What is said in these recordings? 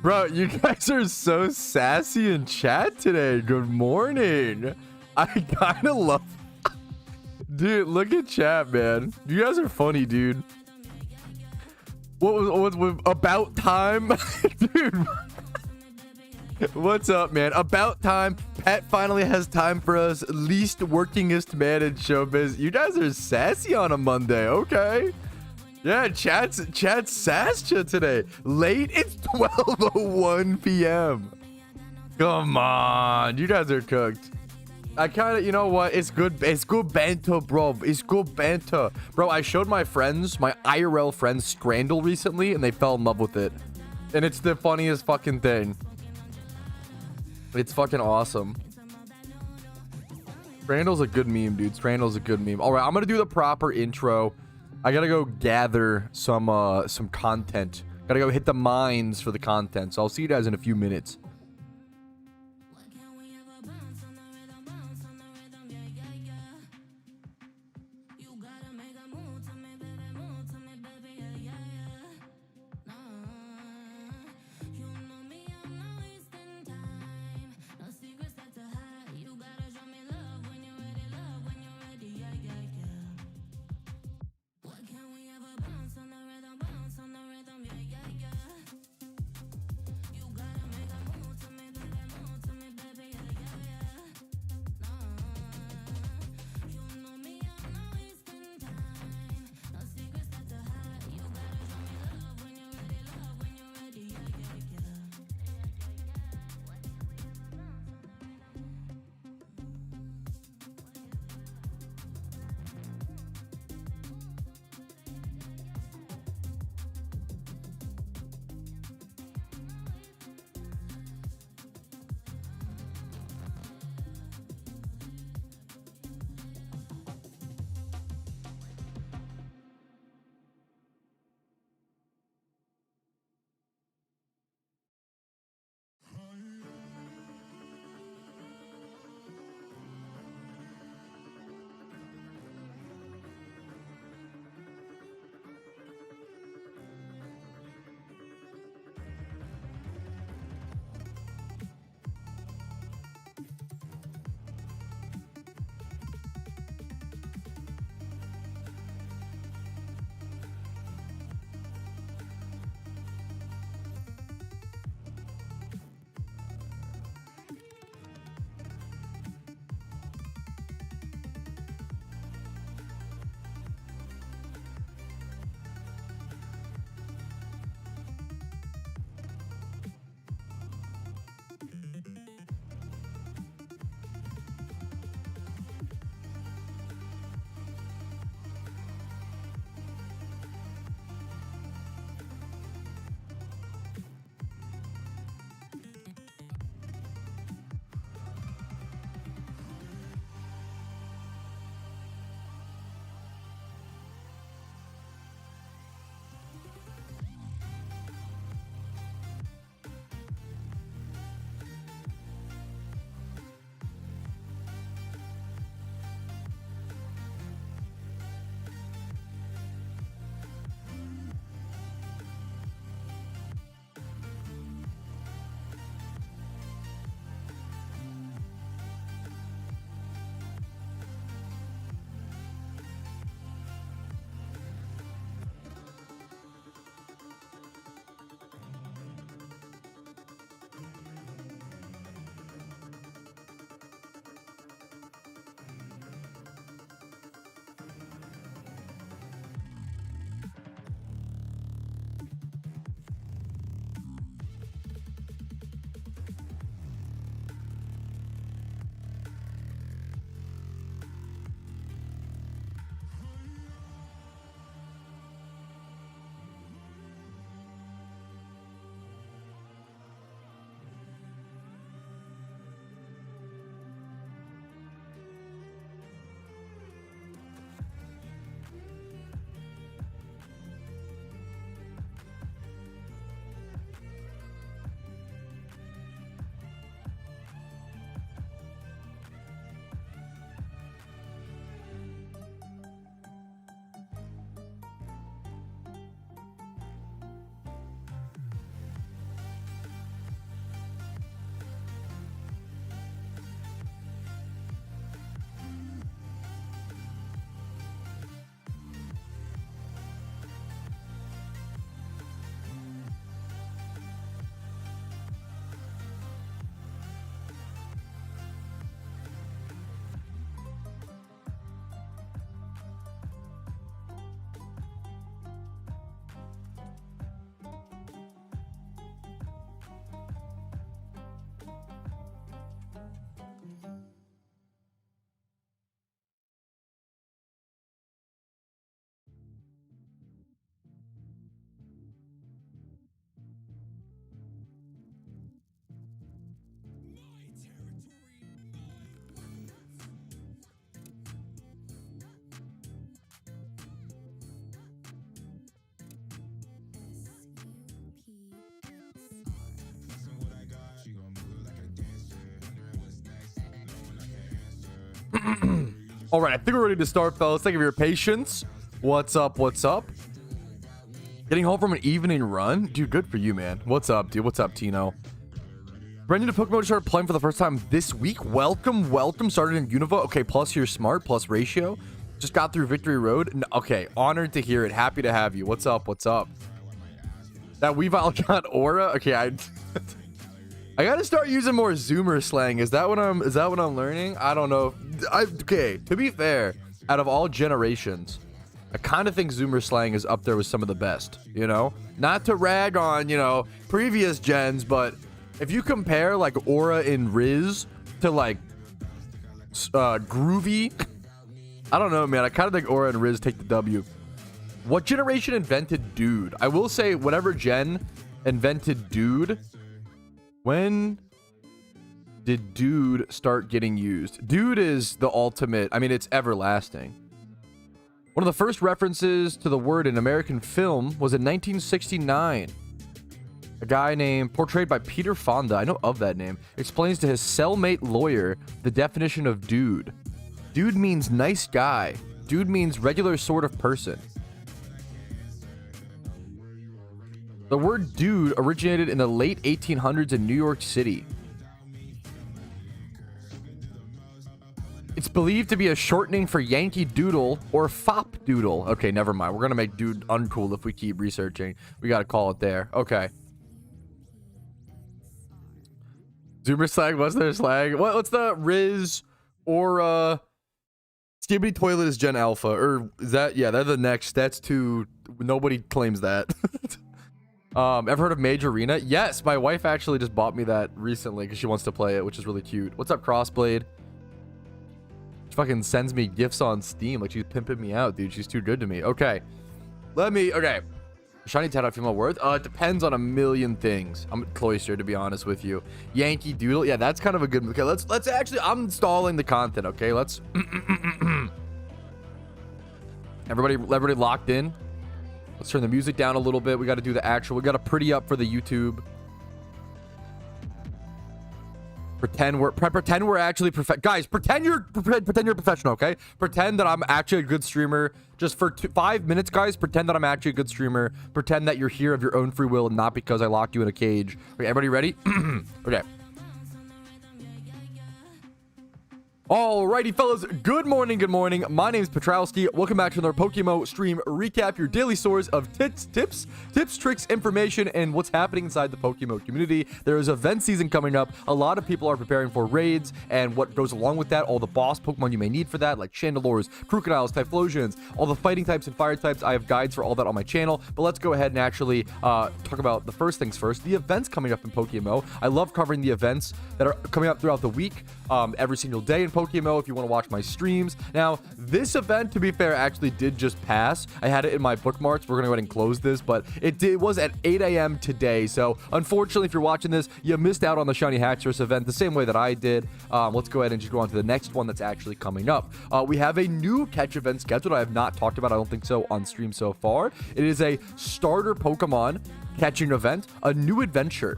Bro, you guys are so sassy in chat today. Good morning. I kind of love... Dude, look at chat, man. You guys are funny, dude. What about time? Dude. What's up, man? About time. Pat finally has time for us. Least workingest man in showbiz. You guys are sassy on a Monday. Okay. Yeah, chat's sassed you today. Late? It's 12:01 p.m. Come on. You guys are cooked. I kind of, you know what? It's good. It's good banter, bro. It's good banter. Bro, I showed my friends, my IRL friends, Scrandle recently, and they fell in love with it. And it's the funniest fucking thing. It's fucking awesome. Scrandle's a good meme, dude. Scrandle's a good meme. All right, I'm going to do the proper intro. I got to go gather some content. Got to go hit the mines for the content. So I'll see you guys in a few minutes. All right, I think we're ready to start, fellas. Thank you for your patience. What's up? What's up? Getting home from an evening run? Dude, good for you, man. What's up, dude? What's up, Tino? Brand new to PokeMMO, started playing for the first time this week. Welcome, welcome. Started in Unova. Okay, plus you're smart, plus ratio. Just got through Victory Road. Okay, honored to hear it. Happy to have you. What's up? What's up? That Weavile got aura? Okay, I gotta start using more Zoomer slang. Is that what I'm learning? I don't know. Okay, to be fair, out of all generations, I kind of think Zoomer slang is up there with some of the best, you know? Not to rag on, you know, previous gens, but if you compare like Aura in Riz to like Groovy, I don't know, man. I kind of think Aura and Riz take the W. What generation invented Dude? I will say whatever gen invented Dude. When did Dude start getting used? Dude is the ultimate. I mean, it's everlasting. One of the first references to the word in American film was in 1969. A guy named, portrayed by Peter Fonda, I know of that name, explains to his cellmate lawyer the definition of dude. Dude means nice guy. Dude means regular sort of person. The word dude originated in the late 1800s in New York City. It's believed to be a shortening for Yankee Doodle or Fop Doodle. Okay, never mind. We're going to make dude uncool if we keep researching. We got to call it there. Okay. Zoomer slang, what's their slang? What's the Riz or Skibidi Toilet is Gen Alpha? Or is that, yeah, they're the next. That's too, nobody claims that. Ever heard of Mage Arena? Yes, my wife actually just bought me that recently because she wants to play it, which is really cute. What's up, Crossblade? She fucking sends me gifts on Steam like she's pimping me out, dude. She's too good to me. Okay. Okay. Shiny Tat female worth? It depends on a million things. I'm cloistered, to be honest with you. Yankee Doodle? Yeah, that's kind of a good... Okay, let's actually... I'm installing the content, okay? Let's... Everybody locked in? Let's turn the music down a little bit. We got to do the actual... We got to pretty up for the YouTube. Pretend we're actually guys, pretend you're professional, okay? Pretend that I'm actually a good streamer. Just for 5 minutes, guys, pretend that I'm actually a good streamer. Pretend that you're here of your own free will and not because I locked you in a cage. Okay, everybody ready? Okay. Alrighty, fellas. Good morning. Good morning. My name is Patrouski. Welcome back to another PokeMMO stream recap. Your daily source of tips, tricks, information, and what's happening inside the PokeMMO community. There is event season coming up. A lot of people are preparing for raids and what goes along with that. All the boss Pokemon you may need for that, like Chandelures, Crocodiles, Typhlosions, all the fighting types and fire types. I have guides for all that on my channel. But let's go ahead and actually talk about the first things first. The events coming up in PokeMMO. I love covering the events that are coming up throughout the week, every single day in PokeMMO if you want to watch my streams. Now, this event, to be fair, actually did just pass. I had it in my bookmarks. We're going to go ahead and close this, but it was at 8 a.m. today. So, unfortunately, if you're watching this, you missed out on the Shiny Haxorus event the same way that I did. Let's go ahead and just go on to the next one that's actually coming up. We have a new catch event scheduled. I have not talked about, I don't think so, on stream so far. It is a starter Pokemon catching event, a new adventure.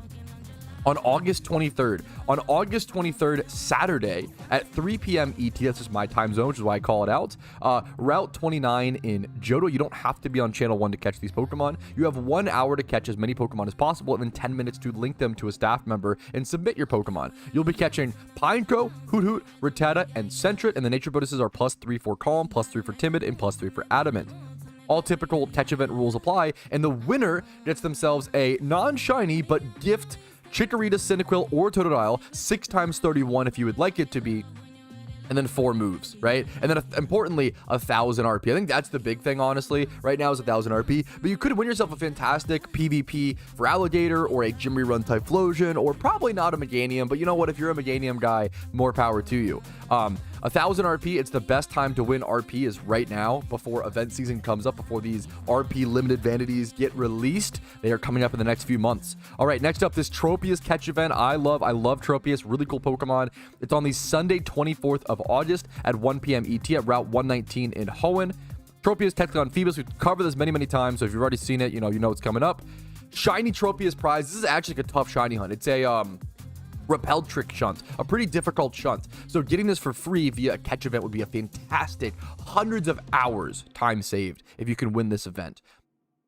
On August 23rd. On August 23rd, Saturday at 3 p.m. ET, that's just my time zone, which is why I call it out. Route 29 in Johto. You don't have to be on Channel 1 to catch these Pokemon. You have 1 hour to catch as many Pokemon as possible, and then 10 minutes to link them to a staff member and submit your Pokemon. You'll be catching Pineco, Hoothoot, Rattata, and Sentret, and the nature bonuses are +3 for Calm, +3 for Timid, and +3 for Adamant. All typical catch event rules apply, and the winner gets themselves a non-shiny but gift Chikorita, Cyndaquil, or Totodile, 6x31 if you would like it to be, and then 4 moves, right? And then importantly, 1,000 RP. I think that's the big thing, honestly. Right now is 1,000 RP, but you could win yourself a fantastic PvP for Alligator or a Gym Rerun Typhlosion, or probably not a Meganium, but you know what? If you're a Meganium guy, more power to you. 1,000 RP, it's the best time to win RP is right now before event season comes up, before these RP limited vanities get released. They are coming up in the next few months. All right, next up, this Tropius catch event. I love Tropius, really cool Pokemon. It's on the Sunday 24th of August at 1 p.m. ET at Route 119 in Hoenn. Tropius technically on Phoebus. We've covered this many times, so if you've already seen it, you know it's coming up. Shiny Tropius prize. This is actually like a tough shiny hunt. It's a Repel Trick shunt, a pretty difficult shunt. So getting this for free via a catch event would be a fantastic hundreds of hours time saved if you can win this event.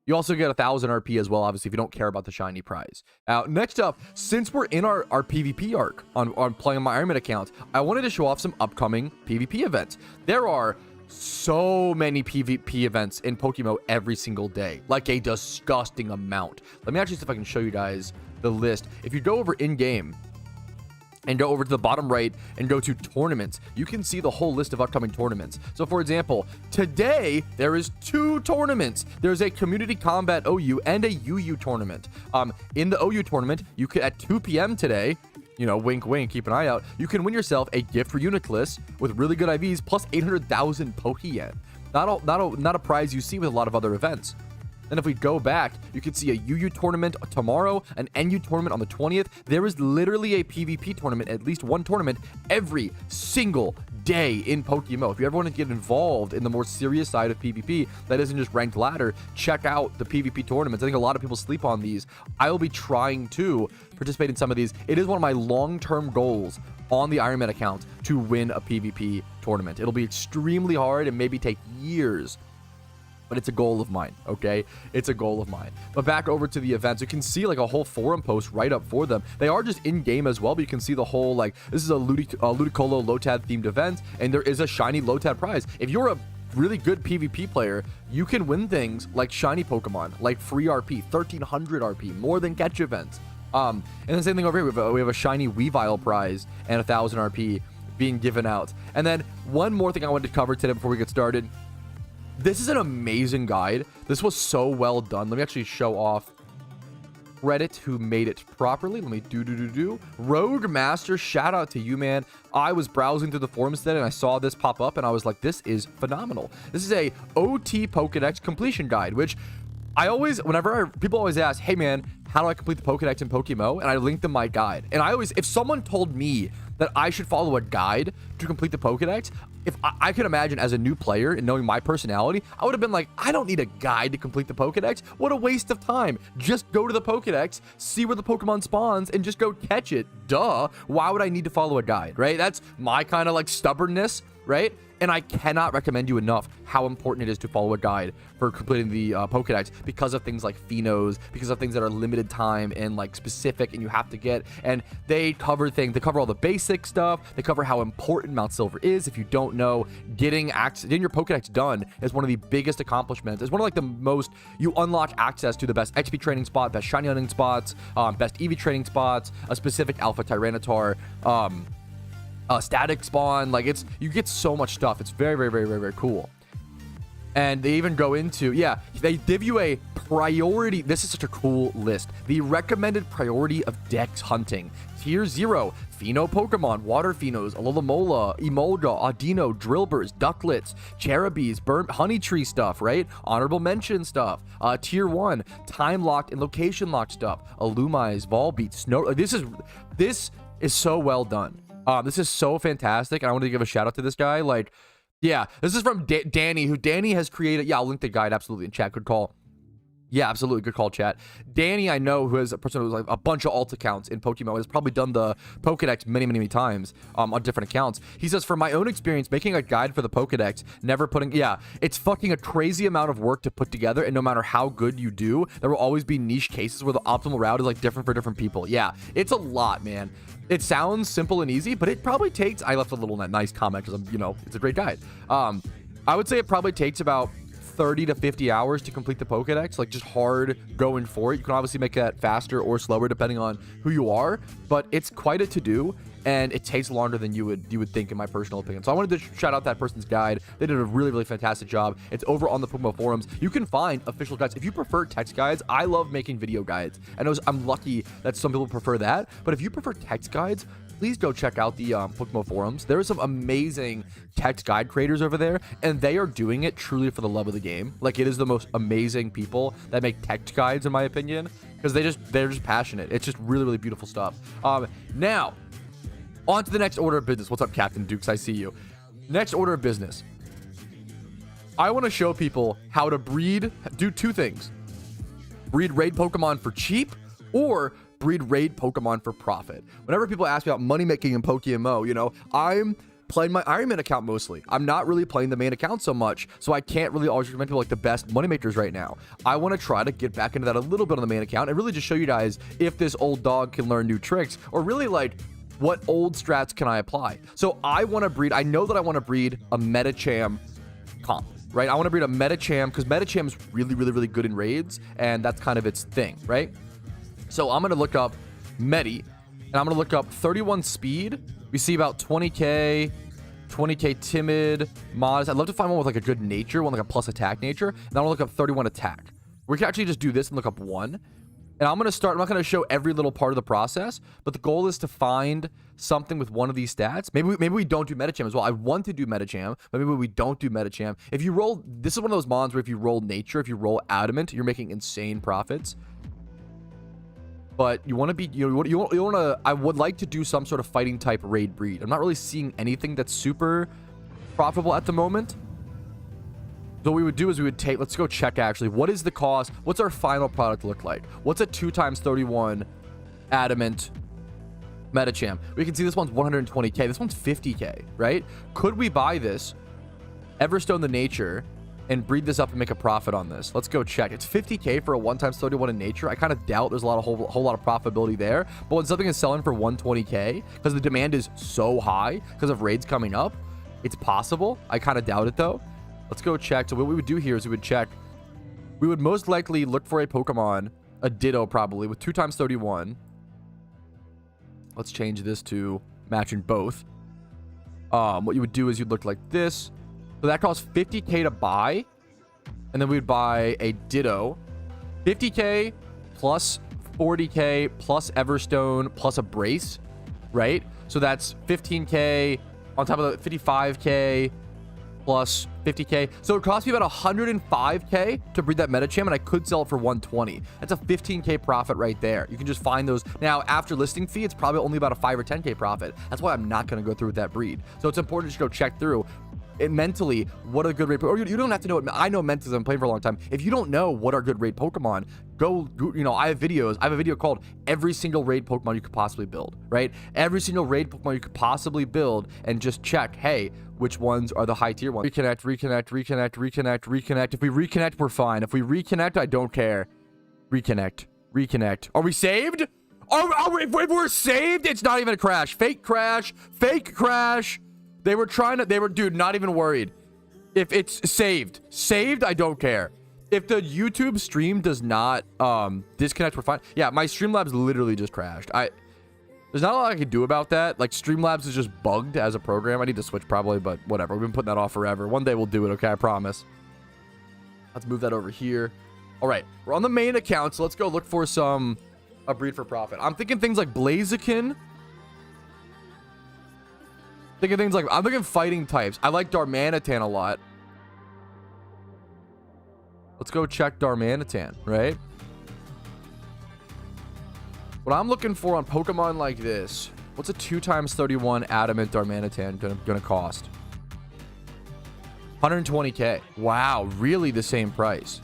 You also get 1,000 RP as well, obviously, if you don't care about the shiny prize. Now, next up, since we're in our PvP arc on playing on my Iron Man account, I wanted to show off some upcoming PvP events. There are so many PvP events in PokeMMO every single day, like a disgusting amount. Let me actually see if I can show you guys the list. If you go over in-game and go over to the bottom right and go to tournaments, you can see the whole list of upcoming tournaments. So for example, today there is 2 tournaments. There's a community combat OU and a UU tournament. In the OU tournament, you could at 2 p.m. today, you know, wink wink, keep an eye out, you can win yourself a gift for Uniclus with really good IVs plus 800,000 Pokeyen. Not a prize you see with a lot of other events. Then if we go back, you can see a UU tournament tomorrow, an NU tournament on the 20th. There is literally a PvP tournament, at least one tournament every single day in PokeMMO. If you ever want to get involved in the more serious side of PvP that isn't just ranked ladder, check out the PvP tournaments. I think a lot of people sleep on these. I will be trying to participate in some of these. It is one of my long-term goals on the Iron Man account to win a PvP tournament. It'll be extremely hard and maybe take years, but it's a goal of mine, okay? It's a goal of mine. But back over to the events, you can see like a whole forum post right up for them. They are just in-game as well, but you can see the whole, like, this is a Ludicolo Lotad themed event, and there is a shiny Lotad prize. If you're a really good PvP player, you can win things like shiny Pokemon, like free RP, 1,300 RP, more than catch events. And the same thing over here, we have a shiny Weavile prize and 1,000 RP being given out. And then one more thing I wanted to cover today before we get started. This is an amazing guide. This was so well done. Let me actually show off Reddit who made it properly. Let me Rogue Master, shout out to you, man. I was browsing through the forums today and I saw this pop up and I was like, this is phenomenal. This is a OT Pokedex completion guide, which people always ask, hey man, how do I complete the Pokedex in PokeMMO? And I link them my guide. And if someone told me that I should follow a guide to complete the Pokedex, if I could imagine as a new player and knowing my personality, I would have been like, I don't need a guide to complete the Pokedex. What a waste of time. Just go to the Pokedex, see where the Pokemon spawns, and just go catch it. Duh. Why would I need to follow a guide, right? That's my kind of like stubbornness, right? And I cannot recommend you enough how important it is to follow a guide for completing the Pokedex because of things like Phenos, because of things that are limited time and like specific and you have to get. And they cover all the basic stuff. They cover how important Mount Silver is. If you don't know, getting your Pokedex done is one of the biggest accomplishments. It's one of like the most, you unlock access to the best XP training spot, best shiny hunting spots, best EV training spots, a specific Alpha Tyranitar, static spawn. Like you get so much stuff. It's very, very, very, very, very cool. And they even go into, they give you a priority. This is such a cool list. The recommended priority of Dex hunting. Tier 0, Pheno Pokemon, Water Phenos, Alomola, Emolga, Audino, Drillburs, Ducklets, Cherubies, Burnt Honey Tree stuff, right? Honorable mention stuff. Tier 1, time locked and location locked stuff. Illumais, Volbeat, Snow. This is so well done. This is so fantastic, and I wanted to give a shout out to this guy. Like, yeah, this is from Danny, who Danny has created. Yeah, I'll link the guide absolutely in chat. Good call. Yeah, absolutely. Good call, chat. Danny, I know, who is a person who's like a bunch of alt accounts in Pokemon, has probably done the Pokedex many, many, many times on different accounts. He says, from my own experience, making a guide for the Pokedex, it's fucking a crazy amount of work to put together, and no matter how good you do, there will always be niche cases where the optimal route is like different for different people. Yeah, it's a lot, man. It sounds simple and easy, but it probably takes, I left a little nice comment because it's a great guide. I would say it probably takes about 30 to 50 hours to complete the Pokedex, like just hard going for it. You can obviously make that faster or slower depending on who you are, but it's quite a to-do, and it takes longer than you would think, in my personal opinion. So I wanted to shout out that person's guide. They did a really, really fantastic job. It's over on the PokeMMO forums. You can find official guides. If you prefer text guides, I love making video guides. And I'm lucky that some people prefer that, but if you prefer text guides, please go check out the PokeMMO forums. There are some amazing text guide creators over there, and they are doing it truly for the love of the game. Like, it is the most amazing people that make text guides, in my opinion, because they're just passionate. It's just really, really beautiful stuff. Now, on to the next order of business. What's up, Captain Dukes? I see you. Next order of business. I want to show people how to do 2 things. Breed raid Pokemon for cheap, or breed raid Pokemon for profit. Whenever people ask me about money making in PokeMMO, you know, I'm playing my Iron Man account mostly. I'm not really playing the main account so much, so I can't really always recommend people like the best money makers right now. I want to try to get back into that a little bit on the main account and really just show you guys if this old dog can learn new tricks, or really like what old strats can I apply. So I want to breed, I know that I want to breed a Medicham comp, right? I want to breed a Medicham because Medicham is really good in raids, and that's kind of its thing, right? So I'm going to look up Medi, and I'm going to look up 31 speed. We see about 20k timid, modest. I'd love to find one with like a good nature, one like a plus attack nature. And I'm gonna look up 31 attack. We can actually just do this and look up 1. And I'm gonna start, I'm not gonna show every little part of the process, but the goal is to find something with one of these stats. Maybe we don't do Medicham as well. I want to do Medicham, but maybe we don't do Medicham. If you roll, this is one of those mons where if you roll nature, if you roll adamant, you're making insane profits. But you want to be, you want to, I would like to do some sort of fighting type raid breed. I'm not really seeing anything that's super profitable at the moment. So what we would do is we would take, let's go check actually, what is the cost? What's our final product look like? What's a 2x31 adamant Medicham? We can see this one's 120k. This one's 50k, right? Could we buy this, Everstone the nature, and breed this up and make a profit on this? Let's go check. It's 50k for a 1x31 in nature. I kind of doubt there's a whole lot of profitability there, but when something is selling for 120k because the demand is so high because of raids coming up, it's possible. I kind of doubt it though. Let's go check. So what we would do here is we would check, we would most likely look for a Pokemon, a Ditto probably with 2x31. Let's change this to matching both. What you would do is you'd look like this. So that costs 50k to buy, and then we'd buy a Ditto, 50k plus 40k plus Everstone plus a brace, right? So that's 15k on top of the 55k plus 50k. So it costs me about 105k to breed that Medicham, and I could sell it for 120. That's a 15k profit right there. You can just find those. Now, after listing fee, it's probably only about a 5 or 10k profit. That's why I'm not going to go through with that breed. So it's important to just go check through it mentally, what are good raid, or you don't have to know it. I know mentally, I'm playing for a long time. If you don't know what are good raid Pokemon, go, you know, I have videos. I have a video called every single raid Pokemon you could possibly build, right? Every single raid Pokemon you could possibly build, and just check, hey, which ones are the high tier ones. Reconnect. If we reconnect, we're fine. If we reconnect, I don't care. Reconnect. Are we saved? If we're saved, it's not even a crash. Fake crash. Dude, not even worried. If it's saved, I don't care. If the YouTube stream does not disconnect, we're fine. Yeah, my Streamlabs literally just crashed. There's not a lot I can do about that. Like, Streamlabs is just bugged as a program. I need to switch probably, but whatever. We've been putting that off forever. One day we'll do it, okay? I promise. Let's move that over here. All right, we're on the main account, so let's go look for a breed for profit. I'm thinking things like Blaziken. I'm looking fighting types. I like Darmanitan a lot. Let's go check Darmanitan, right? What I'm looking for on Pokemon like this, what's a 2x31 adamant Darmanitan gonna cost? 120k. Wow, really the same price.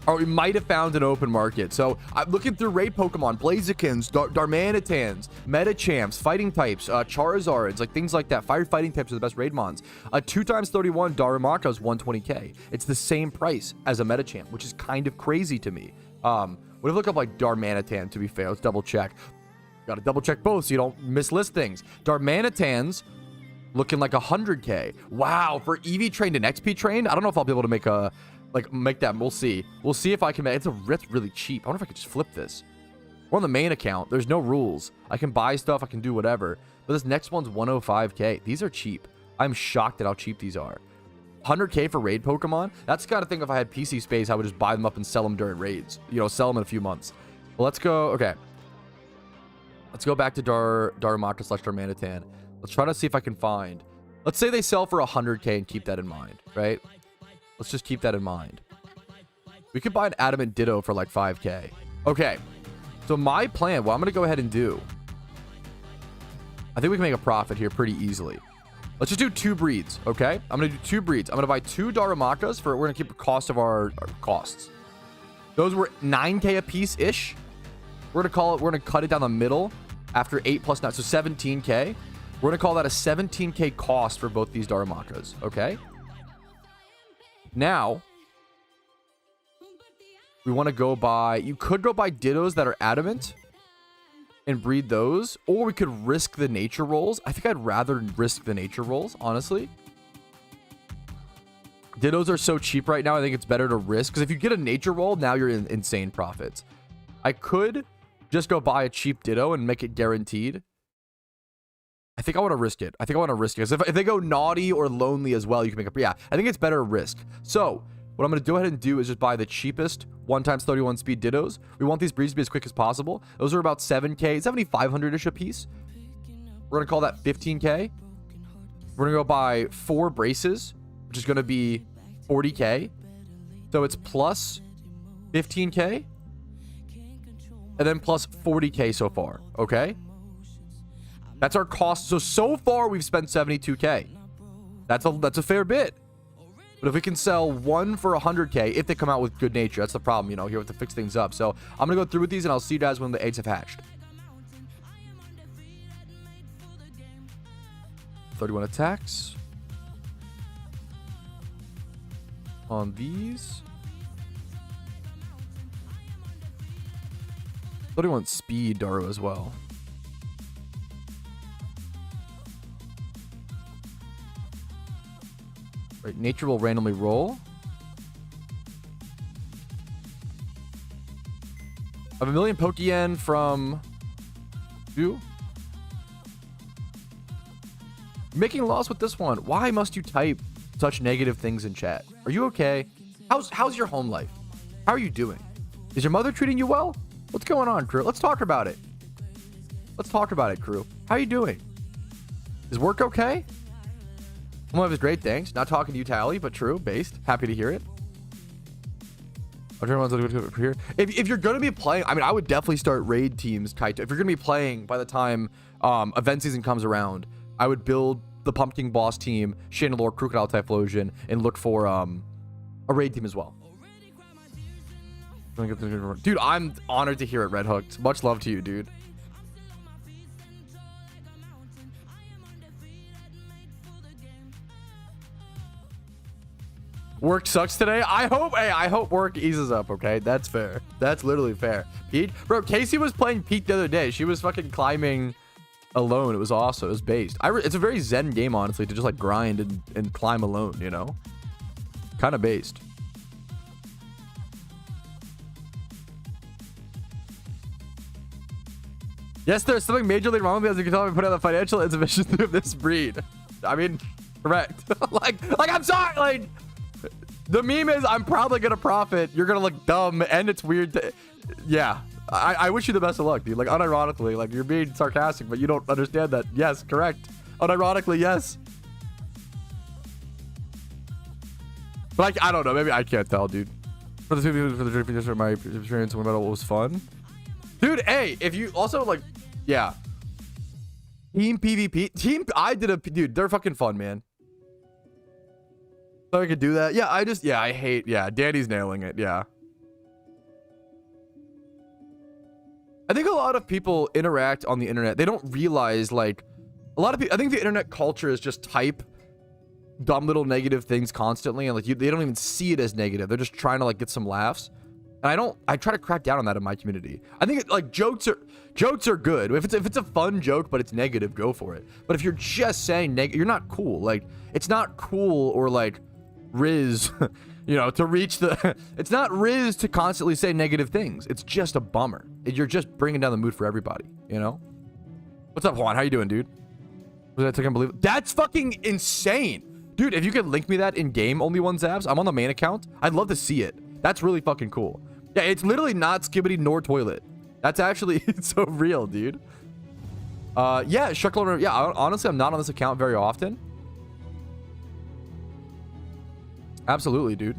Or we might have found an open market. So I'm looking through raid Pokemon, Blazikens, Darmanitans, Medichams, fighting types, Charizards, like things like that. Fire fighting types are the best raid mons. A 2x31 Darumaka is 120k. It's the same price as a Medicham, which is kind of crazy to me. What if we look up like Darmanitan, to be fair? Let's double check. Gotta double check both so you don't mislist things. Darmanitans looking like 100k. Wow, for EV trained and XP trained, I don't know if I'll be able to make that. We'll see. We'll see if I can make it's really cheap. I wonder if I could just flip this. We're on the main account. There's no rules. I can buy stuff. I can do whatever. But this next one's 105k. These are cheap. I'm shocked at how cheap these are. 100k for raid Pokemon. That's the kind of thing if I had PC space, I would just buy them up and sell them during raids. You know, sell them in a few months. Well, let's go. Okay. Let's go back to Darumaka / Darmanitan. Let's try to see if I can find. Let's say they sell for 100k and keep that in mind, right? Let's just keep that in mind. We could buy an Adamant Ditto for like 5k. Okay. So my plan, what I'm going to go ahead and do, I think we can make a profit here pretty easily. Let's just do 2 breeds, okay? I'm going to do 2 breeds. I'm going to buy 2 Darumakas we're going to keep the cost of our costs. Those were 9K a piece ish. We're gonna cut it down the middle after 8 plus 9, so 17K. We're gonna call that a 17K cost for both these Darumaka's. Okay. Now we want to go by. You could go by Dittos that are adamant and breed those, or we could risk the nature rolls. I think I'd rather risk the nature rolls, honestly. Dittos are so cheap right now. I think it's better to risk, because if you get a nature roll, now you're in insane profits. I could just go buy a cheap Ditto and make it guaranteed. I think I want to risk it. Because if they go naughty or lonely as well, you can make up. Yeah, I think it's better to risk. So what I'm going to go ahead and do is just buy the cheapest 1x31 speed Dittos. We want these breeds to be as quick as possible. Those are about 7K, 7,500-ish a piece. We're going to call that 15K. We're going to go buy 4 braces, which is going to be 40K. So it's plus 15K. And then plus 40K so far. Okay. That's our cost. So far we've spent 72K. That's a fair bit. But if we can sell 1 for 100K, if they come out with good nature, that's the problem, you know, here we have to fix things up. So I'm going to go through with these and I'll see you guys when the eggs have hatched. 31 attacks. On these. 31 speed Daru as well. Right, nature will randomly roll. I have a million Pokeyen from you. Making loss with this one. Why must you type such negative things in chat? Are you okay? How's your home life? How are you doing? Is your mother treating you well? What's going on, crew? Let's talk about it. Let's talk about it, crew. How are you doing? Is work okay? Home life is great, thanks. Not talking to you, Tally, but true. Based. Happy to hear it. If you're going to be playing, I mean, I would definitely start raid teams, Kaito. If you're going to be playing by the time event season comes around, I would build the Pumpkin Boss team, Chandelure, Crocodile Typhlosion, and look for a raid team as well. Dude, I'm honored to hear it, Red Hooked. Much love to you, dude. Work sucks today. I hope work eases up, okay? That's fair. That's literally fair. Pete, bro, Casey was playing Pete the other day. She was fucking climbing alone. It was awesome. It was based. It's a very zen game, honestly, to just like grind and climb alone, you know? Kind of based. Yes, there's something majorly wrong with me, as you can tell me put out the financial insufficiency of this breed. I mean, correct. like I'm sorry, like the meme is I'm probably gonna profit, you're gonna look dumb, and it's weird to, yeah. I wish you the best of luck, dude. Like, unironically, like, you're being sarcastic, but you don't understand that. Yes, correct. Unironically, yes. But like, I don't know. Maybe I can't tell, dude. For my experience, what about what was fun? Dude, hey, if you also, like, yeah. Team PvP. Dude, they're fucking fun, man. So I could do that. Yeah, I hate, yeah, Danny's nailing it, yeah. I think a lot of people interact on the internet. They don't realize, like, a lot of people, I think the internet culture is just type dumb little negative things constantly, and like they don't even see it as negative. They're just trying to like get some laughs. And I try to crack down on that in my community. I think like jokes are good. If it's a fun joke but it's negative, go for it. But if you're just saying negative, you're not cool. Like, it's not cool or like Riz, you know, to reach the it's not Riz to constantly say negative things. It's just a bummer. You're just bringing down the mood for everybody, you know? What's up, Juan? How you doing, dude? Was that unbelievable? That's fucking insane. Dude, if you could link me that in game, only one Zabs, I'm on the main account. I'd love to see it. That's really fucking cool. Yeah, it's literally not Skibbity nor Toilet. That's actually, it's so real, dude. Yeah, Shuckler, yeah, honestly, I'm not on this account very often. Absolutely, dude.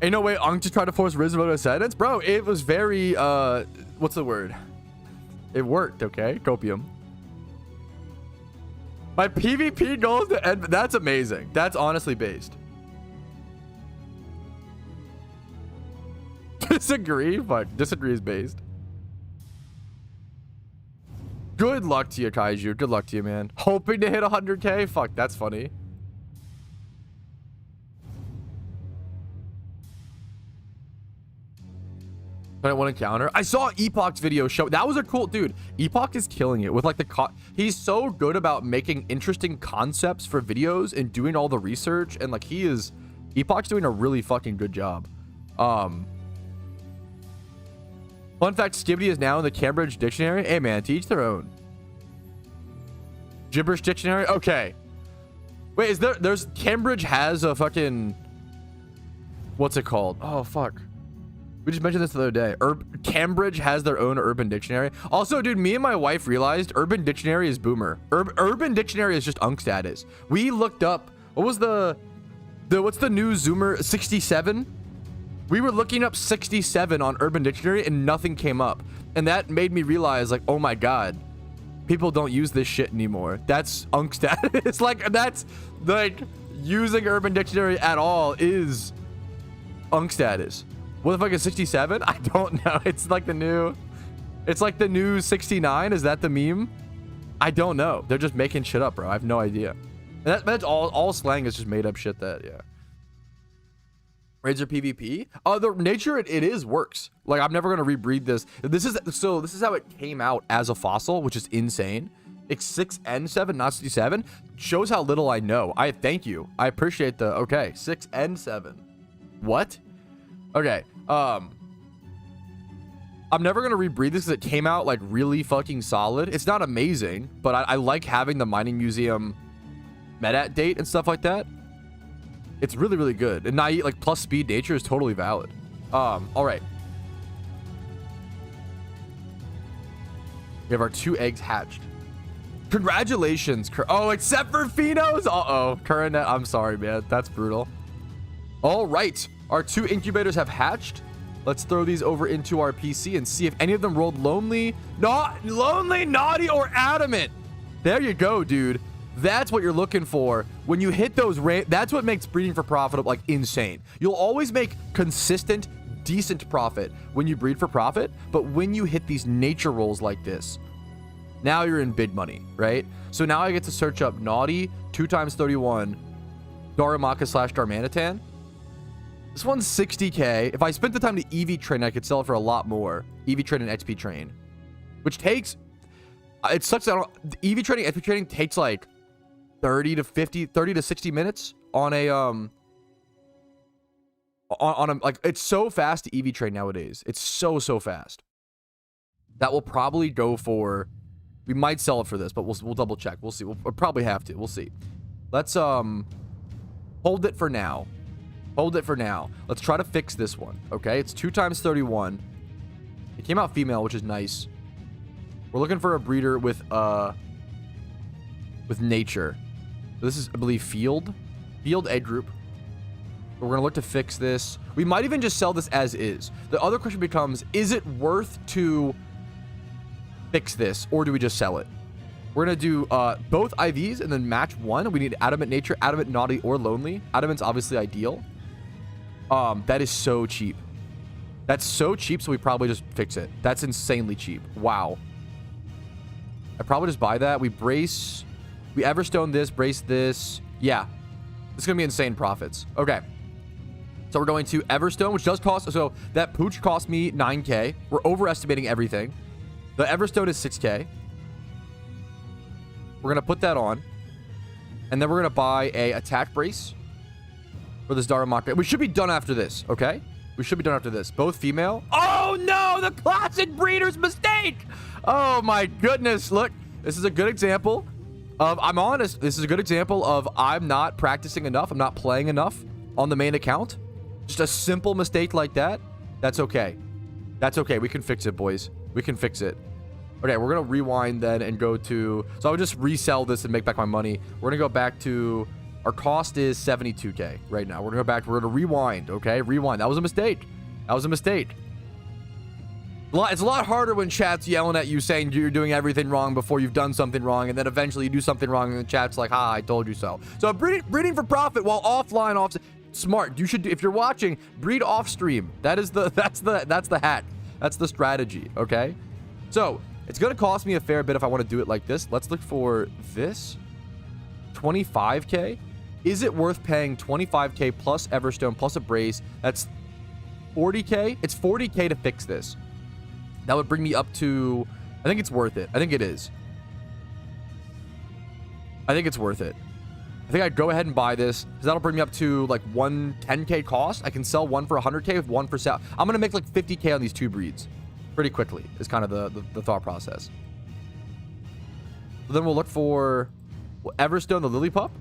Ain't no way Unk just tried to force Riz to sentence? Bro, it was very, what's the word? It worked, okay? Copium. My PvP goal is to end. That's amazing. That's honestly based. Disagree? Fuck. Disagree is based. Good luck to you, Kaiju. Good luck to you, man. Hoping to hit 100K? Fuck, that's funny. I want to counter. I saw Epoch's video show. That was a cool dude. Epoch is killing it with like he's so good about making interesting concepts for videos and doing all the research, and like Epoch's doing a really fucking good job. Fun fact, Skibidi is now in the Cambridge Dictionary. Hey man, to each their own. Gibberish Dictionary? Okay. Wait, there's Cambridge has a fucking, what's it called? Oh fuck. We just mentioned this the other day. Cambridge has their own Urban Dictionary. Also, dude, me and my wife realized Urban Dictionary is boomer. Urban Dictionary is just unk status. We looked up, what was what's the new Zoomer 67? We were looking up 67 on Urban Dictionary and nothing came up. And that made me realize, like, oh my God, people don't use this shit anymore. That's unk status. That's like using Urban Dictionary at all is unk status. What the fuck is 67? I don't know. It's like the new 69. Is that the meme? I don't know. They're just making shit up, bro. I have no idea. And that's all slang is just made up shit that, yeah. Razor PvP? The nature it is works. Like, I'm never gonna rebreed this. This is how it came out as a fossil, which is insane. It's 6N7, not 67. Shows how little I know. I thank you. I appreciate the okay. 6N7. What? Okay, I'm never gonna rebreed this because it came out like really fucking solid. It's not amazing, but I like having the mining museum metat date and stuff like that. It's really, really good. And naive, like plus speed nature is totally valid. All right. We have our 2 eggs hatched. Congratulations. Oh, except for Phenos. Uh-oh. Coronet, I'm sorry, man. That's brutal. All right. Our 2 incubators have hatched. Let's throw these over into our PC and see if any of them rolled lonely, naughty, or adamant. There you go, dude. That's what you're looking for. When you hit those, that's what makes breeding for profit like insane. You'll always make consistent, decent profit when you breed for profit, but when you hit these nature rolls like this, now you're in big money, right? So now I get to search up naughty 2x31 Darumaka / Darmanitan. This one's 60K. If I spent the time to EV train, I could sell it for a lot more. EV train and XP train, which takes, it sucks that EV training, XP training takes like 30 to 60 minutes on a on a, like, it's so fast to EV train nowadays. It's so fast. That will probably go for, we might sell it for this, but we'll double check. We'll see. We'll probably have to. We'll see. Let's hold it for now. Hold it for now. Let's try to fix this one. Okay, it's 2x31. It came out female, which is nice. We're looking for a breeder with nature. This is, I believe, field egg group. We're gonna look to fix this. We might even just sell this as is. The other question becomes, is it worth to fix this, or do we just sell it? We're gonna do both IVs and then match one. We need adamant nature, adamant naughty, or lonely. Adamant's obviously ideal. That is so cheap. That's so cheap, so we probably just fix it. That's insanely cheap. Wow. I probably just buy that. We brace, we Everstone this, brace this. Yeah, this is gonna be insane profits. Okay, so we're going to Everstone, which does cost, so that pooch cost me 9K. We're overestimating everything. The Everstone is 6K. We're gonna put that on, and then we're gonna buy a attack brace for this Darumaka. We should be done after this, okay? We should be done after this. Both female. Oh no, the classic breeder's mistake. Oh my goodness. Look, this is a good example of, I'm honest, this is a good example of I'm not practicing enough. I'm not playing enough on the main account. Just a simple mistake like that. That's okay. That's okay. We can fix it, boys. We can fix it. Okay, we're going to rewind then and go to, so I would just resell this and make back my money. We're going to go back to, our cost is 72K right now. We're going to go back, we're going to rewind, okay? Rewind. That was a mistake. That was a mistake. It's a lot harder when chat's yelling at you saying you're doing everything wrong before you've done something wrong, and then eventually you do something wrong and the chat's like, ha, I told you so. So breeding for profit while offline, smart. You should, if you're watching, breed off stream. That's the hack. That's the strategy, okay? So it's gonna cost me a fair bit if I want to do it like this. Let's look for this. 25k. Is it worth paying 25k plus Everstone plus a brace? That's 40k. It's 40k to fix this. That would bring me up to, I think it's worth it. I think it is. I think it's worth it. I think I'd go ahead and buy this because that'll bring me up to like 110k cost. I can sell one for 100k with one for sale. I'm going to make like 50k on these two breeds pretty quickly is kind of the thought process. So then we'll look for Everstone, the Lillipup.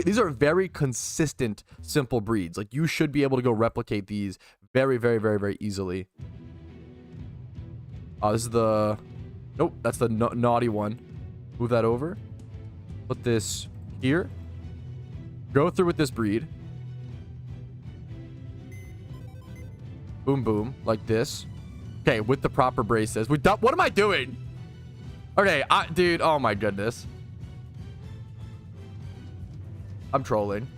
These are very consistent, simple breeds. Like you should be able to go replicate these very, very, very, very easily. This is the, nope, that's the naughty one. Move that over. Put this here. Go through with this breed. Boom, boom, like this. Okay, with the proper braces. What am I doing? Okay, dude, oh my goodness. I'm trolling.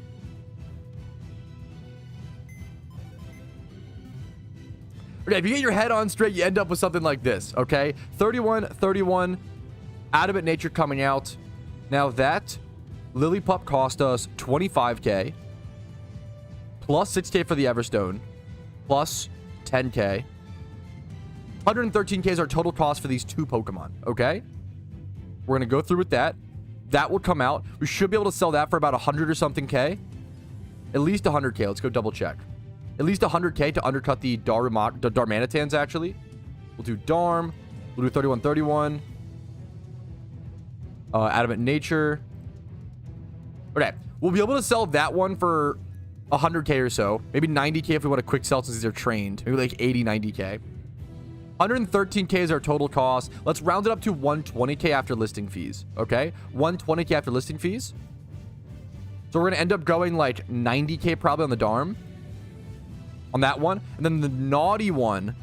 Okay, if you get your head on straight, you end up with something like this, okay? 31, 31, Adamant Nature coming out. Now that Lillipup cost us 25k, plus 6k for the Everstone, plus 10k. 113k is our total cost for these two Pokemon, okay? We're going to go through with that. That will come out. We should be able to sell that for about 100 or something k. At least 100k. Let's go double check. At least 100k to undercut the Darmanitans, actually. We'll do Darm. We'll do 31, 31. Adamant Nature. Okay. We'll be able to sell that one for 100k or so. Maybe 90k if we want a quick sell since these are trained. Maybe like 80, 90k. 113k is our total cost. Let's round it up to 120k after listing fees. Okay? 120k after listing fees. So we're going to end up going like 90k probably on the Darm. On that one. And then the naughty one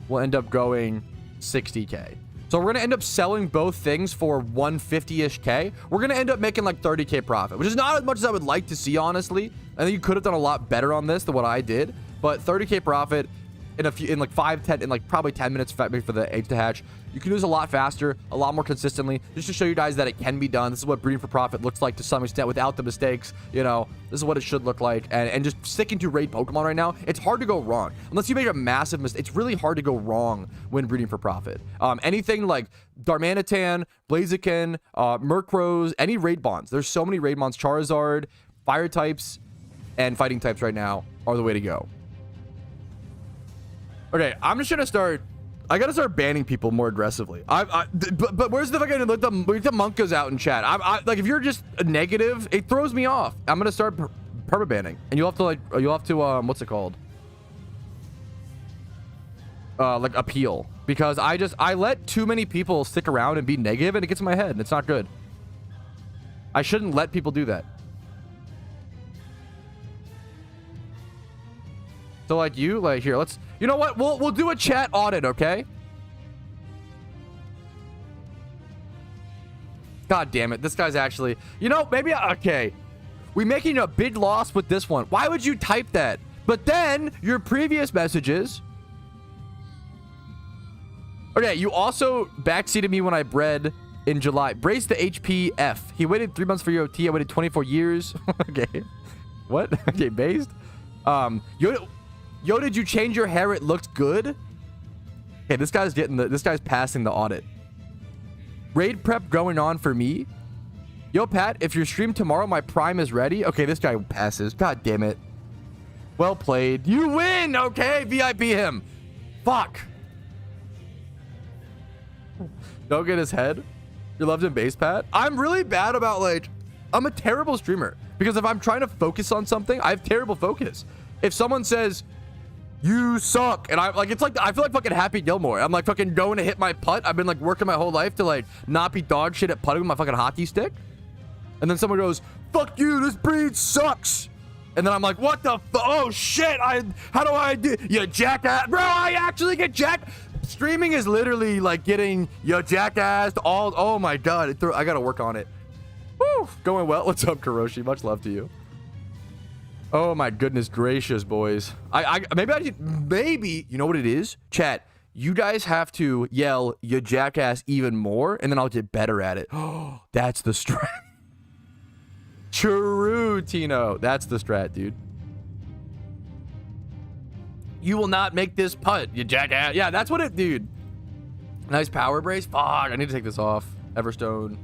will end up going 60k. So we're going to end up selling both things for 150-ish k. We're going to end up making like 30k profit, which is not as much as I would like to see, honestly. I think you could have done a lot better on this than what I did. But 30k profit in like 5, 10, in like probably 10 minutes for the eggs to hatch. You can do this a lot faster, a lot more consistently, just to show you guys that it can be done. This is what breeding for profit looks like to some extent without the mistakes. You know, this is what it should look like. And just sticking to raid Pokemon right now, it's hard to go wrong. Unless you make a massive mistake, it's really hard to go wrong when breeding for profit. Anything like Darmanitan, Blaziken, Murkrow, any raid bonds. There's so many raid bonds. Charizard, fire types, and fighting types right now are the way to go. Okay, I'm just gonna start. I gotta start banning people more aggressively. But where's the fucking let the Monkas out in chat? Like if you're just negative, it throws me off. I'm gonna start permabanning, and you'll have to what's it called? Like appeal, because I let too many people stick around and be negative, and it gets in my head, and it's not good. I shouldn't let people do that. So like here, let's, you know what? We'll do a chat audit, okay? God damn it. This guy's actually, you know, maybe, okay. We're making a big loss with this one. Why would you type that? But then your previous messages. Okay, you also backseated me when I bred in July. Brace the HPF. He waited 3 months for your OT. I waited 24 years. Okay. What? Okay, based. Yo, did you change your hair? It looks good. Okay, this guy's passing the audit. Raid prep going on for me. Yo, Pat, if you're streamed tomorrow, my prime is ready. Okay, this guy passes. God damn it. Well played. You win. Okay, VIP him. Fuck. Don't get his head. You loved him base, Pat. I'm really bad about like, I'm a terrible streamer because if I'm trying to focus on something, I have terrible focus. If someone says, you suck, and I like, it's like I feel like fucking Happy Gilmore. I'm like fucking going to hit my putt. I've been like working my whole life to like not be dog shit at putting with my fucking hockey stick, and then someone goes, fuck you, this breed sucks, and then I'm like, what the oh shit, how do I do, you jackass, bro? I actually get jacked. Streaming is literally like getting you jackassed all, oh my god, I gotta work on it. Woo, going well. What's up, Karoshi? Much love to you. Oh my goodness gracious, boys. Maybe, you know what it is? Chat, you guys have to yell, "You jackass," even more, and then I'll get better at it. Oh, that's the strat. True, Tino. That's the strat, dude. You will not make this putt, you jackass. Yeah, that's what it, dude. Nice power brace. Fuck, I need to take this off. Everstone.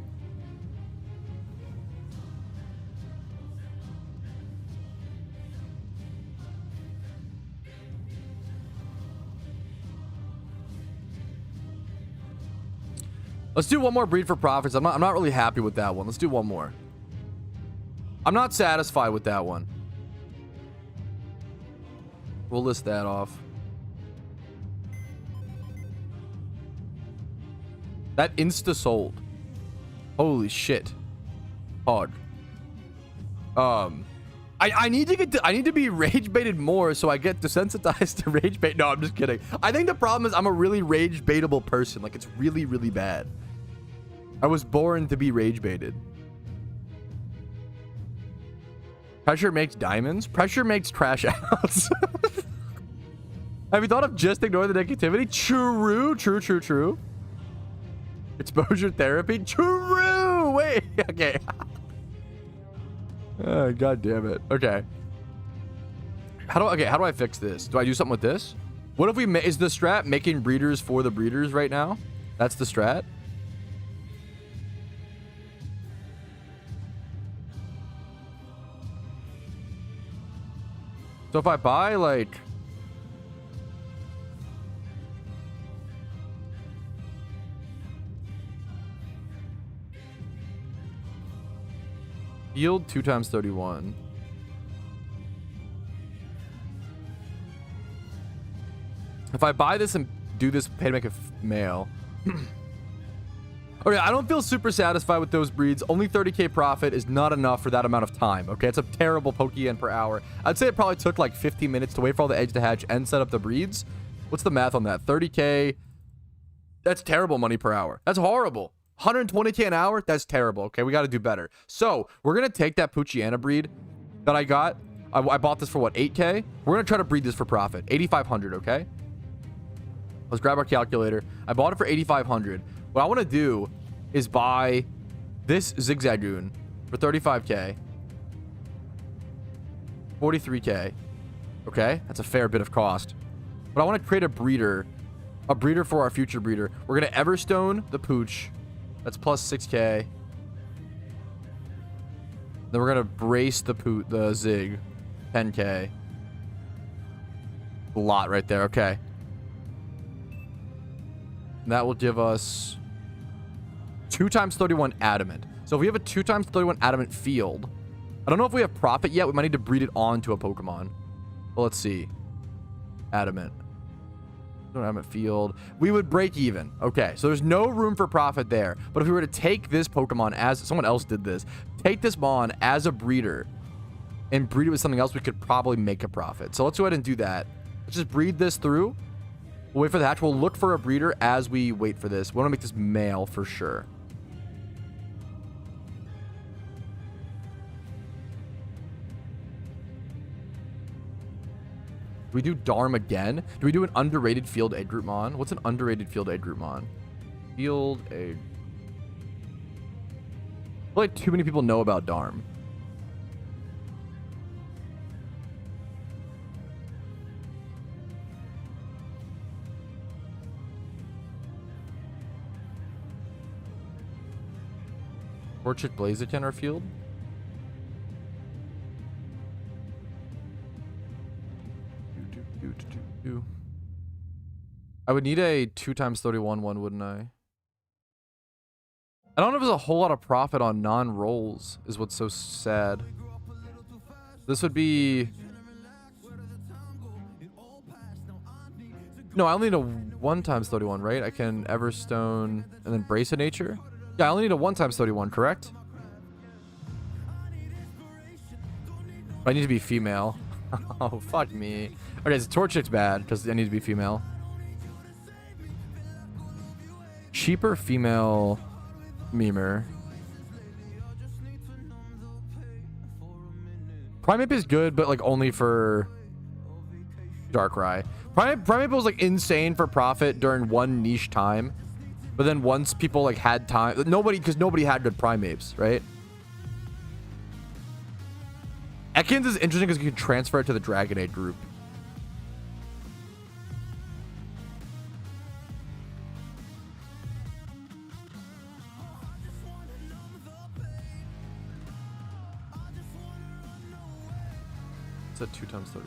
Let's do one more breed for profits. I'm not really happy with that one. Let's do one more. I'm not satisfied with that one. We'll list that off. That insta sold. Holy shit. Hog. I need to be rage baited more so I get desensitized to rage bait. No, I'm just kidding. I think the problem is I'm a really rage baitable person. Like, it's really, really bad. I was born to be rage baited. Pressure makes diamonds. Pressure makes trash outs. Have you thought of just ignoring the negativity? True, true, true, true. Exposure therapy. True. Wait. Okay. Oh, God damn it. Okay. How do I fix this? Do I do something with this? What if we is the strat making breeders for the breeders right now? That's the strat. So if I buy like yield 2 times 31. If I buy this and do this, pay to make a male. Okay, I don't feel super satisfied with those breeds. Only 30k profit is not enough for that amount of time. Okay, it's a terrible Pokeyen per hour. I'd say it probably took like 15 minutes to wait for all the eggs to hatch and set up the breeds. What's the math on that? 30k. That's terrible money per hour. That's horrible. 120k an hour? That's terrible. Okay, we got to do better. So we're going to take that Pokeyen breed that I got. I bought this for what, 8k? We're going to try to breed this for profit. 8,500, okay? Let's grab our calculator. I bought it for 8,500. What I want to do is buy this Zigzagoon for 35k. 43k. Okay, that's a fair bit of cost. But I want to create a breeder for our future breeder. We're going to Everstone the Pooch. That's plus 6k. Then we're going to brace the Zig. 10k. A lot right there. Okay. And that will give us 2 times 31 adamant. So if we have a 2 times 31 adamant field, I don't know if we have profit yet. We might need to breed it onto a Pokemon. Well, let's see. Adamant. Adamant field. We would break even. Okay, so there's no room for profit there. But if we were to take this Pokemon as someone else did this, take this Mon as a breeder and breed it with something else, we could probably make a profit. So let's go ahead and do that. Let's just breed this through. We'll wait for the hatch. We'll look for a breeder as we wait for this. We want to make this male for sure. Do we do Darm again? Do we do an underrated field egg group mon? What's an underrated field egg group mon? Field egg. I feel like too many people know about Darm. Orchid Blaziken our field. I would need a 2 times 31 one, wouldn't I? I don't know if there's a whole lot of profit on non-rolls, is what's so sad. This would be... No, I only need a 1 times 31, right? I can Everstone and then Brace of Nature. Yeah, I only need a 1 times 31, correct? I need to be female. Oh, fuck me. Okay, so Torchic's bad, because I need to be female. Cheaper female memer. Primeape is good, but like only for Darkrai. Primeape was like insane for profit during one niche time, but then once people like had time, because nobody had good Primapes, right? Ekans is interesting because you can transfer it to the Dragonade group. It's a 2 times 30.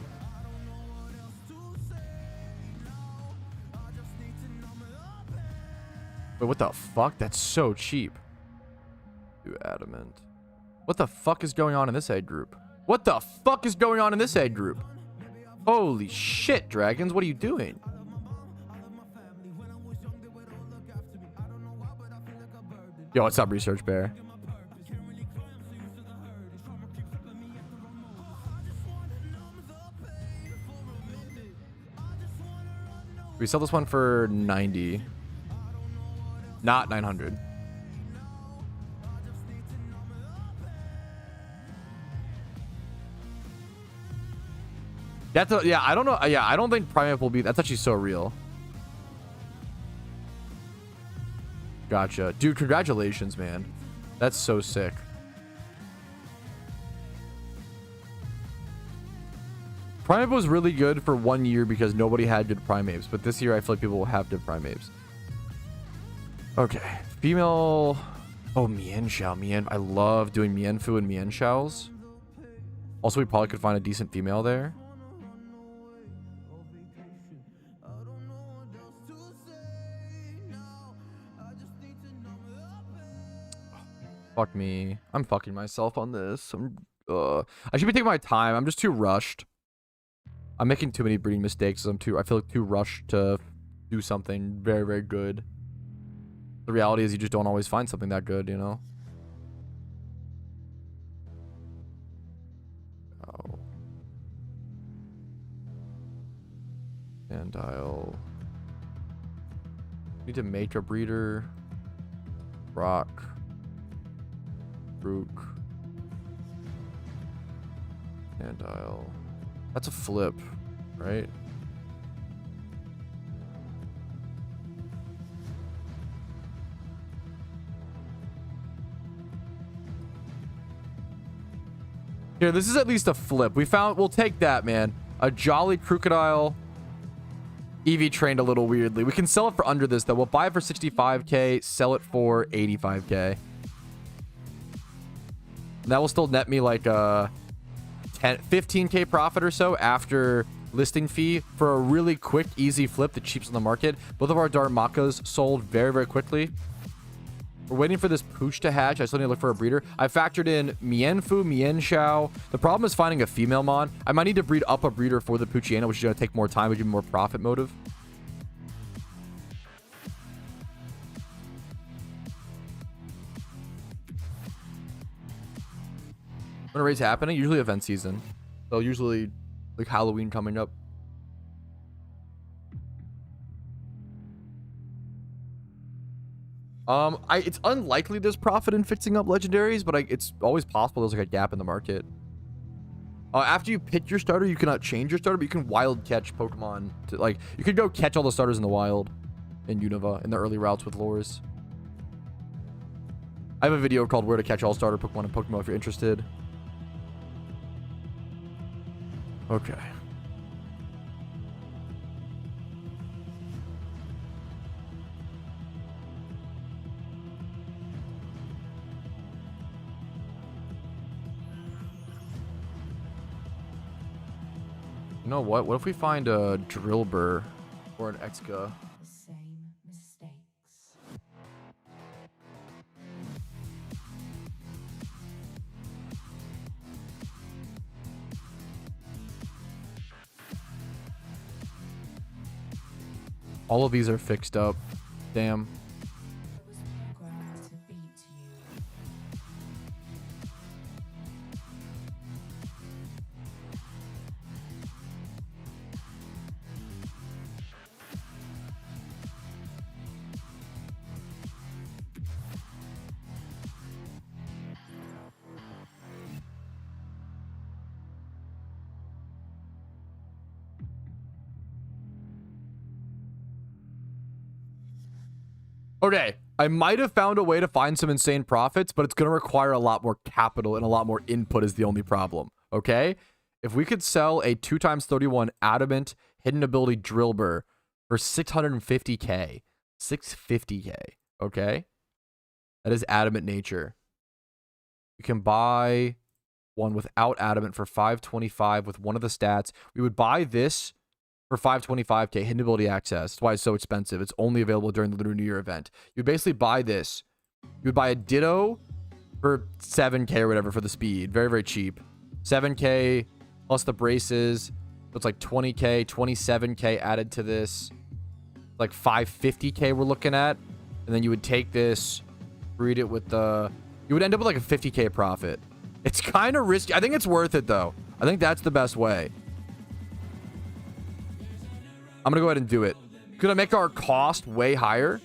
But what the fuck? That's so cheap. Too adamant. What the fuck is going on in this egg group? What the fuck is going on in this egg group? Holy shit, dragons. What are you doing? Yo, what's up, Research Bear? We sell this one for 90. Not 900. That's yeah, I don't know. Yeah, I don't think Primeape will be. That's actually so real. Gotcha. Dude, congratulations, man. That's so sick. Primeape was really good for 1 year because nobody had good Primapes, but this year I feel like people will have good Primapes. Okay. Female... Oh, Mienshao. I love doing Mienfoo and Mienshaos. Also, we probably could find a decent female there. Fuck me. I'm fucking myself on this. I should be taking my time. I'm just too rushed. I'm making too many breeding mistakes. I feel like too rushed to do something very, very good. The reality is you just don't always find something that good, you know? Oh. And I'll need to make a breeder. Rock. Rook. And I'll... That's a flip, right? Here, this is at least a flip. We'll take that, man. A Jolly Crocodile. EV trained a little weirdly. We can sell it for under this, though. We'll buy it for 65k, sell it for 85k. And that will still net me like a 15k profit or so after listing fee for a really quick, easy flip that cheaps on the market. Both of our Darmakas sold very, very quickly. We're waiting for this Pooch to hatch. I still need to look for a breeder. I factored in Mienfoo, Mienshao. The problem is finding a female mon. I might need to breed up a breeder for the Poochiana, which is going to take more time, but give me more profit motive. When a raid's happening, usually event season. So usually like Halloween coming up. It's unlikely there's profit in fixing up legendaries, but it's always possible there's like a gap in the market. After you pick your starter, you cannot change your starter, but you can wild catch Pokemon. You could go catch all the starters in the wild in Unova in the early routes with lures. I have a video called Where to Catch All Starter Pokemon in PokeMMO if you're interested. Okay. You know what? What if we find a Drillbur or an Exca? The same mistakes. All of these are fixed up. Damn. It was programmed to beat you. Okay, I might have found a way to find some insane profits, but it's going to require a lot more capital and a lot more input is the only problem. Okay? If we could sell a 2x31 adamant hidden ability drill burr for 650k, 650k, okay? That is adamant nature. You can buy one without adamant for 525 with one of the stats. We would buy this for 525k hidden ability access. That's why it's so expensive. It's only available during the Lunar New Year event. You basically buy this. You would buy a ditto for 7k or whatever for the speed. Very, very cheap. 7k plus the braces. So it's like 20k, 27k added to this. Like 550k we're looking at. And then you would take this, breed it with the... You would end up with like a 50k profit. It's kind of risky. I think it's worth it, though. I think that's the best way. I'm going to go ahead and do it. Could I make our cost way higher?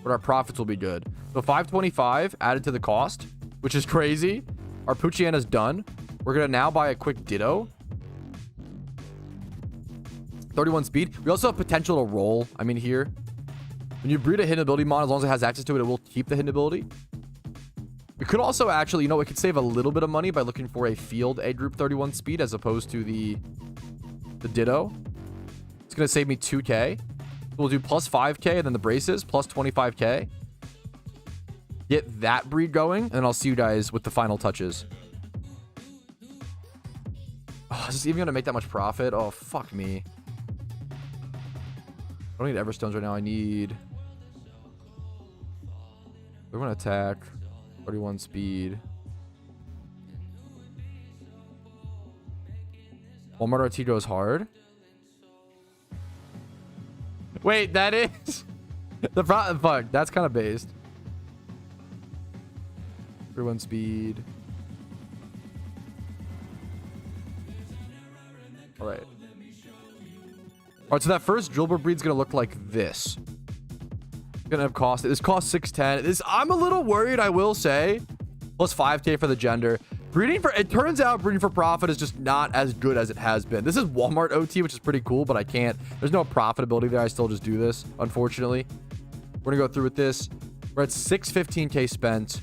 But our profits will be good. So 525 added to the cost, which is crazy. Our Pokeyen is done. We're going to now buy a quick ditto. 31 speed. We also have potential to roll. I mean, here. When you breed a hidden ability mon, as long as it has access to it, it will keep the hidden ability. We could also actually, you know, we could save a little bit of money by looking for a field A group 31 speed as opposed to the ditto. It's going to save me 2k. We'll do plus 5k and then the braces plus 25k. Get that breed going, and then I'll see you guys with the final touches. Oh, is this even going to make that much profit? Oh, fuck me. I don't need Everstones right now. I need... We're going to attack. 31 speed. Walmart RT goes hard. Wait, that is the fuck. That's kind of based. 31 speed. All right. All right. So that first drillbur breed's gonna look like this. Gonna have cost. This costs 610. This I'm a little worried, I will say. Plus 5k for the gender. Breeding for it turns out breeding for profit is just not as good as it has been. This is Walmart OT, which is pretty cool, but I can't. There's no profitability there. I still just do this, unfortunately. We're gonna go through with this. We're at 615k spent.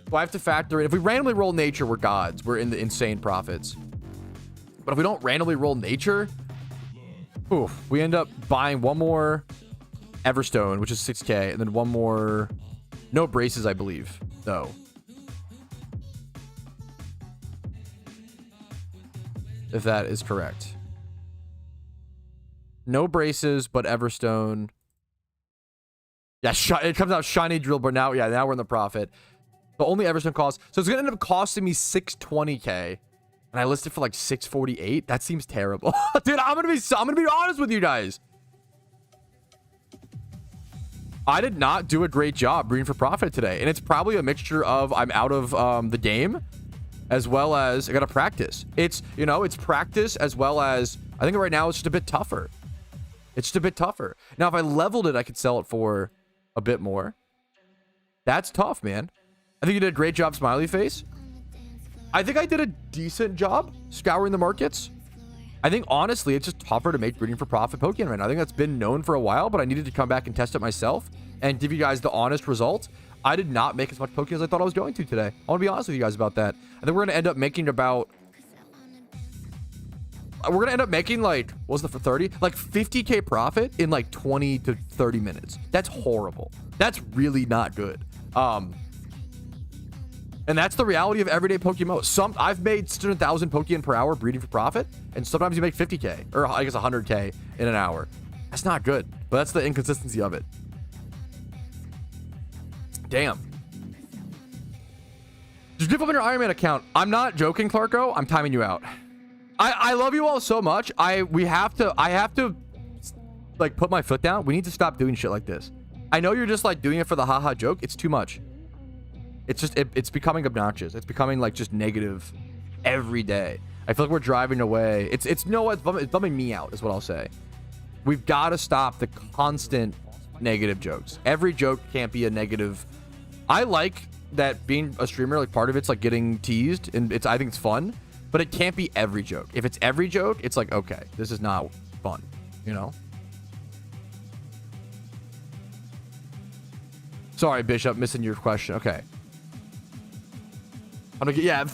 So I have to factor in if we randomly roll nature, we're gods. We're in the insane profits. But if we don't randomly roll nature, oof, we end up buying one more Everstone, which is 6k, and then one more. No braces, I believe, though. If that is correct. No braces, but Everstone. Yeah, it comes out shiny drill, but now, yeah, now we're in the profit. The only Everstone cost. So it's going to end up costing me 620k. And I listed for like 648. That seems terrible. Dude, I'm going to be honest with you guys. I did not do a great job breeding for profit today. And it's probably a mixture of I'm out of the game, as well as I got to practice. It's, you know, it's practice as well as I think right now it's just a bit tougher. It's just a bit tougher. Now, if I leveled it, I could sell it for a bit more. That's tough, man. I think you did a great job, smiley face. I think I did a decent job scouring the markets. I think, honestly, it's just tougher to make breeding for profit Pokeyen right now. I think that's been known for a while, but I needed to come back and test it myself and give you guys the honest results. I did not make as much Pokeyen as I thought I was going to today. I want to be honest with you guys about that. I think we're going to end up making about... We're going to end up making, like, what was the for 30? Like 50k profit in like 20 to 30 minutes. That's horrible. That's really not good. And that's the reality of everyday PokeMMO. I've made 1,000 Pokeyen per hour breeding for profit, and sometimes you make 50k, or I guess 100k in an hour. That's not good, but that's the inconsistency of it. Damn. Just give up on your Iron Man account. I'm not joking, Clarko. I'm timing you out. I love you all so much. I have to like put my foot down. We need to stop doing shit like this. I know you're just like doing it for the haha joke. It's too much. It's just it's becoming obnoxious. It's becoming like just negative every day. I feel like we're driving away. It's no, it's bumming me out is what I'll say. We've got to stop the constant negative jokes. Every joke can't be a negative. I like that being a streamer, like part of it's like getting teased, and I think it's fun, but it can't be every joke. If it's every joke, it's like, okay, this is not fun, you know? Sorry, Bishop, missing your question. Okay. I'm gonna get, yeah,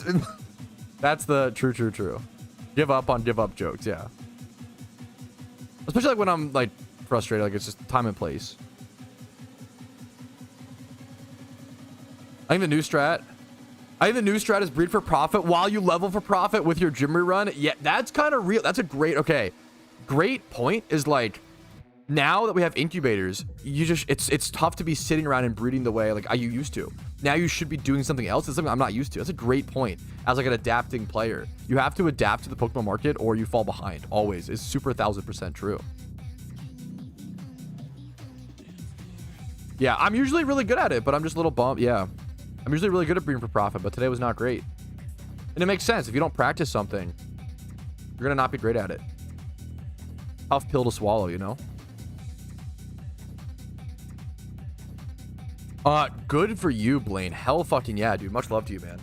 that's the true. Give up on give up jokes, yeah. Especially like when I'm like frustrated, like it's just time and place. I think the new strat is breed for profit while you level for profit with your gym rerun. Yeah, that's kind of real. That's a great point is like, now that we have incubators, it's tough to be sitting around and breeding the way like you used to. Now you should be doing something else. It's something I'm not used to. That's a great point. As like an adapting player, you have to adapt to the Pokemon market or you fall behind. Always. It's super 1000% true. Yeah, I'm usually really good at it, but I'm just a little bummed. Yeah, I'm usually really good at breeding for profit, but today was not great. And it makes sense. If you don't practice something, you're gonna not be great at it. Tough pill to swallow, you know. Good for you, Blaine. Hell fucking yeah, dude. Much love to you, man.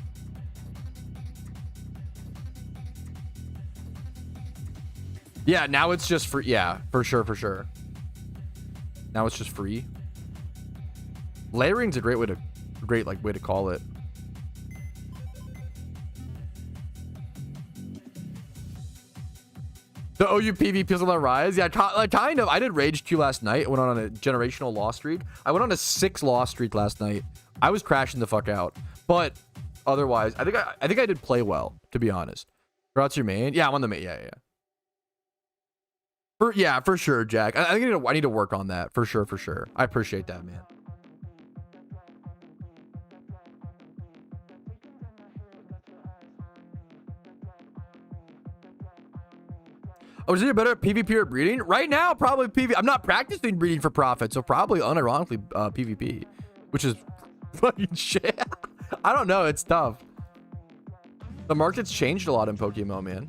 Yeah, now it's just free. Yeah, for sure. Now it's just free. Layering's a great way to call it. The OU PvP is on the rise. Yeah, kind of. I did Rage Q last night. I went on a generational loss streak. I went on a 6 loss streak last night. I was crashing the fuck out. But otherwise, I think I did play well, to be honest. Throughout your main? Yeah, I'm on the main. Yeah. For sure, Jack. I think I need to work on that. For sure. I appreciate that, man. Oh, is it better at PvP or breeding? Right now, probably PvP. I'm not practicing breeding for profit, so probably unironically PvP, which is fucking shit. I don't know. It's tough. The market's changed a lot in PokeMMO, man.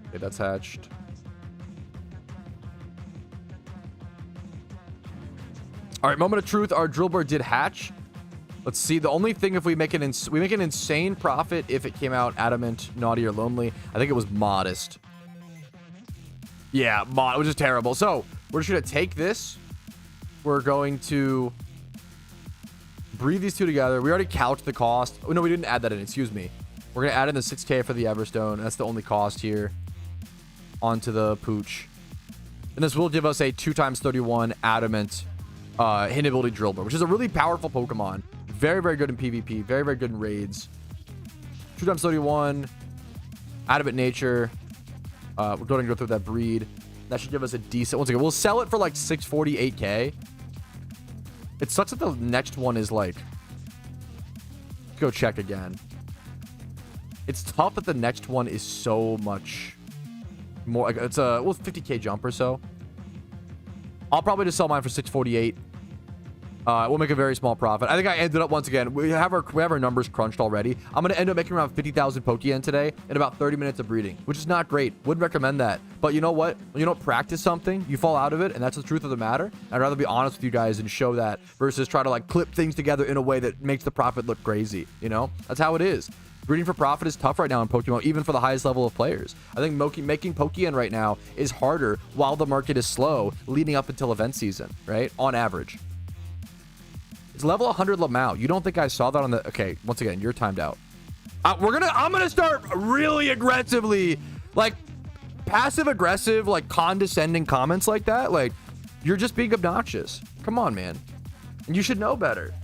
Okay, that's hatched. All right, moment of truth. Our Drillbur did hatch. Let's see. The only thing, if we make an insane profit if it came out adamant, naughty, or lonely. I think it was modest. Yeah, which is terrible. So we're just gonna take this. We're going to breed these two together. We already calced the cost. Oh no, we didn't add that in. Excuse me. We're gonna add in the 6K for the Everstone. That's the only cost here. Onto the Pooch, and this will give us a 2x31 adamant hit ability Drillbur, which is a really powerful Pokemon. Very good in PvP. Very good in raids. 2x31. Adamant nature. We're going to go through that breed. That should give us a decent. Once again, we'll sell it for like 648K. It sucks that the next one is like. Let's go check again. It's tough that the next one is so much more. It's a 50K jump or so. I'll probably just sell mine for 648. We'll make a very small profit. I think I ended up, once again, we have our numbers crunched already. I'm going to end up making around 50,000 Pokeyen today in about 30 minutes of breeding, which is not great. Wouldn't recommend that. But you know what? When you don't practice something, you fall out of it, and that's the truth of the matter. I'd rather be honest with you guys and show that versus try to like clip things together in a way that makes the profit look crazy. You know? That's how it is. Breeding for profit is tough right now in Pokemon, even for the highest level of players. I think making Pokeyen right now is harder while the market is slow leading up until event season, right? On average. It's level 100 Lamau. You don't think I saw that on the... Okay, once again, you're timed out. I'm gonna start really aggressively, like, passive-aggressive, like, condescending comments like that. Like, you're just being obnoxious. Come on, man. And you should know better.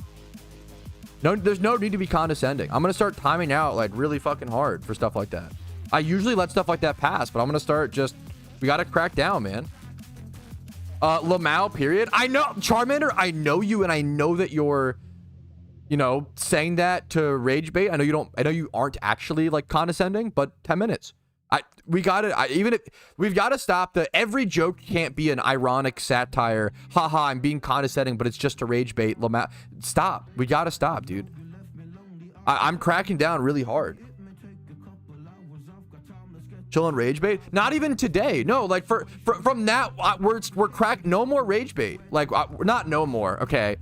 No, there's no need to be condescending. I'm gonna start timing out, like, really fucking hard for stuff like that. I usually let stuff like that pass, but I'm gonna start just... We gotta crack down, man. Lamau, period. I know, Charmander, I know you, and I know that you're, you know, saying that to rage bait. I know you aren't actually, like, condescending, but 10 minutes. We've got to stop every joke can't be an ironic satire. Haha, I'm being condescending, but it's just a rage bait. Lamau, stop. We got to stop, dude. I'm cracking down really hard. Chill on rage bait? Not even today. No, like from that, we're cracked. No more rage bait. Like, not no more. Okay,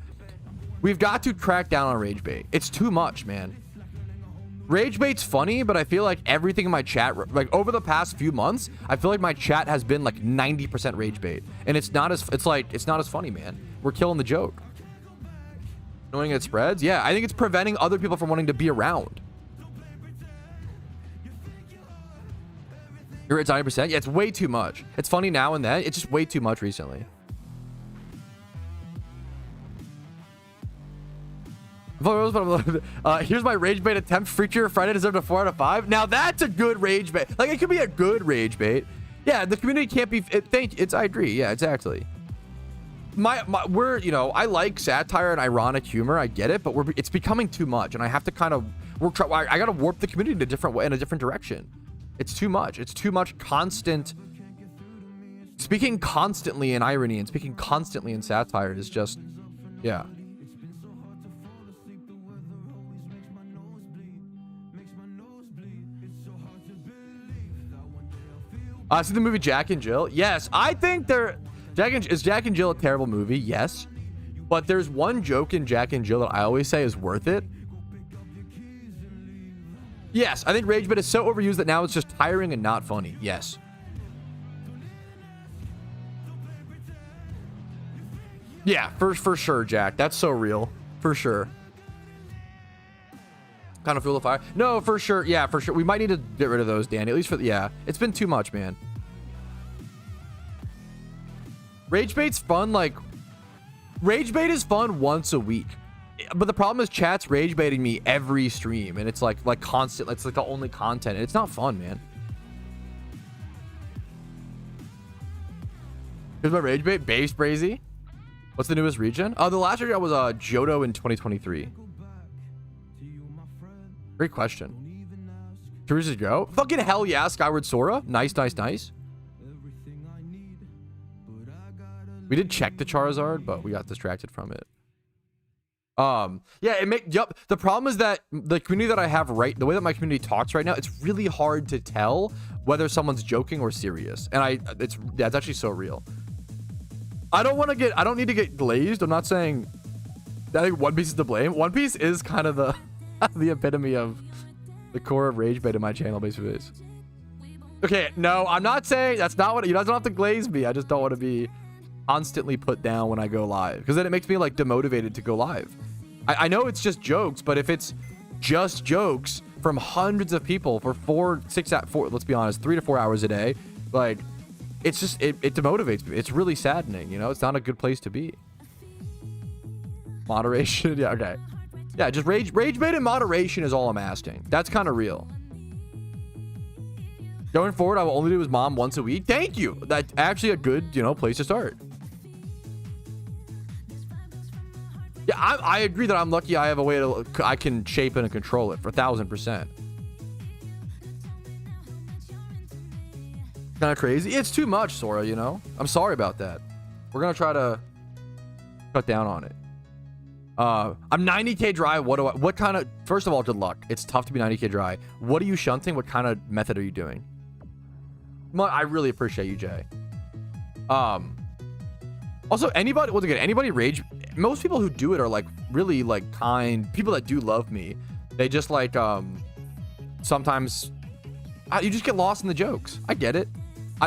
we've got to crack down on rage bait. It's too much, man. Rage bait's funny, but I feel like everything in my chat, like over the past few months, I feel like my chat has been like 90% rage bait, and it's not as funny, man. We're killing the joke. Knowing it spreads, yeah. I think it's preventing other people from wanting to be around. You're at 90%. Yeah, it's way too much. It's funny now and then. It's just way too much recently. Here's my rage bait attempt. Freakier Friday deserved a 4 out of 5. Now that's a good rage bait. Like, it could be a good rage bait. Yeah, the community can't be. I agree. Yeah, exactly. We're, you know, I like satire and ironic humor. I get it, but it's becoming too much, and I have to kind of I got to warp the community in a different way, in a different direction. It's too much. It's too much constant. Speaking constantly in irony and speaking constantly in satire is just, yeah. See the movie Jack and Jill? Yes, I think is Jack and Jill a terrible movie? Yes, but there's one joke in Jack and Jill that I always say is worth it. Yes, I think rage bait is so overused that now it's just tiring and not funny. Yes. Yeah, for sure, Jack. That's so real. For sure. Kind of fuel the fire. No, for sure. Yeah, for sure. We might need to get rid of those, Danny. At least for yeah. It's been too much, man. Rage bait's fun. Like, rage bait is fun once a week, but the problem is chat's rage baiting me every stream, and it's like constant. It's like the only content, and it's not fun, man. Here's my rage bait. Base Brazy. What's the newest region? The last region was Johto in 2023. Great question. Cruises go. Fucking hell yeah, Skyward Sora. Nice, nice, nice. We did check the Charizard, but we got distracted from it. Yeah, yup. The problem is that the community that I have the way that my community talks right now, it's really hard to tell whether someone's joking or serious. And it's actually so real. I don't need to get glazed. I'm not saying, I think One Piece is to blame. One Piece is kind of the the epitome of the core of rage bait in my channel, basically. Okay, no, I'm not saying that's not what you guys don't have to glaze me. I just don't want to be constantly put down when I go live, because then it makes me like demotivated to go live. I know it's just jokes, but if it's just jokes from hundreds of people for let's be honest, 3 to 4 hours a day, like it's just it demotivates me. It's really saddening, you know. It's not a good place to be. Moderation. Yeah, okay. Yeah, just rage bait in moderation is all I'm asking. That's kind of real. Going forward, I will only do his mom once a week. Thank you. That's actually a good, you know, place to start. Yeah, I agree that I'm lucky I have a way I can shape it and control it for 1000%. Kind of crazy. It's too much, Sora, you know? I'm sorry about that. We're going to try to cut down on it. I'm 90k dry. What kind of, first of all, good luck. It's tough to be 90k dry. What are you shunting? What kind of method are you doing? I really appreciate you, Jay. Also, anybody rage, most people who do it are like really like kind people that do love me. They just like sometimes you just get lost in the jokes. I get it.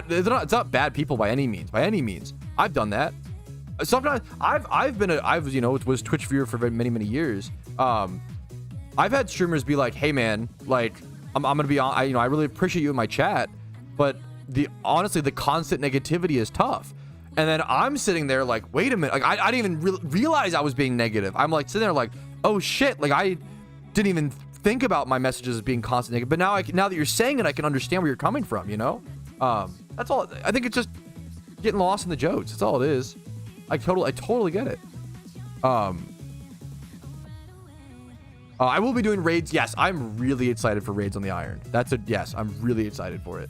It's not bad people by any means. I've done that. Sometimes I've you know, was Twitch viewer for many years. I've had streamers be like, hey man, like I'm gonna be on, you know, I really appreciate you in my chat, but honestly the constant negativity is tough. And then I'm sitting there like, wait a minute, like I didn't even realize I was being negative. I'm like sitting there like, oh shit, like I didn't even think about my messages as being constant negative. But now that you're saying it, I can understand where you're coming from, you know? That's all. I think it's just getting lost in the jokes. That's all it is. I totally get it. I will be doing raids. Yes, I'm really excited for raids on the Iron. Yes, I'm really excited for it.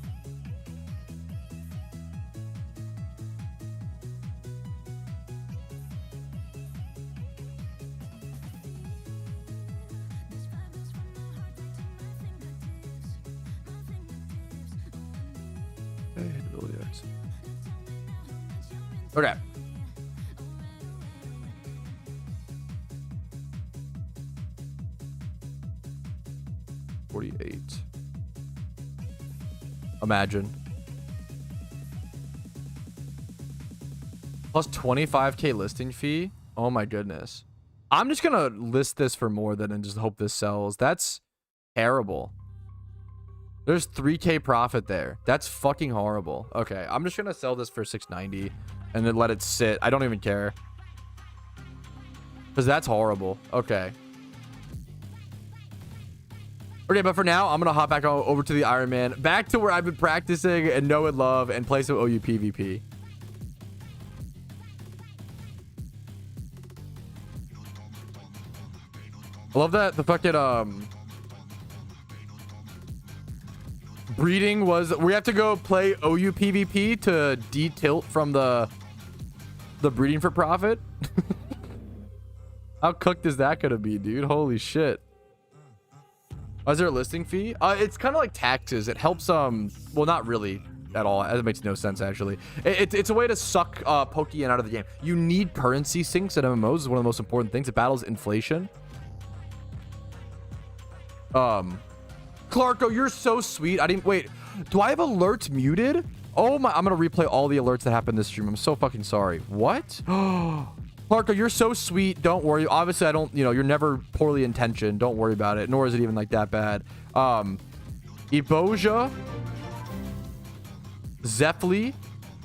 Okay. 48. Imagine. Plus 25k listing fee. Oh my goodness. I'm just gonna list this for more than and just hope this sells. That's terrible. There's 3k profit there. That's fucking horrible. Okay, I'm just gonna sell this for 690 and then let it sit. I don't even care. Because that's horrible. Okay. Okay, but for now, I'm gonna hop back over to the Iron Man. Back to where I've been practicing and know and love and play some OU PvP. I love that the fucking breeding was we have to go play OU PvP to de-tilt from the breeding for profit. How cooked is that gonna be, dude? Holy shit. Oh, is there a listing fee? It's kind of like taxes. It helps well, not really at all. It makes no sense actually. It's a way to suck Pokeyen out of the game. You need currency sinks at MMOs. Is one of the most important things. It battles inflation. Clarko, you're so sweet. I didn't wait. Do I have alerts muted? Oh my, I'm gonna replay all the alerts that happened this stream. I'm so fucking sorry. What? Clarko, you're so sweet. Don't worry. Obviously, I don't, you're never poorly intentioned. Don't worry about it. Nor is it even like that bad. Eboja, Zephly,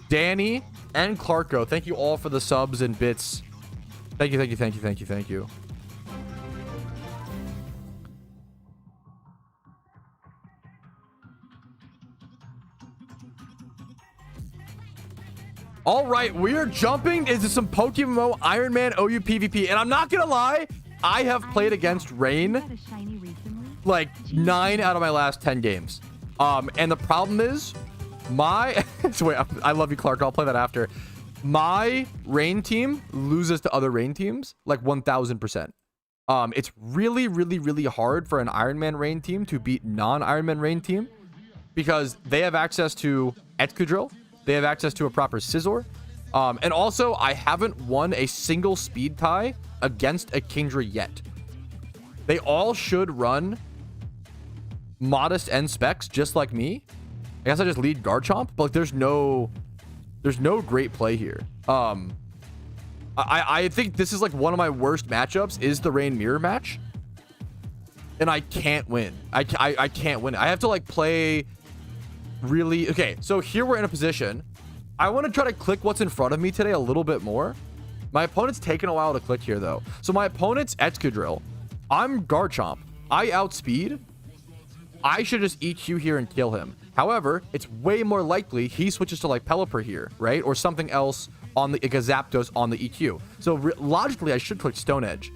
Danny, and Clarko. Thank you all for the subs and bits. Thank you, thank you, thank you, thank you, thank you. All right, we are jumping into some PokeMMO Iron Man OU PvP. And I'm not going to lie, I have played against Rain like 9 out of my last 10 games. And the problem is so wait, I love you, Clark. I'll play that after. My Rain team loses to other Rain teams like 1000%. It's really, really, really hard for an Iron Man Rain team to beat non-Iron Man Rain team because they have access to Excadrill. They have access to a proper Scizor. And also, I haven't won a single speed tie against a Kingdra yet. They all should run modest end specs just like me. I guess I just lead Garchomp, but like, there's no great play here. I think this is like one of my worst matchups is the Rain Mirror match. And I can't win. I can't win. I have to like play really okay, so here we're in a position. I want to try to click what's in front of me today a little bit more. My opponent's taking a while to click here though. So my opponent's Excadrill. I'm Garchomp. I outspeed. I should just EQ here and kill him. However, it's way more likely he switches to like Pelipper here, right? Or something else on the Zapdos on the EQ. So logically, I should click Stone Edge.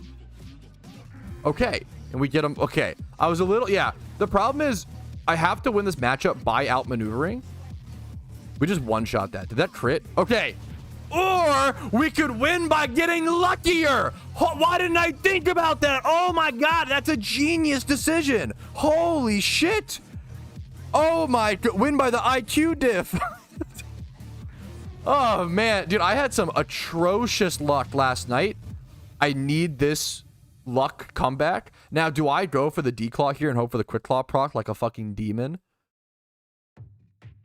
Okay, and we get him. Okay, I was a little, yeah. The problem is I have to win this matchup by outmaneuvering. We just one-shot that. Did that crit? Okay. Or we could win by getting luckier. Why didn't I think about that? Oh my God, that's a genius decision. Holy shit. Oh my God, win by the IQ diff. Oh man, dude, I had some atrocious luck last night. I need this luck comeback. Now, do I go for the D-Claw here and hope for the Quick Claw proc like a fucking demon?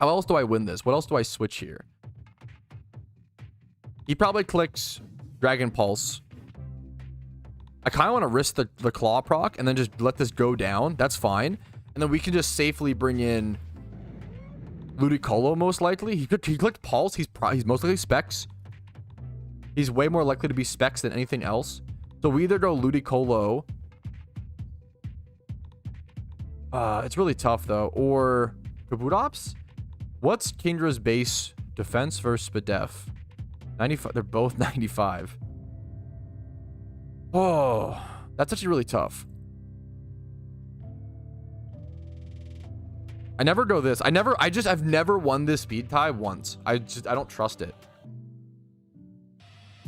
How else do I win this? What else do I switch here? He probably clicks Dragon Pulse. I kind of want to risk the Claw proc and then just let this go down. That's fine. And then we can just safely bring in Ludicolo most likely. He clicked Pulse. He's most likely Specs. He's way more likely to be Specs than anything else. So we either go Ludicolo. It's really tough though. Or Kabutops? What's Kindra's base defense versus Spadef? 95. They're both 95. Oh, that's actually really tough. I never go this. I've never won this speed tie once. I don't trust it.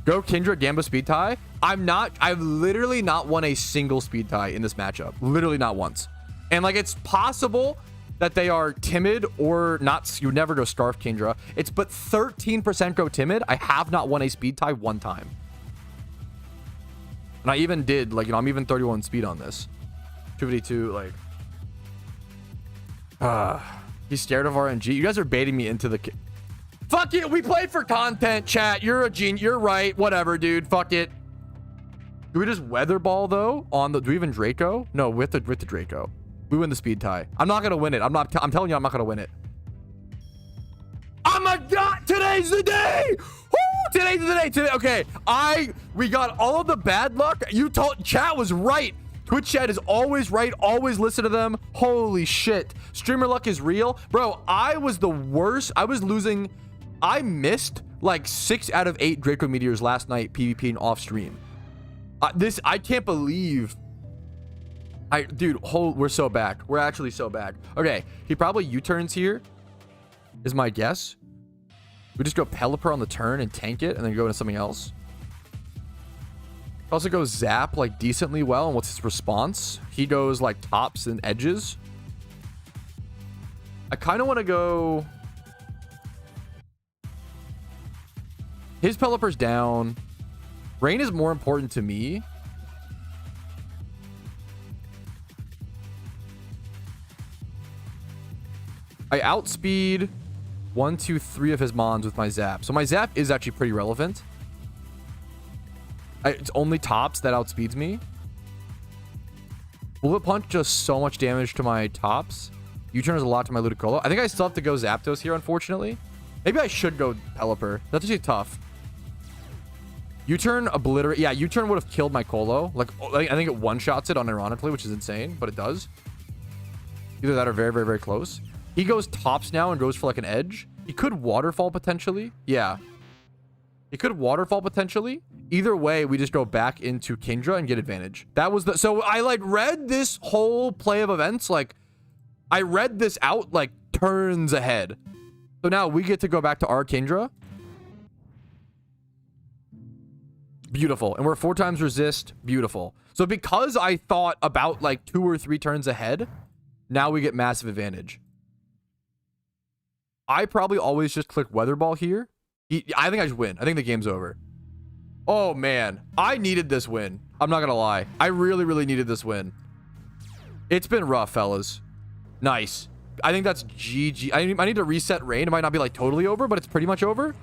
Go Kindra Gamba speed tie. I've literally not won a single speed tie in this matchup. Literally not once. And like, it's possible that they are timid or not. You never go Scarf Kindra. But 13% go timid. I have not won a speed tie one time. And I even did, like, I'm even 31 speed on this. 252, like, He's scared of RNG. You guys are baiting me into the... Fuck it. We play for content, chat. You're a genius. You're right. Whatever, dude. Fuck it. Do we just weather ball, though? On the... Do we even Draco? No, with the Draco. We win the speed tie. I'm not going to win it. I'm telling you, I'm not going to win it. Oh my God. Today's the day. Woo! Today's the day. Today. Okay. We got all of the bad luck. You told... Chat was right. Twitch chat is always right. Always listen to them. Holy shit. Streamer luck is real. Bro, I was the worst. I was losing... I missed like 6 out of 8 Draco Meteors last night PvPing off stream. I can't believe... Dude, we're so back. We're actually so back. Okay, he probably U-turns here, is my guess. We just go Pelipper on the turn and tank it and then go into something else. Also goes Zap like decently well. And what's his response? He goes like tops and edges. I kind of want to go... His Pelipper's down. Rain is more important to me. I outspeed 1, 2, 3 of his Mons with my Zap. So my Zap is actually pretty relevant. It's only tops that outspeeds me. Bullet Punch does so much damage to my tops. U-turn is a lot to my Ludicolo. I think I still have to go Zapdos here, unfortunately. Maybe I should go Pelipper. That's actually tough. U-turn obliterate. Yeah, U-turn would have killed my Colo. Like, I think it one-shots it unironically, which is insane, but it does. Either that or very, very, very close. He goes tops now and goes for like an edge. He could Waterfall potentially. Yeah. He could Waterfall potentially. Either way, we just go back into Kingdra and get advantage. That was the... So I like read this whole play of events. Like, I read this out like turns ahead. So now we get to go back to our Kingdra. Beautiful. And we're 4 times resist. Beautiful. So because I thought about like 2 or 3 turns ahead, now we get massive advantage. I probably always just click Weather Ball here. I think I just win. I think the game's over. Oh, man. I needed this win. I'm not going to lie. I really, really needed this win. It's been rough, fellas. Nice. I think that's GG. I need to reset Rain. It might not be like totally over, but it's pretty much over.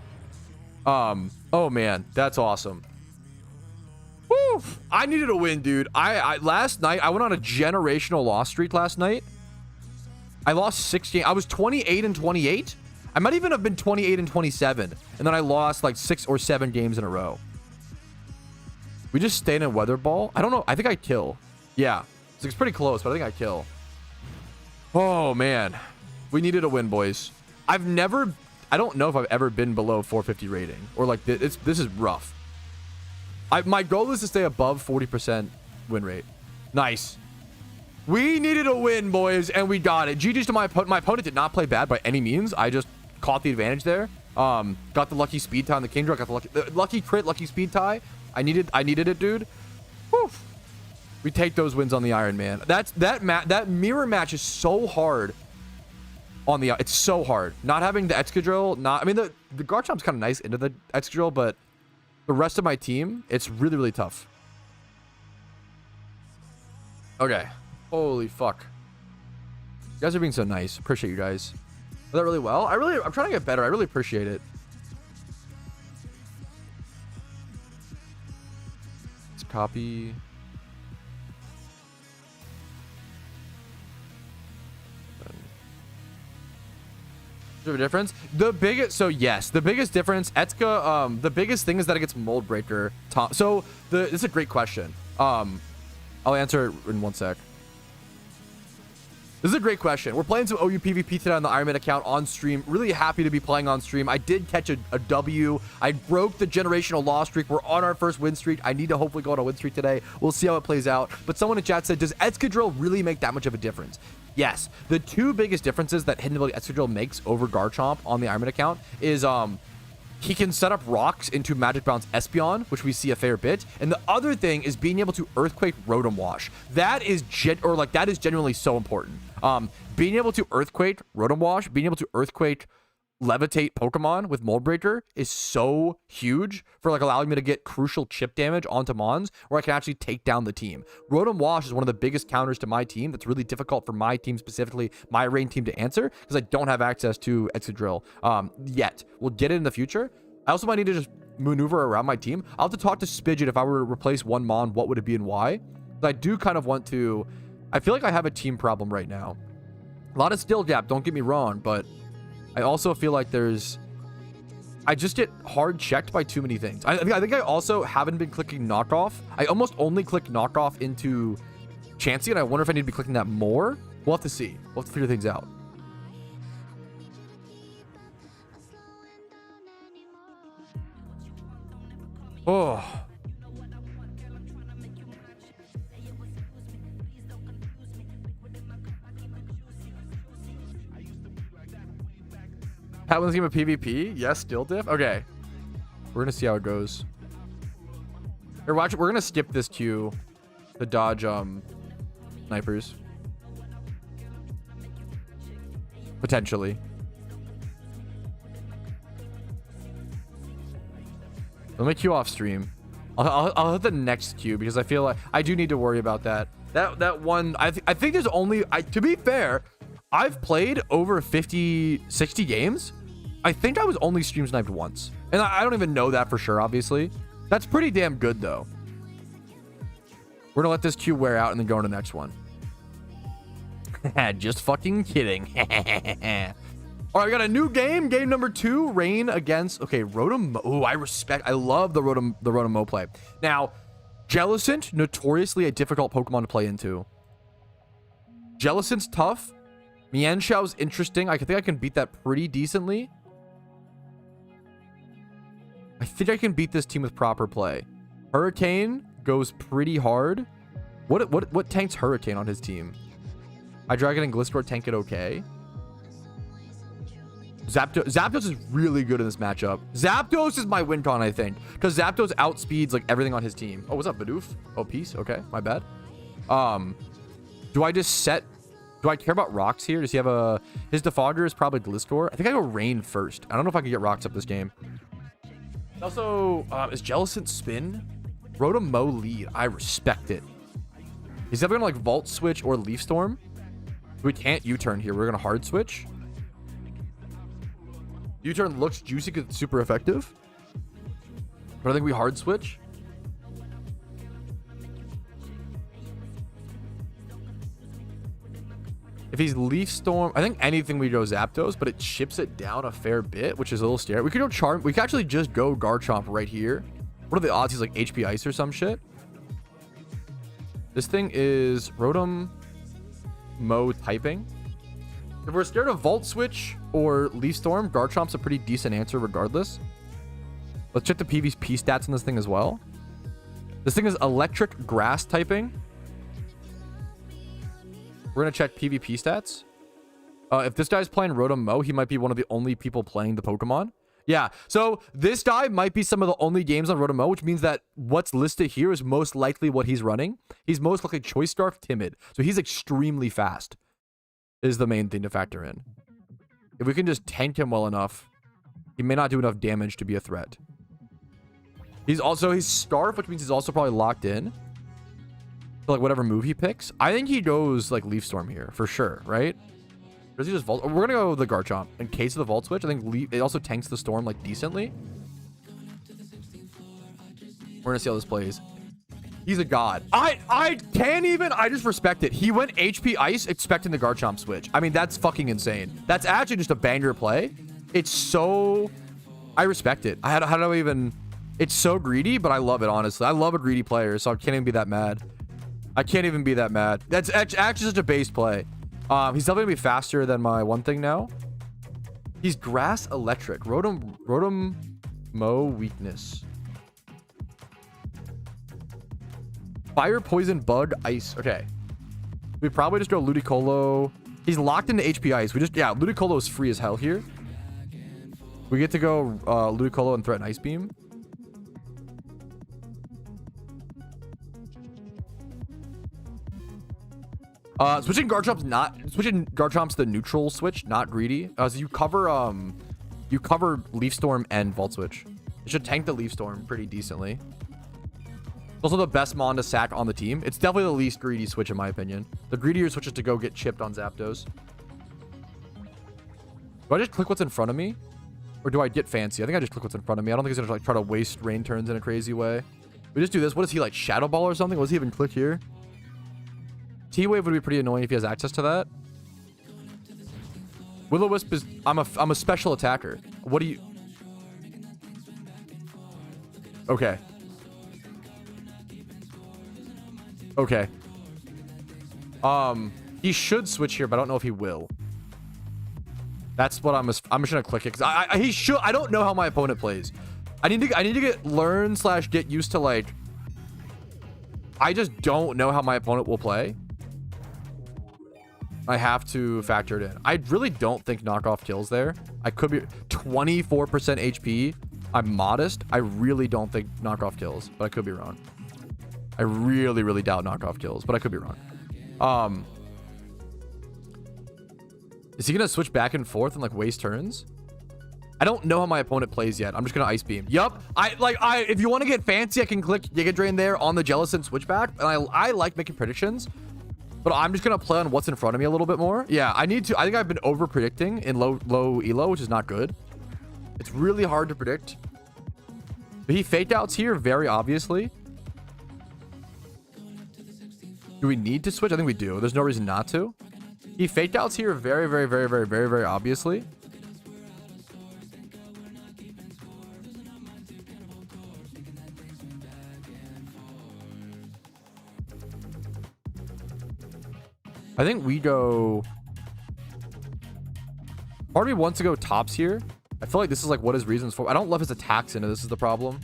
Oh, man. That's awesome. Woo! I needed a win, dude. Last night, I went on a generational loss streak last night. I lost 6 games. I was 28 and 28. I might even have been 28 and 27. And then I lost like 6 or 7 games in a row. We just stayed in Weather Ball. I don't know. I think I kill. Yeah. It's pretty close, but I think I kill. Oh, man. We needed a win, boys. I don't know if I've ever been below 450 rating. Or like, this is rough. My goal is to stay above 40% win rate. Nice. We needed a win, boys, and we got it. GG's to my opponent. My opponent did not play bad by any means. I just caught the advantage there. Got the lucky speed tie on the Kingdra. Got the lucky crit, lucky speed tie. I needed it, dude. Whew. We take those wins on the Iron Man. That mirror match is so hard. It's so hard. Not having the Excadrill. I mean, the Garchomp's kind of nice into the Excadrill, but the rest of my team, it's really, really tough. Okay. Holy fuck. You guys are being so nice. Appreciate you guys. Did that really well? I'm trying to get better. I really appreciate it. Let's copy. Is there a difference? The biggest difference, Etzka, the biggest thing is that it gets Mold Breaker. So this is a great question. I'll answer it in 1 sec. This is a great question. We're playing some OU PvP today on the Iron Man account on stream. Really happy to be playing on stream. I did catch a W. I broke the generational loss streak. We're on our first win streak. I need to hopefully go on a win streak today. We'll see how it plays out. But someone in chat said, does Excadrill really make that much of a difference? Yes. The 2 biggest differences that Hidden Ability Excadrill makes over Garchomp on the Iron Man account is he can set up rocks into Magic Bounce Espeon, which we see a fair bit. And the other thing is being able to Earthquake Rotom Wash. That is genuinely so important. Being able to Earthquake Rotom Wash, being able to Earthquake levitate Pokemon with Mold Breaker is so huge for like allowing me to get crucial chip damage onto Mons where I can actually take down the team. Rotom Wash is one of the biggest counters to my team that's really difficult for my team, specifically my rain team, to answer because I don't have access to Excadrill yet. We'll get it in the future. I also might need to just maneuver around my team. I'll have to talk to Spidget if I were to replace one Mon, what would it be and why? But I do kind of want to... I feel like I have a team problem right now. A lot of skill gap, don't get me wrong, but I also feel like I just get hard checked by too many things. I think I also haven't been clicking knockoff. I almost only click knockoff into Chansey, and I wonder if I need to be clicking that more. We'll have to see. We'll have to figure things out. Oh. Pat wins game of PvP? Yes, still diff? Okay. We're gonna see how it goes. Here, watch it. We're gonna skip this queue to dodge snipers. Potentially. Let me queue off stream. I'll hit the next queue because I feel like I do need to worry about that. That one, I think there's only, to be fair, I've played over 50, 60 games. I think I was only stream sniped once. And I don't even know that for sure, obviously. That's pretty damn good, though. We're going to let this queue wear out and then go on to the next one. Just fucking kidding. All right, we got a new game. Game number 2, Rain against... Okay, Rotom... Oh, I love the Rotom play. Now, Jellicent, notoriously a difficult Pokemon to play into. Jellicent's tough. Mienshau's interesting. I think I can beat that pretty decently. I think I can beat this team with proper play. Hurricane goes pretty hard. What tanks Hurricane on his team? Hydreigon and Gliscor tank it okay. Zapdos is really good in this matchup. Zapdos is my win con, I think, because Zapdos outspeeds like everything on his team. Oh, what's up, Bidoof? Oh, peace. Okay, my bad. Do I just set... Do I care about rocks here? Does he have a... His Defogger is probably Gliscor. I think I go Rain first. I don't know if I can get rocks up this game. Also, is Jellicent spin? Rotom lead. I respect it. He's either gonna like Volt Switch or Leaf Storm. We can't U-turn here. We're gonna hard switch. U-turn looks juicy because it's super effective. But I think we hard switch. If he's Leaf Storm, I think anything we go Zapdos, but it chips it down a fair bit, which is a little scary. We could go Charm. We could actually just go Garchomp right here. What are the odds he's like HP Ice or some shit? This thing is Rotom typing. If we're scared of Volt Switch or Leaf Storm, Garchomp's a pretty decent answer regardless. Let's check the PvP stats on this thing as well. This thing is Electric Grass typing. We're going to check PvP stats. If this guy's playing Rotom he might be one of the only people playing the Pokemon. Yeah, so this guy might be some of the only games on Rotom, which means that what's listed here is most likely what he's running. He's most likely Choice Scarf Timid. So he's extremely fast is the main thing to factor in. If we can just tank him well enough, he may not do enough damage to be a threat. He's Scarf, which means he's also probably locked in. So like whatever move he picks. I think he goes like Leaf Storm here for sure, right? Or does he just Volt? We're gonna go with the Garchomp in case of the Volt Switch. I think it also tanks the Storm like decently. We're gonna see how this plays. He's a god. I can't even. I just respect it. He went HP Ice expecting the Garchomp switch. I mean, that's fucking insane. That's actually just a banger play. It's so... I respect it. How do I even... It's so greedy, but I love it, honestly. I love a greedy player, so I can't even be that mad. I can't even be that mad. That's actually such a base play. He's definitely gonna be faster than my one thing now. He's Grass Electric. Rotom weakness. Fire, Poison, Bug, Ice. Okay. We probably just go Ludicolo. He's locked into HP Ice. Ludicolo is free as hell here. We get to go Ludicolo and threaten Ice Beam. Switching Garchomp's the neutral switch, not greedy. So you cover You cover Leaf Storm and Volt Switch. It should tank the Leaf Storm pretty decently. It's also the best mon to sack on the team. It's definitely the least greedy switch in my opinion. The greedier switch is to go get chipped on Zapdos. Do I just click what's in front of me? Or do I get fancy? I think I just click what's in front of me. I don't think he's gonna like try to waste rain turns in a crazy way. We just do this. What is he like? Shadow Ball or something? What does he even click here? T-Wave would be pretty annoying if he has access to that. Will-O-Wisp is... I'm a special attacker. What do you... Okay. Okay. He should switch here, but I don't know if he will. That's what I'm just gonna click it because he should. I don't know how my opponent plays. I need to get used to like. I just don't know how my opponent will play. I have to factor it in. I really don't think knockoff kills there. I could be 24% HP. I'm modest. I really don't think knockoff kills, but I could be wrong. I really, really doubt knockoff kills, but I could be wrong. Is he gonna switch back and forth and like waste turns? I don't know how my opponent plays yet. I'm just gonna Ice Beam. Yup. If you want to get fancy, I can click Giga Drain there on the Jellicent switchback. And I like making predictions, but I'm just gonna play on what's in front of me a little bit more. Yeah, I think I've been over predicting in low elo, which is not good. It's really hard to predict. But he fake outs here very obviously. Do we need to switch? I think we do. There's no reason not to. He faked outs here very, very, very, very, very, very obviously. I think we go... Part of me wants to go tops here. I feel like this is like what his reasons for. I don't love his attacks into this is the problem.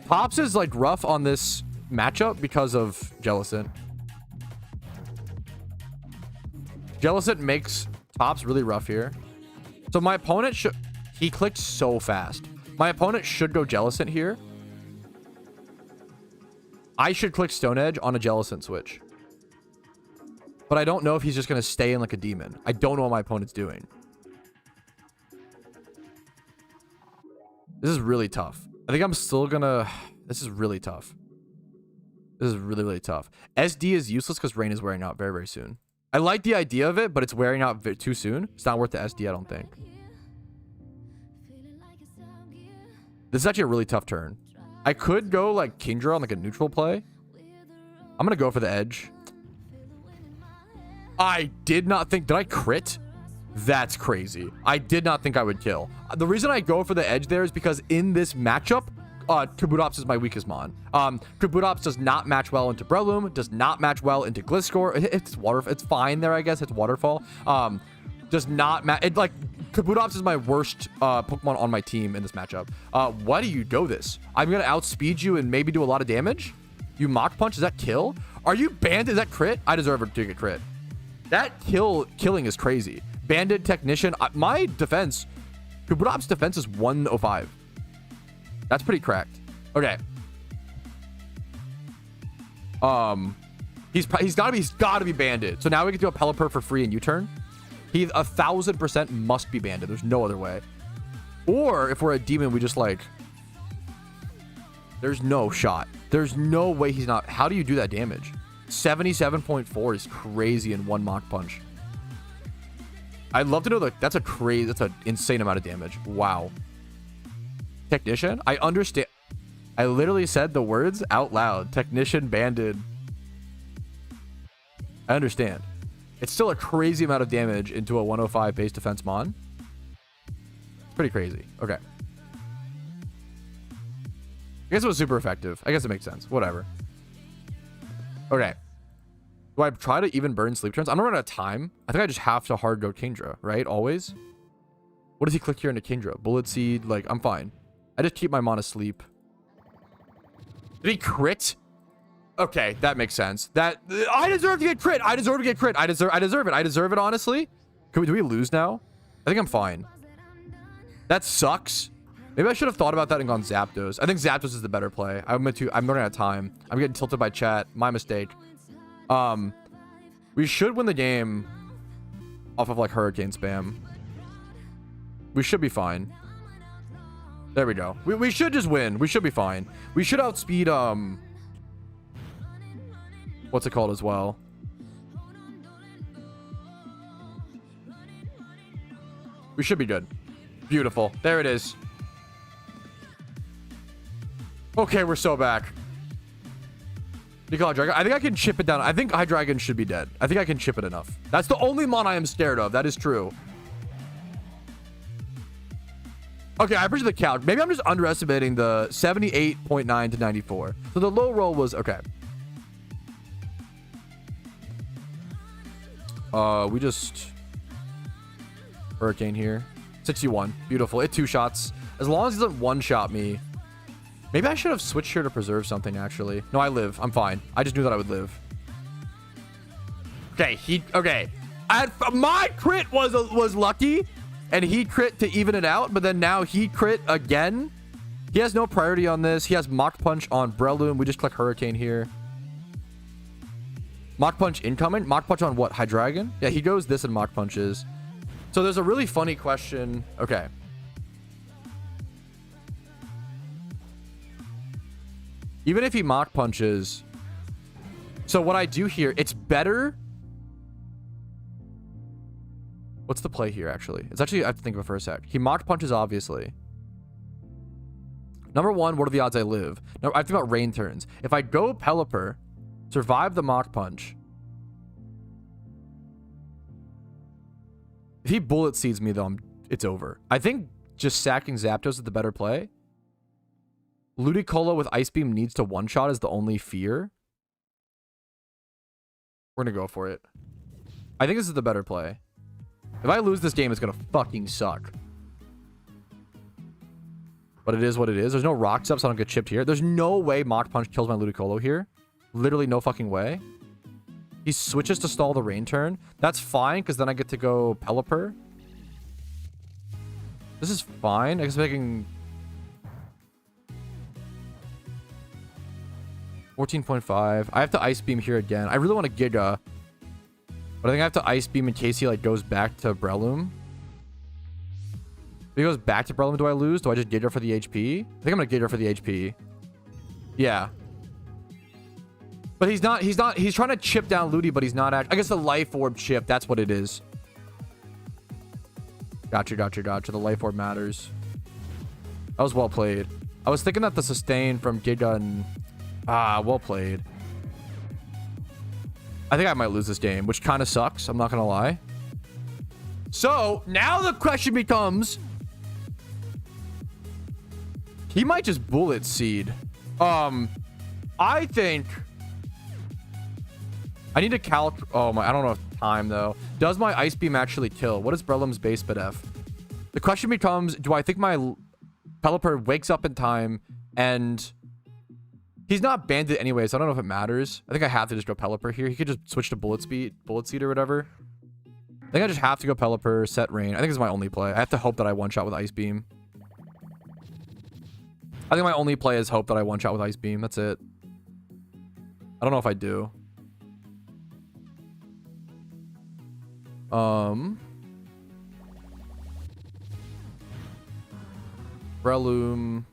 Tops is like rough on this matchup because of Jellicent. Jellicent makes tops really rough here. So my opponent should... He clicked so fast. My opponent should go Jellicent here. I should click Stone Edge on a Jellicent switch. But I don't know if he's just going to stay in like a demon. I don't know what my opponent's doing. This is really tough. I think I'm still going to... This is really tough. This is really, really tough. SD is useless because Rain is wearing out very, very soon. I like the idea of it, but it's wearing out too soon. It's not worth the SD, I don't think. This is actually a really tough turn. I could go like Kingdra on like a neutral play. I'm going to go for the edge. I did not think... Did I crit? That's crazy. I did not think I would kill. The reason I go for the edge there is because in this matchup, Kabutops is my weakest mon. Kabutops does not match well into Breloom, does not match well into Gliscor. It's fine there, I guess. It's Waterfall. Does not match... Like, Kabutops is my worst Pokemon on my team in this matchup. Why do you go this? I'm going to outspeed you and maybe do a lot of damage? You Mach Punch? Does that kill? Are you banned? Is that crit? I deserve it to get crit. That killing is crazy. Banded Technician. My defense... Kabutops' defense is 105. That's pretty cracked. Okay. He's gotta be banded. So now we can do a Pelipper for free in U-turn. He 1000% must be banded. There's no other way. Or if we're a demon, we just like... There's no shot. There's no way he's not... How do you do that damage? 77.4 is crazy in one Mach Punch. I'd love to know that. That's an insane amount of damage. Wow. Technician? I understand. I literally said the words out loud. Technician banded. I understand. It's still a crazy amount of damage into a 105 base defense mon. It's pretty crazy. Okay. I guess it was super effective. I guess it makes sense. Whatever. Okay. Do I try to even burn sleep turns? I'm not running out of time. I think I just have to hard go Kingdra, right? Always. What does he click here into Kingdra? Bullet Seed. Like, I'm fine. I just keep my mon asleep. Did he crit? Okay, that makes sense. That I deserve to get crit. I deserve to get crit. I deserve it. I deserve it, honestly. Do we lose now? I think I'm fine. That sucks. Maybe I should have thought about that and gone Zapdos. I think Zapdos is the better play. I'm running out of time. I'm getting tilted by chat. My mistake. We should win the game off of like Hurricane spam. We should be fine. There we go. We should just win. We should be fine. We should outspeed, what's it called as well? We should be good. Beautiful. There it is. Okay, we're so back. Hydreigon. I think I can chip it down. I think Hydreigon should be dead. I think I can chip it enough. That's the only mon I am scared of. That is true. Okay, I appreciate the count. Maybe I'm just underestimating the 78.9 to 94. So the low roll was okay. We just Hurricane here. 61. Beautiful. It 2 shots. As long as he doesn't one-shot me. Maybe I should have switched here to preserve something, actually. No, I live. I'm fine. I just knew that I would live. Okay, okay. My crit was lucky, and he crit to even it out, but then now he crit again. He has no priority on this. He has Mach Punch on Breloom. We just click Hurricane here. Mach Punch incoming. Mach Punch on what? Hydreigon? Yeah, he goes this and Mach Punches. So there's a really funny question. Okay. Even if he Mach Punches. So what I do here, it's better. What's the play here, actually? It's actually, I have to think of it for a sec. He Mach Punches, obviously. Number one, what are the odds I live? Now, I think about rain turns. If I go Pelipper, survive the Mach Punch. If he Bullet Seeds me, though, it's over. I think just sacking Zapdos is the better play. Ludicolo with Ice Beam needs to one-shot is the only fear. We're going to go for it. I think this is the better play. If I lose this game, it's going to fucking suck. But it is what it is. There's no rocks up, so I don't get chipped here. There's no way Mach Punch kills my Ludicolo here. Literally no fucking way. He switches to stall the rain turn. That's fine, because then I get to go Pelipper. This is fine. I guess I can... 14.5. I have to Ice Beam here again. I really want to Giga. But I think I have to Ice Beam in case he like goes back to Breloom. If he goes back to Breloom, do I lose? Do I just Giga for the HP? I think I'm going to Giga for the HP. Yeah. But he's trying to chip down Ludi, but he's not actually. I guess the Life Orb chip, that's what it is. Gotcha. The Life Orb matters. That was well played. I was thinking that the sustain from Giga and... well played. I think I might lose this game, which kind of sucks. I'm not going to lie. So, now the question becomes... He might just Bullet Seed. I think... I need to Oh my, I don't know if time, though. Does my Ice Beam actually kill? What is Breloom's base BDF? The question becomes, do I think my Pelipper wakes up in time and... He's not banded anyway, so I don't know if it matters. I think I have to just go Pelipper here. He could just switch to Bullet Seed or whatever. I think I just have to go Pelipper, set Rain. I think this is my only play. I have to hope that I one-shot with Ice Beam. I think my only play is hope that I one-shot with Ice Beam. That's it. I don't know if I do. Breloom...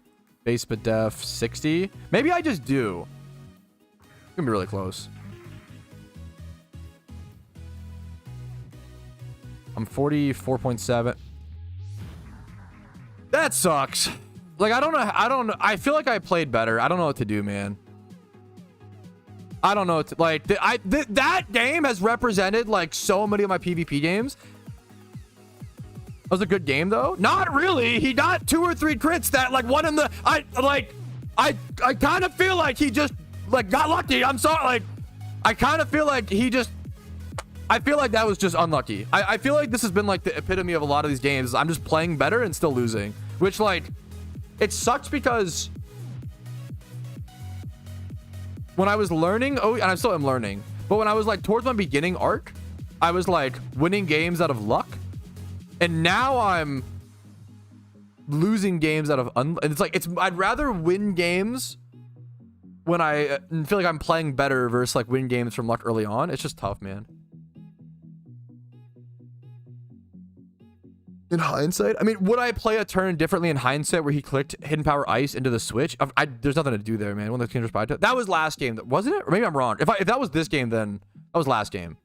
Base BDF 60. Maybe I just do. It's gonna be really close. I'm 44.7. That sucks. Like, I don't know. I feel like I played better. I don't know what to do, man. I don't know what to, like, that game has represented like so many of my PvP games. That was a good game, though. Not really. He got 2 or 3 crits that, like, one in the... I kind of feel like he just, like, got lucky. I'm sorry. Like, I kind of feel like he just... I feel like that was just unlucky. I feel like this has been, like, the epitome of a lot of these games. I'm just playing better and still losing. Which, like, it sucks because... When I was learning... Oh, and I still am learning. But when I was, like, towards my beginning arc, I was, like, winning games out of luck. And now I'm losing games out of and it's like I'd rather win games when I feel like I'm playing better versus like win games from luck early on. It's just tough, man. In hindsight, I mean, would I play a turn differently in hindsight where he clicked Hidden Power Ice into the switch? There's nothing to do there, man. One of the just by that was last game, wasn't it? Or maybe I'm wrong. If that was this game, then that was last game.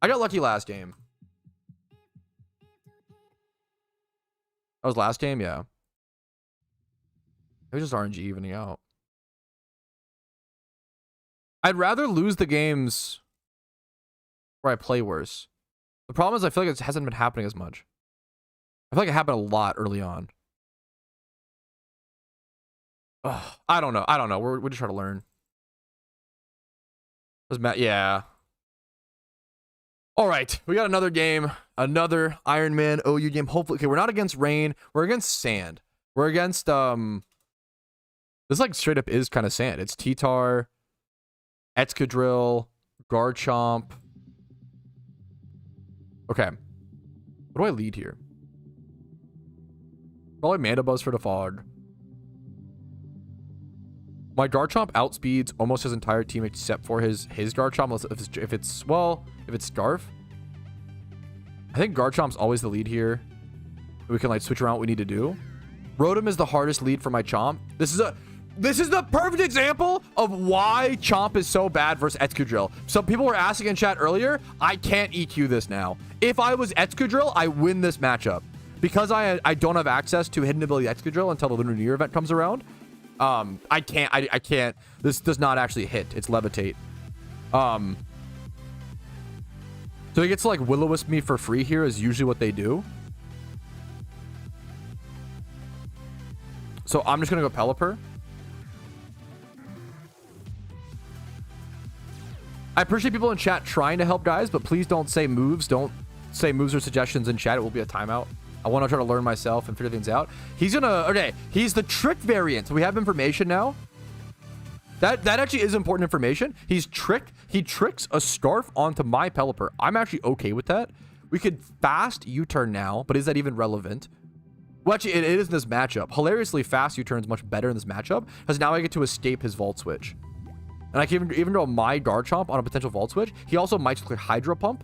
I got lucky last game. That was last game, yeah. It was just RNG evening out. I'd rather lose the games where I play worse. The problem is I feel like it hasn't been happening as much. I feel like it happened a lot early on. Ugh, I don't know. We're just trying to learn. Yeah. All right. We got another game. Another Iron Man OU game. Hopefully. Okay, we're not against rain. We're against sand. We're against... This like straight up is kind of sand. It's T-Tar, Excadrill, Garchomp. Okay. What do I lead here? Probably Mandibuzz for the fog. My Garchomp outspeeds almost his entire team except for his Garchomp. If it's Scarf. I think Garchomp's always the lead here. We can like switch around what we need to do. Rotom is the hardest lead for my Chomp. This is the perfect example of why Chomp is so bad versus Excadrill. Some people were asking in chat earlier, I can't EQ this now. If I was Excadrill, I win this matchup. Because I don't have access to hidden ability Excadrill until the Lunar New Year event comes around. I can't. This does not actually hit. It's Levitate. So he gets to like Will-O-Wisp me for free here is usually what they do. So I'm just going to go Pelipper. I appreciate people in chat trying to help guys, but please don't say moves. Don't say moves or suggestions in chat. It will be a timeout. I want to try to learn myself and figure things out. He's the trick variant. We have information now. That actually is important information. He tricks a Scarf onto my Pelipper. I'm actually okay with that. We could fast U-turn now, but is that even relevant? Well, actually, it is in this matchup. Hilariously, fast U-turn is much better in this matchup because now I get to escape his Volt Switch. And I can even draw my Garchomp on a potential Volt Switch. He also might click Hydro Pump.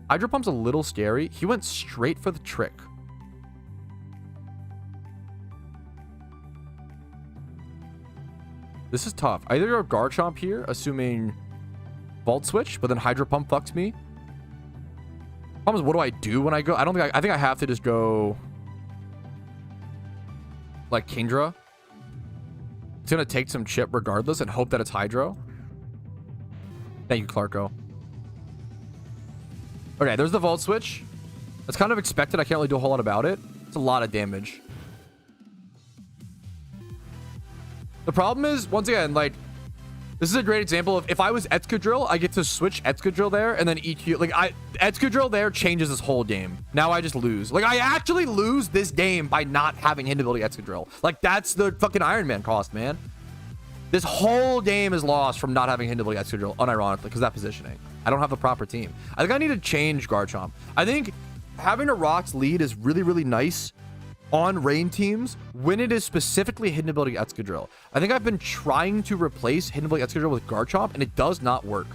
Hydro Pump's a little scary. He went straight for the trick. This is tough. I either go Garchomp here, assuming Volt Switch, but then Hydro Pump fucks me. Problem is, what do I do when I go? I think I have to just go like Kingdra. It's gonna take some chip regardless and hope that it's Hydro. Thank you, Clarko. Okay, there's the Volt Switch. That's kind of expected. I can't really do a whole lot about it. It's a lot of damage. The problem is, once again, like, this is a great example of if I was Excadrill, I get to switch Excadrill there and then EQ. Like, Excadrill there changes this whole game. Now I just lose. Like, I actually lose this game by not having hidden ability Excadrill. Like, that's the fucking Iron Man cost, man. This whole game is lost from not having hidden ability Excadrill, unironically, because of that positioning. I don't have the proper team. I think I need to change Garchomp. I think having a Rocks lead is really, really nice on rain teams when it is specifically hidden ability Excadrill. I think I've been trying to replace hidden ability Excadrill with Garchomp, and it does not work.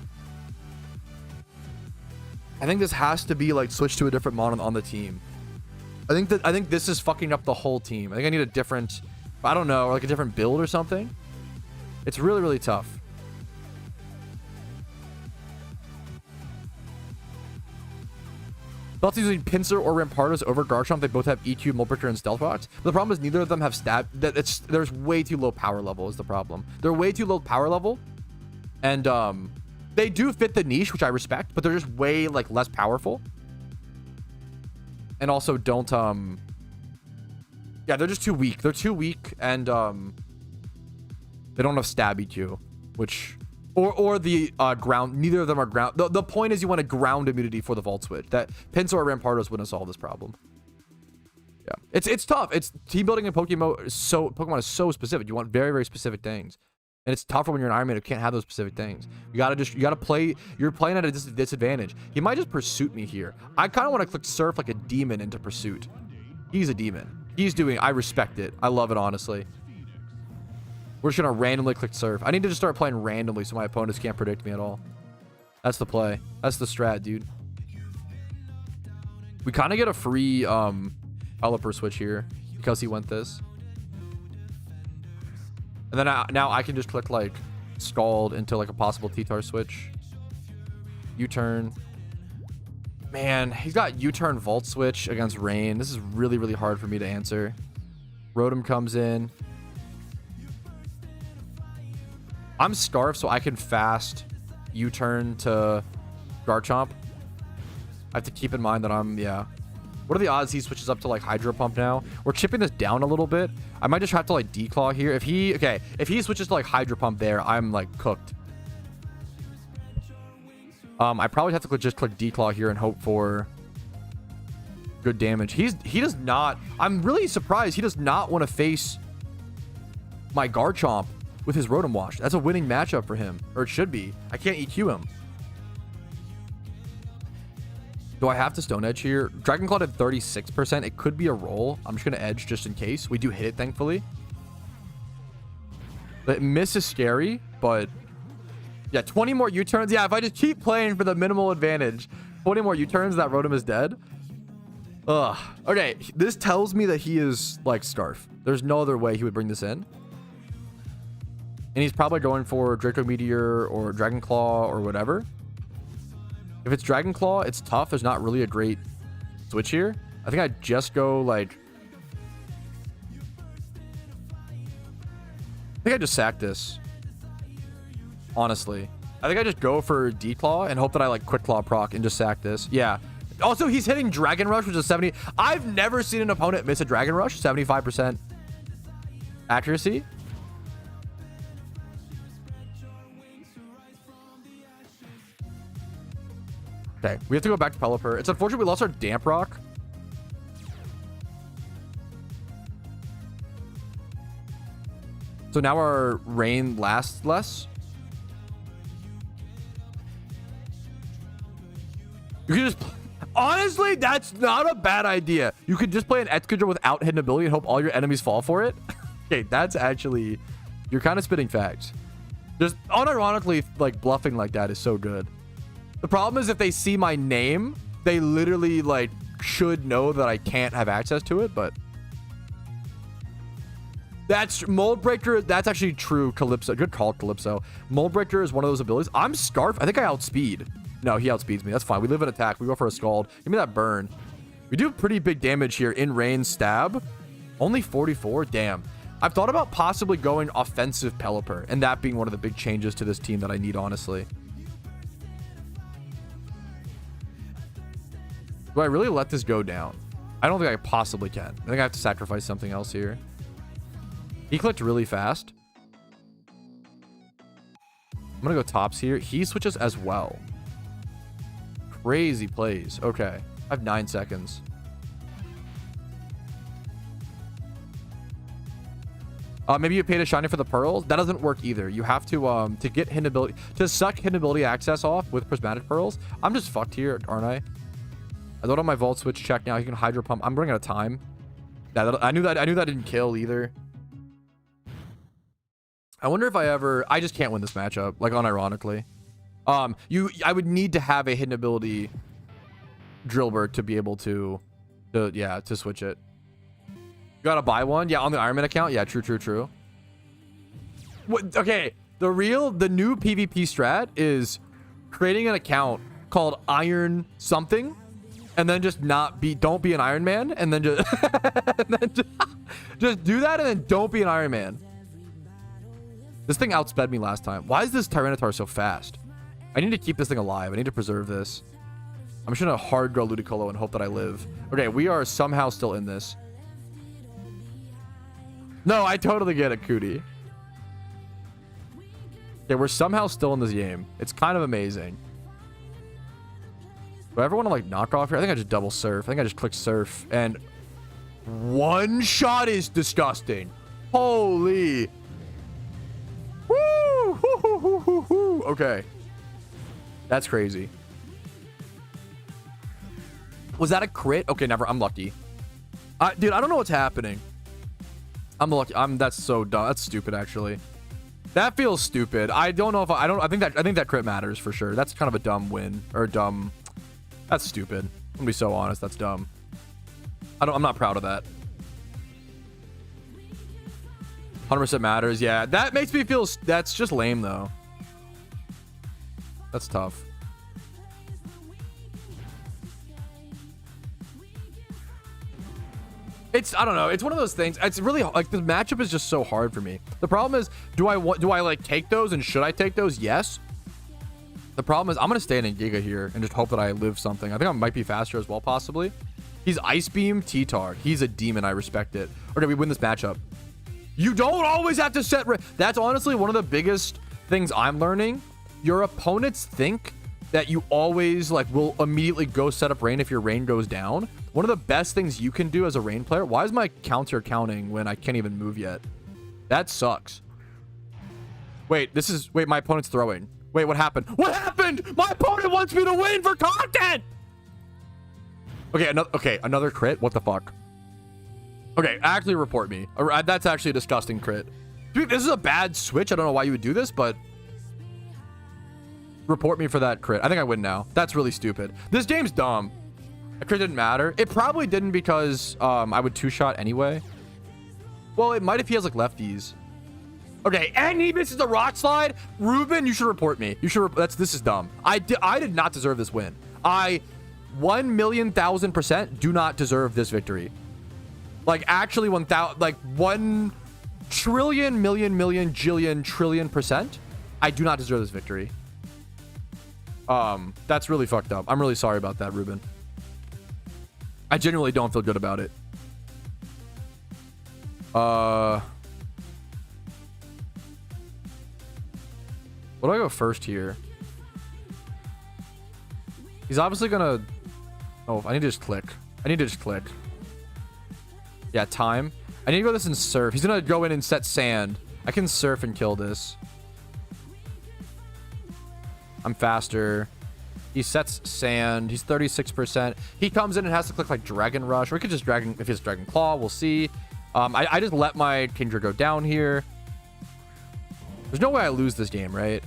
I think this has to be like switched to a different mod on the team. I think this is fucking up the whole team. I think I need a different, I don't know, like a different build or something. It's really, really tough. Thoughts using Pinsir or Rampardos over Garchomp. They both have EQ, Molbreaker, and Stealth Rocks. But the problem is neither of them have stab. There's way too low power level is the problem. They're way too low power level. And they do fit the niche, which I respect, but they're just way like less powerful. And also don't yeah, they're just too weak. They're too weak, and they don't have stab EQ, which or the ground. Neither of them are ground. The point is you want a ground immunity for the Volt Switch. That Pinsir or Rampardos wouldn't solve this problem. Yeah, it's tough. It's team building in Pokemon is so specific. You want very, very specific things, and it's tougher when you're an Iron Man who can't have those specific things. You gotta play. You're playing at a disadvantage. He might just Pursuit me here. I kind of want to click Surf like a demon into Pursuit. He's a demon. He's doing. I respect it. I love it, honestly. We're just gonna randomly click Surf. I need to just start playing randomly so my opponents can't predict me at all. That's the play. That's the strat, dude. We kind of get a free Pelipper switch here because he went this. And then now I can just click like Scald into like a possible T-Tar switch. U-turn. Man, he's got U-turn Volt switch against Rain. This is really, really hard for me to answer. Rotom comes in. I'm Scarf, so I can fast U-turn to Garchomp. I have to keep in mind that yeah. What are the odds he switches up to like Hydro Pump now? We're chipping this down a little bit. I might just have to like Declaw here. If he switches to like Hydro Pump there, I'm like cooked. I probably have to just click Declaw here and hope for good damage. He does not. I'm really surprised he does not want to face my Garchomp with his Rotom Wash. That's a winning matchup for him, or it should be. I can't EQ him. Do I have to Stone Edge here? Dragon Claw at 36%. It could be a roll. I'm just going to Edge just in case. We do hit it, thankfully. The miss is scary, but yeah, 20 more U-turns. Yeah, if I just keep playing for the minimal advantage, 20 more U-turns, that Rotom is dead. Ugh. Okay, this tells me that he is like Scarf. There's no other way he would bring this in. And he's probably going for Draco Meteor or Dragon Claw or whatever. If it's Dragon Claw, it's tough. There's not really a great switch here. I think I'd just go like... I think I just sack this. Honestly. I think I just go for Declaw and hope that I like Quick Claw proc and just sack this. Yeah. Also, he's hitting Dragon Rush, which is 70. I've never seen an opponent miss a Dragon Rush. 75% accuracy. Okay, we have to go back to Pelipper. It's unfortunate we lost our Damp Rock. So now our Rain lasts less. You can just... Honestly, that's not a bad idea. You could just play an Excadrill without hidden ability and hope all your enemies fall for it. Okay, that's actually... You're kind of spitting facts. Just unironically, like, bluffing like that is so good. The problem is if they see my name, they literally like should know that I can't have access to it, but that's Mold Breaker. That's actually true. Calypso. Good call, Calypso. Mold Breaker is one of those abilities. I'm Scarf. I think I outspeed. No, he outspeeds me. That's fine. We live in attack. We go for a Scald. Give me that burn. We do pretty big damage here in Rain stab. Only 44. Damn. I've thought about possibly going offensive Pelipper and that being one of the big changes to this team that I need, honestly. Do I really let this go down? I don't think I possibly can. I think I have to sacrifice something else here. He clicked really fast. I'm going to go tops here. He switches as well. Crazy plays. Okay. I have 9 seconds. Maybe you paid a shiny for the pearls. That doesn't work either. You have to get hidden ability, to suck hidden ability access off with prismatic pearls. I'm just fucked here, aren't I? I don't have my Volt switch check now. He can Hydro Pump. I'm running out of time. Yeah, I knew that didn't kill either. I wonder if I just can't win this matchup, like unironically. I would need to have a hidden ability Drillbur to be able to switch it. You gotta buy one? Yeah, on the Ironman account? Yeah, true. What? Okay, the new PvP strat is creating an account called Iron something, and then just don't be an Iron Man, and then just just do that, and then don't be an Iron Man. This thing outsped me last time. Why is this Tyranitar so fast? I need to keep this thing alive. I need to preserve this. I'm just gonna hard grow Ludicolo and hope that I live. Okay, we are somehow still in this. No, I totally get it, Cootie. Okay, we're somehow still in this game. It's kind of amazing. Do I ever want to like knock off here? I think I just double surf. I think I just click surf, and one shot is disgusting. Holy. Woo! Okay. That's crazy. Was that a crit? Okay, never. I'm lucky. Dude, I don't know what's happening. I'm lucky. That's so dumb. That's stupid, actually. That feels stupid. I don't know if I think that crit matters for sure. That's kind of a dumb win or dumb. That's stupid. gonna be so honest. That's dumb. I'm not proud of that. 100% matters. Yeah, that makes me feel... That's just lame, though. That's tough. I don't know. It's one of those things. It's really like the matchup is just so hard for me. The problem is, do I like take those, and should I take those? Yes. The problem is I'm gonna stay in Giga here and just hope that I live something. I think I might be faster as well, possibly. He's Ice Beam T-Tard. He's a demon. I respect it. Okay, we win this matchup. You don't always have to set. That's honestly one of the biggest things I'm learning. Your opponents think that you always like will immediately go set up rain if your rain goes down. One of the best things you can do as a rain player. Why is my counter counting when I can't even move yet? That sucks. Wait, my opponent's throwing. Wait, what happened? What happened? My opponent wants me to win for content. Okay, another crit. What the fuck? Okay, actually report me. That's actually a disgusting crit. Dude, this is a bad switch. I don't know why you would do this, but report me for that crit. I think I win now. That's really stupid. This game's dumb. A crit didn't matter. It probably didn't because I would two-shot anyway. Well, it might if he has like lefties. Okay, and he misses the rock slide. Ruben, you should report me. You should. This is dumb. I did not deserve this win. I 1,000,000% do not deserve this victory. Like actually 1,000, like 1 trillion million million jillion trillion %. I do not deserve this victory. That's really fucked up. I'm really sorry about that, Ruben. I genuinely don't feel good about it. What do I go first here? He's obviously gonna... Oh, I need to just click. Yeah, time. I need to go this and surf. He's gonna go in and set sand. I can surf and kill this. I'm faster. He sets sand. He's 36%. He comes in and has to click like Dragon Rush. Or we could just Dragon... If he has Dragon Claw, we'll see. I just let my Kingdra go down here. There's no way I lose this game, right?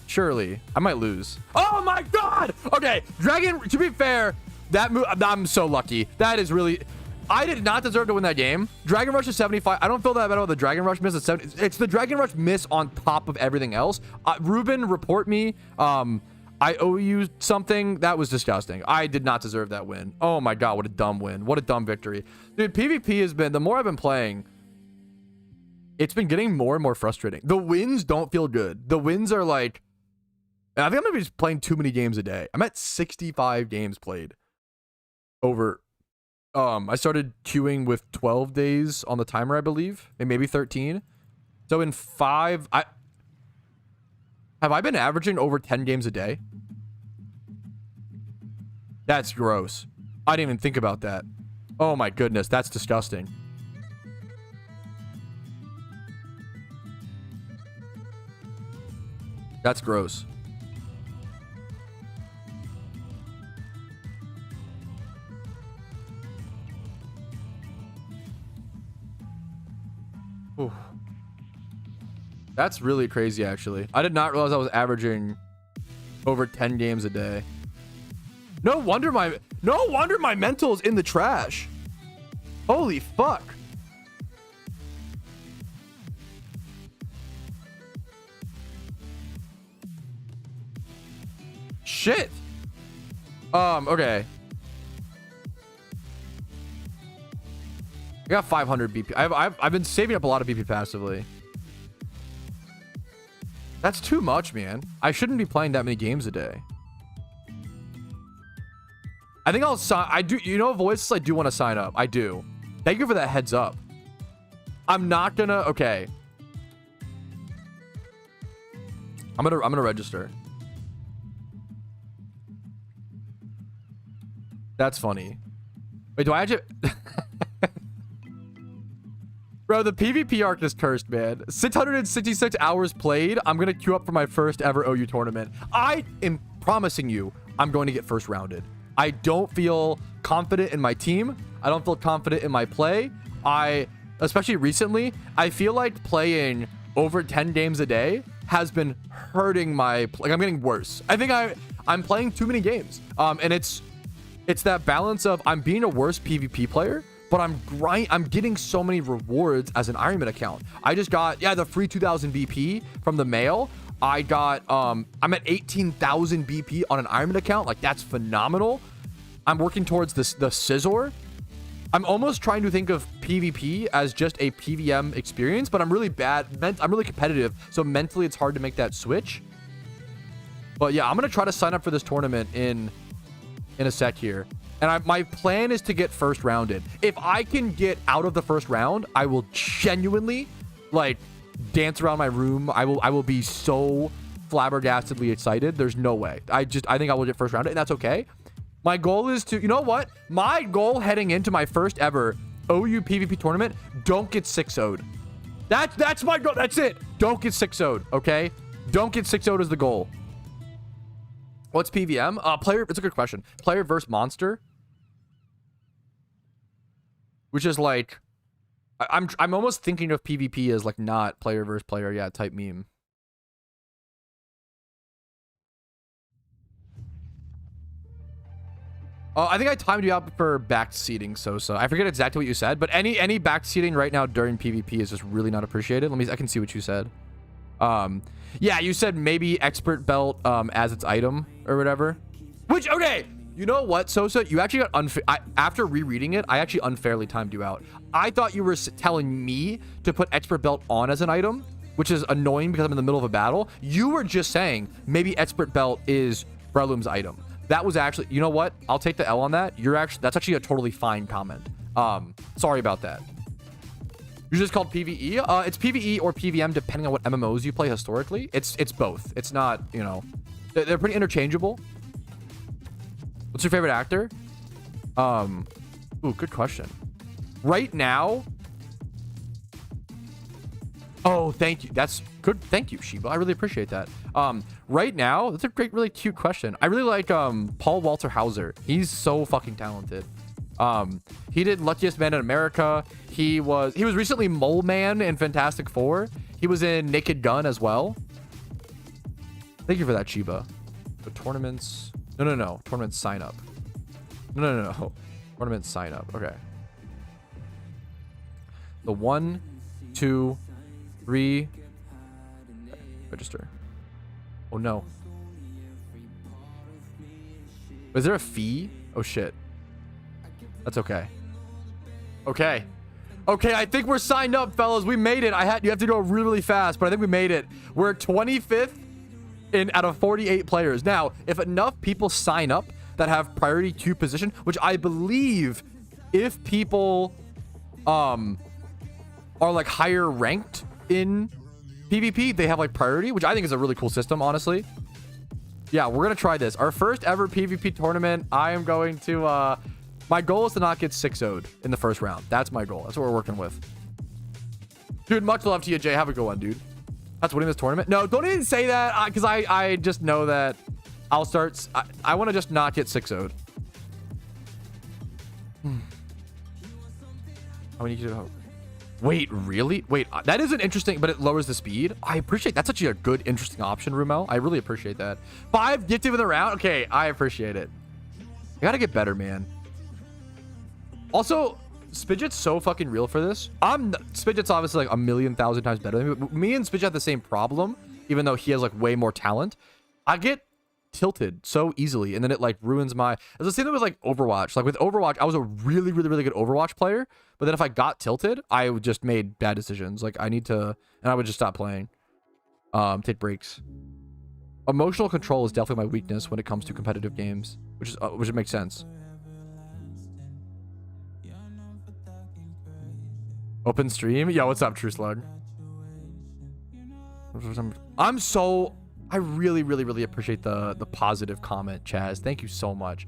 Surely. I might lose. Oh my god! Okay, Dragon... To be fair, that move... I'm so lucky. That is really... I did not deserve to win that game. Dragon Rush is 75. I don't feel that bad about the Dragon Rush miss at 70. It's the Dragon Rush miss on top of everything else. Ruben, report me. I owe you something. That was disgusting. I did not deserve that win. Oh my god, what a dumb win. What a dumb victory. Dude, PvP has been... The more I've been playing... It's been getting more and more frustrating. The wins don't feel good. The wins are like... I think I'm gonna be just playing too many games a day. I'm at 65 games played. Over... I started queuing with 12 days on the timer, I believe. And maybe 13. So in 5... Have I been averaging over 10 games a day? That's gross. I didn't even think about that. Oh my goodness, that's disgusting. That's gross. Ooh. That's really crazy, actually. I did not realize I was averaging over 10 games a day. No wonder my mental's in the trash. Holy fuck. Shit. Okay. I got 500 BP. I've been saving up a lot of BP passively. That's too much, man. I shouldn't be playing that many games a day. I think I'll sign. I do. You know, Voices, I do want to sign up. I do. Thank you for that heads up. I'm not gonna. Okay. I'm gonna register. That's funny. Wait, do I actually... Bro, the PvP arc is cursed, man. 666 hours played. I'm going to queue up for my first ever OU tournament. I am promising you, I'm going to get first rounded. I don't feel confident in my team. I don't feel confident in my play. Especially recently, I feel like playing over 10 games a day has been hurting my... Like, I'm getting worse. I think I'm playing too many games. And it's that balance of I'm being a worse PvP player, but I'm getting so many rewards as an Ironman account. I just got, the free 2000 BP from the mail. I got, I'm at 18,000 BP on an Ironman account. Like, that's phenomenal. I'm working towards the Scizor. I'm almost trying to think of PvP as just a PVM experience, but I'm really bad. I'm really competitive, so mentally it's hard to make that switch. But yeah, I'm going to try to sign up for this tournament in a sec here. And my plan is to get first rounded. If I can get out of the first round, I will genuinely, like, dance around my room. I will be so flabbergastedly excited. There's no way. I think I will get first rounded, and that's okay. My goal is to, you know what? My goal heading into my first ever OU PvP tournament, don't get 6-0'd. That's my goal. That's it. Don't get 6-0'd, okay? Don't get 6-0'd is the goal. What's PVM? Player, it's a good question. Player versus monster. Which is like, I'm almost thinking of PvP as like not player versus player, type meme. I think I timed you out for backseating, Sosa. I forget exactly what you said, but any backseating right now during PvP is just really not appreciated. I can see what you said. Yeah, you said maybe expert belt as its item or whatever. Which, okay, you know what, Sosa? You actually got after rereading it, I actually unfairly timed you out. I thought you were telling me to put expert belt on as an item, which is annoying because I'm in the middle of a battle. You were just saying maybe expert belt is Breloom's item. That was actually, you know what? I'll take the L on that. That's actually a totally fine comment. Sorry about that. You're just called PvE. It's PvE or PVM depending on what MMOs you play historically. It's both. It's not, you know, they're pretty interchangeable. What's your favorite actor? Ooh, good question. Right now. Oh, thank you. That's good. Thank you, Shiba. I really appreciate that. Right now, that's a great, really cute question. I really like Paul Walter Hauser. He's so fucking talented. He did Luckiest Man in America. He was recently Mole Man in Fantastic Four. He was in Naked Gun as well. Thank you for that, Shiba. The tournaments. No. Tournament sign up. No. Tournament sign up. Okay. The 1, 2, 3. Register. Oh no. Is there a fee? Oh shit. That's okay. Okay. Okay, I think we're signed up, fellas. We made it. You have to go really, really fast, but I think we made it. We're 25th out of 48 players. Now, if enough people sign up that have priority queue position, which I believe if people are like higher ranked in PvP, they have like priority, which I think is a really cool system, honestly. Yeah, we're gonna try this. Our first ever PvP tournament. I am going to my goal is to not get 6-0'd in the first round. That's my goal. That's what we're working with. Dude, much love to you, Jay. Have a good one, dude. That's winning this tournament. No, don't even say that, because I just know that I'll start. I want to just not get 6-0'd. How many you do? Wait, really? Wait, that isn't interesting, but it lowers the speed. I appreciate that's actually a good, interesting option, Rumel. I really appreciate that. 5 gifted in the round. Okay, I appreciate it. I gotta get better, man. Also, Spidget's so fucking real for this. Spidget's obviously like 1,000,000 times better than me, but me and Spidget have the same problem, even though he has like way more talent. I get tilted so easily, and then it like ruins my. It's the same thing with like Overwatch. Like with Overwatch, I was a really, really, really good Overwatch player, but then if I got tilted, I just made bad decisions. Like I need to, and I would just stop playing. Take breaks. Emotional control is definitely my weakness when it comes to competitive games, which makes sense. Open stream? Yo, what's up, True Slug? I really, really, really appreciate the positive comment, Chaz. Thank you so much.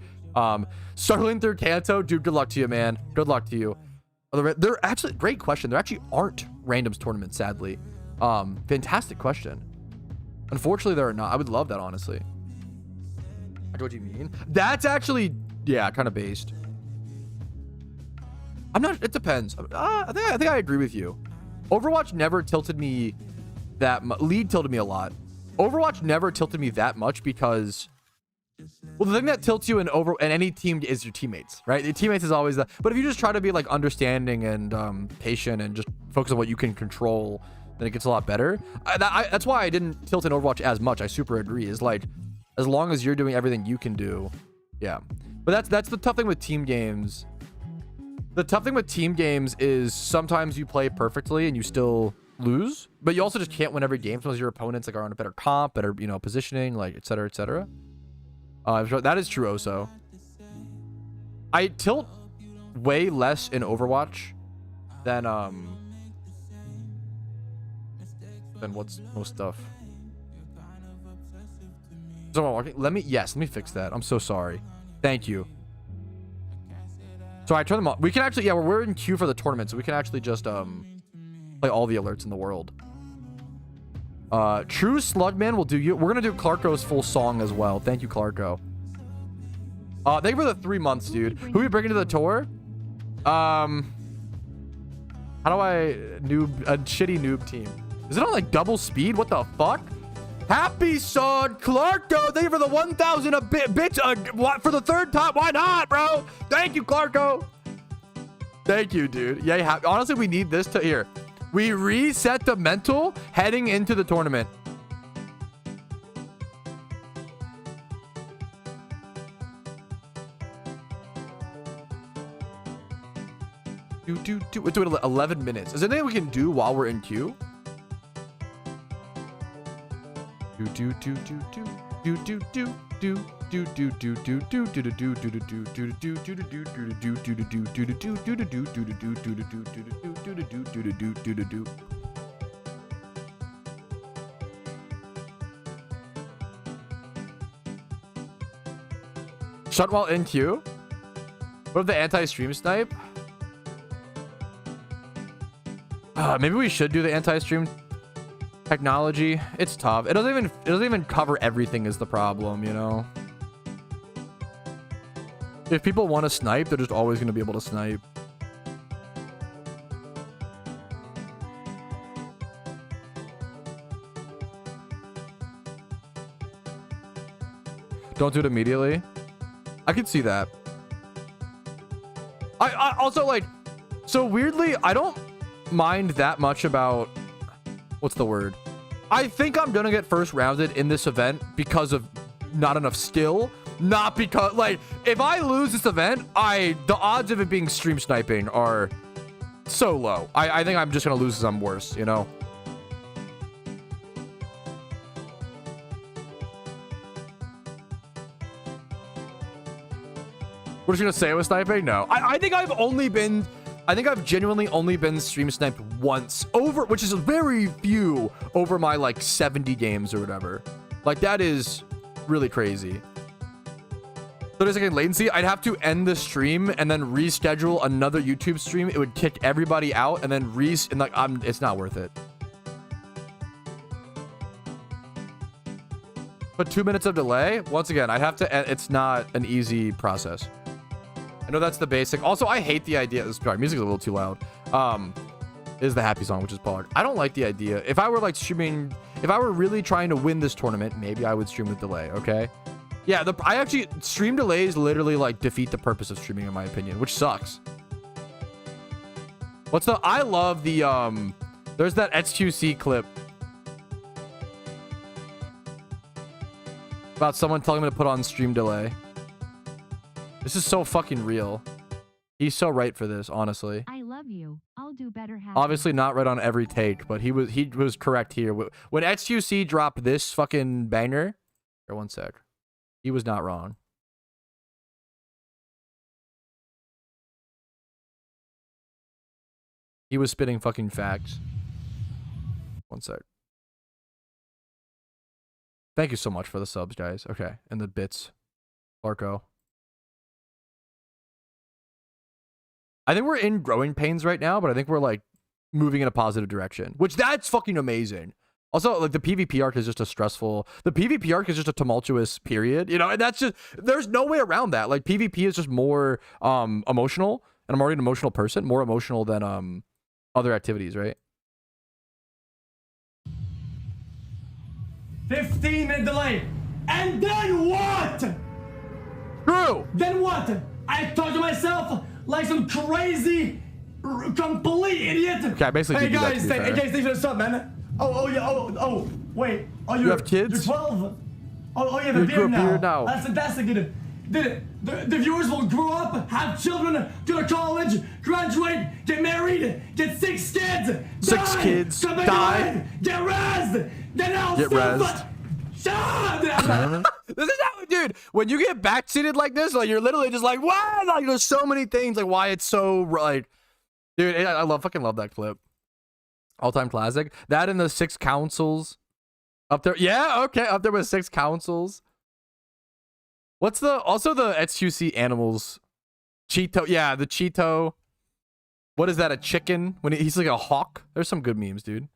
Struggling through Kanto, dude, good luck to you, man. Good luck to you. They're actually, great question. There actually aren't randoms tournaments, sadly. Fantastic question. Unfortunately, there are not. I would love that, honestly. I know what you mean. That's actually, yeah, kind of based. I'm not, it depends. I think I agree with you. Overwatch never tilted me that much. League tilted me a lot. Overwatch never tilted me that much because Well, the thing that tilts you in any team is your teammates, right? Your teammates is always the. But if you just try to be like understanding and patient and just focus on what you can control, then it gets a lot better. That's why I didn't tilt in Overwatch as much. I super agree. Is like, as long as you're doing everything you can do, yeah. But that's the tough thing with team games. The tough thing with team games is sometimes you play perfectly and you still lose, but you also just can't win every game because your opponents like are on a better comp, better positioning, like etc. etc. That is true also. I tilt way less in Overwatch than what's most stuff. So let me fix that. I'm so sorry. Thank you. So I turn them off. We can actually, yeah, we're in queue for the tournament, so we can actually just play all the alerts in the world. True Slugman will do you. We're gonna do Clarko's full song as well. Thank you, Clarko. Thank you for the 3 months, dude. Who are you bringing to the tour? How do I a shitty noob team? Is it on like double speed? What the fuck? Happy son, Clarko. Thank you for the 1,000 a bit. What for the 3rd time? Why not, bro? Thank you, Clarko. Thank you, dude. Yeah, honestly, we need this to here. We reset the mental heading into the tournament. We're doing 11 minutes. Is there anything we can do while we're in queue? Shut while in queue? What if the anti-stream snipe? Maybe we should do the anti-stream technology. It's tough. It doesn't even cover everything is the problem, you know? If people want to snipe, they're just always going to be able to snipe. Don't do it immediately. I could see that. I also like, so weirdly, I don't mind that much about, what's the word? I think I'm gonna get first rounded in this event because of not enough skill, not because like if I lose this event, the odds of it being stream sniping are so low. I think I'm just gonna lose because I'm worse, you know? We're just gonna say it was sniping? No. I think I've genuinely only been stream sniped once over, which is very few over my like 70 games or whatever. Like that is really crazy. 30-second latency. I'd have to end the stream and then reschedule another YouTube stream. It would kick everybody out and then it's not worth it. But 2 minutes of delay. Once again, I'd have to. It's not an easy process. I know that's the basic. Also, I hate the idea. Sorry, music's a little too loud. Is the happy song, which is Pollard. I don't like the idea. If I were like streaming, if I were really trying to win this tournament, maybe I would stream with delay. Okay. Yeah, I actually stream delays literally like defeat the purpose of streaming in my opinion, which sucks. I love the there's that XQC clip about someone telling me to put on stream delay. This is so fucking real. He's so right for this, honestly. I love you. I'll do better. Obviously not right on every take, but he was correct here. When XQC dropped this fucking banger, here, one sec. He was not wrong. He was spitting fucking facts. One sec. Thank you so much for the subs, guys. Okay, and the bits. Larko. I think we're in growing pains right now, but I think we're like moving in a positive direction, which that's fucking amazing. Also, like the PvP arc is just a stressful, the PvP arc is just a tumultuous period, you know, and that's just, there's no way around that. Like PvP is just more emotional, and I'm already an emotional person, more emotional than other activities, right? 15-minute delay. And then what? True. Then what? I thought to myself like some crazy, complete idiot. Okay, I basically hey did that, guys, to be hey fair. guys, thanks for the sub, man. Oh yeah, oh wait. Oh, You have kids? You're 12. Oh yeah, the You grew beard a now. beard now. That's fantastic, dude. The viewers will grow up, have children, go to college, graduate, get married, get 6 kids, Six die, kids, come back die. alive, get rezzed, then I'll Get rezzed. Shut This is how, dude, when you get backseated like this, like you're literally just like, what? Like there's so many things, like why it's so like, dude, I fucking love that clip. All-time classic. That and the 6 councils up there. Yeah, okay, up there with 6 councils. What's also the XQC animals? Cheeto, yeah, the Cheeto. What is that, a chicken? When he's like a hawk? There's some good memes, dude.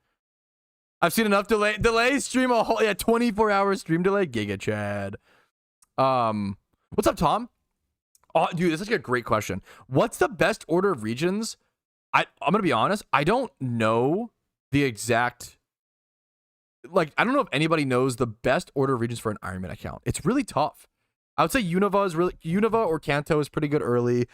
I've seen enough delay stream a whole 24-hour stream delay. Giga Chad. What's up, Tom? Oh, dude, this is like a great question. What's the best order of regions? I'm gonna be honest. I don't know the exact. Like, I don't know if anybody knows the best order of regions for an Iron Man account. It's really tough. I would say Unova or Kanto is pretty good early.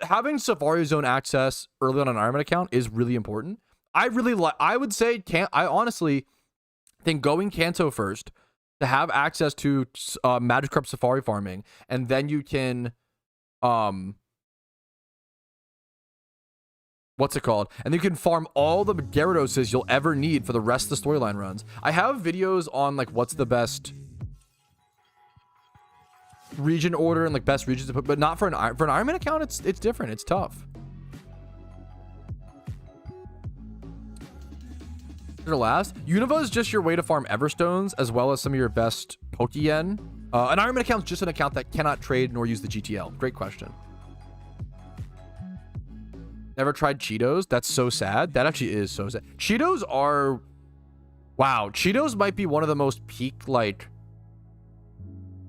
Having Safari Zone access early on an Iron Man account is really important. I would say I honestly think going Kanto first to have access to Magikarp Safari farming, and then you can what's it called? And you can farm all the Gyarados you'll ever need for the rest of the storyline runs. I have videos on like what's the best region order and like best regions to put, but not for an Iron Man account. It's different. It's tough. Last, Unova is just your way to farm Everstones as well as some of your best Pokeyen. An Iron Man account is just an account that cannot trade nor use the GTL. Great question. Never tried Cheetos? That's so sad. That actually is so sad. Cheetos are... Wow. Cheetos might be one of the most peak, like...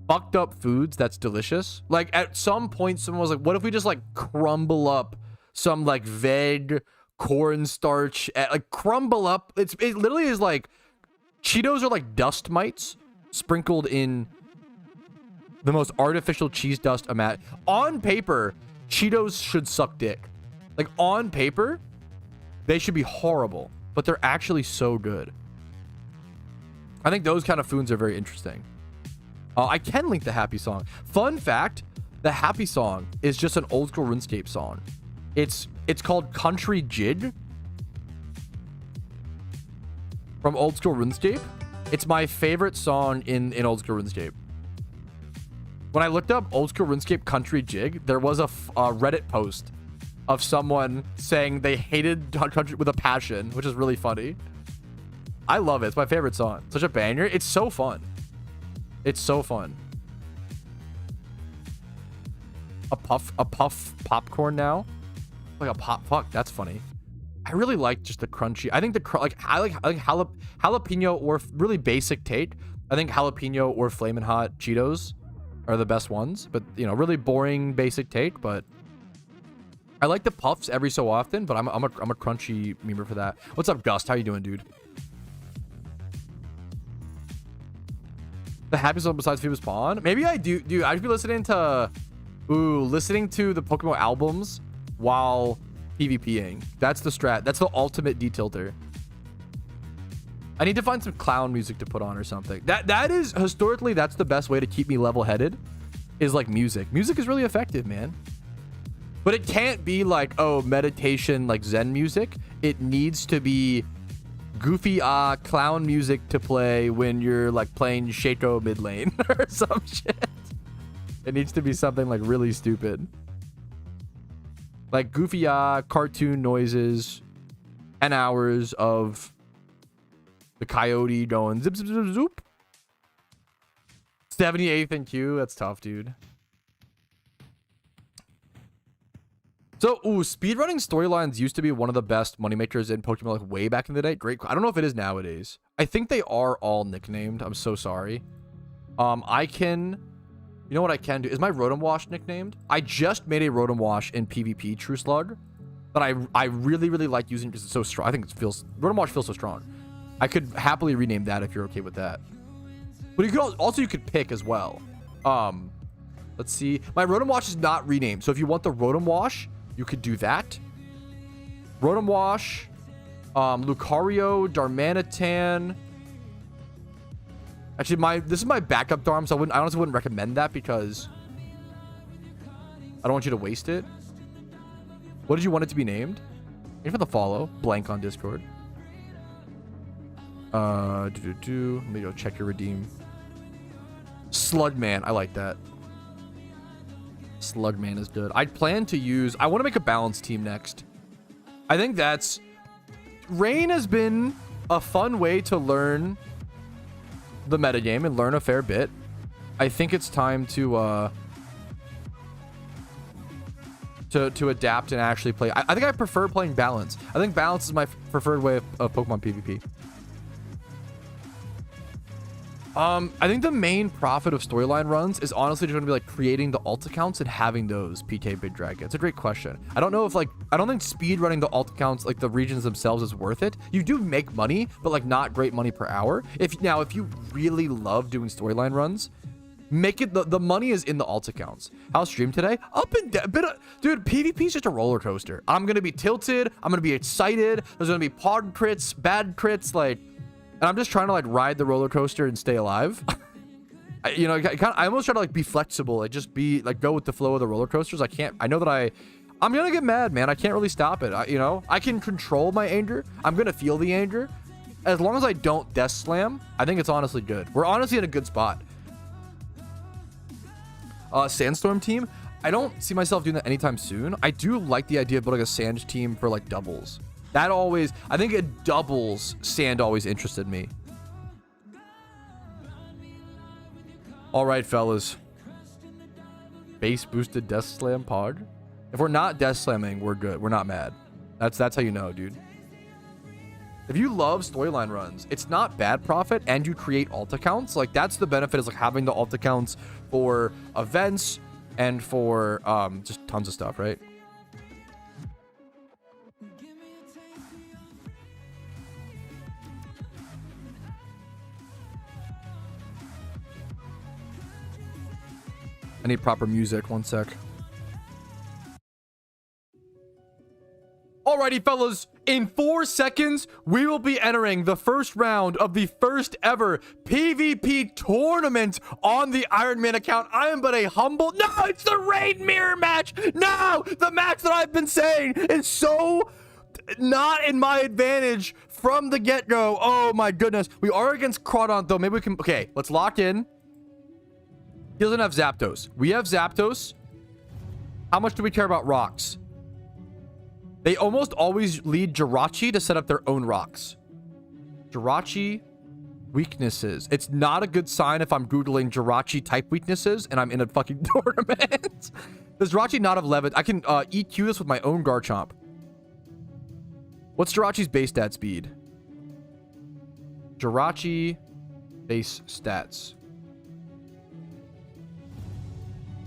fucked up foods that's delicious. Like, at some point, someone was like, what if we just, like, crumble up some, like, veg... cornstarch, like crumble up. It literally is like Cheetos are like dust mites sprinkled in the most artificial cheese dust on paper. Cheetos should suck dick. Like on paper, they should be horrible, but they're actually so good. I think those kind of foods are very interesting. I can link the Happy Song. Fun fact: the Happy Song is just an old school RuneScape song. It's called Country Jig from old school RuneScape. It's my favorite song in old school RuneScape. When I looked up old school RuneScape Country Jig, there was a Reddit post of someone saying they hated country with a passion, which is really funny. I love it. It's my favorite song. Such a banger. It's so fun. It's so fun. A puff popcorn now. Like a pop, fuck, that's funny. I really like just the crunchy. I think I like jalapeno or really basic take. I think jalapeno or Flamin' Hot Cheetos are the best ones, but you know, really boring basic take. But I like the puffs every so often. But I'm a crunchy memer for that. What's up, Gust? How you doing, dude? The happiest one besides Phoebus Pawn? Maybe I do. Dude, I should be listening to the PokeMMO albums while PvPing. That's the strat. That's the ultimate detilter. I need to find some clown music to put on or something. That is historically, that's the best way to keep me level-headed, is like music. Music is really effective, man. But it can't be like, oh, meditation, like Zen music. It needs to be goofy clown music to play when you're like playing Shaco mid lane or some shit. It needs to be something like really stupid. Like goofy cartoon noises, 10 hours of the coyote going zip, zip, zip, zoop. 78th in queue. That's tough, dude. So, speedrunning storylines used to be one of the best moneymakers in Pokemon like way back in the day. Great. I don't know if it is nowadays. I think they are all nicknamed. I'm so sorry. You know what I can do? Is my Rotom Wash nicknamed? I just made a Rotom Wash in PvP True Slug, but I really, really like using it because it's so strong. I think Rotom Wash feels so strong. I could happily rename that if you're okay with that. But you could also you could pick as well. Let's see. My Rotom Wash is not renamed. So if you want the Rotom Wash, you could do that. Rotom Wash, Lucario, Darmanitan. Actually, this is my backup Darm, so I honestly wouldn't recommend that because I don't want you to waste it. What did you want it to be named? Thank you for the follow. Blank on Discord. Let me go check your redeem. Slugman. I like that. Slugman is good. I want to make a balanced team next. I think Rain has been a fun way to learn the metagame and learn a fair bit. I think it's time to adapt and actually play. I think I prefer playing balance. I think balance is my preferred way of Pokemon PvP. I think the main profit of storyline runs is honestly just going to be like creating the alt accounts and having those PK Big Dragon. It's a great question. I don't know if I don't think speed running the alt accounts, like the regions themselves, is worth it. You do make money, but like not great money per hour. If you really love doing storyline runs, make it the money is in the alt accounts. How's stream today? Up and down. Dude, PvP is just a roller coaster. I'm going to be tilted. I'm going to be excited. There's going to be pod crits, bad crits, and I'm just trying to like ride the roller coaster and stay alive. I almost try to like be flexible and just be like go with the flow of the roller coasters. I know that I'm gonna get mad, man. I can't really stop it. I can control my anger. I'm gonna feel the anger. As long as I don't death slam, I think it's honestly good. We're honestly in a good spot. Sandstorm team. I don't see myself doing that anytime soon. I do like the idea of building a sand team for like doubles. I think a doubles sand always interested me. All right, fellas. Base boosted death slam pod. If we're not death slamming, we're good. We're not mad. That's how you know, dude. If you love storyline runs, it's not bad profit, and you create alt accounts. Like that's the benefit, is like having the alt accounts for events and for just tons of stuff, right? I need proper music. One sec. Alrighty, fellas. In 4 seconds, we will be entering the first round of the first ever PvP tournament on the Iron Man account. I am but a humble... No, it's the Raid Mirror match. No, the match that I've been saying is so not in my advantage from the get-go. Oh, my goodness. We are against Crawdon, though. Maybe we can... Okay, let's lock in. He doesn't have Zapdos. We have Zapdos. How much do we care about rocks? They almost always lead Jirachi to set up their own rocks. Jirachi weaknesses. It's not a good sign if I'm Googling Jirachi type weaknesses and I'm in a fucking tournament. Does Jirachi not have Levit? I can EQ this with my own Garchomp. What's Jirachi's base stat speed? Jirachi base stats.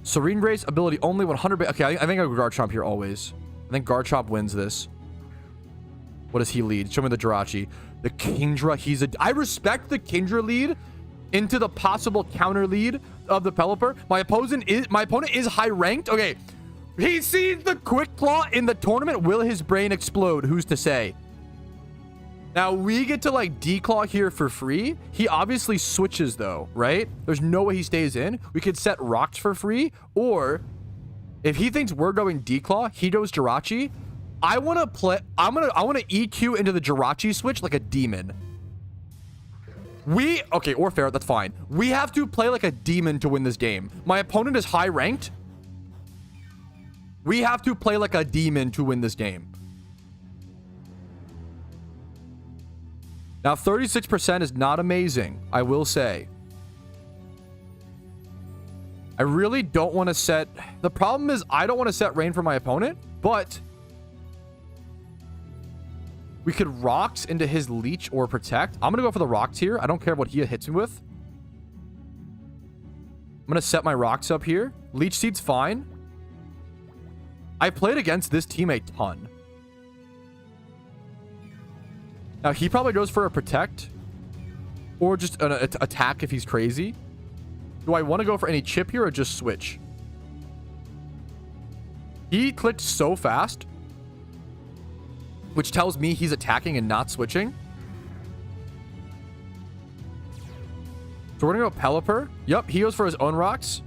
Serene Grace ability only 100. Okay, I think I go Garchomp here always. I think Garchomp wins this. What does he lead? Show me the Jirachi. The Kingdra. I respect the Kingdra lead into the possible counter lead of the Pelipper. My opponent is high ranked. Okay, he sees the Quick Claw in the tournament. Will his brain explode? Who's to say? Now, we get to, like, declaw here for free. He obviously switches, though, right? There's no way he stays in. We could set rocks for free. Or, if he thinks we're going declaw, he goes Jirachi. I want to EQ into the Jirachi switch like a demon. Okay, or fair, that's fine. We have to play like a demon to win this game. My opponent is high ranked. We have to play like a demon to win this game. Now, 36% is not amazing, I will say. I really don't want to set... The problem is I don't want to set rain for my opponent, but we could rocks into his leech or protect. I'm going to go for the rocks here. I don't care what he hits me with. I'm going to set my rocks up here. Leech Seed's fine. I played against this team a ton. Now, he probably goes for a protect. Or just an attack if he's crazy. Do I want to go for any chip here or just switch? He clicked so fast, which tells me he's attacking and not switching. So we're going to go Pelipper. Yep, he goes for his own rocks.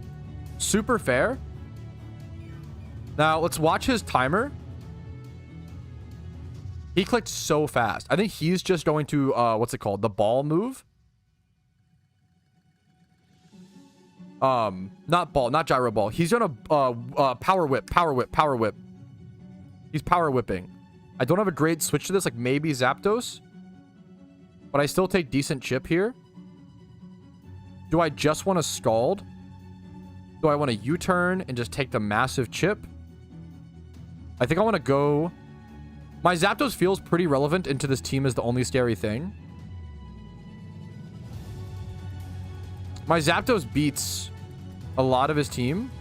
Super fair. Now, let's watch his timer. He clicked so fast. I think he's just going to, what's it called? The ball move. Not ball, not gyro ball. He's gonna, power whip. He's power whipping. I don't have a great switch to this, like maybe Zapdos. But I still take decent chip here. Do I just want to Scald? Do I want to U-turn and just take the massive chip? I think I want to go... My Zapdos feels pretty relevant into this team as the only scary thing. My Zapdos beats a lot of his team.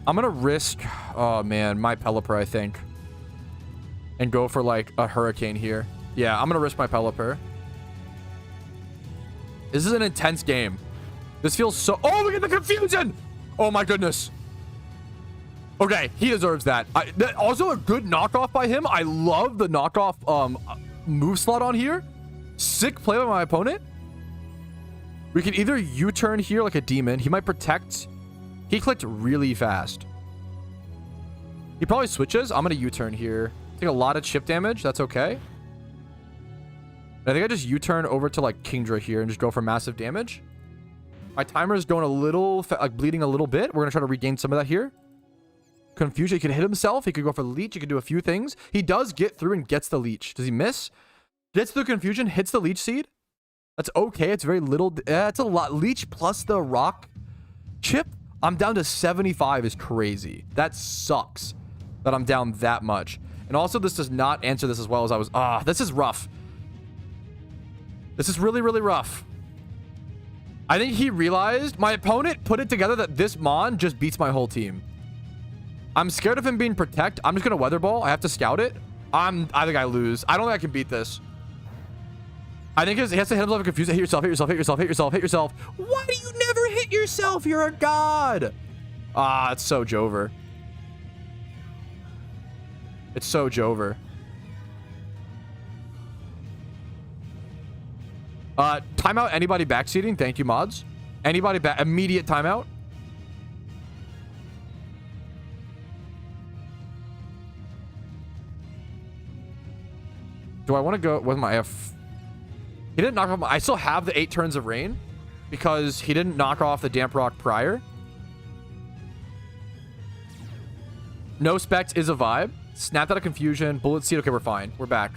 I'm going to risk... Oh, man. My Pelipper, I think. And go for, like, a Hurricane here. Yeah, I'm going to risk my Pelipper. This is an intense game. This feels so... Oh, look at the confusion! Oh, my goodness. Okay, he deserves that. Also, a good knockoff by him. I love the knockoff move slot on here. Sick play by my opponent. We can either U-turn here like a demon. He might protect. He clicked really fast. He probably switches. I'm going to U-turn here. Take a lot of chip damage. That's okay. I think I just U-turn over to like Kingdra here and just go for massive damage. My timer is going a little, like bleeding a little bit. We're going to try to regain some of that here. Confusion. He could hit himself. He could go for the leech. He could do a few things. He does get through and gets the leech. Does he miss? Gets through confusion. Hits the leech seed. That's okay. It's very little. It's a lot. Leech plus the rock chip. I'm down to 75 is crazy. That sucks that I'm down that much. And also this does not answer this as well as I was. This is rough. This is really, really rough. I think he realized my opponent put it together that this Mon just beats my whole team. I'm scared of him being protect. I'm just going to Weather Ball. I have to scout it. I think I lose. I don't think I can beat this. I think he has to hit himself and confuse it. Hit yourself, hit yourself, hit yourself, hit yourself, hit yourself. Why do you never hit yourself? You're a god. It's so Jover. It's so Jover. Timeout. Anybody backseating? Thank you, mods. Anybody back? Immediate timeout. Do I want to go with my F? He didn't knock off my... I still have the 8 turns of rain because he didn't knock off the damp rock prior. No specs is a vibe. Snapped out of confusion. Bullet seed. Okay, we're fine. We're back.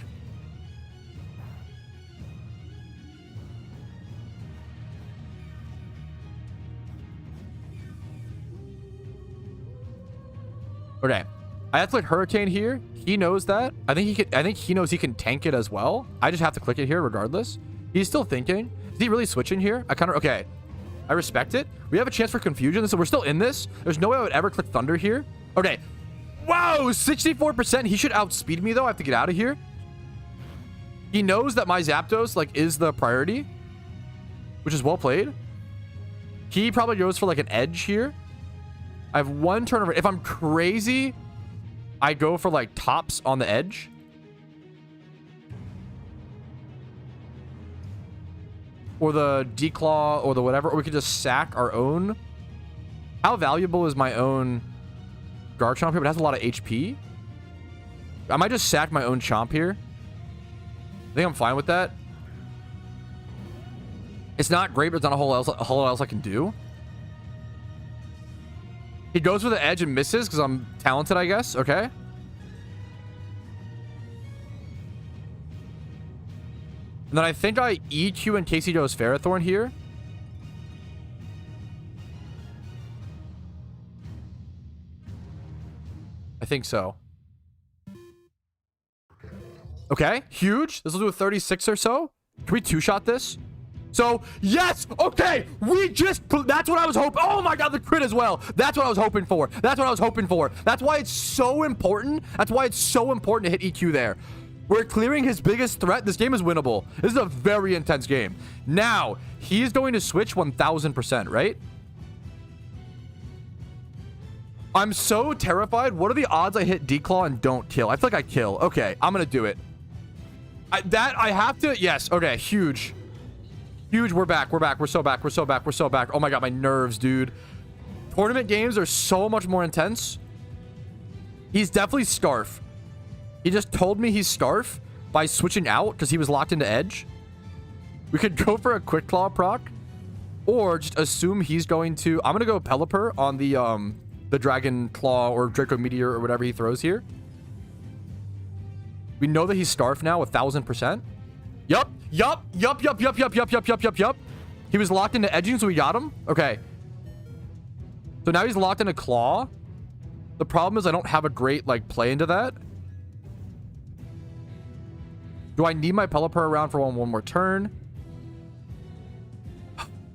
Okay. I have to click Hurricane here. He knows that. I think he knows he can tank it as well. I just have to click it here regardless. He's still thinking. Is he really switching here? Okay. I respect it. We have a chance for confusion. So we're still in this. There's no way I would ever click Thunder here. Okay. Wow, 64%. He should outspeed me though. I have to get out of here. He knows that my Zapdos like is the priority, which is well played. He probably goes for like an edge here. I have 1 turnover. If I'm crazy, I go for like tops on the edge. Or the declaw or the whatever. Or we could just sack our own. How valuable is my own Garchomp here? But it has a lot of HP. I might just sack my own Chomp here. I think I'm fine with that. It's not great, but it's not a whole lot else I can do. He goes for the edge and misses because I'm talented, I guess. Okay. And then I think I EQ in case he goes Ferrothorn here. I think so. Okay. Huge. This will do a 36 or so. Can we 2-shot this? So, yes! Okay! That's what I was hoping. Oh my god, the crit as well. That's what I was hoping for. That's what I was hoping for. That's why it's so important. That's why it's so important to hit EQ there. We're clearing his biggest threat. This game is winnable. This is a very intense game. Now, he's going to switch 1000%, right? I'm so terrified. What are the odds I hit declaw and don't kill? I feel like I kill. Okay, I'm going to do it. I have to. Yes. Okay, huge. Huge. We're back. We're back. We're so back. We're so back. We're so back. Oh my God, my nerves, dude. Tournament games are so much more intense. He's definitely Scarf. He just told me he's Scarf by switching out because he was locked into Edge. We could go for a Quick Claw proc, or just assume he's going to. I'm gonna go Pelipper on the Dragon Claw or Draco Meteor or whatever he throws here. We know that he's Scarf now, 1000%. Yup. He was locked into edging, so we got him. Okay. So now he's locked into Claw. The problem is I don't have a great like play into that. Do I need my Pelipper around for one more turn?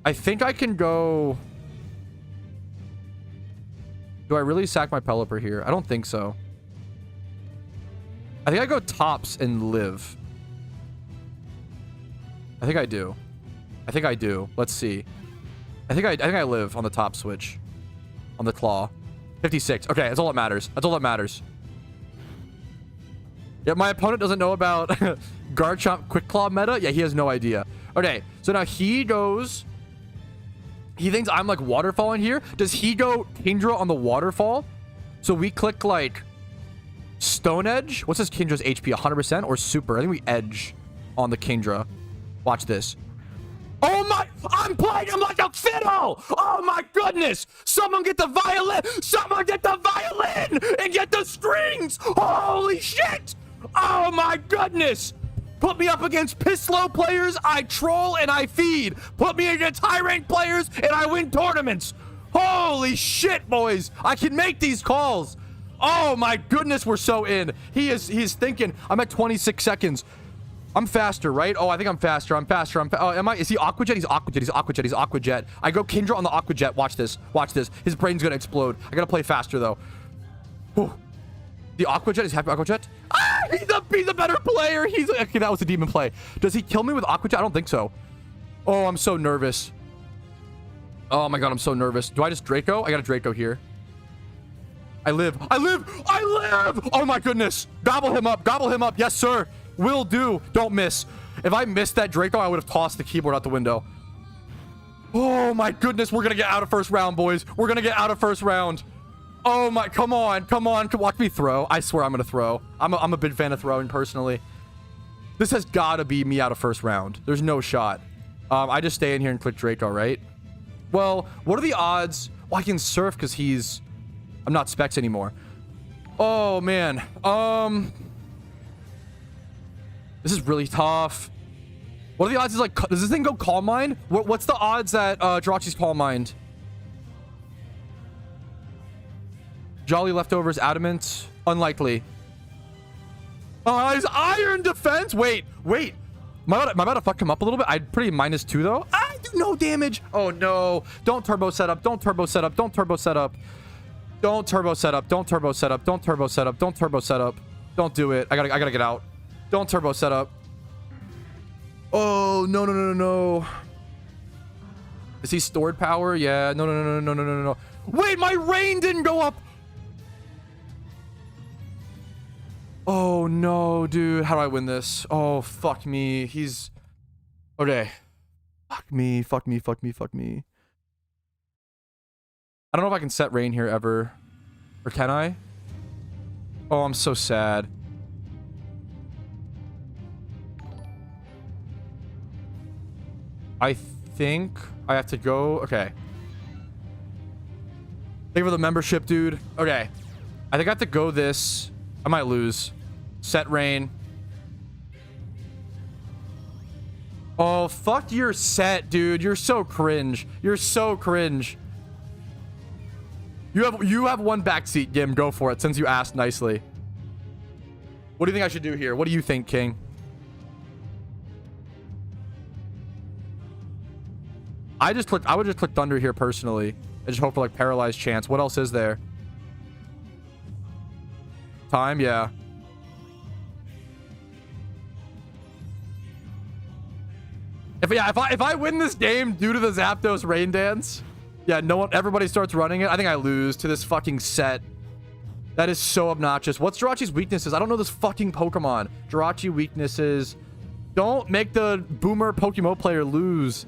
I think I can go. Do I really sack my Pelipper here? I don't think so. I think I go tops and live. I think I do. I think I do. Let's see. I think I live on the top switch. On the Claw. 56. Okay, that's all that matters. That's all that matters. Yeah, my opponent doesn't know about Garchomp Quick Claw meta. Yeah, he has no idea. Okay, so now he goes. He thinks I'm like waterfall in here. Does he go Kingdra on the waterfall? So we click like Stone Edge. What's this Kingdra's HP? 100% or super? I think we edge on the Kingdra. Watch this. Oh my, I'm playing him like a fiddle. Oh my goodness. Someone get the violin. Someone get the violin and get the strings. Holy shit. Oh my goodness. Put me up against Pisslow players, I troll and I feed. Put me against high rank players and I win tournaments. Holy shit, boys. I can make these calls. Oh my goodness, we're so in. He's thinking. I'm at 26 seconds. I'm faster, right? Oh, I think I'm faster. Oh, am I? Is he Aqua Jet? He's Aqua Jet. He's Aqua Jet. He's Aqua Jet. I go Kingdra on the Aqua Jet. Watch this. Watch this. His brain's gonna explode. I gotta play faster though. Whew. The Aqua Jet is happy Aqua Jet. Ah, he's a better player. Okay, that was a demon play. Does he kill me with Aqua Jet? I don't think so. Oh, I'm so nervous. Oh my God, I'm so nervous. Do I just Draco? I got a Draco here. I live. Oh my goodness. Gobble him up. Yes, sir. Will do. Don't miss. If I missed that Draco, I would have tossed the keyboard out the window. Oh my goodness. We're going to get out of first round, boys. We're going to get out of first round. Oh my, come on. Watch me throw. I swear I'm going to throw. I'm a big fan of throwing personally. This has got to be me out of first round. There's no shot. I just stay in here and click Draco, right? Well, what are the odds? Well, I can surf because I'm not Specs anymore. Oh man. This is really tough. What are the odds? Is like, does this thing go Calm Mind? What's the odds that Jirachi's Calm Mind? Jolly Leftovers, Adamant, unlikely. His Iron Defense. Wait. Am I about to fuck him up a little bit? I'd pretty -2 though. I do no damage. Oh no! Don't turbo setup. Don't turbo setup. Don't turbo setup. Don't turbo setup. Don't turbo setup. Don't turbo setup. Don't turbo setup. Don't do it. I gotta get out. Don't turbo setup. Oh no. Is he stored power? Yeah. No. Wait, my rain didn't go up. Oh no, dude. How do I win this? Oh, fuck me. He's okay. Fuck me. I don't know if I can set rain here ever. Or can I? Oh, I'm so sad. I think I have to go. Okay. Thank you for the membership, dude. Okay. I think I have to go this. I might lose. Set rain. Oh, fuck your set, dude. You're so cringe. You have one backseat, Gim. Go for it, since you asked nicely. What do you think I should do here? What do you think, King? I would just click Thunder here personally. I just hope for like paralyzed chance. What else is there? Time, yeah. If I win this game due to the Zapdos rain dance, yeah, everybody starts running it. I think I lose to this fucking set. That is so obnoxious. What's Jirachi's weaknesses? I don't know this fucking Pokemon. Jirachi weaknesses. Don't make the boomer PokeMMO player lose.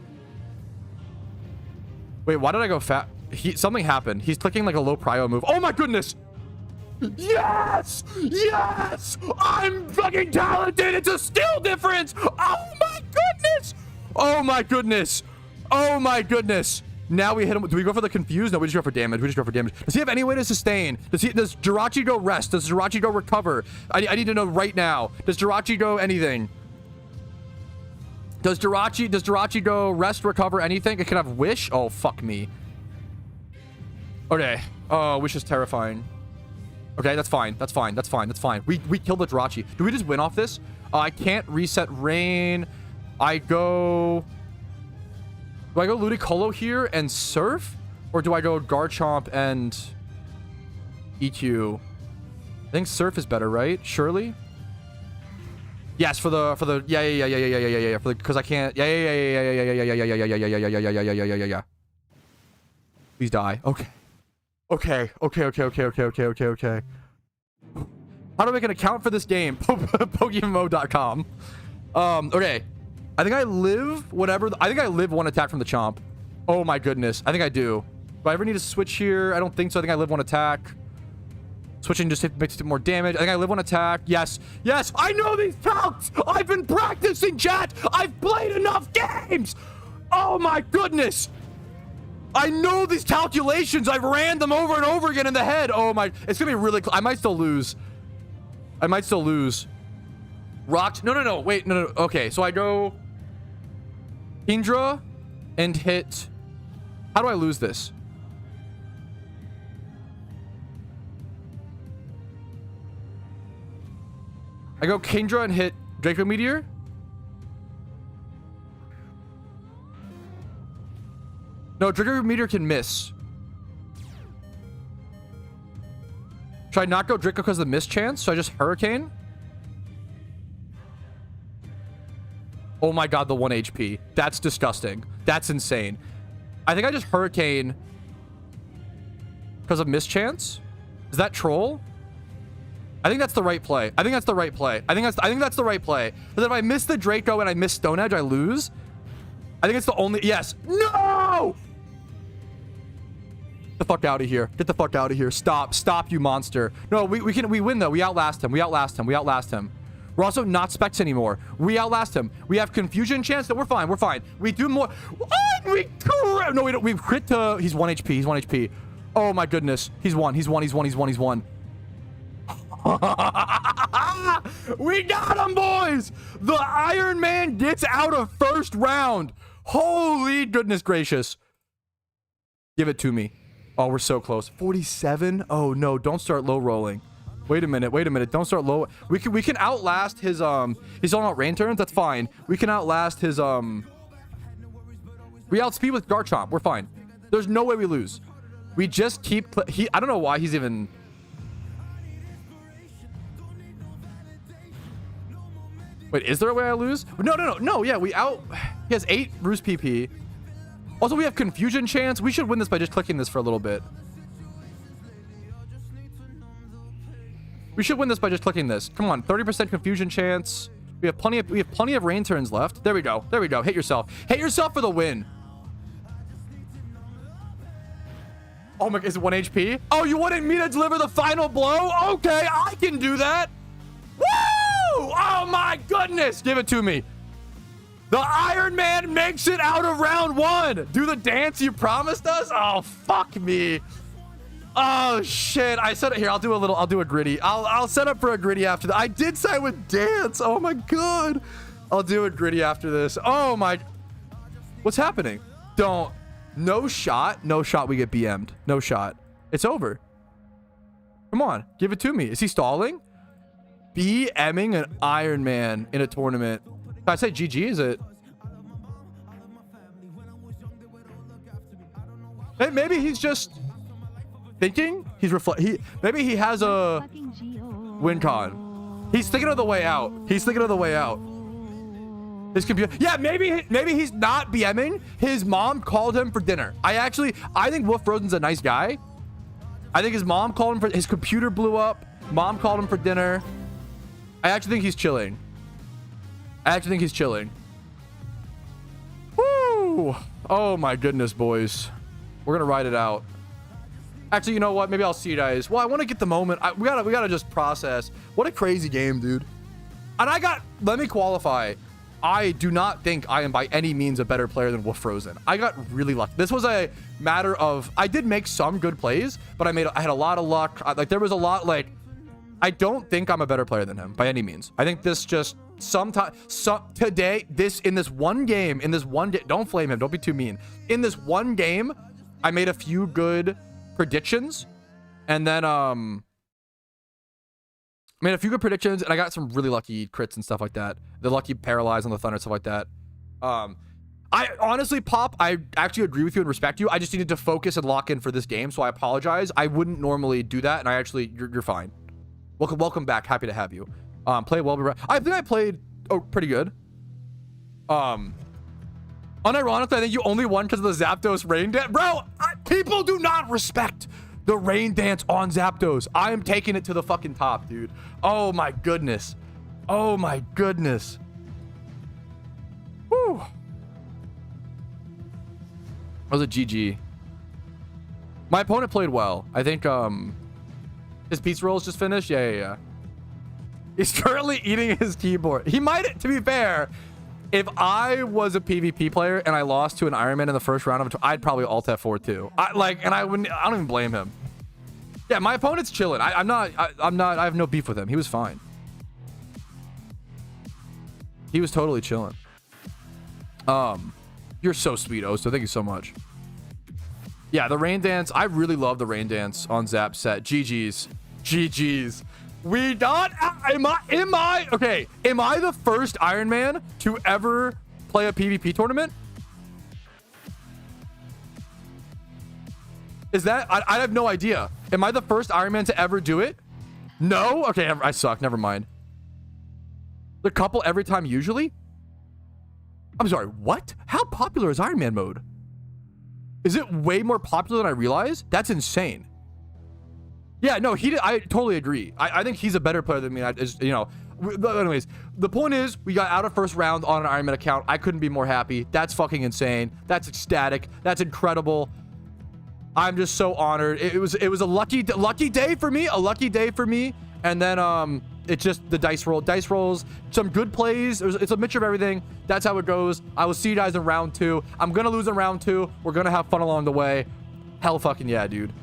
Wait, why did I go fat? Something happened. He's clicking like a low prio move. Oh my goodness. Yes! Yes! I'm fucking talented! It's a skill difference! Oh my goodness! Oh my goodness! Oh my goodness! Now we hit him. Do we go for the confused? No, we just go for damage. We just go for damage. Does he have any way to sustain? Does Jirachi go rest? Does Jirachi go recover? I need to know right now. Does Jirachi go anything? Does Jirachi go rest, recover, anything? It can have wish? Oh, fuck me. Okay. Oh, wish is terrifying. Okay, that's fine. That's fine. That's fine. That's fine. We killed the Jirachi. Do we just win off this? I can't reset rain. I go... Do I go Ludicolo here and Surf? Or do I go Garchomp and EQ? I think Surf is better, right? Surely? Yes, for the yeah, because I can't yeah. Please die. Okay. Okay. How do I make an account for this game? PokeMMO.com. Okay. I think I live whatever. I think I live one attack from the Chomp. Oh my goodness. I think I do. Do I ever need to switch here? I don't think so. I think I live one attack. Switching just makes it more damage. I think I live one attack. Yes. Yes. I know these calcs. I've been practicing, chat. I've played enough games. Oh my goodness. I know these calculations. I've ran them over and over again in the head. Oh my. It's going to be really close. I might still lose. Rocked. No. Wait. No. Okay. So I go Kingdra and hit. How do I lose this? I go Kingdra and hit Draco Meteor. No, Draco Meteor can miss. Should I not go Draco because of the miss chance? So I just Hurricane? Oh my god, the 1 HP. That's disgusting. That's insane. I think I just Hurricane because of miss chance. Is that troll? I think that's the right play. I think that's the right play. Because if I miss the Draco and I miss Stone Edge, I lose. I think it's the only. Yes. No! Get the fuck out of here. Get the fuck out of here. Stop, you monster. No, we win though. We outlast him. We're also not specs anymore. We outlast him. We have confusion chance. No, we're fine. We do more. Oh, we crit. No, we don't. We've crit to. He's 1 HP. Oh my goodness. He's one. We got him, boys. The Iron Man gets out of first round. Holy goodness gracious. Give it to me. Oh, we're so close. 47. Oh no, don't start low rolling. Wait a minute. Don't start low. We can outlast his he's on out rain turns. That's fine. We can outlast his we outspeed with Garchomp. We're fine. There's no way we lose. We just keep I don't know why he's even. Wait, is there a way I lose? No. Yeah, we out. He has 8 Roost PP. Also, we have confusion chance. We should win this by just clicking this for a little bit. We should win this by just clicking this. Come on, 30% confusion chance. We have plenty of rain turns left. There we go. Hit yourself. Hit yourself for the win. Oh my, is it 1 HP? Oh, you wanted me to deliver the final blow? Okay, I can do that. Woo! Oh my goodness! Give it to me. The Iron Man makes it out of round 1. Do the dance you promised us? Oh, fuck me. Oh shit. I said it here. I'll do a gritty. I'll set up for a gritty after that. I did say I would dance. Oh my god. I'll do a gritty after this. Oh my. What's happening? Don't. No shot. We get BM'd. No shot. It's over. Come on. Give it to me. Is he stalling? BMing an Iron Man in a tournament. Did I say GG? Is it? Hey, maybe he's just thinking. Maybe he has a win con. He's thinking of the way out. His computer. Yeah, maybe he's not BMing. His mom called him for dinner. I think Wolf Rosen's a nice guy. I think his mom called him for his computer blew up. Mom called him for dinner. I actually think he's chilling. Woo! Oh my goodness, boys. We're gonna ride it out. Actually, you know what? Maybe I'll see you guys. Well, I want to get the moment. We gotta just process. What a crazy game, dude. And let me qualify. I do not think I am by any means a better player than Wolf Frozen. I got really lucky. This was a matter of, I did make some good plays, but I had a lot of luck. There was a lot, I don't think I'm a better player than him by any means. I think this just today, in this one game, don't flame him. Don't be too mean. In this one game, I made a few good predictions, and then, made a few good predictions, and I got some really lucky crits and stuff like that. The lucky paralyze on the thunder, stuff like that. I honestly, Pop, I actually agree with you and respect you. I just needed to focus and lock in for this game, so I apologize. I wouldn't normally do that, and you're fine. Welcome back. Happy to have you. Play well. I think I played pretty good. Unironically, I think you only won because of the Zapdos rain dance. Bro, people do not respect the rain dance on Zapdos. I am taking it to the fucking top, dude. Oh my goodness. Whew. That was a GG. My opponent played well. I think his pizza roll is just finished. Yeah. He's currently eating his keyboard. He might, to be fair, if I was a PvP player and I lost to an Iron Man in the first round of I'd probably alt F4 too. I don't even blame him. Yeah, my opponent's chilling. I have no beef with him. He was fine. He was totally chilling. You're so sweet, Osto. Thank you so much. Yeah, the rain dance. I really love the rain dance on Zap set. GG's. We got. Am I the first Iron Man to ever play a PvP tournament? Is that? I have no idea. Am I the first Iron Man to ever do it? No? Okay, I suck. Never mind. The couple every time usually? I'm sorry, what? How popular is Iron Man mode? Is it way more popular than I realized? That's insane. Yeah, no, I totally agree. I think he's a better player than me. Anyways, the point is, we got out of first round on an Iron Man account. I couldn't be more happy. That's fucking insane. That's ecstatic. That's incredible. I'm just so honored. It was a lucky day for me. And then it's just the dice rolls, some good plays. It's a mixture of everything. That's how it goes. I will see you guys in round 2. I'm gonna lose in round 2. We're gonna have fun along the way. Hell fucking yeah, dude.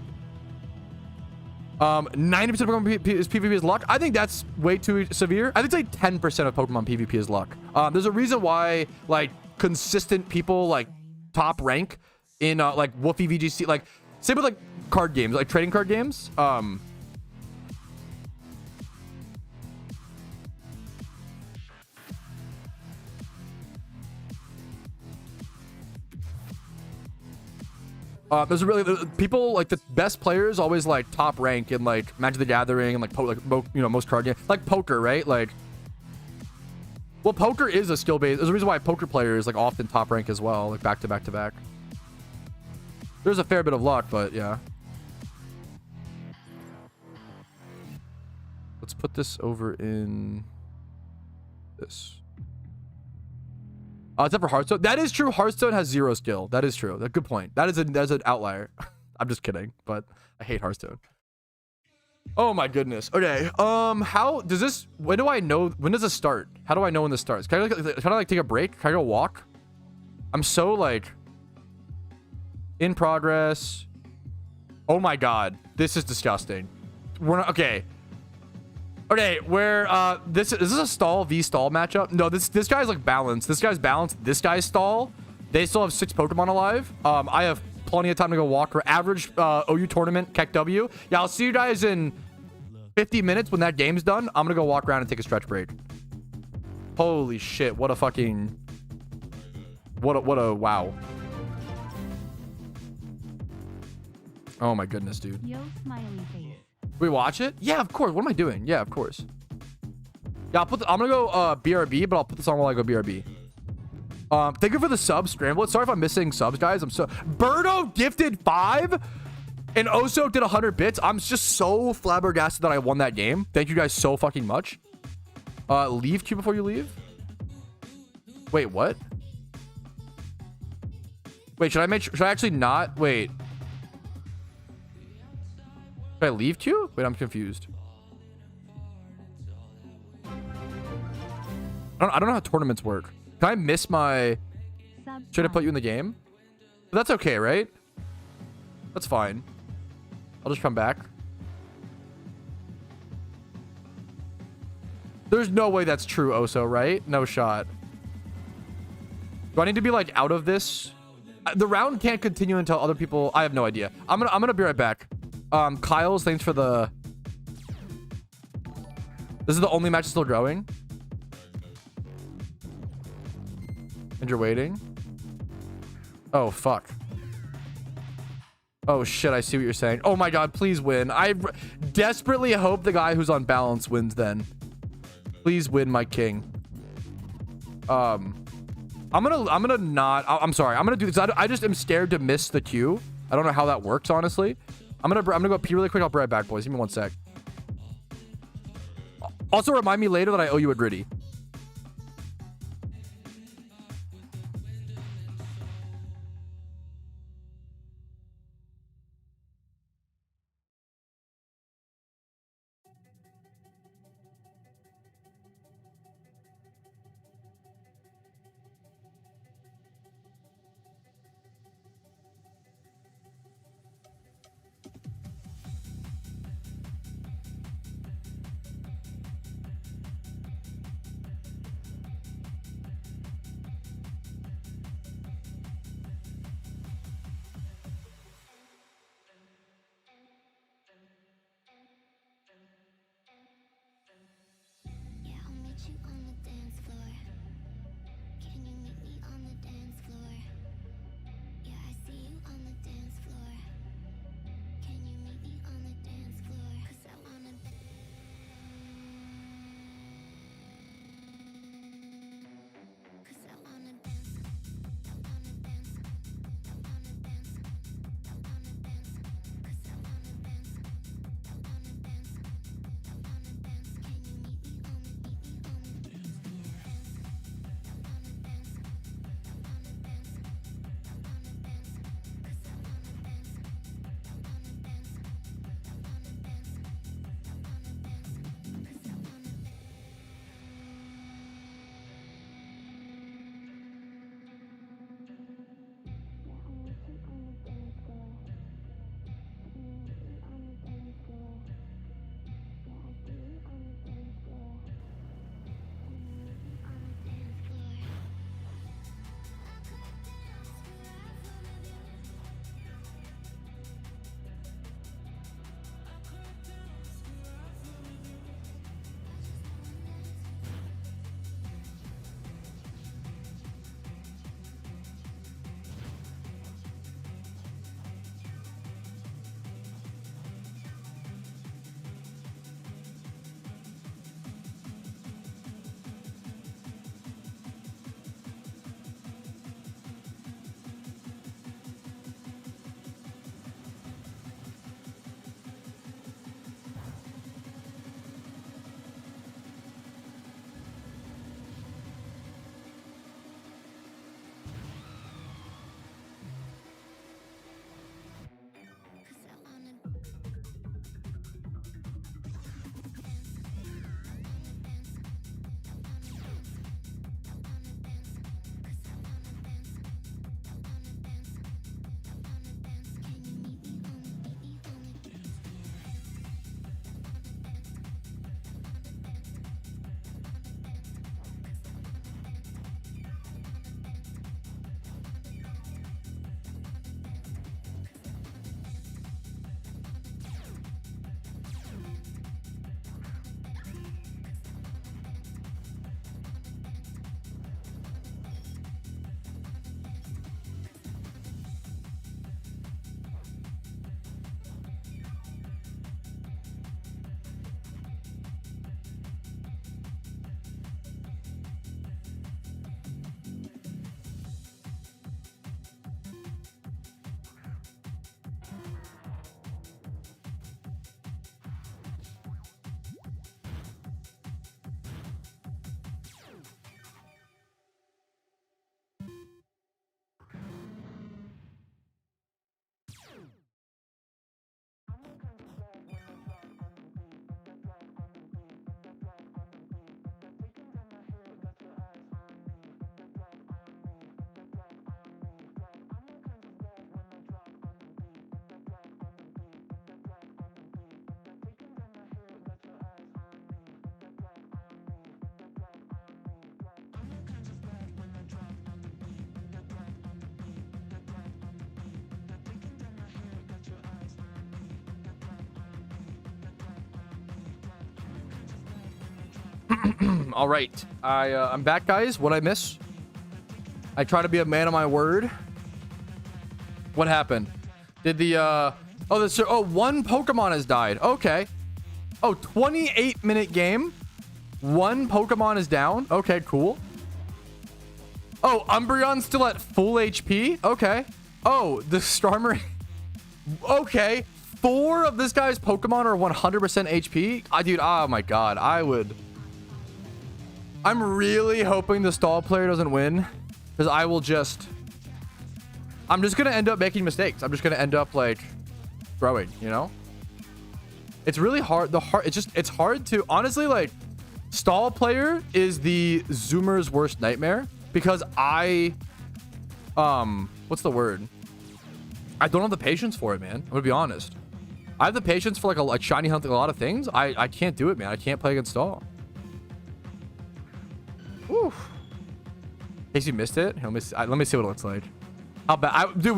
90% of Pokemon PvP is luck. I think that's way too severe. I think it's 10% of Pokemon PvP is luck. There's a reason why consistent people top rank in Wolfie VGC, same with card games, trading card games. There's people the best players always top rank in Magic the Gathering and most card games, poker, right? Well, poker is a skill based. There's a reason why poker players often top rank as well, back to back to back. There's a fair bit of luck, but yeah. Let's put this over in this. Except for Hearthstone. That is true. Hearthstone has 0 skill. That is true. Good point. That's an outlier. I'm just kidding, but I hate Hearthstone. Oh my goodness. Okay. How does this? When do I know? When does this start? How do I know when this starts? Can I take a break? Can I go walk? I'm so in progress. Oh my god, this is disgusting. We're not okay. Okay, where is this a stall v stall matchup? No, this guy's balanced. This guy's balanced. This guy's stall. They still have 6 Pokemon alive. I have plenty of time to go walk. For average OU tournament, Keck W. Yeah, I'll see you guys in 50 minutes when that game's done. I'm gonna go walk around and take a stretch break. Holy shit! What a fucking what a wow. Oh my goodness, dude. Yo, smiley face. We watch it? Yeah, of course. What am I doing? Yeah, of course. Yeah, I'm gonna go BRB, but I'll put this on while I go BRB. Thank you for the sub, Scramble. Sorry if I'm missing subs, guys. I'm so... Birdo gifted 5 and Oso did 100 bits. I'm just so flabbergasted that I won that game. Thank you guys so fucking much. Leave queue before you leave. Wait, what? Wait, should I actually not? Wait. Should I leave queue? Wait, I'm confused. I don't know how tournaments work. Can I miss my... Should I put you in the game? But that's okay, right? That's fine. I'll just come back. There's no way that's true, Oso, right? No shot. Do I need to be like out of this? The round can't continue until other people... I have no idea. I'm gonna be right back. Kyle's, thanks for the... This is the only match still going. And you're waiting. Oh, fuck. Oh, shit. I see what you're saying. Oh, my God. Please win. I desperately hope the guy who's on balance wins then. Please win, my king. I'm gonna not... I'm sorry. I'm gonna do this. I just am scared to miss the queue. I don't know how that works, honestly. I'm gonna go pee really quick. I'll be right back, boys. Give me 1 sec. Also, remind me later that I owe you a gritty. All right. I'm back, guys. What'd I miss? I try to be a man of my word. What happened? Did the one Pokemon has died. Okay. Oh, 28-minute game. One Pokemon is down. Okay, cool. Oh, Umbreon's still at full HP. Okay. Oh, the Starmer. Okay. 4 of this guy's Pokemon are 100% HP. Dude, oh my god. I'm really hoping the stall player doesn't win, because I'm just gonna end up making mistakes. I'm just gonna end up like throwing, you know? It's really hard. It's hard to honestly, like, stall player is the Zoomer's worst nightmare, because what's the word? I don't have the patience for it, man. I'm gonna be honest. I have the patience for like shiny hunting a lot of things. I can't do it, man. I can't play against stall. Whew. In case you missed it, let me see what it looks like. How bad? Dude,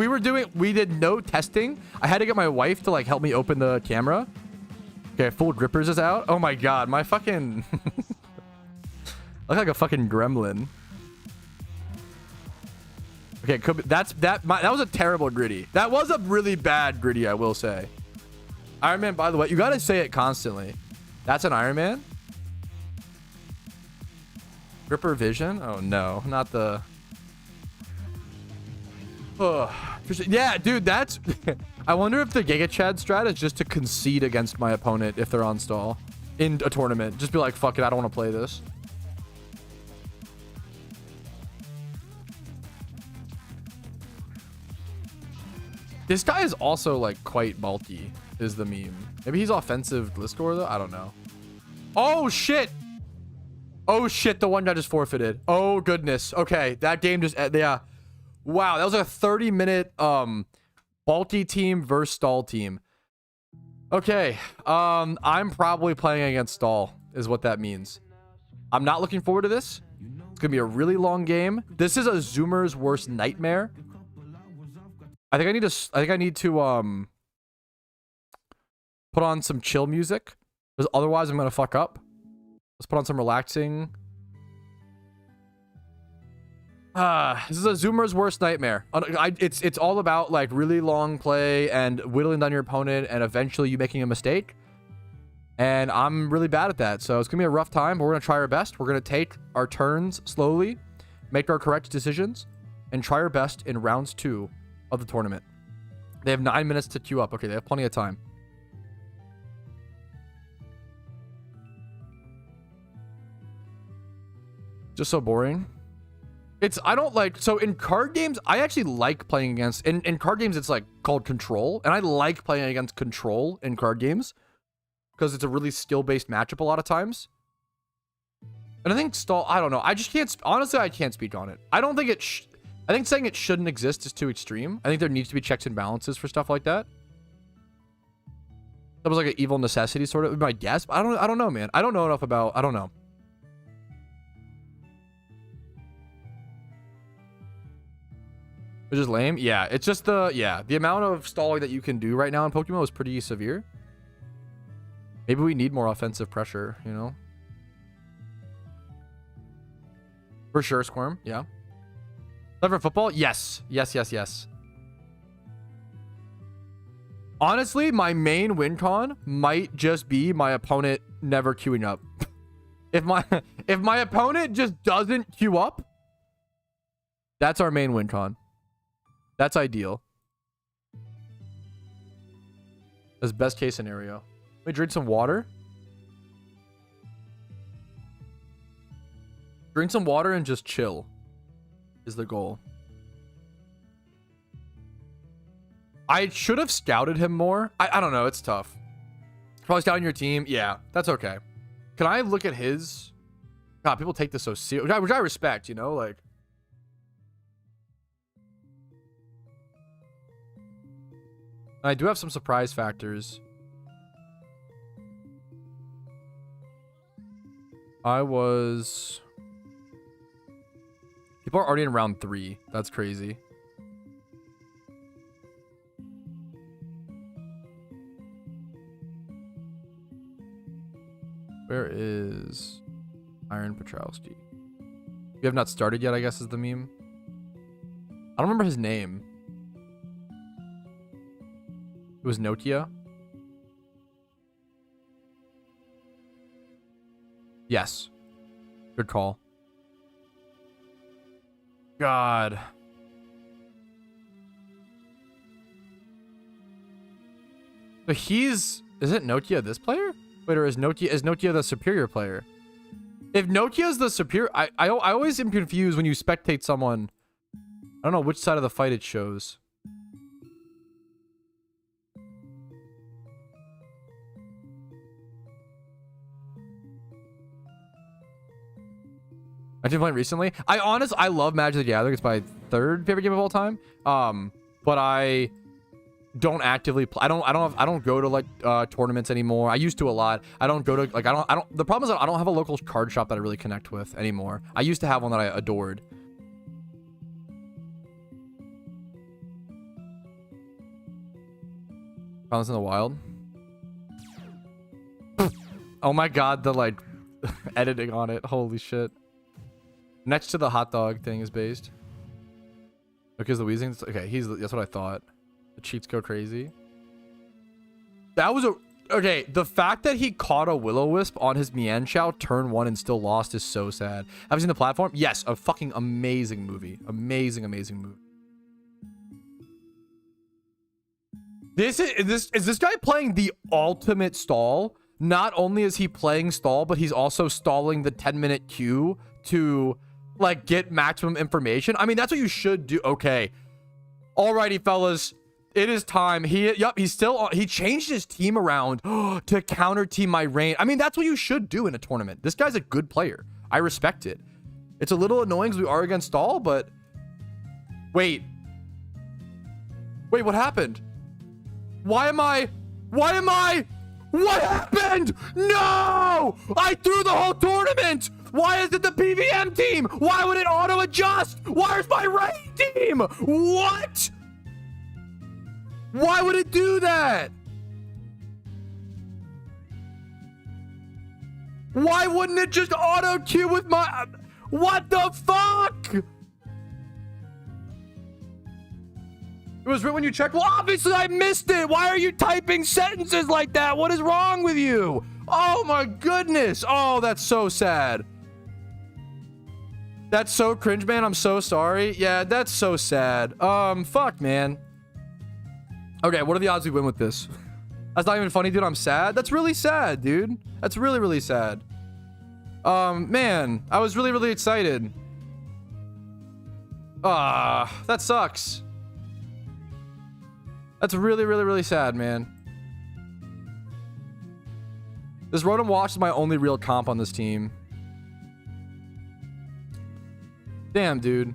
we did no testing. I had to get my wife to like help me open the camera. Okay, full grippers is out. Oh my god, my fucking I look like a fucking gremlin. Okay, that was a terrible gritty. That was a really bad gritty, I will say. Iron Man, by the way, you gotta say it constantly. That's an Iron Man. Gripper vision. Oh no, not the. Oh, yeah, dude, that's. I wonder if the Giga Chad strat is just to concede against my opponent if they're on stall in a tournament. Just be like, fuck it, I don't want to play this. This guy is also like quite bulky, is the meme. Maybe he's offensive Gliscor though. I don't know. Oh shit. Oh shit, the one guy just forfeited. Oh goodness. Okay, that game just yeah. Wow, that was a 30-minute bulky team versus stall team. Okay, I'm probably playing against stall is what that means. I'm not looking forward to this. It's gonna be a really long game. This is a Zoomer's worst nightmare. I think I need to put on some chill music, because otherwise I'm gonna fuck up. Let's put on some relaxing. This is a Zoomer's worst nightmare. It's all about like really long play and whittling down your opponent and eventually you making a mistake. And I'm really bad at that. So it's gonna be a rough time, but we're gonna try our best. We're gonna take our turns slowly, make our correct decisions, and try our best in rounds 2 of the tournament. They have 9 minutes to queue up. Okay, they have plenty of time. Just so boring. I don't like, so in card games, I actually like playing against, in card games, it's like called Control. And I like playing against Control in card games because it's a really skill-based matchup a lot of times. And I think stall, I don't know. I just can't, honestly, I can't speak on it. I don't think I think saying it shouldn't exist is too extreme. I think there needs to be checks and balances for stuff like that. That was like an evil necessity sort of, my guess. But I don't know, man. I don't know enough about, I don't know. Which is lame. Yeah, it's just the amount of stalling that you can do right now in Pokemon is pretty severe. Maybe we need more offensive pressure, you know? For sure, Squirm. Yeah. Clever football? Yes. Yes. Honestly, my main win con might just be my opponent never queuing up. if my opponent just doesn't queue up, that's our main win con. That's ideal. That's best case scenario. Let me drink some water. Drink some water and just chill is the goal. I should have scouted him more. I don't know. It's tough. Probably scouting your team. Yeah, that's okay. Can I look at his? God, people take this so serious, which I respect, you know, like. I do have some surprise factors. People are already in round 3. That's crazy. Where is... Iron Patrouski. You have not started yet, I guess, is the meme. I don't remember his name. It was Nokia. Yes. Good call. God. So he's... Is it Nokia this player? Wait, or is Nokia the superior player? If Nokia is the superior... I always am confused when you spectate someone. I don't know which side of the fight it shows. I've been playing recently. I love Magic the Gathering. It's my third favorite game of all time. But I don't actively play. I don't go to like tournaments anymore. I used to a lot. I don't go to like I don't. The problem is that I don't have a local card shop that I really connect with anymore. I used to have one that I adored. Found this in the wild. Oh my god, the like editing on it. Holy shit. Next to the hot dog thing is based. Because the Weezing. Okay, that's what I thought. The cheats go crazy. That was a... Okay, the fact that he caught a Will-O-Wisp on his Mienshao turn 1 and still lost is so sad. Have you seen The Platform? Yes, a fucking amazing movie. Amazing, amazing movie. Is this guy playing the ultimate stall? Not only is he playing stall, but he's also stalling the 10-minute queue to... like get maximum information. I mean, that's what you should do. Okay, alrighty, fellas, it is time. He changed his team around to counter team my rain. I mean, that's what you should do in a tournament. This guy's a good player. I respect it. It's a little annoying because we are against all, but wait, what happened? What happened? No, I threw the whole tournament. Why is it the PVM team? Why would it auto adjust? Where's my rain team? What? Why would it do that? Why wouldn't it just auto queue with my... What the fuck? It was right when you checked. Well, obviously I missed it. Why are you typing sentences like that? What is wrong with you? Oh my goodness. Oh, that's so sad. That's so cringe, man. I'm so sorry. Yeah, that's so sad. Fuck, man. Okay, what are the odds we win with this? That's not even funny, dude. I'm sad. That's really sad, dude. That's really, really sad. Man, I was really, really excited. That sucks. That's really, really, really sad, man. This Rotom Wash is my only real comp on this team. Damn, dude.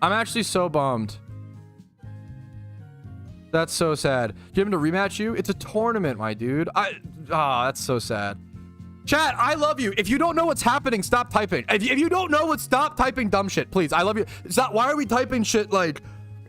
I'm actually so bummed. That's so sad. Get him to rematch you? It's a tournament, my dude. That's so sad. Chat, I love you. If you don't know what's happening, stop typing. If you don't know what, stop typing dumb shit, please. I love you. Stop. Why are we typing shit like...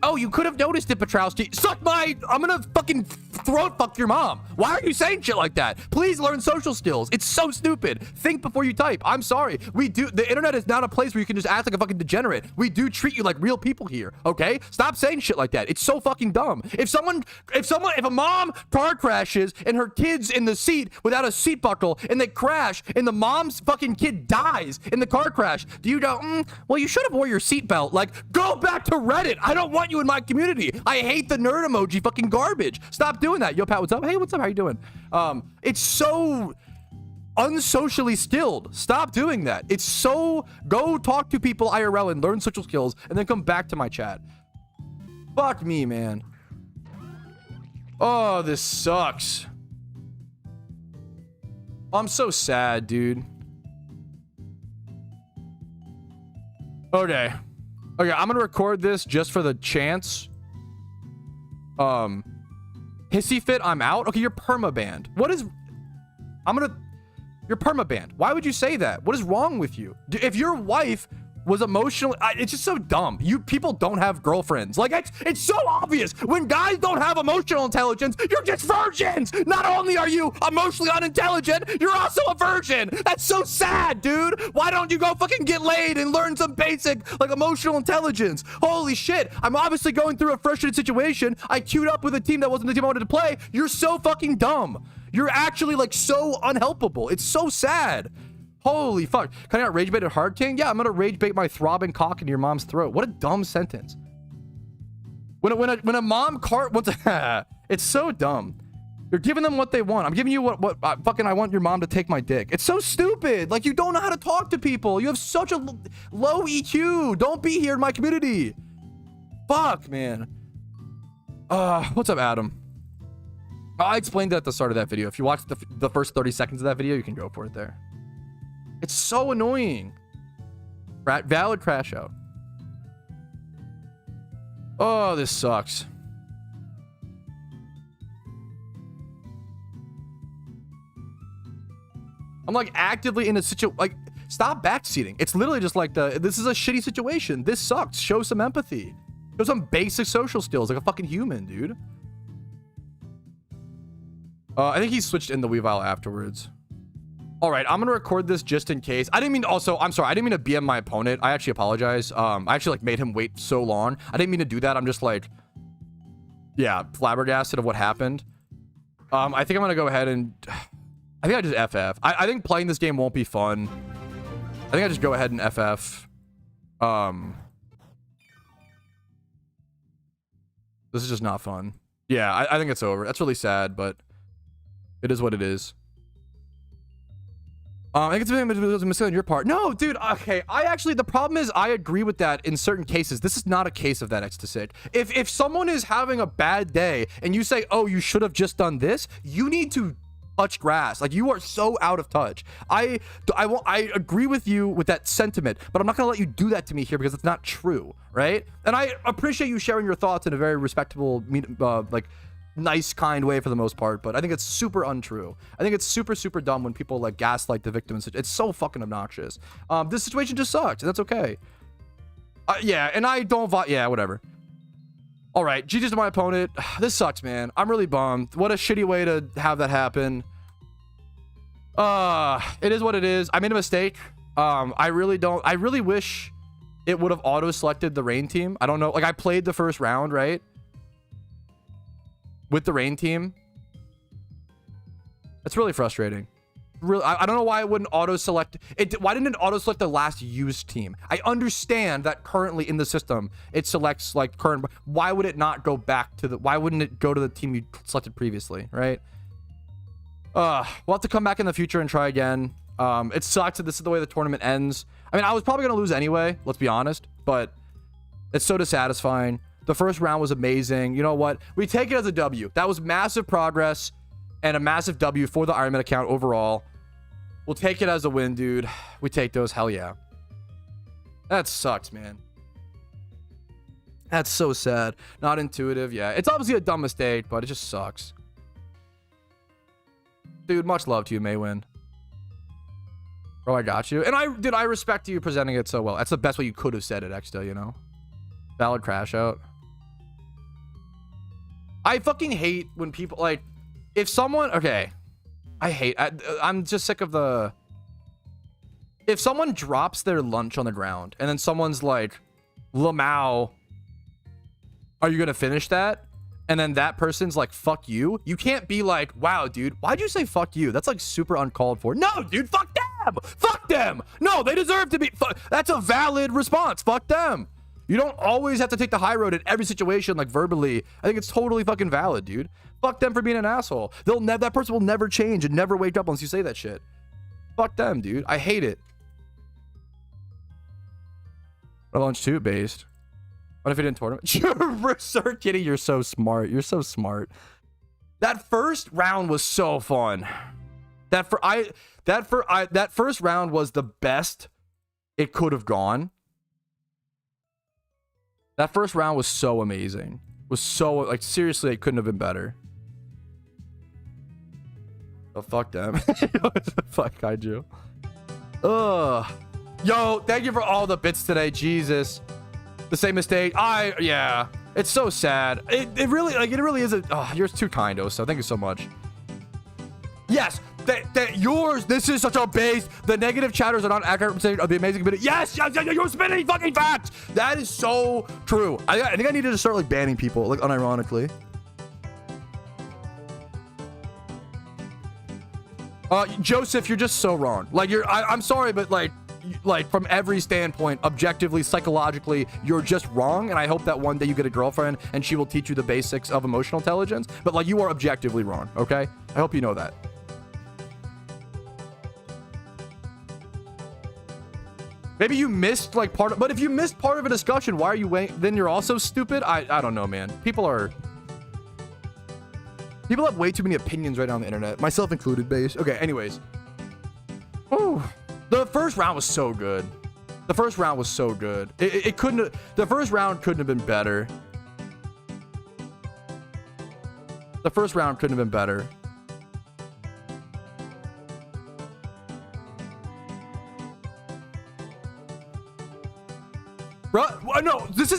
Oh, you could have noticed it, Patrouski. Suck my... I'm gonna fucking throat fuck your mom. Why are you saying shit like that? Please learn social skills. It's so stupid. Think before you type. I'm sorry. The internet is not a place where you can just act like a fucking degenerate. We do treat you like real people here, okay? Stop saying shit like that. It's so fucking dumb. If a mom car crashes and her kid's in the seat without a seat buckle and they crash and the mom's fucking kid dies in the car crash, do you go, well, you should have wore your seatbelt? Like, go back to Reddit. I don't want you in my community. I hate the nerd emoji fucking garbage. Stop doing that. Yo, Pat, what's up? Hey, what's up? How you doing? It's so unsocially skilled. Stop doing that. It's so... Go talk to people IRL and learn social skills and then come back to my chat. Fuck me, man. Oh, this sucks. I'm so sad, dude. Okay, I'm gonna record this just for the chance. Hissy fit, I'm out. Okay, you're permabanned. What is... You're permabanned. Why would you say that? What is wrong with you? If your wife was emotionally, it's just so dumb. You people don't have girlfriends. Like, it's so obvious. When guys don't have emotional intelligence, you're just virgins. Not only are you emotionally unintelligent, you're also a virgin. That's so sad, dude. Why don't you go fucking get laid and learn some basic, like, emotional intelligence? Holy shit. I'm obviously going through a frustrated situation. I queued up with a team that wasn't the team I wanted to play. You're so fucking dumb. You're actually, like, so unhelpable. It's so sad. Holy fuck. Can I not rage bait at Hard King? Yeah, I'm gonna rage bait my throbbing cock into your mom's throat. What a dumb sentence. When a mom cart wants it's so dumb. You're giving them what they want. I'm giving you what fucking I want your mom to take my dick. It's so stupid. Like, you don't know how to talk to people. You have such a low EQ. Don't be here in my community. Fuck, man. What's up, Adam? I explained that at the start of that video. If you watch the first 30 seconds of that video, you can go for it there. It's so annoying. Valid crash out. Oh, this sucks. I'm like actively in a situation. Like, stop backseating. It's literally just like this is a shitty situation. This sucks. Show some empathy. Show some basic social skills like a fucking human, dude. I think he switched in the Weavile afterwards. All right, I'm gonna record this just in case. I'm sorry, I didn't mean to BM my opponent. I actually apologize. I actually like made him wait so long. I didn't mean to do that. I'm just like, yeah, flabbergasted of what happened. I think I'm gonna go ahead and, I think I just FF. I think playing this game won't be fun. I think I just go ahead and FF. This is just not fun. Yeah, I think it's over. That's really sad, but it is what it is. I think it's a mistake on your part. No, dude, okay. The problem is I agree with that in certain cases. This is not a case of that X-to-6. If someone is having a bad day and you say, oh, you should have just done this, you need to touch grass. Like, you are so out of touch. I agree with you with that sentiment, but I'm not gonna let you do that to me here because it's not true, right? And I appreciate you sharing your thoughts in a very respectable, like, nice, kind way for the most part, but I think it's super untrue. I think it's super, super dumb when people like gaslight the victim. It's so fucking obnoxious. This situation just sucks, and that's okay. Yeah, and I don't yeah, whatever. All right, GG's to my opponent. This sucks, man. I'm really bummed. What a shitty way to have that happen. It is what it is. I made a mistake. I really wish it would have auto-selected the Rain team. I don't know. Like, I played the first round, right? With the Rain team. That's really frustrating. Really, I don't know why it wouldn't auto-select it. Why didn't it auto-select the last used team? I understand that currently in the system it selects like current. Why would it not go back to the? Why wouldn't it go to the team you selected previously? Right? We'll have to come back in the future and try again. It sucks that this is the way the tournament ends. I mean, I was probably gonna lose anyway. Let's be honest, but it's so dissatisfying. The first round was amazing. You know what? We take it as a W. That was massive progress and a massive W for the Iron Man account overall. We'll take it as a win, dude. We take those. Hell yeah. That sucks, man. That's so sad. Not intuitive. Yeah, it's obviously a dumb mistake, but it just sucks. Dude, much love to you, Maywin. Bro, I got you. And I respect you presenting it so well. That's the best way you could have said it, Exta, you know? Valid crash out. I fucking hate when people, like, if someone, okay. I'm just sick of the, if someone drops their lunch on the ground and then someone's like, Lamau, are you gonna finish that? And then that person's like, fuck you. You can't be like, wow, dude, why'd you say fuck you? That's like super uncalled for. No, dude, fuck them. Fuck them. No, they deserve to be, that's a valid response. Fuck them. You don't always have to take the high road in every situation, like verbally. I think it's totally fucking valid, dude. Fuck them for being an asshole. That person will never change and never wake up unless you say that shit. Fuck them, dude. I hate it. Lunch 2 based. What if he didn't tournament? Sir Kitty, you're so smart. You're so smart. That first round was so fun. That first round was the best it could have gone. That first round was so amazing. Was so, like, seriously, it couldn't have been better. Oh, fuck them. Fuck Kaiju. Ugh. Yo, thank you for all the bits today. Jesus. The same mistake. Yeah. It's so sad. It really is you're too kind, Oso. Thank you so much. Yes. That yours. This is such a base. The negative chatters are not accurate representation of the amazing community. Yes. You're spinning fucking facts. That is so true. I think I needed to start like banning people, like unironically. Joseph, you're just so wrong. Like I'm sorry, but like from every standpoint, objectively, psychologically, you're just wrong. And I hope that one day you get a girlfriend and she will teach you the basics of emotional intelligence. But like, you are objectively wrong. Okay. I hope you know that. Maybe you missed like but if you missed part of a discussion, why are you waiting? Then you're also stupid. I don't know, man. People have way too many opinions right now on the internet, myself included, base. Okay, anyways. Oh, the first round was so good. The first round was so good. It couldn't have, the first round couldn't have been better. The first round couldn't have been better. Bro, no, this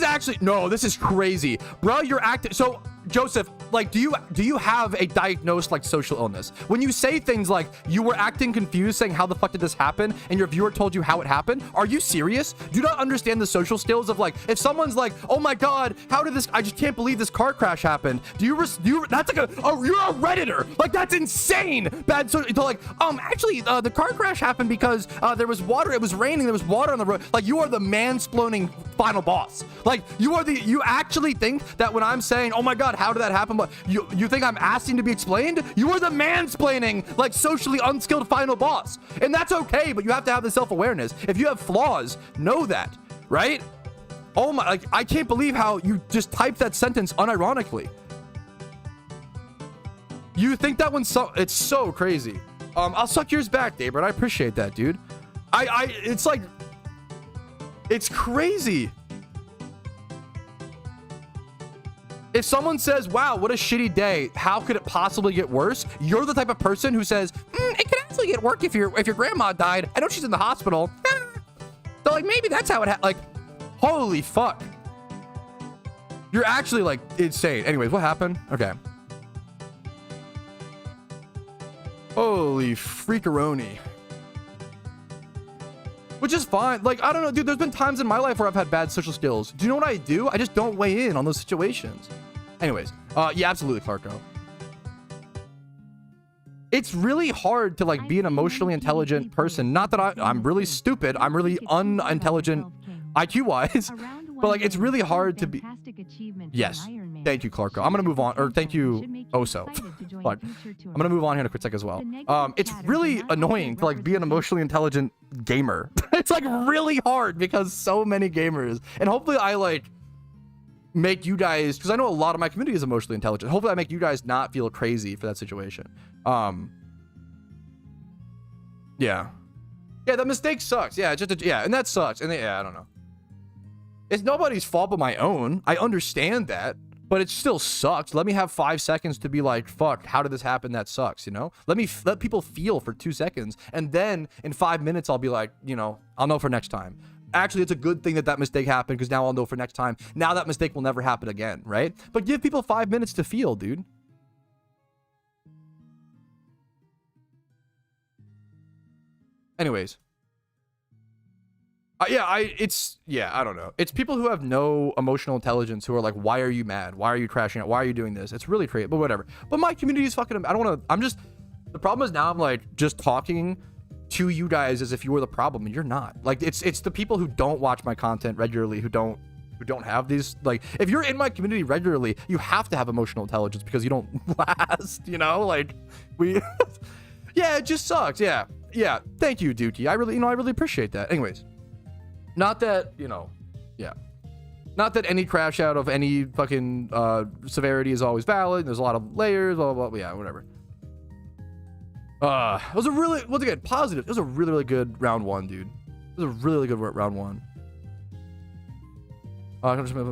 is crazy. Bro, you're acting so Joseph, like, do you have a diagnosed like social illness? When you say things like you were acting confused, saying how the fuck did this happen, and your viewer told you how it happened, are you serious? Do you not understand the social skills of like, if someone's like, oh my god, how did this? I just can't believe this car crash happened. That's like you're a redditor. Like that's insane. Bad. So like, actually, the car crash happened because there was water. It was raining. There was water on the road. Like you are the mansplaining final boss. Like you actually think that when I'm saying, oh my god, how did that happen? But you think I'm asking to be explained? You are the mansplaining, like socially unskilled final boss. And that's okay, but you have to have the self-awareness. If you have flaws, know that, right? Oh my, like, I can't believe how you just typed that sentence unironically. You think that it's so crazy. I'll suck yours back, David. I appreciate that, dude. It's like, it's crazy. If someone says, wow, what a shitty day, how could it possibly get worse? You're the type of person who says, it could actually get worse if your grandma died. I know she's in the hospital. So like, maybe that's how it like, holy fuck. You're actually like insane. Anyways, what happened? Okay. Holy freakaroni. Which is fine. Like, I don't know, dude, there's been times in my life where I've had bad social skills. Do you know what I do? I just don't weigh in on those situations. Anyways, yeah, absolutely, Clarko. It's really hard to like be an emotionally intelligent person. Not that I'm really stupid. I'm really unintelligent IQ-wise. But like, it's really hard to be. Yes. Thank you, Clarko. I'm gonna move on. Or thank you, Oso. But I'm gonna move on here in a quick sec as well. It's really annoying to like be an emotionally intelligent gamer. It's like really hard because so many gamers. And hopefully I like make you guys, because I know a lot of my community is emotionally intelligent. Hopefully I make you guys not feel crazy for that situation. Yeah. Yeah, the mistake sucks. Yeah, and that sucks. And yeah, I don't know. It's nobody's fault but my own. I understand that, but it still sucks. Let me have 5 seconds to be like, fuck, how did this happen? That sucks, you know? Let people feel for 2 seconds. And then in 5 minutes, I'll be like, you know, I'll know for next time. Actually, it's a good thing that mistake happened because now I'll know for next time. Now that mistake will never happen again, right? But give people 5 minutes to feel, dude. Anyways. I don't know. It's people who have no emotional intelligence who are like, why are you mad? Why are you crashing out? Why are you doing this? It's really crazy, but whatever. But my community is fucking, I don't want to, the problem is now I'm like just talking to you guys as if you were the problem and you're not. Like it's the people who don't watch my content regularly, who don't have these, like, if you're in my community regularly, you have to have emotional intelligence because you don't last, you know, like yeah, it just sucks. Yeah. Thank you, Dookie. I really appreciate that. Anyways. Not that, you know, yeah. Not that any crash out of any fucking severity is always valid. There's a lot of layers, blah, blah, blah. Yeah, whatever. It was a really, once again, positive. It was a really, really good round one, dude. It was a really, really good round one.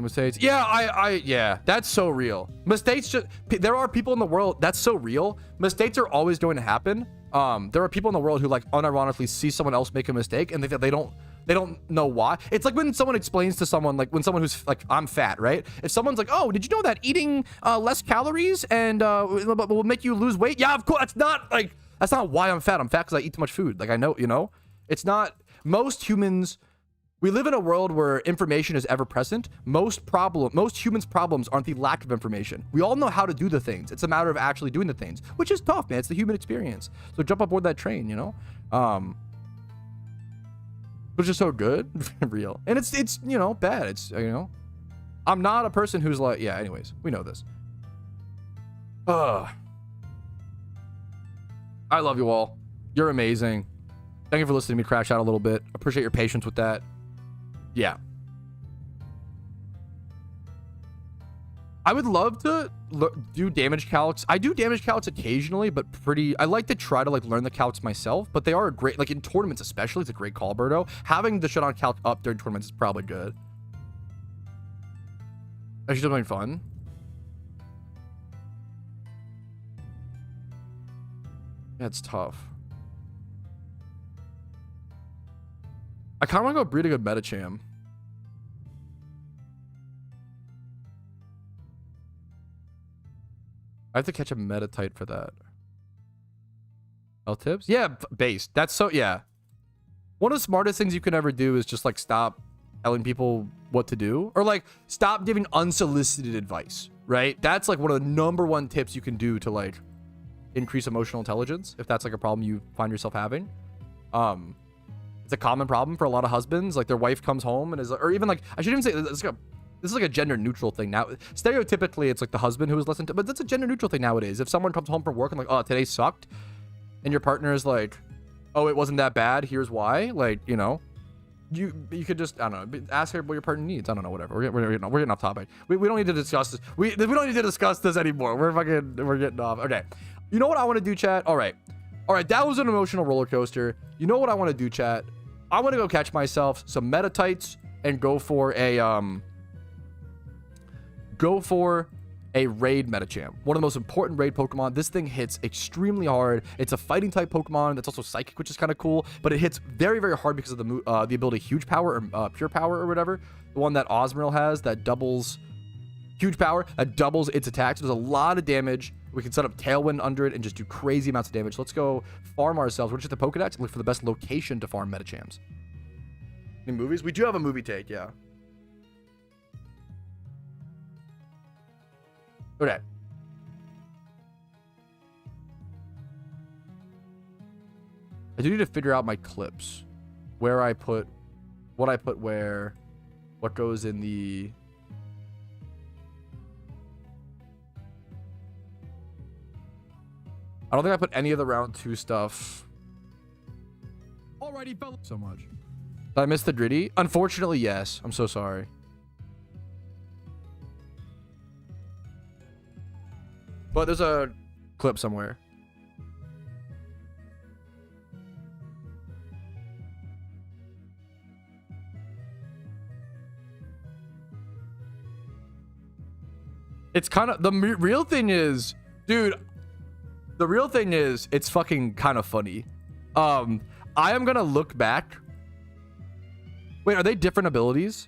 Mistakes. Yeah, yeah, that's so real. Mistakes there are people in the world, that's so real. Mistakes are always going to happen. There are people in the world who like unironically see someone else make a mistake and they don't They don't know why. It's like when someone explains to someone, like when someone who's like, I'm fat, right? If someone's like, oh, did you know that eating less calories and will make you lose weight? Yeah, of course. That's not why I'm fat. I'm fat because I eat too much food. Like, I know, you know, it's not. Most humans, we live in a world where information is ever present. Most humans' problems aren't the lack of information. We all know how to do the things. It's a matter of actually doing the things, which is tough, man. It's the human experience. So jump aboard that train, you know? Which is so good. Real. And it's, you know, bad. It's, you know, I'm not a person who's like, yeah, anyways, we know this. I love you all. You're amazing. Thank you for listening to me crash out a little bit. Appreciate your patience with that. Yeah. I would love to do damage calcs. I do damage calcs occasionally, but I like to try to like learn the calcs myself, but they are a great, like in tournaments especially, it's a great call, Berto. Having the shit on calc up during tournaments is probably good. Actually something fun. Yeah, it's tough. I kind of want to go breed a good Metacham. I have to catch a Metatite for that. Health tips? Yeah, base. That's so, yeah. One of the smartest things you can ever do is just like stop telling people what to do. Or like stop giving unsolicited advice, right? That's like one of the #1 tips you can do to like increase emotional intelligence. If that's like a problem you find yourself having. It's a common problem for a lot of husbands. Like their wife comes home and is, or even like, I should even say this is like a gender neutral thing now. Stereotypically, it's like the husband who is listening to, but that's a gender neutral thing nowadays. If someone comes home from work and like, oh, today sucked, and your partner is like, oh, it wasn't that bad, here's why. Like, you know, you could just, I don't know, ask her what your partner needs. I don't know, whatever. We're getting off topic. We don't need to discuss this. We don't need to discuss this anymore. We're getting off. Okay. You know what I want to do, chat? All right. That was an emotional roller coaster. You know what I want to do, chat? I want to go catch myself some Metatites and go for a raid Metacham. One of the most important raid Pokemon. This thing hits extremely hard. It's a fighting type Pokemon that's also psychic, which is kind of cool, but it hits very, very hard because of the ability Huge Power or Pure Power or whatever. The one that Osmril has that doubles Huge Power, that doubles its attacks. There's a lot of damage. We can set up Tailwind under it and just do crazy amounts of damage. So let's go farm ourselves. We're just at the Pokedex and look for the best location to farm Metachams. Any movies? We do have a movie take, yeah. Okay. I do need to figure out my clips. Where I put, what I put where, what goes in the... I don't think I put any of the round 2 stuff. Alrighty, fellas. So much. Did I miss the Driddy? Unfortunately, yes. I'm so sorry. But there's a clip somewhere. It's kind of, the real thing is, dude, the real thing is, it's fucking kind of funny. I am gonna look back. Wait, are they different abilities?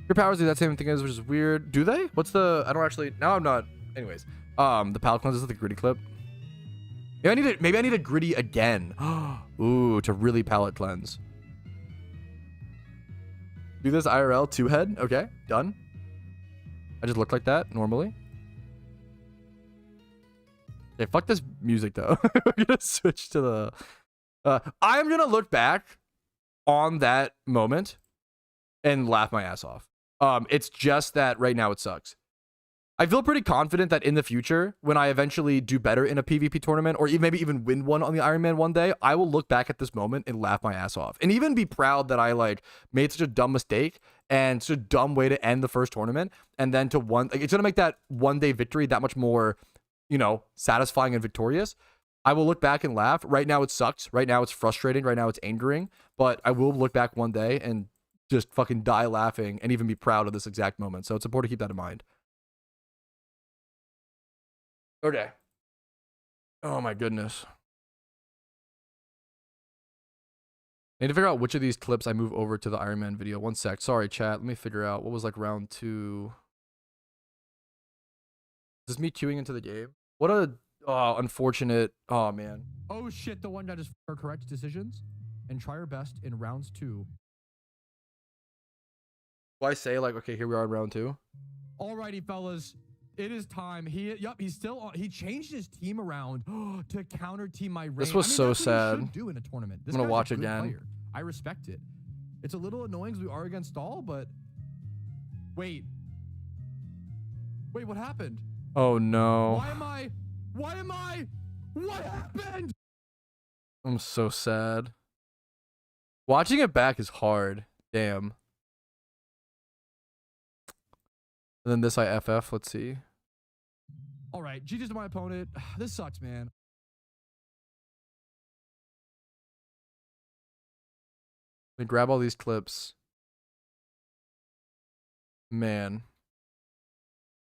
Your powers do that same thing as, which is weird. Do they? What's the, I don't actually, now I'm not, anyways. The palette cleanse is the gritty clip. Maybe I need a gritty again. Ooh, to really palette cleanse. Do this IRL 2-head. Okay, done. I just look like that normally. Okay, fuck this music though. We're gonna switch to the... I am gonna look back on that moment and laugh my ass off. It's just that right now it sucks. I feel pretty confident that in the future, when I eventually do better in a PvP tournament, or maybe even win one on the Iron Man one day, I will look back at this moment and laugh my ass off. And even be proud that I like made such a dumb mistake and such a dumb way to end the first tournament. And then to it's gonna make that one day victory that much more, you know, satisfying and victorious. I will look back and laugh. Right now it sucks. Right now it's frustrating. Right now it's angering. But I will look back one day and just fucking die laughing and even be proud of this exact moment. So it's important to keep that in mind. Okay. Oh my goodness. I need to figure out which of these clips I move over to the Iron Man video. One sec. Sorry, chat. Let me figure out what was like round 2. Is this me queuing into the game? What a unfortunate. Oh, man. Oh, shit. The one that is for correct decisions and try your best in rounds 2. Do I say like, okay, here we are in round 2? Alrighty, fellas. It is time. He's still on. He changed his team around to counter team my rain. This was so that's what you sad. should do in a tournament. This I'm gonna guy's a watch good again. player. I respect it. It's a little annoying because we are against all, but wait, what happened? Oh no. What happened? I'm so sad. Watching it back is hard. Damn. And then this I FF. Let's see. All right, GG's to my opponent. This sucks, man. Let me grab all these clips. Man.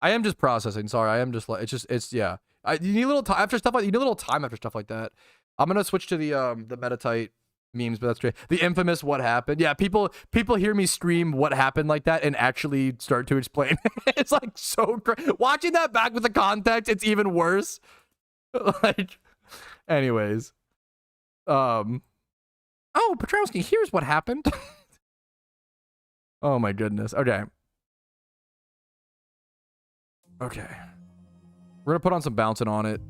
I am just processing. Sorry, I am just like yeah. You need a little time after stuff like that. I'm gonna switch to the Metatite memes, but that's great. The infamous what happened. Yeah, people hear me scream what happened like that and actually start to explain. It's like so great. Watching that back with the context, it's even worse. Like, anyways. Oh, Patrouski, here's what happened. Oh my goodness. Okay. Okay. We're gonna put on some bouncing on it.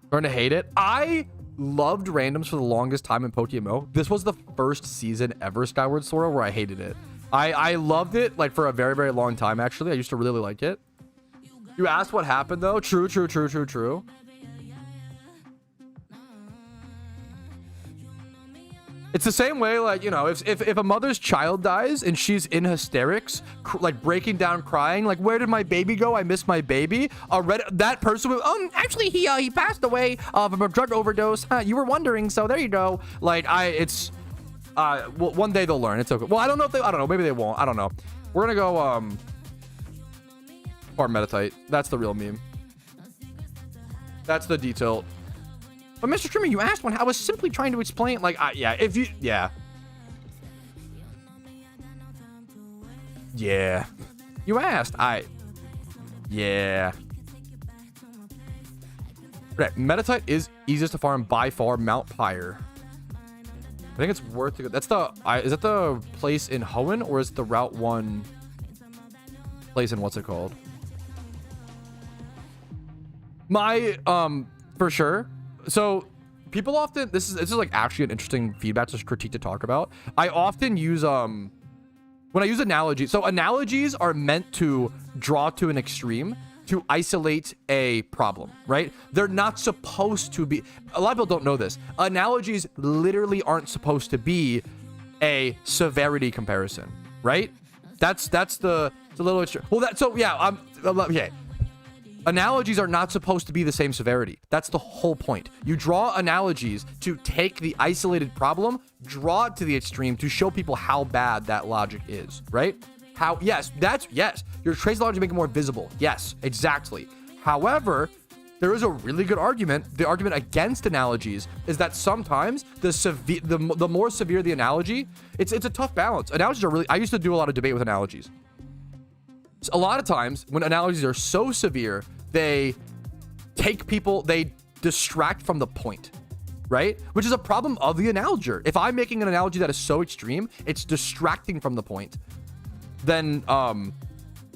Starting to hate it. I loved randoms for the longest time in PokeMMO. This was the first season ever Skyward Sword where I hated it. I loved it like for a very, very long time, actually. I used to really like it. You asked what happened, though. True. It's the same way, like, you know, if a mother's child dies and she's in hysterics, like breaking down crying, like, where did my baby go? I miss my baby. That person would, actually he passed away from a drug overdose. Huh, you were wondering, so there you go. Like, well, one day they'll learn. It's okay. Well, I don't know. Maybe they won't. I don't know. We're gonna go or Metatite. That's the real meme. That's the detail. But Mr. Trimmer, you asked one. I was simply trying to explain, like, yeah, yeah. You asked. Yeah. Okay, Metatite is easiest to farm by far. Mount Pyre. I think it's worth it. That's the. Is that the place in Hoenn, or is it the Route 1 place in what's it called? For sure. So people often, this is like actually an interesting feedback to critique to talk about. I often use when I use analogies. So analogies are meant to draw to an extreme to isolate a problem, right? They're not supposed to be. A lot of people don't know this. Analogies literally aren't supposed to be a severity comparison, right? That's the little extreme. Well, okay. Analogies are not supposed to be the same severity. That's the whole point. You draw analogies to take the isolated problem, draw it to the extreme to show people how bad that logic is, right? Yes. Your trace logic to make it more visible. Yes, exactly. However, there is a really good argument. The argument against analogies is that sometimes the more severe the analogy, it's a tough balance. Analogies are I used to do a lot of debate with analogies. So a lot of times when analogies are so severe, they distract from the point, right? Which is a problem of the analoger. If I'm making an analogy that is so extreme, it's distracting from the point, then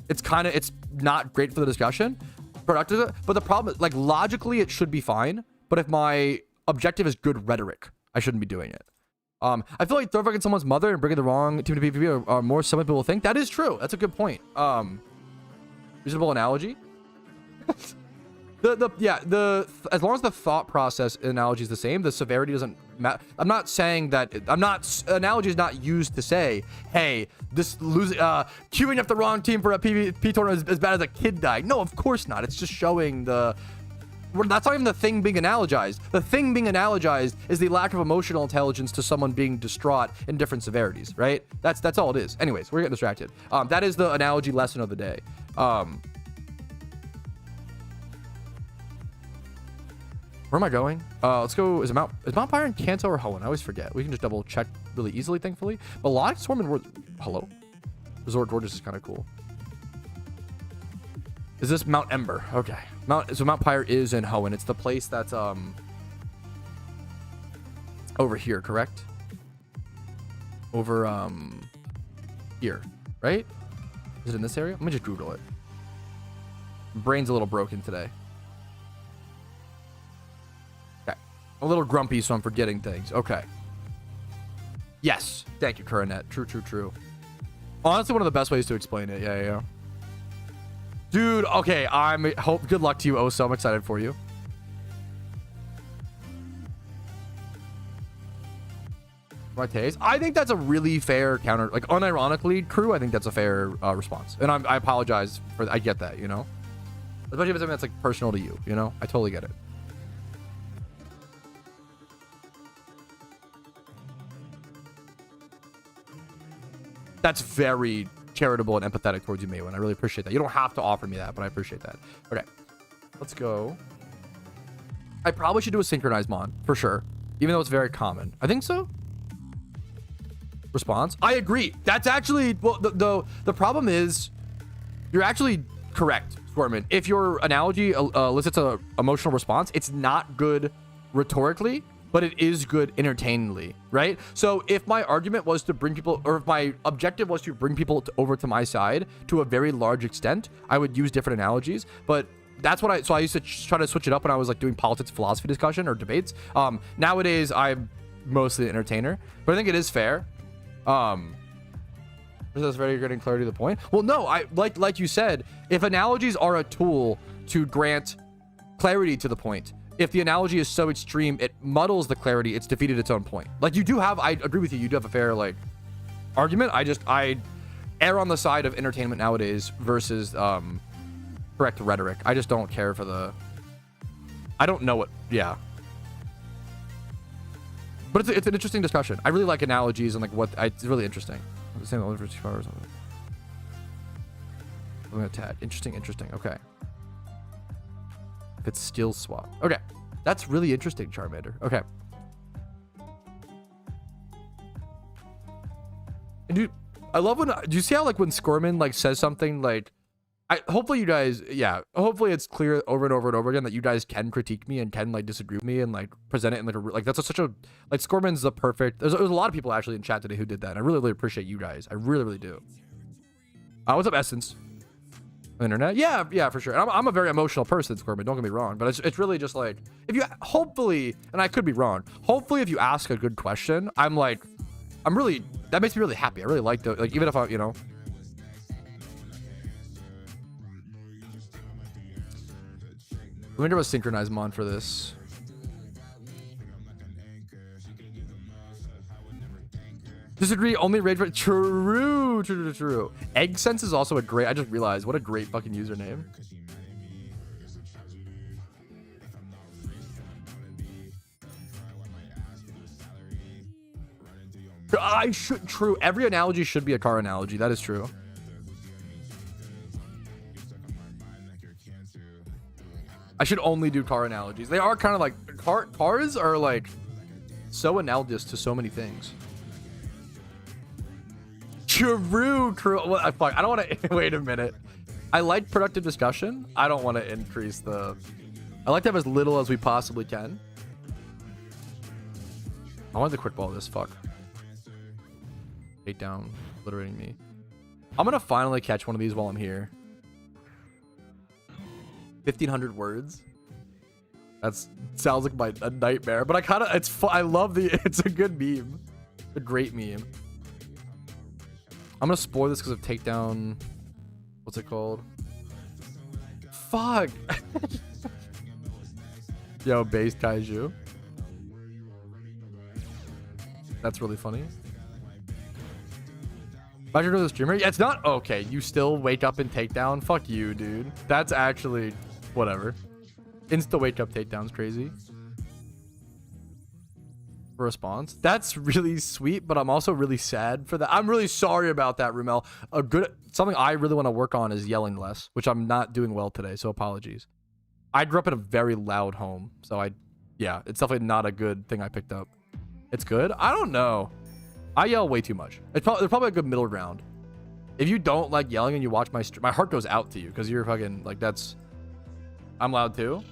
it's not great for the discussion. Productive, but the problem is, like, logically it should be fine, but if my objective is good rhetoric, I shouldn't be doing it. I feel like throwing someone's mother and bringing the wrong team to PvP are more some people think. That is true. That's a good point. Reasonable analogy. As long as the thought process in analogy is the same, the severity doesn't matter. I'm not saying that. Analogy is not used to say, hey, this queuing up the wrong team for a PvP tournament is as bad as a kid dying. No, of course not. It's just showing that's not even the thing being analogized. The thing being analogized is the lack of emotional intelligence to someone being distraught in different severities, right? That's all it is. Anyways, we're getting distracted. That is the analogy lesson of the day. Where am I going? Let's go. Is Mount Pyre in Kanto or Hoenn? I always forget. We can just double check really easily, thankfully. But Melodic Swarm and hello? Resort Gorgeous is kind of cool. Is this Mount Ember? Okay. So Mount Pyre is in Hoenn. It's the place that's over here, correct? Over here, right? Is it in this area? Let me just Google it. Brain's a little broken today. Okay. A little grumpy, so I'm forgetting things. Okay. Yes. Thank you, Coronet. True. Honestly, one of the best ways to explain it. Yeah. Dude, okay. Good luck to you, Oso. I'm excited for you. My taste. I think that's a really fair counter. Like, unironically, crew, I think that's a fair response. And I apologize for that. I get that, you know? Especially if it's something that's, like, personal to you, you know? I totally get it. That's very charitable and empathetic towards you, Maywin. I really appreciate that. You don't have to offer me that, but I appreciate that. Okay. Let's go. I probably should do a synchronized mon, for sure. Even though it's very common. I think so. Response. I agree. That's actually, well, the problem is you're actually correct, Squirman. If your analogy elicits a emotional response, it's not good rhetorically, but it is good entertainingly, right? So if my argument was to bring people, or if my objective was to bring people over to my side to a very large extent, I would use different analogies. But that's what I used to try to switch it up when I was like doing politics, philosophy discussion or debates. Nowadays I'm mostly an entertainer, but I think it is fair. Is this very getting clarity to the point? Well, no, I like you said, if analogies are a tool to grant clarity to the point, if the analogy is so extreme it muddles the clarity, it's defeated its own point. Like you do have, I agree with you do have a fair like argument. I err on the side of entertainment nowadays versus correct rhetoric. I just don't care for I don't know what. Yeah. But it's an interesting discussion. I really like analogies and like it's really interesting. The same over 2 hours. I'm gonna tag. Interesting. Okay. If it's still swap. Okay. That's really interesting, Charmander. Okay. And dude, I love when, do you see how like when Scorman like says something like, hopefully you guys, hopefully it's clear over and over again that you guys can critique me and can like disagree with me and like present it in like that's such a, like Scorman's the perfect, there's a lot of people actually in chat today who did that. And I really appreciate you guys. I really do. What's up, Essence? Internet? Yeah, for sure. And I'm a very emotional person, Scorman, don't get me wrong, but it's really just like, if you, hopefully, and I could be wrong, hopefully if you ask a good question, that makes me really happy. I really like the, like, even if I, you know, I wonder what synchronized mon for this. Disagree, only rage for true. Egg Sense is also a great, I just realized what a great fucking username. True. Every analogy should be a car analogy. That is true. I should only do car analogies. They are kind of like cars are like so analogous to so many things. True. Well, fuck. I don't want to. Wait a minute. I like productive discussion. I don't want to increase the. I like to have as little as we possibly can. I want to quick ball this. Fuck. Take down, obliterating me. I'm gonna finally catch one of these while I'm here. 1,500 words. That sounds like a nightmare, but I love it's a good meme. A great meme. I'm gonna spoil this because of takedown. What's it called? Fuck. Yo, base kaiju. That's really funny. Imagine you're the streamer. Yeah, it's not okay. You still wake up and takedown. Fuck you, dude. That's actually whatever. Insta wake up takedown's crazy. Response. That's really sweet, but I'm also really sad for that. I'm really sorry about that, Rumel. Something I really want to work on is yelling less, which I'm not doing well today, so apologies. I grew up in a very loud home, so Yeah, it's definitely not a good thing I picked up. It's good? I don't know. I yell way too much. There's probably a good middle ground. If you don't like yelling and you watch my heart goes out to you because you're fucking like that's. I'm loud too.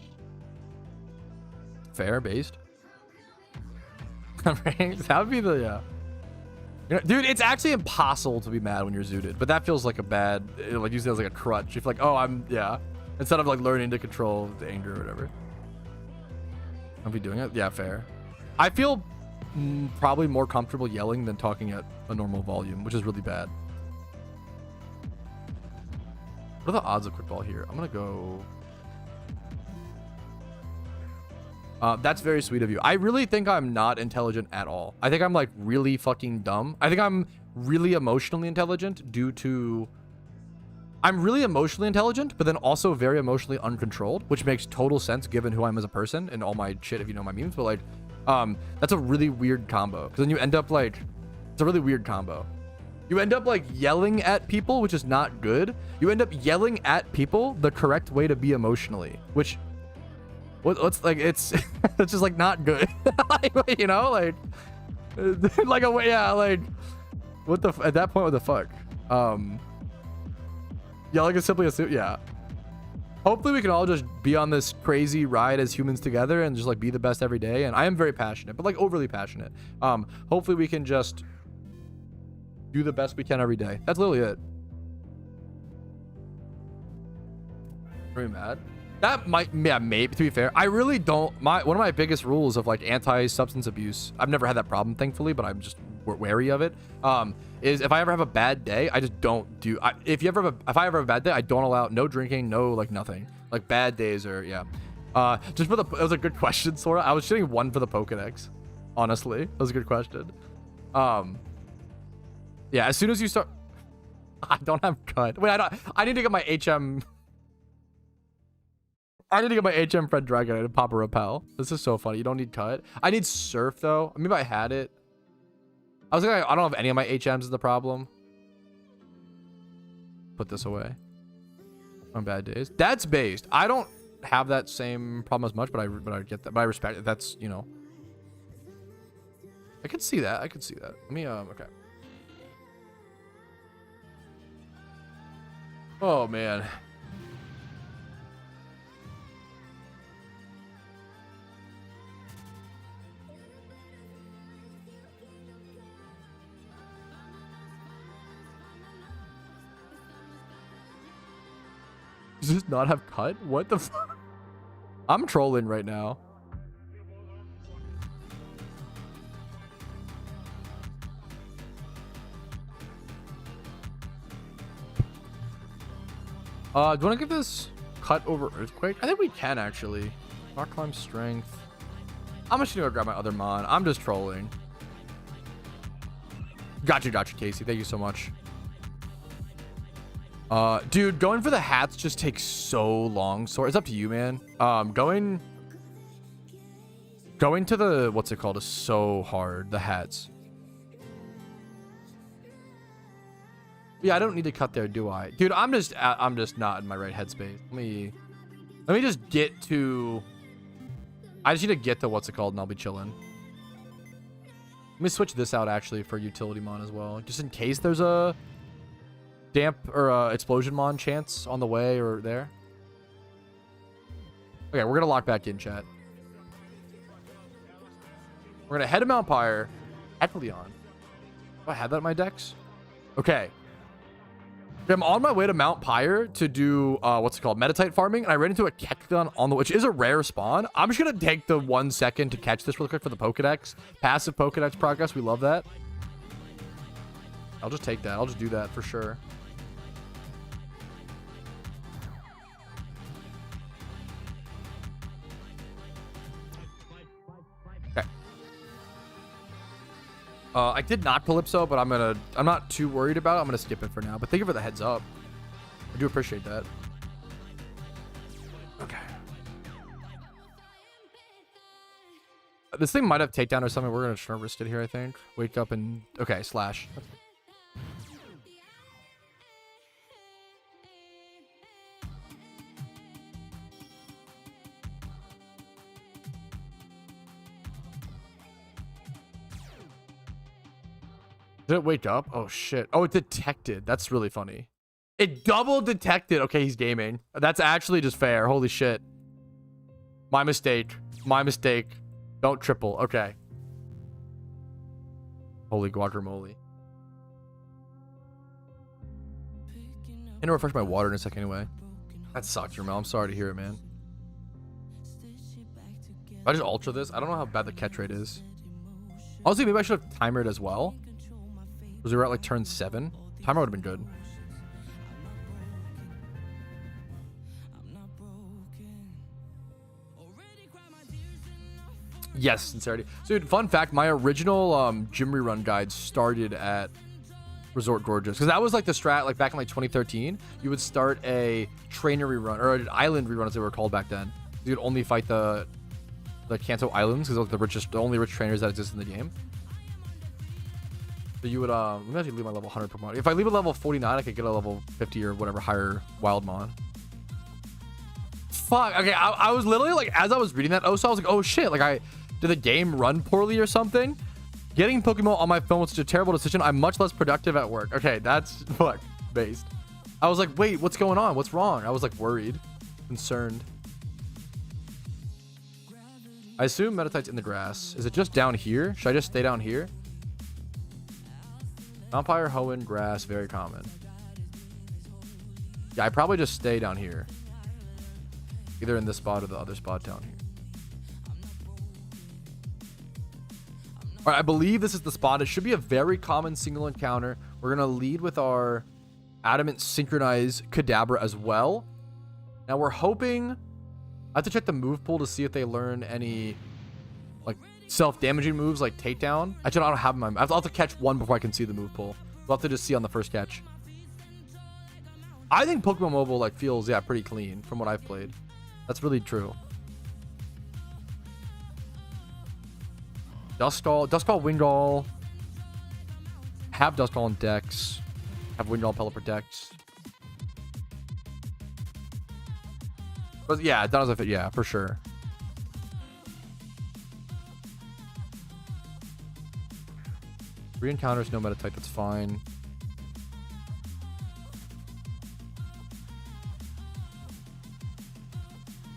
Fair based. That would be the yeah. You know, dude, it's actually impossible to be mad when you're zooted, but that feels like a bad, like you said, like a crutch. If like, oh, I'm yeah, instead of like learning to control the anger or whatever. Are we doing it? Yeah, fair. I feel probably more comfortable yelling than talking at a normal volume, which is really bad. What are the odds of quick ball here? I'm gonna go. That's very sweet of you. I really think I'm not intelligent at all. I think I'm like really fucking dumb. I think I'm really emotionally intelligent due to... I'm really emotionally intelligent, but then also very emotionally uncontrolled, which makes total sense given who I am as a person and all my shit if you know my memes. But like, that's a really weird combo. Because then you end up like... It's a really weird combo. You end up like yelling at people, which is not good. You end up yelling at people the correct way to be emotionally, which... What's like it's it's just like not good. Like, you know, like like a way, yeah, like what the at that point what the fuck. Yelling is simply a suit, yeah. Hopefully we can all just be on this crazy ride as humans together and just like be the best every day. And I am very passionate, but like overly passionate. Hopefully we can just do the best we can every day. That's literally it. Very mad. That might, yeah, maybe, to be fair. I really don't, one of my biggest rules of like anti-substance abuse, I've never had that problem, thankfully, but I'm just wary of it, is if I ever have a bad day, I just don't do, if I ever have a bad day, I don't allow, no drinking, no, like nothing. Like bad days or, yeah. Just for the, it was a good question, Sora. I was shooting one for the Pokedex, honestly. That was a good question. Yeah, as soon as you start, I don't have cut. Wait, I need to get my HM... I need to get my HM friend Dragonite and pop a repel. This is so funny. You don't need cut. I need surf though. Maybe I had it. I was like, I don't have any of my HMs is the problem. Put this away. On bad days. That's based. I don't have that same problem as much, but I get that. But I respect it. That's, you know. I could see that. I could see that. Let me okay. Oh man. Does this not have cut? What the fuck? I'm trolling right now. Do you want to give this cut over earthquake? I think we can actually. Rock climb strength. I'm just gonna go grab my other mon. I'm just trolling. Gotcha, Casey. Thank you so much. Dude, going for the hats just takes so long. So it's up to you, man. Going to the, what's it called, is so hard. The hats. Yeah, I don't need to cut there, do I? Dude, I'm just not in my right headspace. Let me just get to, I just need to get to what's it called and I'll be chilling. Let me switch this out actually for utility mon as well, just in case there's a damp or explosion mon chance on the way or there. Okay, we're gonna lock back in, chat. We're gonna head to Mount Pyre, Ekleon. Do I have that in my decks? Okay. I'm on my way to Mount Pyre to do what's it called, Meditite farming, and I ran into a Kecleon on the, which is a rare spawn. I'm just gonna take the 1 second to catch this real quick for the Pokedex. Passive Pokedex progress, we love that. I'll just take that. I'll just do that for sure. Okay. I did not Calypso, but I'm not too worried about it. I'm gonna skip it for now. But thank you for the heads up. I do appreciate that. Okay. This thing might have takedown or something. We're gonna try to risk it here, I think. Wake up and okay, slash. Did it wake up? Oh shit. Oh, it detected. That's really funny. It double detected. Okay, he's gaming. That's actually just fair. Holy shit. My mistake. My mistake. Don't triple. Okay. Holy guacamole. I'm gonna refresh my water in a second anyway. That sucks, Jermel. I'm sorry to hear it, man. If I just ultra this, I don't know how bad the catch rate is. Honestly, maybe I should have timered as well. Because we were at like turn 7. Timer would have been good. Yes, sincerity. So, dude, fun fact, my original gym rerun guide started at Resort Gorgeous. Because that was like the strat, like back in like 2013. You would start a trainer rerun, or an island rerun as they were called back then. You would only fight the Kanto Islands, because those are the only rich trainers that exist in the game. So you would, let me actually leave my level 100 Pokemon. If I leave a level 49, I could get a level 50 or whatever higher Wildmon. Fuck, okay, I was literally like, as I was reading that, I was like, oh shit, like did the game run poorly or something? Getting Pokemon on my phone was such a terrible decision. I'm much less productive at work. Okay, that's fuck based. I was like, wait, what's going on? What's wrong? I was like worried, concerned. I assume Meditite's in the grass. Is it just down here? Should I just stay down here? Vampire, Hoenn, grass, very common. Yeah, I probably just stay down here. Either in this spot or the other spot down here. All right, I believe this is the spot. It should be a very common single encounter. We're going to lead with our Adamant Synchronize Kadabra as well. Now we're hoping... I have to check the move pool to see if they learn any like self-damaging moves like takedown. Actually, I don't have them. I'll have to catch one before I can see the move pool. We'll have to just see on the first catch. I think Pokemon Mobile like feels, yeah, pretty clean from what I've played. That's really true. Duskull, Wingull. Have Duskull on Dex. Have Wingull Pelipper Dex. But yeah, it does fit. Yeah, for sure. Three encounters, no meta type. That's fine.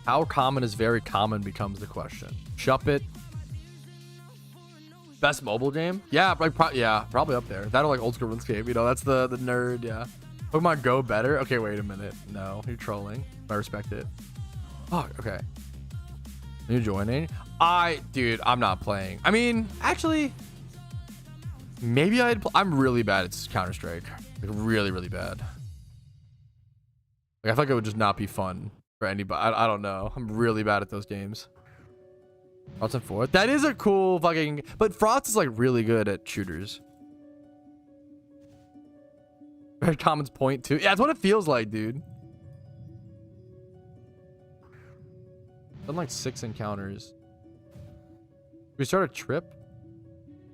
How common is very common becomes the question. Shuppet. Best mobile game? Yeah, like probably up there. That or like old school RuneScape. You know, that's the nerd. Yeah. Pokemon Go better? Okay, wait a minute. No, you're trolling. I respect it. Fuck, okay. Are you joining? Dude, I'm not playing. I mean, actually, maybe I'm really bad at Counter-Strike. Like, really, really bad. Like, I feel like it would just not be fun for anybody. I don't know. I'm really bad at those games. Frost and Forth. That is a cool fucking... But Frost is, like, really good at shooters. Very Common's point, too. Yeah, that's what it feels like, dude. Done like 6 encounters. We start a trip.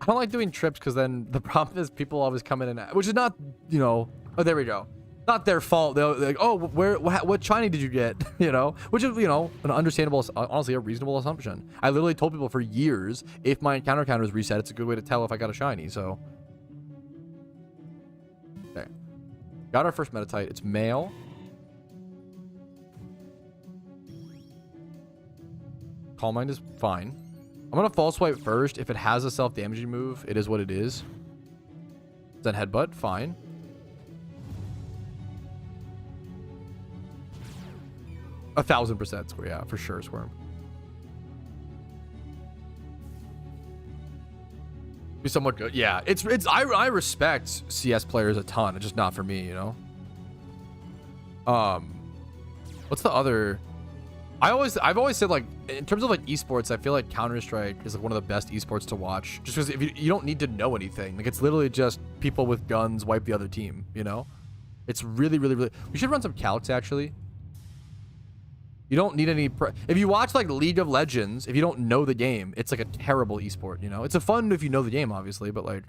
I don't like doing trips because then the problem is people always come in and which is not, you know. Oh, there we go. Not their fault. They're like, oh, what shiny did you get? You know, which is, you know, an understandable, honestly, a reasonable assumption. I literally told people for years if my encounter counter is reset, it's a good way to tell if I got a shiny. So, okay, got our first Meditite. It's male. Calm Mind is fine. I'm gonna false swipe first. If it has a self-damaging move, it is what it is. Then headbutt, fine. A 1000% square, yeah, for sure, Squirm. Be somewhat good, yeah. I respect CS players a ton. It's just not for me, you know. What's the other? I've always said, like, in terms of like esports, I feel like Counter-Strike is like one of the best esports to watch. Just because if you don't need to know anything, like it's literally just people with guns wipe the other team. You know, it's really, really, really. We should run some calcs actually. You don't need any. If you watch like League of Legends, if you don't know the game, it's like a terrible esport. You know, it's a fun if you know the game, obviously, but like.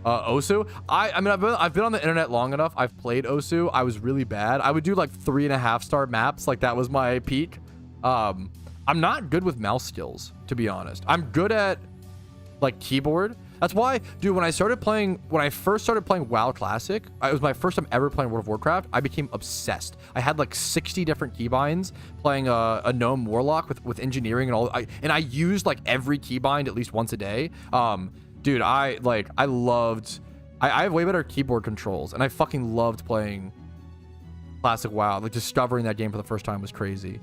Osu. I mean, I've been on the internet long enough. I've played Osu. I was really bad. I would do like 3.5-star maps. Like that was my peak. I'm not good with mouse skills, to be honest. I'm good at like keyboard. That's why, dude, when I first started playing WoW Classic, it was my first time ever playing World of Warcraft. I became obsessed. I had like 60 different keybinds playing a gnome warlock with engineering and all. And I used like every keybind at least once a day. Dude, I have way better keyboard controls, and I fucking loved playing Classic WoW. Like discovering that game for the first time was crazy.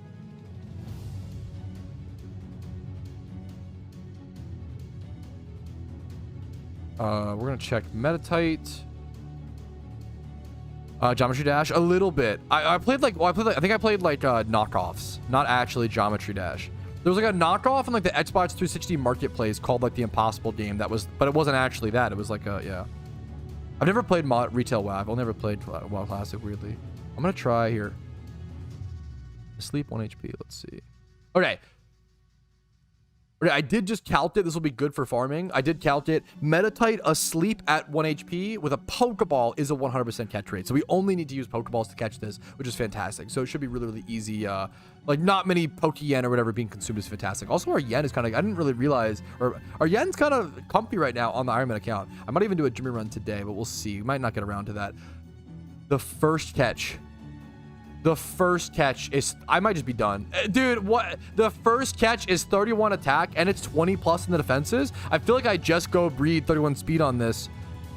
We're gonna check Metatite. Geometry Dash a little bit. I think I played like knockoffs, not actually Geometry Dash. There was like a knockoff in like the Xbox 360 marketplace called like the Impossible game. But it wasn't actually that. It was like yeah. I've never played retail WoW. I've only ever played WoW Classic. Weirdly, I'm gonna try here. Sleep 1 HP. Let's see. Okay. Okay, I did just count it. This will be good for farming. I did count it. Metatite asleep at 1 HP with a Pokeball is a 100% catch rate. So we only need to use Pokeballs to catch this, which is fantastic. So it should be really, really easy. Like not many Pokeyen or whatever being consumed is fantastic. Also, our yen is kind of, I didn't really realize, or our yen's kind of comfy right now on the Ironman account. I might even do a Jimmy run today, but we'll see. We might not get around to that. The first catch is, I might just be done. Dude, what? The first catch is 31 attack and it's 20 plus in the defenses. I feel like I just go breed 31 speed on this.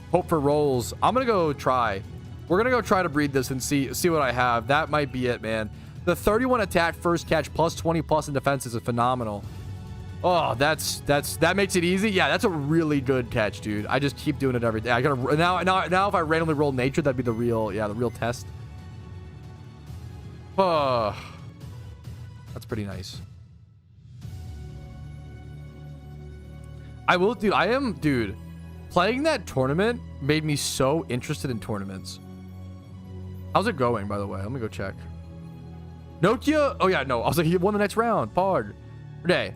Hope for rolls. I'm gonna go try. We're gonna go try to breed this and see what I have. That might be it, man. The 31 attack first catch plus 20 plus in defenses is phenomenal. Oh, that makes it easy. Yeah, that's a really good catch, dude. I just keep doing it every day. I gotta now if I randomly roll nature, that'd be the real test. Oh, that's pretty nice. Dude, playing that tournament made me so interested in tournaments. How's it going, by the way? Let me go check. Nokia. Oh yeah, no. I was like, he won the next round. Pog. Okay,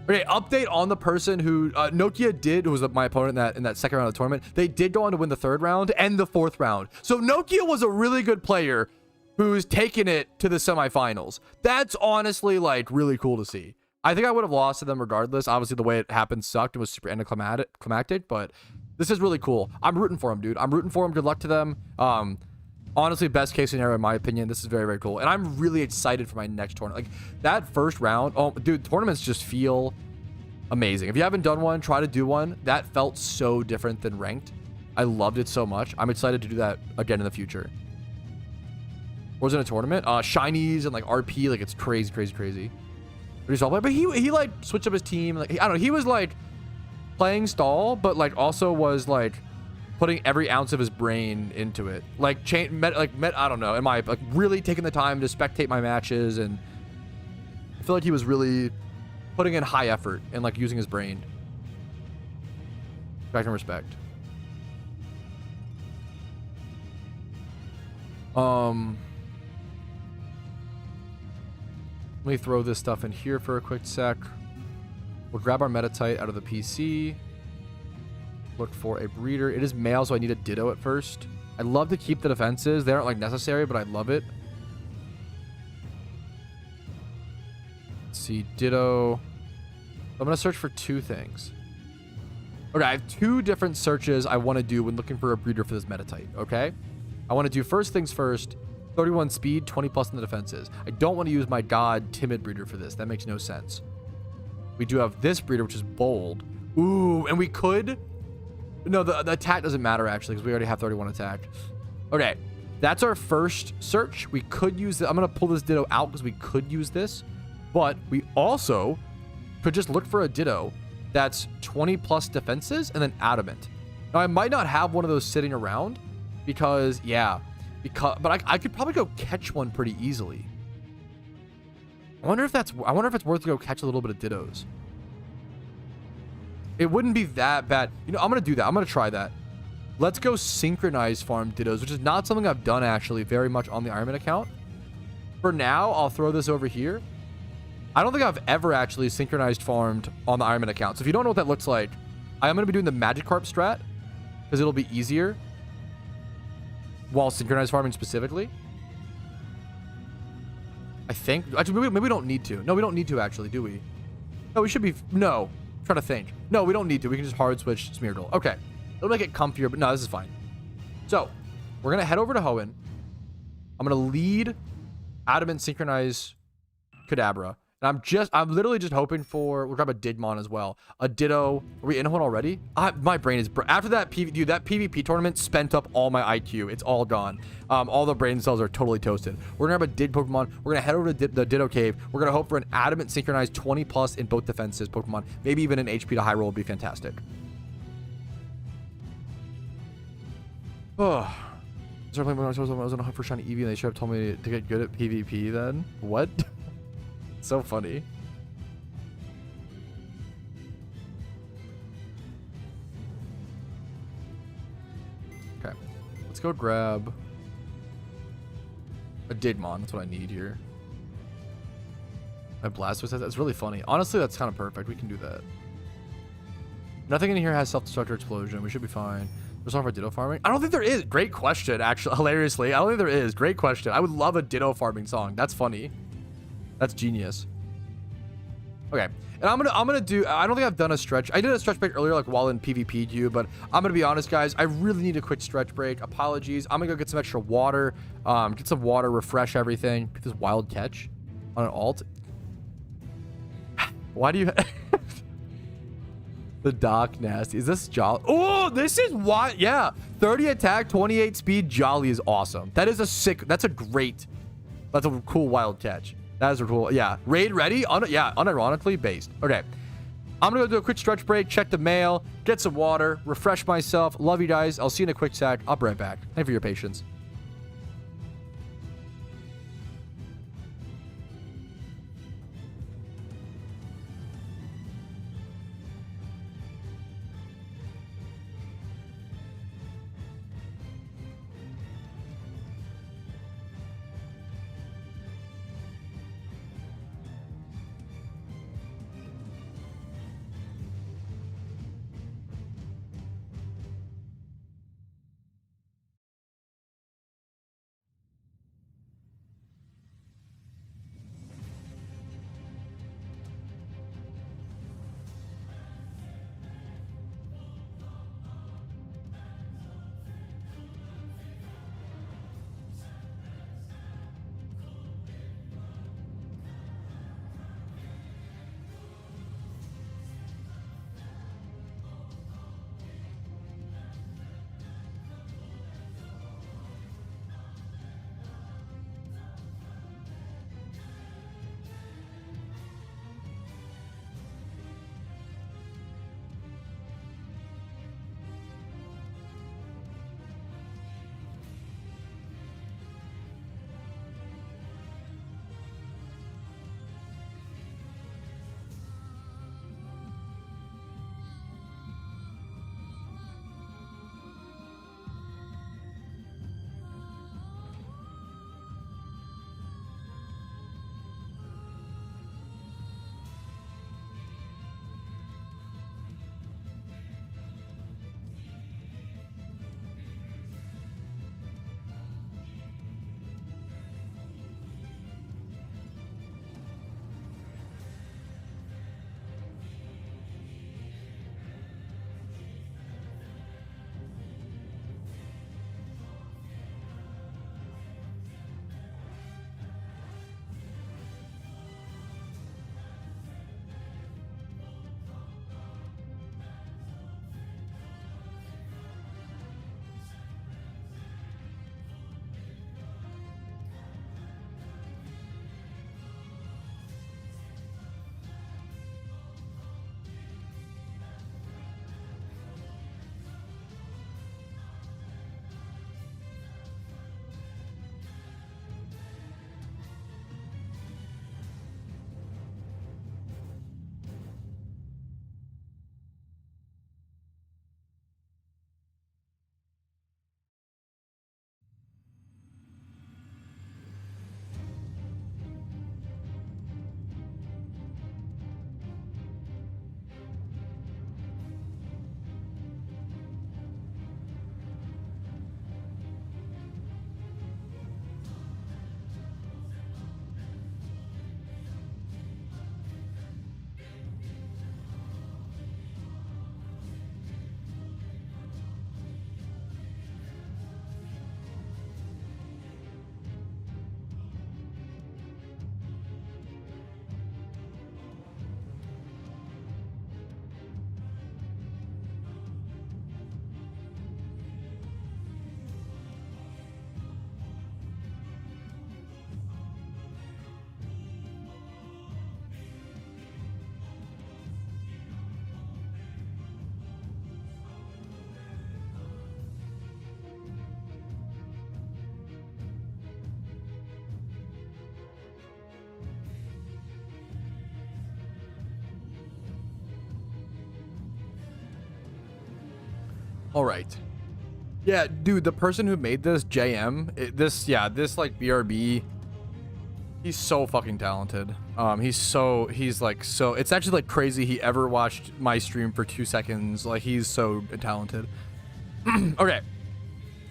update on the person who Nokia did, who was my opponent in that second round of the tournament. They did go on to win the third round and the fourth round. So Nokia was a really good player who's taken it to the semifinals. That's honestly like really cool to see. I think I would have lost to them regardless. Obviously, the way it happened sucked and was super anticlimactic, but this is really cool. I'm rooting for them, dude. I'm rooting for them. Good luck to them. Honestly, best case scenario in my opinion. This is very, very cool, and I'm really excited for my next tournament. Like that first round. Oh, dude, tournaments just feel amazing. If you haven't done one, try to do one. That felt so different than ranked. I loved it so much. I'm excited to do that again in the future. Was in a tournament, shinies and like RP, like it's crazy. But he like switched up his team. Like I don't know, he was like playing stall, but like also was like putting every ounce of his brain into it. Like I don't know, like really taking the time to spectate my matches, and I feel like he was really putting in high effort and like using his brain. Respect and respect. Let me throw this stuff in here for a quick sec. We'll grab our Metatite out of the PC. Look for a breeder. It is male, so I need a Ditto at first. I'd love to keep the defenses. They aren't like necessary, but I love it. Let's see, Ditto. I'm gonna search for two things. Okay, I have two different searches I want to do when looking for a breeder for this Metatite, okay? I want to do first things first. 31 speed, 20 plus in the defenses. I don't want to use my god timid breeder for this. That makes no sense. We do have this breeder, which is bold. Ooh, and we could... No, the attack doesn't matter, actually, because we already have 31 attack. Okay, that's our first search. We could use it. I'm going to pull this Ditto out because we could use this. But we also could just look for a Ditto that's 20 plus defenses and then adamant. Now, I might not have one of those sitting around because, yeah... But I could probably go catch one pretty easily. I wonder if it's worth to go catch a little bit of Dittos. It wouldn't be that bad. You know, I'm gonna do that. I'm gonna try that. Let's go synchronize farm Dittos, which is not something I've done actually very much on the Ironman account. For now, I'll throw this over here. I don't think I've ever actually synchronized farmed on the Ironman account. So if you don't know what that looks like, I am gonna be doing the Magikarp strat because it'll be easier. While synchronized farming specifically, I think. Actually, maybe we don't need to. No, we don't need to actually, do we? No, we should be. No, trying to think. No, we don't need to. We can just hard switch Smeargle. Okay. It'll make it comfier, but no, this is fine. So, we're going to head over to Hoenn. I'm going to lead Adamant Synchronize Kadabra. And I'm literally just hoping for, we'll grab a Digmon as well. A Ditto. Are we in Hoenn already? My brain is, after that dude, that PvP tournament spent up all my IQ. It's all gone. All the brain cells are totally toasted. We're gonna have a Dig Pokemon. We're gonna head over to the Ditto Cave. We're gonna hope for an Adamant Synchronized 20 plus in both defenses Pokemon. Maybe even an HP to high roll would be fantastic. Oh. I was on a hunt for shiny Eevee and they should have told me to get good at PvP then. What? So funny. Okay. Let's go grab a Digmon. That's what I need here. My Blastoise has that's really funny. Honestly, that's kind of perfect. We can do that. Nothing in here has self-destructor explosion. We should be fine. There's one for Ditto farming. I don't think there is. Great question, actually. Hilariously, I don't think there is. Great question. I would love a Ditto farming song. That's funny. That's genius. Okay, and I'm gonna do. I don't think I've done a stretch. I did a stretch break earlier, like while in PvP queue, but I'm gonna be honest, guys. I really need a quick stretch break. Apologies. I'm gonna go get some extra water. Get some water, refresh everything. Get this wild catch on an alt. Why do you? The Doc Nasty. Is this Jolly? Oh, this is why. Yeah, 30 attack, 28 speed. Jolly is awesome. That is a sick. That's a great. That's a cool wild catch. That is a cool. Yeah. Raid ready? Yeah, unironically based. Okay. I'm going to go do a quick stretch break, check the mail, get some water, refresh myself. Love you guys. I'll see you in a quick sec. I'll be right back. Thank you for your patience. All right. Yeah, dude, the person who made this, JM, this like BRB, he's so fucking talented. He's like, so it's actually like crazy he ever watched my stream for 2 seconds. Like, he's so talented. Okay.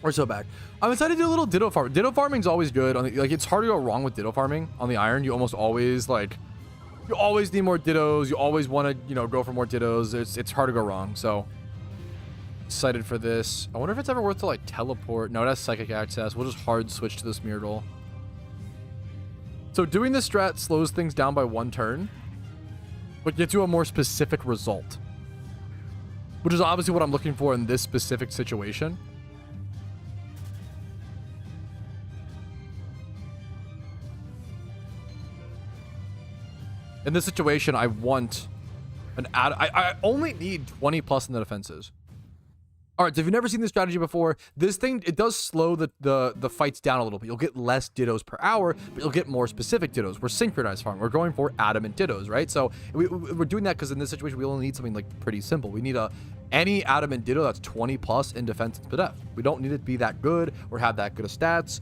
We're so back. I'm excited to do a little ditto farm. Ditto farming's always good. Like, it's hard to go wrong with ditto farming on the iron. You almost always like, you always need more dittos. You always want to, you know, go for more dittos. It's hard to go wrong. So excited for this. I wonder if it's ever worth to like teleport. No, it has psychic access. We'll just hard switch to this Smeargle. So doing this strat slows things down by 1 turn, but gets you a more specific result, which is obviously what I'm looking for in this specific situation. In this situation, I want an I only need 20 plus in the defenses. All right, so if you've never seen this strategy before, this thing, it does slow the fights down a little bit. You'll get less dittos per hour, but you'll get more specific dittos. We're synchronized farm. We're going for adamant dittos, right? So we're doing that because in this situation, we only need something like pretty simple. We need any adamant ditto that's 20 plus in defense and def. We don't need it to be that good or have that good of stats.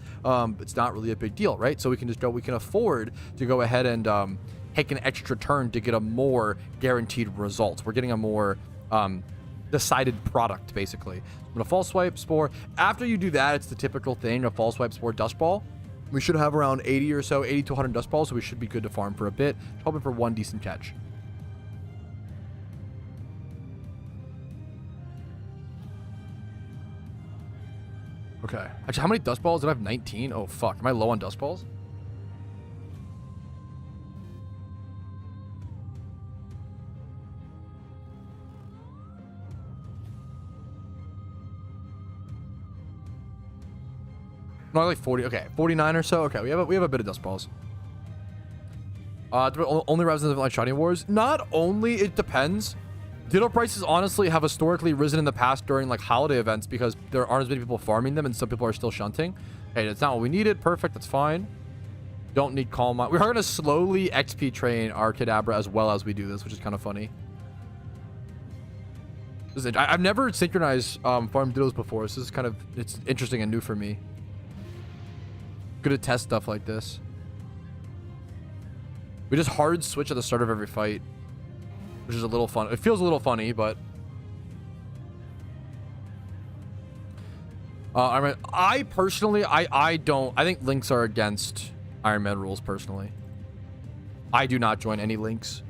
It's not really a big deal, right? So we can just go, we can afford to go ahead and take an extra turn to get a more guaranteed result. We're getting a more decided product, basically. I'm gonna false swipe spore. After you do that, it's the typical thing of false swipe spore dust ball. We should have around 80 or so, 80 to 100 dust balls, so we should be good to farm for a bit, hoping for 1 decent catch. Okay, actually, how many dust balls did I have? 19. Oh fuck, am I low on dust balls? No, like 40. Okay, 49 or so. Okay, we have a bit of dust balls. Only representative like shiny wars. Not only, it depends. Ditto prices honestly have historically risen in the past during like holiday events because there aren't as many people farming them and some people are still shunting. Hey, that's not what we needed. Perfect. That's fine. Don't need calm mind. We're going to slowly XP train our Kadabra as well as we do this, which is kind of funny. I've never synchronized farm dittos before, so this is kind of, it's interesting and new for me. Good to test stuff like this. We just hard switch at the start of every fight, which is a little fun. It feels a little funny, but I personally, I think links are against Iron Man rules personally. I do not join any links.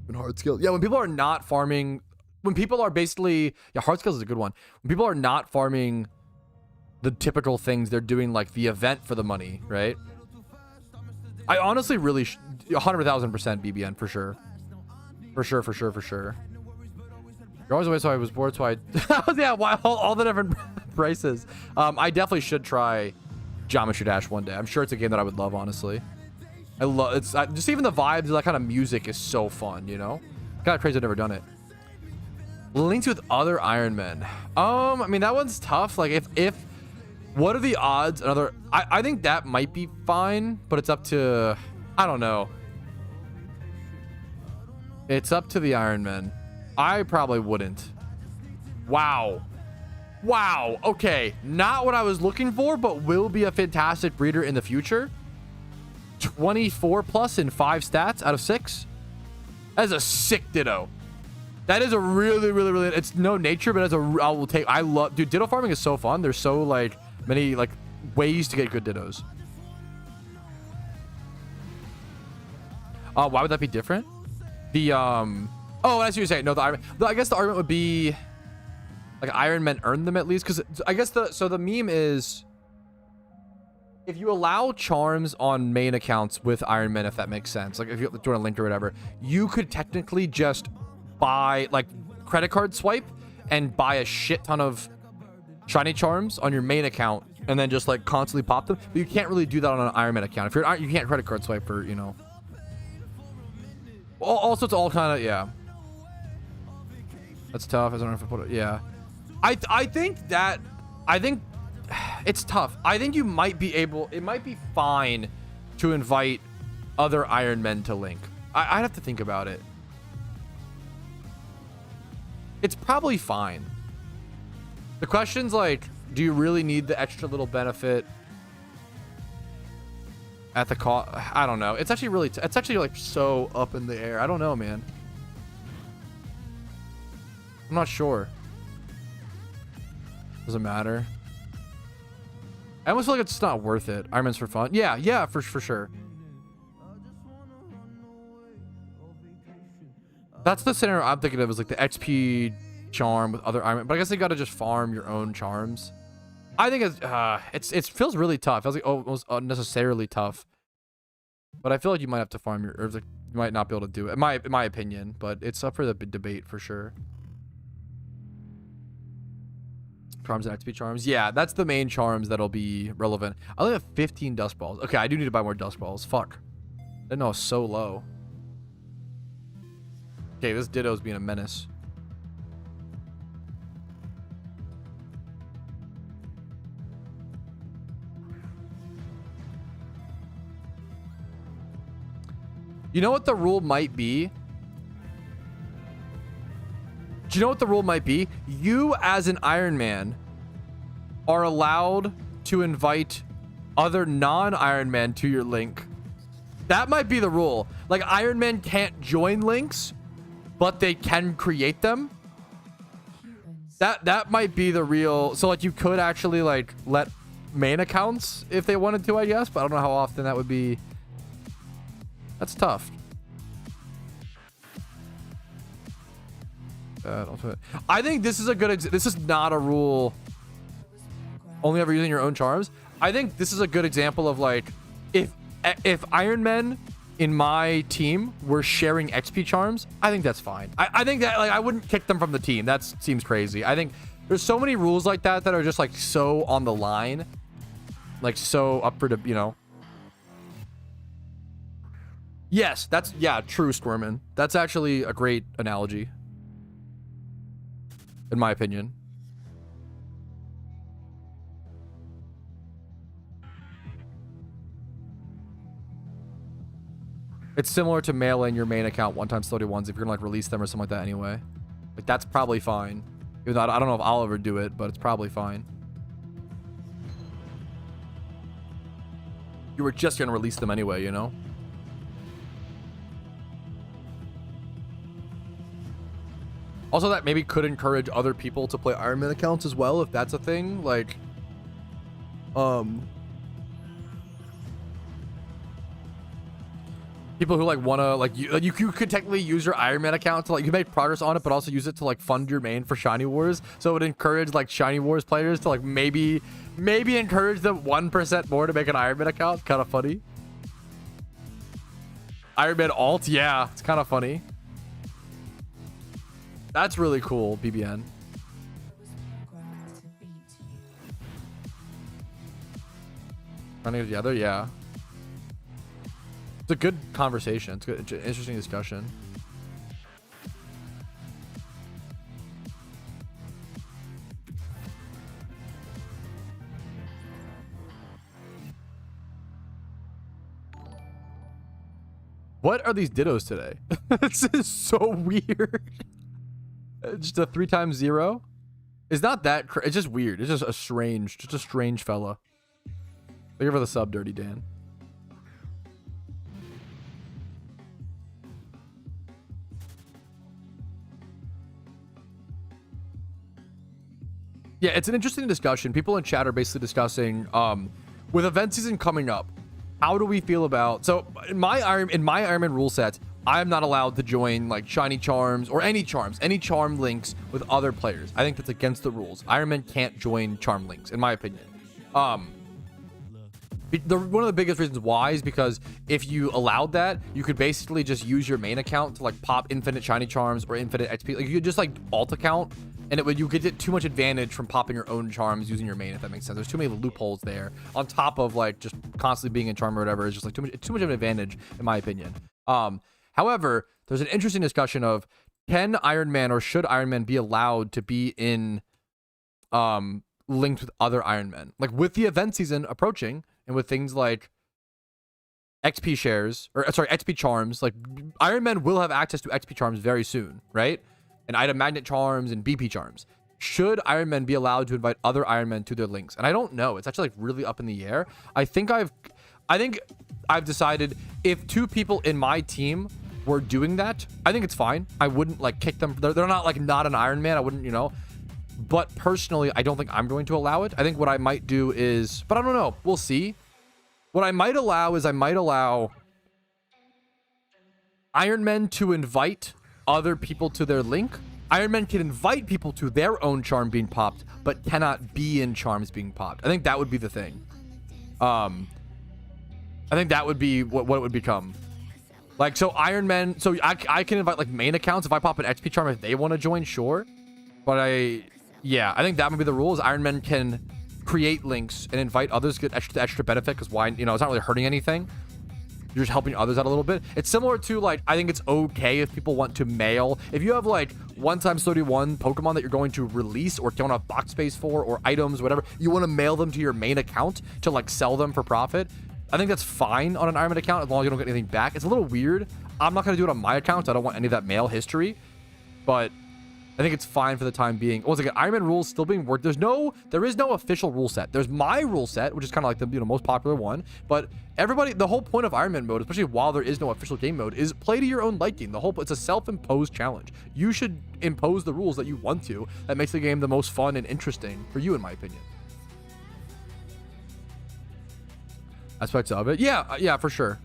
When hard skills, yeah, when people are not farming, when people are basically, yeah, hard skills is a good one. When people are not farming the typical things, they're doing like the event for the money, right? I honestly really 100,000% BBN for sure. For sure. You're always away, so I was bored, so I yeah, all the different prices. I definitely should try Geometry Dash one day. I'm sure it's a game that I would love, honestly. I love it's just even the vibes, that kind of music is so fun, you know? Kind of crazy I've never done it. Linked with other Iron Men. I mean, that one's tough. Like if what are the odds? I think that might be fine, but it's up to, I don't know. It's up to the Iron Men. I probably wouldn't. Wow. Okay, not what I was looking for, but will be a fantastic breeder in the future. 24 plus in 5 stats out of 6. That is a sick ditto. That is a really, it's no nature, but I love, dude, ditto farming is so fun. There's so like many like ways to get good dittos. Why would that be different? The oh, I see what you're saying. No, I guess the argument would be like Iron Men earn them at least, because I guess the meme is if you allow charms on main accounts with Iron Men, if that makes sense, like if you're doing a link or whatever, you could technically just buy like credit card swipe and buy a shit ton of shiny charms on your main account and then just like constantly pop them. But you can't really do that on an Iron Man account. If you can't credit card swipe for, you know. Also, it's all kind of, yeah. That's tough. I don't know if I put it. Yeah. I think it's tough. I think you might be able, it might be fine to invite other Iron Men to link. I'd have to think about it. It's probably fine. The question's like, do you really need the extra little benefit at the cost? I don't know. It's actually really, it's actually like so up in the air. I don't know, man. I'm not sure. Doesn't matter. I almost feel like it's just not worth it. Iron Man's for fun. Yeah, for sure. That's the scenario I'm thinking of, is like the XP charm with other Iron Man. But I guess you got to just farm your own charms. I think it feels really tough. It feels like almost unnecessarily tough. But I feel like you might have to farm your, or like you might not be able to do it. In my opinion, but it's up for the debate for sure. Charms and XP charms. Yeah, that's the main charms that'll be relevant. I only have 15 dust balls. Okay, I do need to buy more dust balls. Fuck. I didn't know it was so low. Okay, this Ditto's being a menace. You know what the rule might be? Do you know what the rule might be? You as an Iron Man are allowed to invite other non-Iron Man to your link. That might be the rule. Like, Iron Man can't join links, but they can create them. That might be the real. So like, you could actually like let main accounts if they wanted to, I guess, but I don't know how often that would be. That's tough. I think this is a good this is not a rule only ever using your own charms. I think this is a good example of like, if Iron Men in my team were sharing XP charms, I think that's fine. I think that, like, I wouldn't kick them from the team. That seems crazy. I think there's so many rules like that that are just like so on the line, like so up for the, you know. Yes, that's, yeah, true, Squirmin. That's actually a great analogy, in my opinion. It's similar to mailing your main account 1x31s if you're gonna like release them or something like that anyway. Like, that's probably fine. Even though I don't know if I'll ever do it, but it's probably fine. You were just gonna release them anyway, you know? Also, that maybe could encourage other people to play Iron Man accounts as well, if that's a thing. Like, people who like want to like you could technically use your Iron Man account to like, you make progress on it, but also use it to like fund your main for Shiny Wars. So it would encourage like Shiny Wars players to like maybe encourage them 1% more to make an Iron Man account. Kind of funny. Iron Man alt, yeah, it's kind of funny. That's really cool, BBN. Running together, yeah. It's a good conversation. It's good, interesting discussion. What are these Dittos today? This is so weird. Just a 3x0. It's not that it's just weird. It's just a strange fella. Thank you for the sub, Dirty Dan. Yeah, it's an interesting discussion. People in chat are basically discussing, with event season coming up, how do we feel about, so in my Iron Man rule set, I'm not allowed to join like shiny charms or any charm links with other players. I think that's against the rules. Iron Man can't join charm links, in my opinion. One of the biggest reasons why is because if you allowed that, you could basically just use your main account to like pop infinite shiny charms or infinite XP. Like, you could just like alt account, and you could get too much advantage from popping your own charms using your main, if that makes sense. There's too many loopholes there on top of like just constantly being in charm or whatever. It's just like too much of an advantage, in my opinion. However, there's an interesting discussion of, can Iron Man or should Iron Man be allowed to be in linked with other Iron Men? Like, with the event season approaching and with things like XP shares, or sorry, XP charms, like Iron Man will have access to XP charms very soon, right? And item magnet charms and BP charms. should Iron Men be allowed to invite other Iron Men to their links? And I don't know. It's actually like really up in the air. I think I've decided if 2 people in my team were doing that, I think it's fine. I wouldn't like kick them. They're not like not an Iron Man. I wouldn't, you know. But personally, I don't think I'm going to allow it. I think what I might do is, but I don't know. We'll see. What I might allow is I might allow Iron Men to invite other people to their link. Iron Man can invite people to their own charm being popped, but cannot be in charms being popped. I think that would be the thing. I think that would be what it would become. Like, so Iron Man, so I can invite like main accounts if I pop an XP charm if they want to join, sure. But I think that would be the rules. Iron Man can create links and invite others, get extra benefit, because why, you know, it's not really hurting anything. You're just helping others out a little bit. It's similar to like, I think it's okay if people want to mail. If you have like 1x31 Pokemon that you're going to release or don't have box space for, or items, whatever, you want to mail them to your main account to like sell them for profit. I think that's fine on an Iron Man account as long as you don't get anything back. It's a little weird. I'm not going to do it on my account. I don't want any of that mail history, but I think it's fine for the time being. Once again, Iron Man rules still being worked. There is no official rule set. There's my rule set, which is kind of like the, you know, most popular one. But everybody, the whole point of Iron Man mode, especially while there is no official game mode, is play to your own liking. It's a self-imposed challenge. You should impose the rules that you want to. That makes the game the most fun and interesting for you, in my opinion. Aspects of it, yeah, for sure.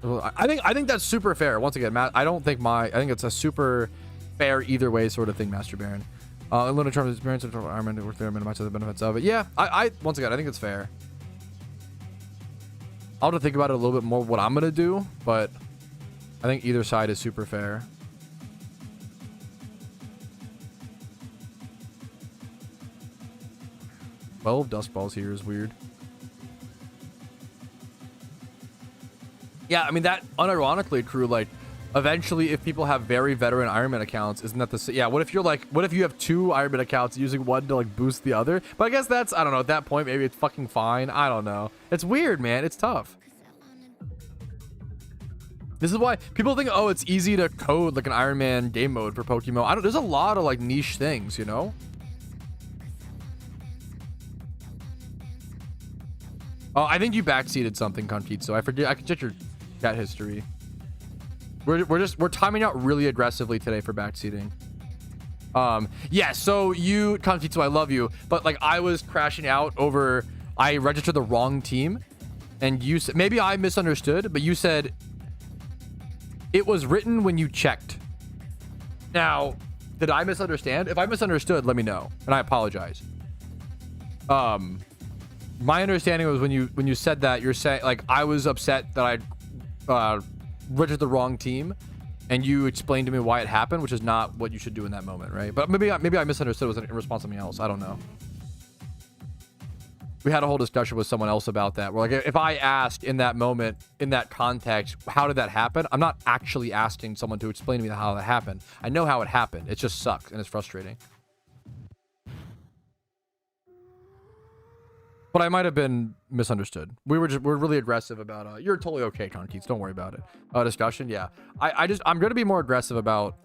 I think that's super fair. Once again, Matt, I think it's a super fair either way sort of thing, Master Baron. Limited terms of experience of Iron Man to work there, minimize the benefits of it. Yeah, I once again, I think it's fair. I'll have to think about it a little bit more what I'm gonna do, but I think either side is super fair. "12 dust balls here is weird." Yeah, I mean, that unironically, crew, like, eventually, if people have very veteran Iron Man accounts, isn't that the... Yeah, what if you have 2 Iron Man accounts using one to, like, boost the other? But I guess that's, I don't know, at that point, maybe it's fucking fine. I don't know. It's weird, man. It's tough. This is why people think, oh, it's easy to code, like, an Iron Man game mode for PokeMMO. There's a lot of, like, niche things, you know? Oh, I think you backseated something, Concrete, so I forget. I can check your chat history. We're timing out really aggressively today for backseating. Yeah, so you, Concrete, so I love you, but like I was crashing out over, I registered the wrong team, and you said, maybe I misunderstood, but you said it was written when you checked. Now, did I misunderstand? If I misunderstood, let me know, and I apologize. My understanding was when you said that, you're saying, like, I was upset that I registered the wrong team, and you explained to me why it happened, which is not what you should do in that moment, right? But maybe I misunderstood. It was in response to something else. I don't know. We had a whole discussion with someone else about that. We're like, if I ask in that moment, in that context, how did that happen? I'm not actually asking someone to explain to me how that happened. I know how it happened. It just sucks, and it's frustrating. But I might have been misunderstood. We're really aggressive about you're totally okay, Conkeets, don't worry about it. Discussion, yeah. I'm gonna be more aggressive about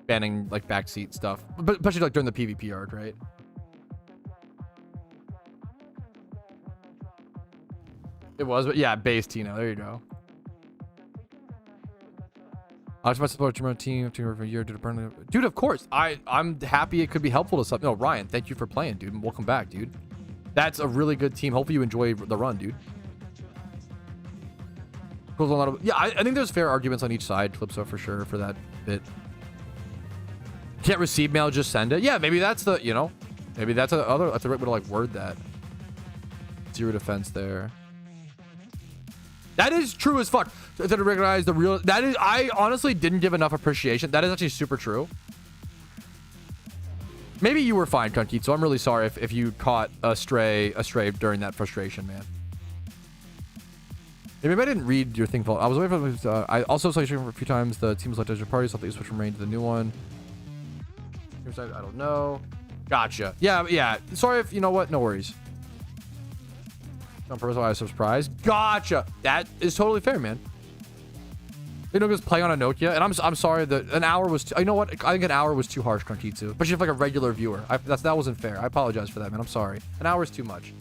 banning like backseat stuff, but especially like during the PvP arc, right? It was, but yeah, base Tino, there you go. I was about to support your team for a year, dude. Of course, I'm happy it could be helpful to some. No, Ryan, thank you for playing, dude. Welcome back, dude. That's a really good team. Hopefully you enjoy the run, dude. Yeah, I think there's fair arguments on each side, Clipso, for sure, for that bit. Can't receive mail, just send it. Yeah, maybe that's the, you know, maybe that's a right way to like word that. Zero defense there. That is true as fuck. To recognize the real, that is, I honestly didn't give enough appreciation. That is actually super true. Maybe you were fine, Kunkeet, so I'm really sorry if you caught a stray during that frustration, man. Yeah, maybe I didn't read your thing. I was waiting for. I also saw you stream for a few times. The team was like your party, so I thought you switched from rain to the new one. I don't know. Gotcha. Yeah. Sorry if you know what. No worries. On purpose, I was surprised. Gotcha. That is totally fair, man. You know, just play on a Nokia, and I'm sorry that an hour was. You know what? I think an hour was too harsh, Kankitsu. But you're like a regular viewer. That wasn't fair. I apologize for that, man. I'm sorry. An hour is too much.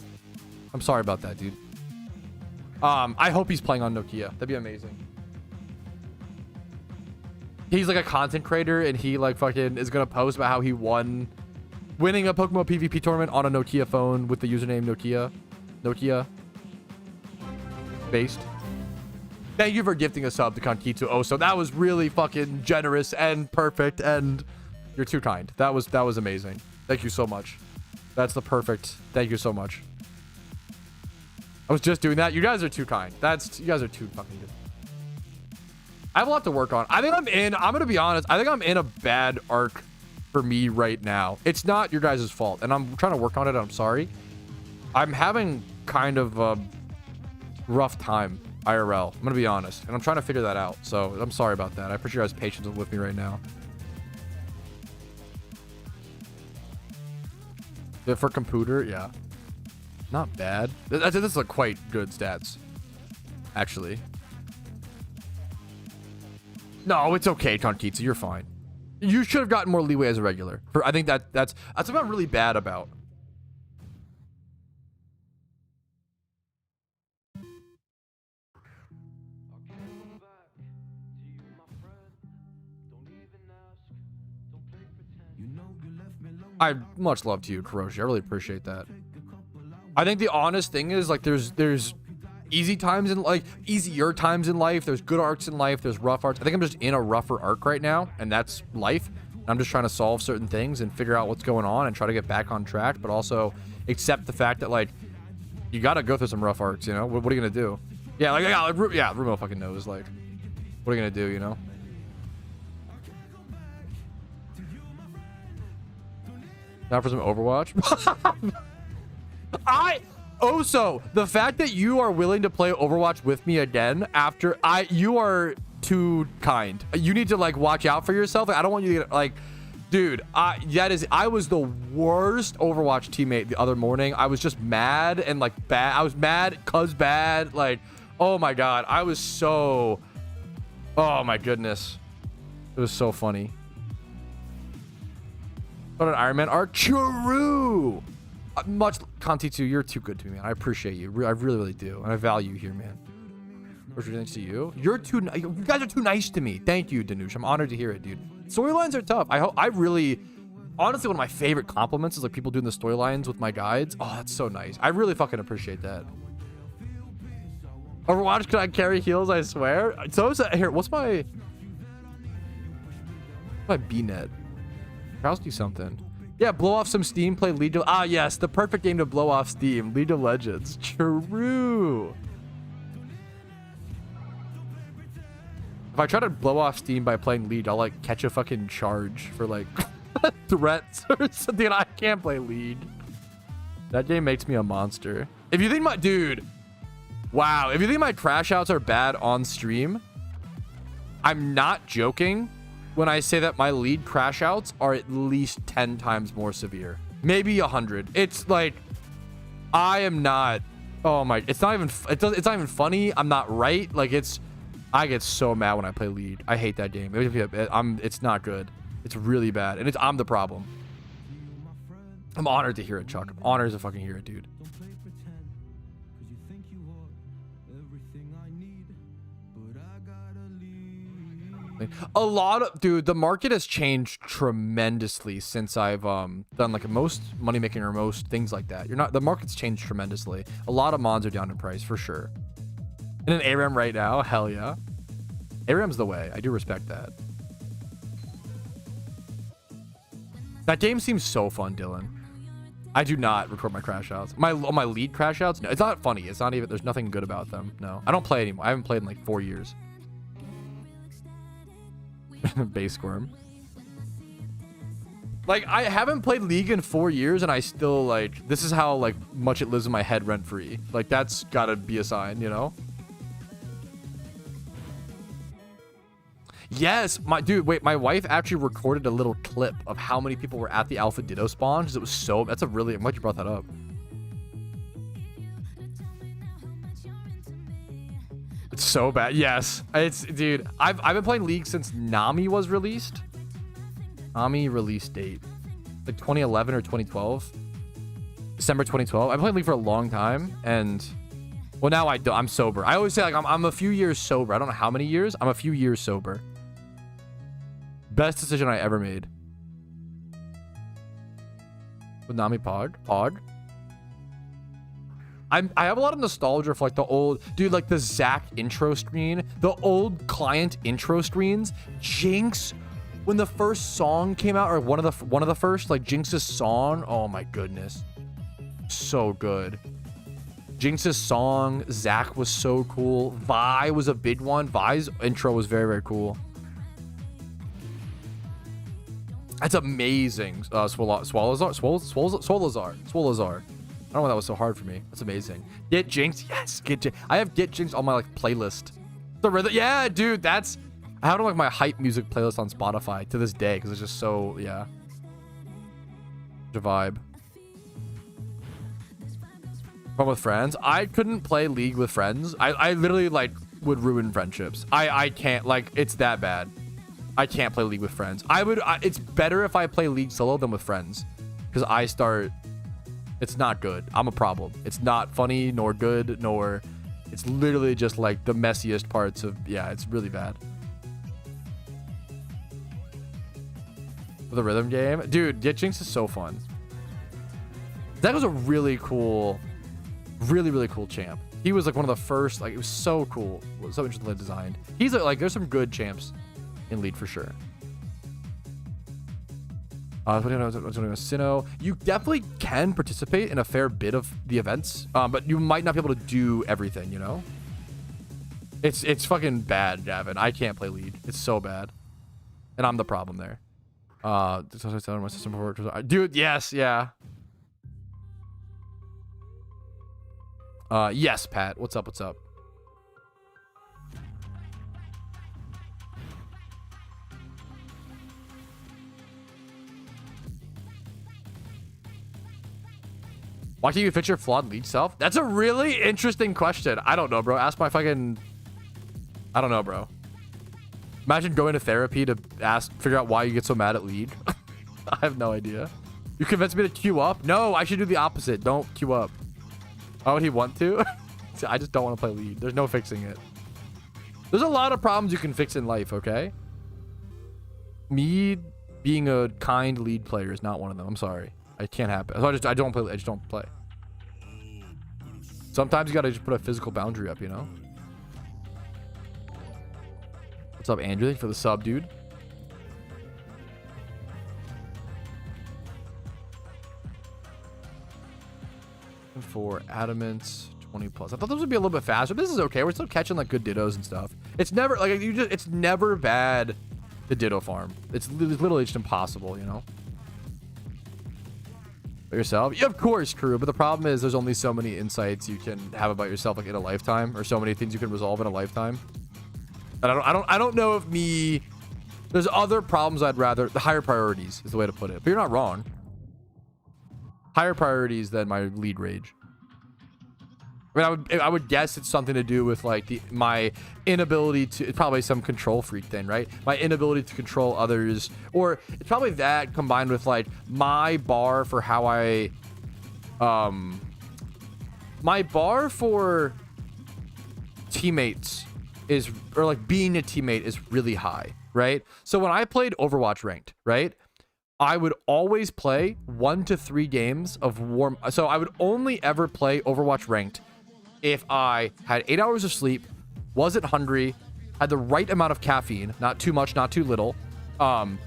I'm sorry about that, dude. I hope he's playing on Nokia. That'd be amazing. He's like a content creator, and he like fucking is gonna post about how he winning a PokeMMO PvP tournament on a Nokia phone with the username Nokia based. Thank you for gifting a sub to Kankitsu Oso. That was really fucking generous and perfect, and you're too kind. That was amazing. Thank you so much. That's the perfect. Thank you so much. I was just doing that. You guys are too kind. You guys are too fucking good. I have a lot to work on. I'm gonna be honest. I think I'm in a bad arc for me right now. It's not your guys' fault, and I'm trying to work on it. I'm sorry. I'm having kind of a rough time IRL. I'm gonna be honest, and I'm trying to figure that out. So I'm sorry about that. I appreciate your guys' patience with me right now. For computer, yeah, not bad. This is like quite good stats, actually. No, it's okay, Kankitsu. You're fine. You should have gotten more leeway as a regular. I think that's what I'm really bad about. I much love to you, Kuroshi. I really appreciate that. I think the honest thing is like there's easy times in like easier times in life. There's good arcs in life. There's rough arcs. I think I'm just in a rougher arc right now, and that's life. I'm just trying to solve certain things and figure out what's going on and try to get back on track, but also accept the fact that like you got to go through some rough arcs. You know, what are you gonna do? Yeah, Rumo fucking knows. Like, what are you gonna do? You know. Now for some Overwatch. Oso, the fact that you are willing to play Overwatch with me again after you are too kind. You need to like watch out for yourself. Like, I don't want you to get like, dude, I was the worst Overwatch teammate the other morning. I was just mad and like bad. I was mad cause bad. Like, oh my God. I was so, oh my goodness. It was so funny. But an Iron Man arc, true. Much Kankitsu, you're too good to me, man. I appreciate you. I really, really do, and I value you here, man. Thanks to you. You guys are too nice to me. Thank you, Danush. I'm honored to hear it, dude. Storylines are tough. I really, honestly, one of my favorite compliments is like people doing the storylines with my guides. Oh, that's so nice. I really fucking appreciate that. Overwatch, can I carry heals? I swear. So here, what's my B-net? I'll do something. Yeah, blow off some steam, play League of... Ah, yes, the perfect game to blow off steam. League of Legends. True. If I try to blow off steam by playing League, I'll, like, catch a fucking charge for, like, threats or something. I can't play League. That game makes me a monster. If you think my... Dude. Wow. If you think my crash outs are bad on stream, I'm not joking when I say that my lead crash outs are at least 10 times more severe, maybe 100. It's like, I am not, oh my, it's not even funny. I'm not right. Like I get so mad when I play lead. I hate that game. It's not good. It's really bad. And I'm the problem. I'm honored to hear it, Chuck. I'm honored to fucking hear it, dude. A lot of, dude, the market has changed tremendously since I've done like most money making or most things like that. The market's changed tremendously. A lot of mods are down in price for sure. In an ARAM right now, hell yeah. ARAM's the way. I do respect that. That game seems so fun, Dylan. I do not record my crash outs. My lead crash outs, no, it's not funny. It's not even, there's nothing good about them. No, I don't play anymore. I haven't played in like 4 years. Base squirm. Like, I haven't played League in 4 years and I still like, this is how like much it lives in my head rent free. Like, that's gotta be a sign, you know? Yes, my wife actually recorded a little clip of how many people were at the Alpha Ditto spawn. It was so, that's a really, I'm glad you brought that up. It's so bad. Yes. It's, dude, I've been playing League since Nami was released. Nami release date. Like 2011 or 2012. December 2012. I've been playing League for a long time, and well, now I do. I'm sober. I always say like I'm a few years sober. I don't know how many years. I'm a few years sober. Best decision I ever made. With Nami Pog. I have a lot of nostalgia for like the old dude, like the Zac intro screen, the old client intro screens. Jinx, when the first song came out, or one of the first, like Jinx's song. Oh my goodness, so good. Jinx's song, Zac was so cool. Vi was a big one. Vi's intro was very, very cool. That's amazing. Swalazar. I don't know why that was so hard for me. That's amazing. Get Jinx. Yes, get Jinx. I have Get Jinx on my like playlist. The rhythm. Yeah, dude, that's. I have it on like my hype music playlist on Spotify to this day because it's just so, yeah. The vibe. Fun with friends. I couldn't play League with friends. I literally like would ruin friendships. I can't, like, it's that bad. I can't play League with friends. It's better if I play League solo than with friends because I start. It's not good. I'm a problem. It's not funny nor good nor. It's literally just like the messiest parts of. Yeah, it's really bad. The rhythm game, dude. Get Jinx is so fun. That was a really cool, really cool champ. He was like one of the first. Like, it was so cool. It was so interestingly designed. He's like there's some good champs in Lead for sure. Sinnoh. You definitely can participate in a fair bit of the events, but you might not be able to do everything, you know? It's fucking bad, Gavin. I can't play Lead. It's so bad. And I'm the problem there. Dude, yes, yeah. Yes, Pat. What's up? Why can't you fix your flawed lead self? That's a really interesting question. I don't know, bro. Ask my fucking... I don't know, bro. Imagine going to therapy to figure out why you get so mad at lead. I have no idea. You convinced me to queue up? No, I should do the opposite. Don't queue up. Why would he want to? I just don't want to play lead. There's no fixing it. There's a lot of problems you can fix in life, okay? Me being a kind lead player is not one of them. I'm sorry. It can't happen. So I don't play. I just don't play. Sometimes you gotta just put a physical boundary up, you know? What's up, Andrew? Thank you for the sub, dude. For adamants 20 plus. I thought those would be a little bit faster. But this is okay. We're still catching like good dittos and stuff. It's never like it's never bad to ditto farm. It's literally just impossible, you know? About yourself? Yeah, of course, crew. But the problem is there's only so many insights you can have about yourself like in a lifetime, or so many things you can resolve in a lifetime. And I don't know if me. There's other problems I'd rather. The higher priorities is the way to put it. But you're not wrong. Higher priorities than my lead rage. I mean, I would guess it's something to do with like my inability to. It's probably some control freak thing, right? My inability to control others, or it's probably that combined with like my bar for how I, my bar for teammates is, or like being a teammate is really high, right? So when I played Overwatch ranked, right, I would always play 1 to 3 games of warm. So I would only ever play Overwatch ranked if I had 8 hours of sleep, wasn't hungry, had the right amount of caffeine, not too much, not too little. And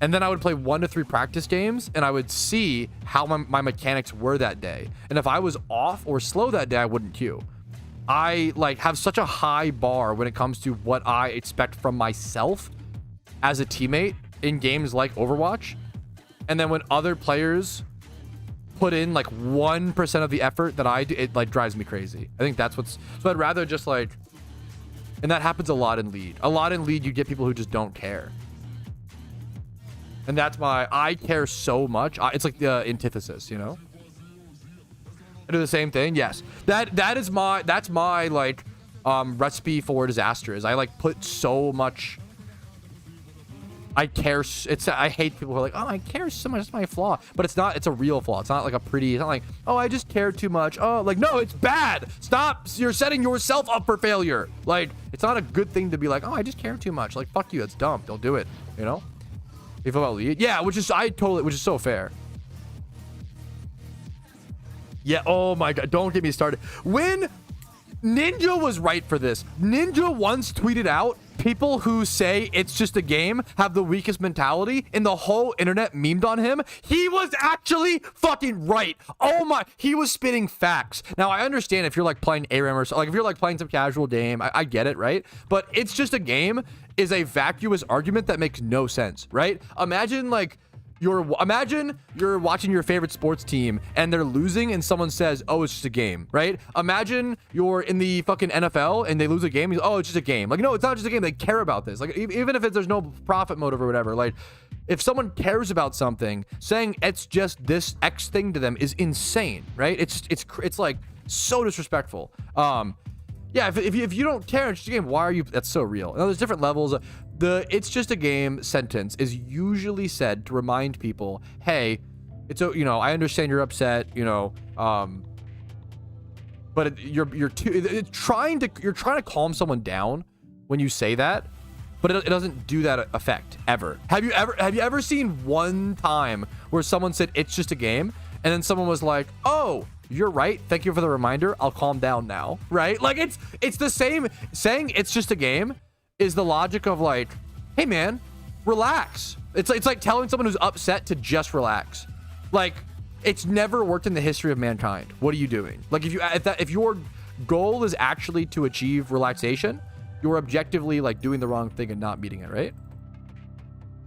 then I would play 1 to 3 practice games, and I would see how my mechanics were that day. And if I was off or slow that day, I wouldn't queue. I like have such a high bar when it comes to what I expect from myself as a teammate in games like Overwatch. And then when other players put in like 1% of the effort that I do, it like drives me crazy. I think that's what's, so I'd rather just like, and that happens a lot in lead. A lot in lead, you get people who just don't care. And that's my, I care so much. It's like the antithesis, you know? I do the same thing. Yes. That's my like, recipe for disaster is I like put so much. I care. I hate people who are like, oh, I care so much. That's my flaw. But it's not. It's a real flaw. It's not like a pretty. It's not like, oh, I just care too much. Oh, like, no, it's bad. Stop. You're setting yourself up for failure. Like, it's not a good thing to be like, oh, I just care too much. Like, fuck you. That's dumb. Don't do it. You know? You feel about lead? Yeah, which is so fair. Yeah. Oh my God. Don't get me started. When Ninja was right for this. Ninja once tweeted out, people who say it's just a game have the weakest mentality, and the whole internet memed on him. He was actually fucking right. Oh my, he was spitting facts. Now I understand if you're like playing ARAM or so, like if you're like playing some casual game, I get it, right? But it's just a game is a vacuous argument that makes no sense, right? Imagine you're watching your favorite sports team and they're losing and someone says, oh, it's just a game, right? Imagine you're in the fucking NFL and they lose a game. Oh, it's just a game. Like, no, it's not just a game. They care about this. Like, even if there's no profit motive or whatever, like if someone cares about something, saying it's just this X thing to them is insane, right? It's like so disrespectful. Yeah, if you don't care, it's just a game. Why are you? That's so real. Now, there's different levels. The "it's just a game" sentence is usually said to remind people, hey, it's I understand you're upset, but you're trying to calm someone down when you say that, but it doesn't do that effect ever. Have you ever seen one time where someone said it's just a game, and then someone was like, oh, you're right. Thank you for the reminder. I'll calm down now. Right? Like it's the same. Saying it's just a game is the logic of like, hey man, relax. It's like telling someone who's upset to just relax. Like it's never worked in the history of mankind. What are you doing? Like if your goal is actually to achieve relaxation, you're objectively like doing the wrong thing and not meeting it, right?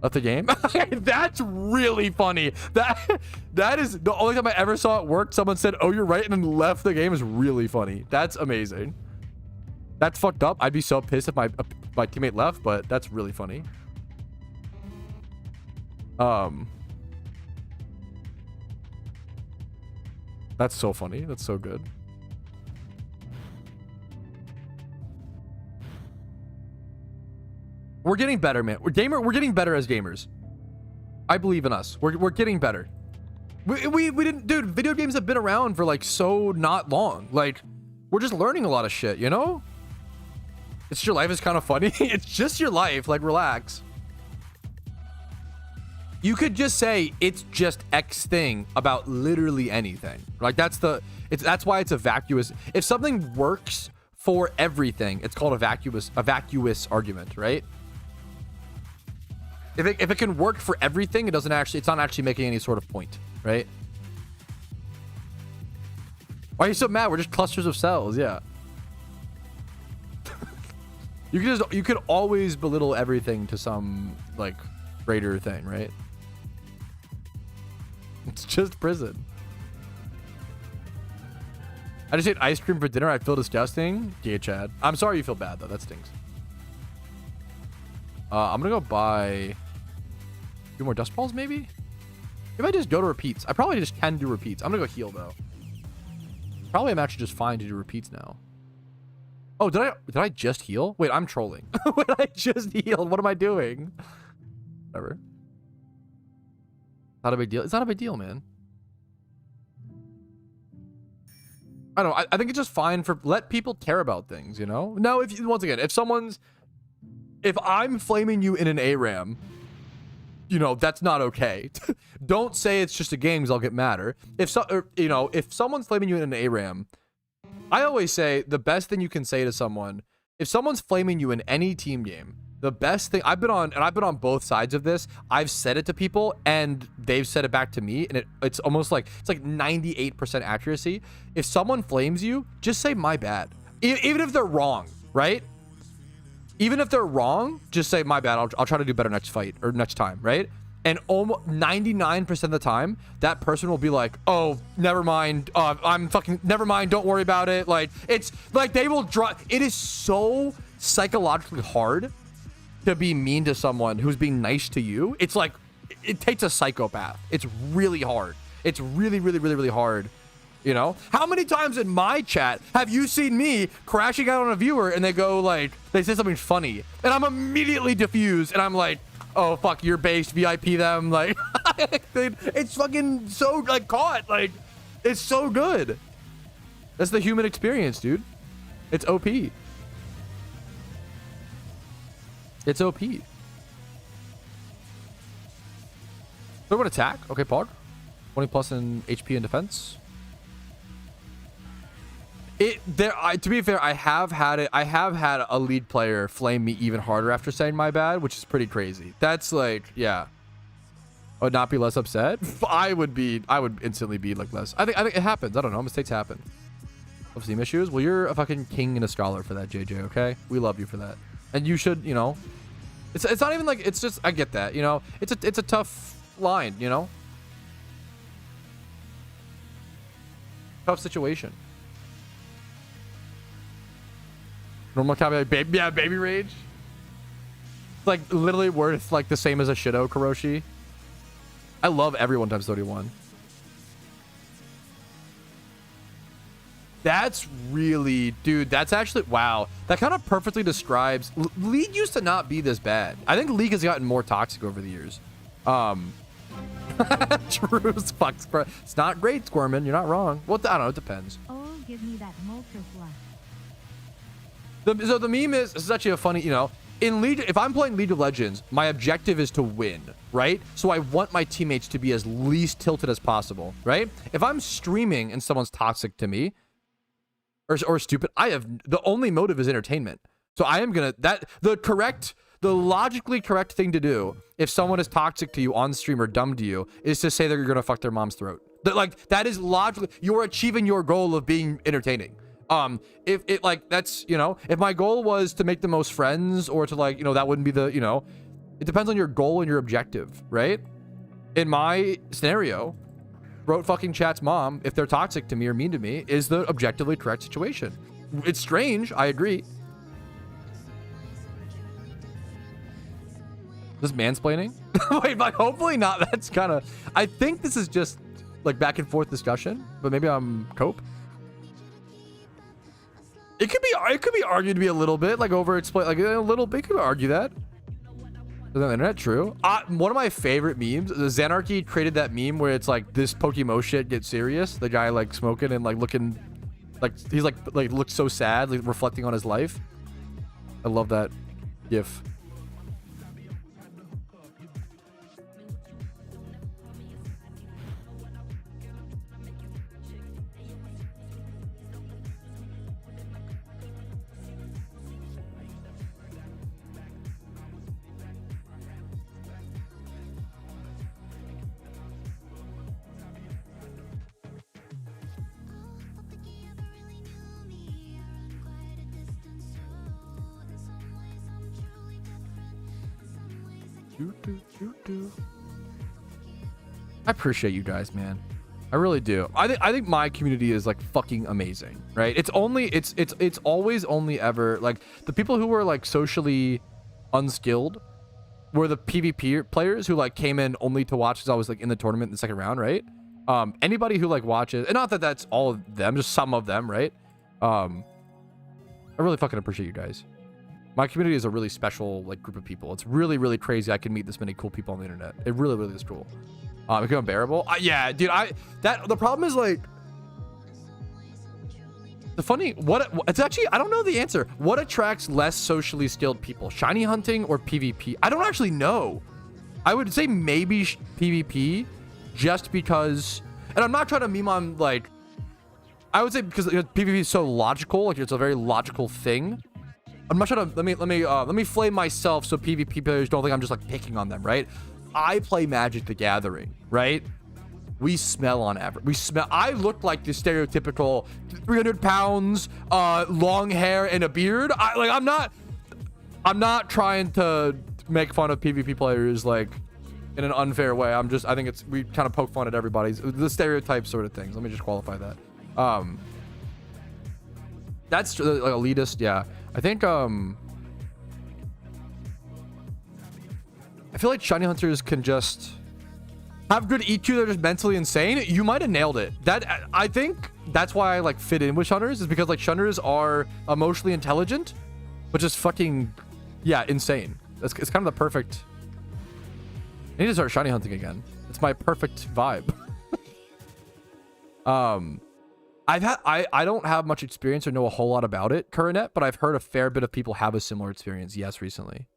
Left the game. That's really funny. That is the only time I ever saw it work. Someone said, oh, you're right, and then left the game. Is really funny. That's amazing. That's fucked up. I'd be so pissed if my teammate left, but that's really funny. That's so funny. That's so good. We're getting better, man. We're getting better as gamers. I believe in us. We're getting better. We didn't, dude. Video games have been around for like so not long. Like we're just learning a lot of shit, you know? It's your life is kind of funny. It's just your life. Like relax. You could just say it's just X thing about literally anything. Like that's why it's a vacuous. If something works for everything, it's called a vacuous argument, right? If it can work for everything, it's not actually making any sort of point, right? Why are you so mad? We're just clusters of cells, yeah. You could always belittle everything to some like greater thing, right? It's just prison. I just ate ice cream for dinner. I feel disgusting. Yeah, Chad. I'm sorry you feel bad though. That stinks. I'm gonna go buy 2 more dust balls, maybe? If I just go to repeats, I probably just can do repeats. I'm gonna go heal though. Probably I'm actually just fine to do repeats now. Oh, did I just heal? Wait, I'm trolling. Wait, I just healed. What am I doing? Whatever. Not a big deal. It's not a big deal, man. I don't know. I think it's just fine for let people care about things, you know? No, if I'm flaming you in an ARAM, that's not okay. Don't say it's just a game because I'll get madder. If someone's flaming you in an ARAM, I always say the best thing you can say to someone, if someone's flaming you in any team game, the best thing I've been on both sides of this. I've said it to people and they've said it back to me, and it's almost like it's like 98% accuracy. If someone flames you, just say my bad. Even if they're wrong, right? Even if they're wrong, just say my bad. I'll try to do better next fight or next time, right? And almost 99% of the time, that person will be like, "Oh, never mind. Never mind. Don't worry about it." Like it's like they will drop. It is so psychologically hard to be mean to someone who's being nice to you. It's like it takes a psychopath. It's really hard. It's really, really, really, really hard You know, how many times in my chat have you seen me crashing out on a viewer and they go like, they say something funny and I'm immediately diffused and I'm like, oh fuck, you're based, VIP them. Like, it's fucking so like caught. Like, it's so good. That's the human experience, dude. It's OP. It's OP. Third one attack. Okay, Pog. 20 plus in HP and defense. To be fair, I have had a lead player flame me even harder after saying my bad, which is pretty crazy. That's like, yeah. I would not be less upset. I would instantly be like less. I think it happens. I don't know. Mistakes happen. Of Steam issues. Well, you're a fucking king and a scholar for that, JJ. Okay, we love you for that, and you should. You know, it's not even like, it's just, I get that. You know, it's a tough line. You know, tough situation. Normal copy, like, baby, yeah, baby rage. It's like literally worth like the same as a Shido Kuroshi. I love every 1 times 31. That's really, dude, that's actually, wow. That kind of perfectly describes, League used to not be this bad. I think League has gotten more toxic over the years. True as fuck. It's not great, Squirmin. You're not wrong. Well, I don't know, it depends. Oh, give me that Moltres luck. So the meme is, this is actually a funny, you know, in League, if I'm playing League of Legends, my objective is to win, right? So I want my teammates to be as least tilted as possible, right? If I'm streaming and someone's toxic to me or stupid, the only motive is entertainment. So I am gonna, the logically correct thing to do if someone is toxic to you on stream or dumb to you is to say that you're gonna fuck their mom's throat. That is logically, you're achieving your goal of being entertaining. If it like, that's, you know, if my goal was to make the most friends or to like, you know, that wouldn't be the, you know, it depends on your goal and your objective, right? In my scenario, wrote fucking chat's mom, if they're toxic to me or mean to me, is the objectively correct situation. It's strange, I agree. This mansplaining? Wait, but hopefully not. That's kind of, I think this is just like back and forth discussion, but maybe I'm cope. It could be argued to be a little bit like over explain, like a little bit. Could argue that. Is that the internet true? One of my favorite memes, the Xanarchy created that meme where it's like this PokeMMO shit gets serious. The guy like smoking and like looking, like he's like looks so sad, like reflecting on his life. I love that gif. I appreciate you guys, man. I really do. I think my community is like fucking amazing, right? It's always only ever like the people who were like socially unskilled were the PvP players who like came in only to watch because I was like in the tournament in the second round, right? Anybody who like watches, and not that that's all of them, just some of them, right? I really fucking appreciate you guys. My community is a really special like group of people. It's really, really crazy I can meet this many cool people on the internet. It really, really is cool. It become unbearable. Yeah, dude. The problem is like it's actually, I don't know the answer. What attracts less socially skilled people, shiny hunting or PvP? I don't actually know. I would say maybe PvP, just because. And I'm not trying to meme on like. I would say because PvP is so logical. Like it's a very logical thing. I'm not trying to let me flame myself so PvP players don't think I'm just like picking on them, right? I play Magic the Gathering, right? We smell on average. I look like the stereotypical 300 pounds, long hair and a beard. I'm not trying to make fun of PvP players like in an unfair way. I think we kind of poke fun at everybody's the stereotype sort of things. Let me just qualify that. That's like elitist, yeah. I think I feel like shiny hunters can just have good EQ. They're just mentally insane. You might have nailed it. That I think that's why I like fit in with shunners, is because like shunners are emotionally intelligent, but just fucking, yeah, insane. It's kind of the perfect. I need to start shiny hunting again. It's my perfect vibe. I don't have much experience or know a whole lot about it, Coronet, but I've heard a fair bit of people have a similar experience, yes, recently.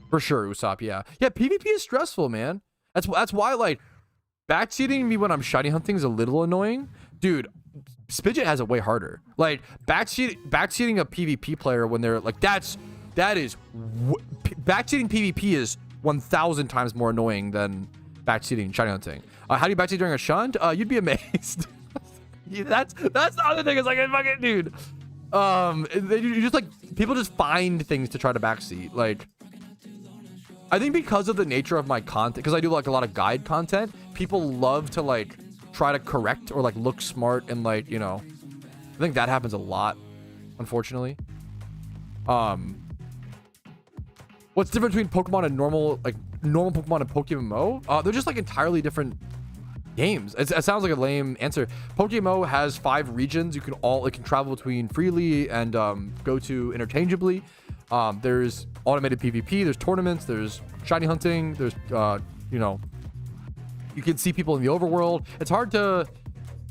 For sure, Usopp, yeah. Yeah, PvP is stressful, man. That's why, like, backseating me when I'm shiny hunting is a little annoying. Dude, Spidget has it way harder. Like, backseating a PvP player when they're, like, backseating PvP is 1,000 times more annoying than backseating shiny hunting. How do you backseat during a shunt? You'd be amazed. that's the other thing. Is like, fucking dude. You just like, people just find things to try to backseat. Like, I think because of the nature of my content, because I do like a lot of guide content, people love to like try to correct or like look smart and like, you know, I think that happens a lot, unfortunately. What's different between Pokemon and normal Pokemon and PokeMMO? They're just like entirely different games. It sounds like a lame answer. PokeMMO has 5 regions. You can travel between freely and go to interchangeably. There's automated PvP. There's tournaments. There's shiny hunting. There's you know, you can see people in the overworld.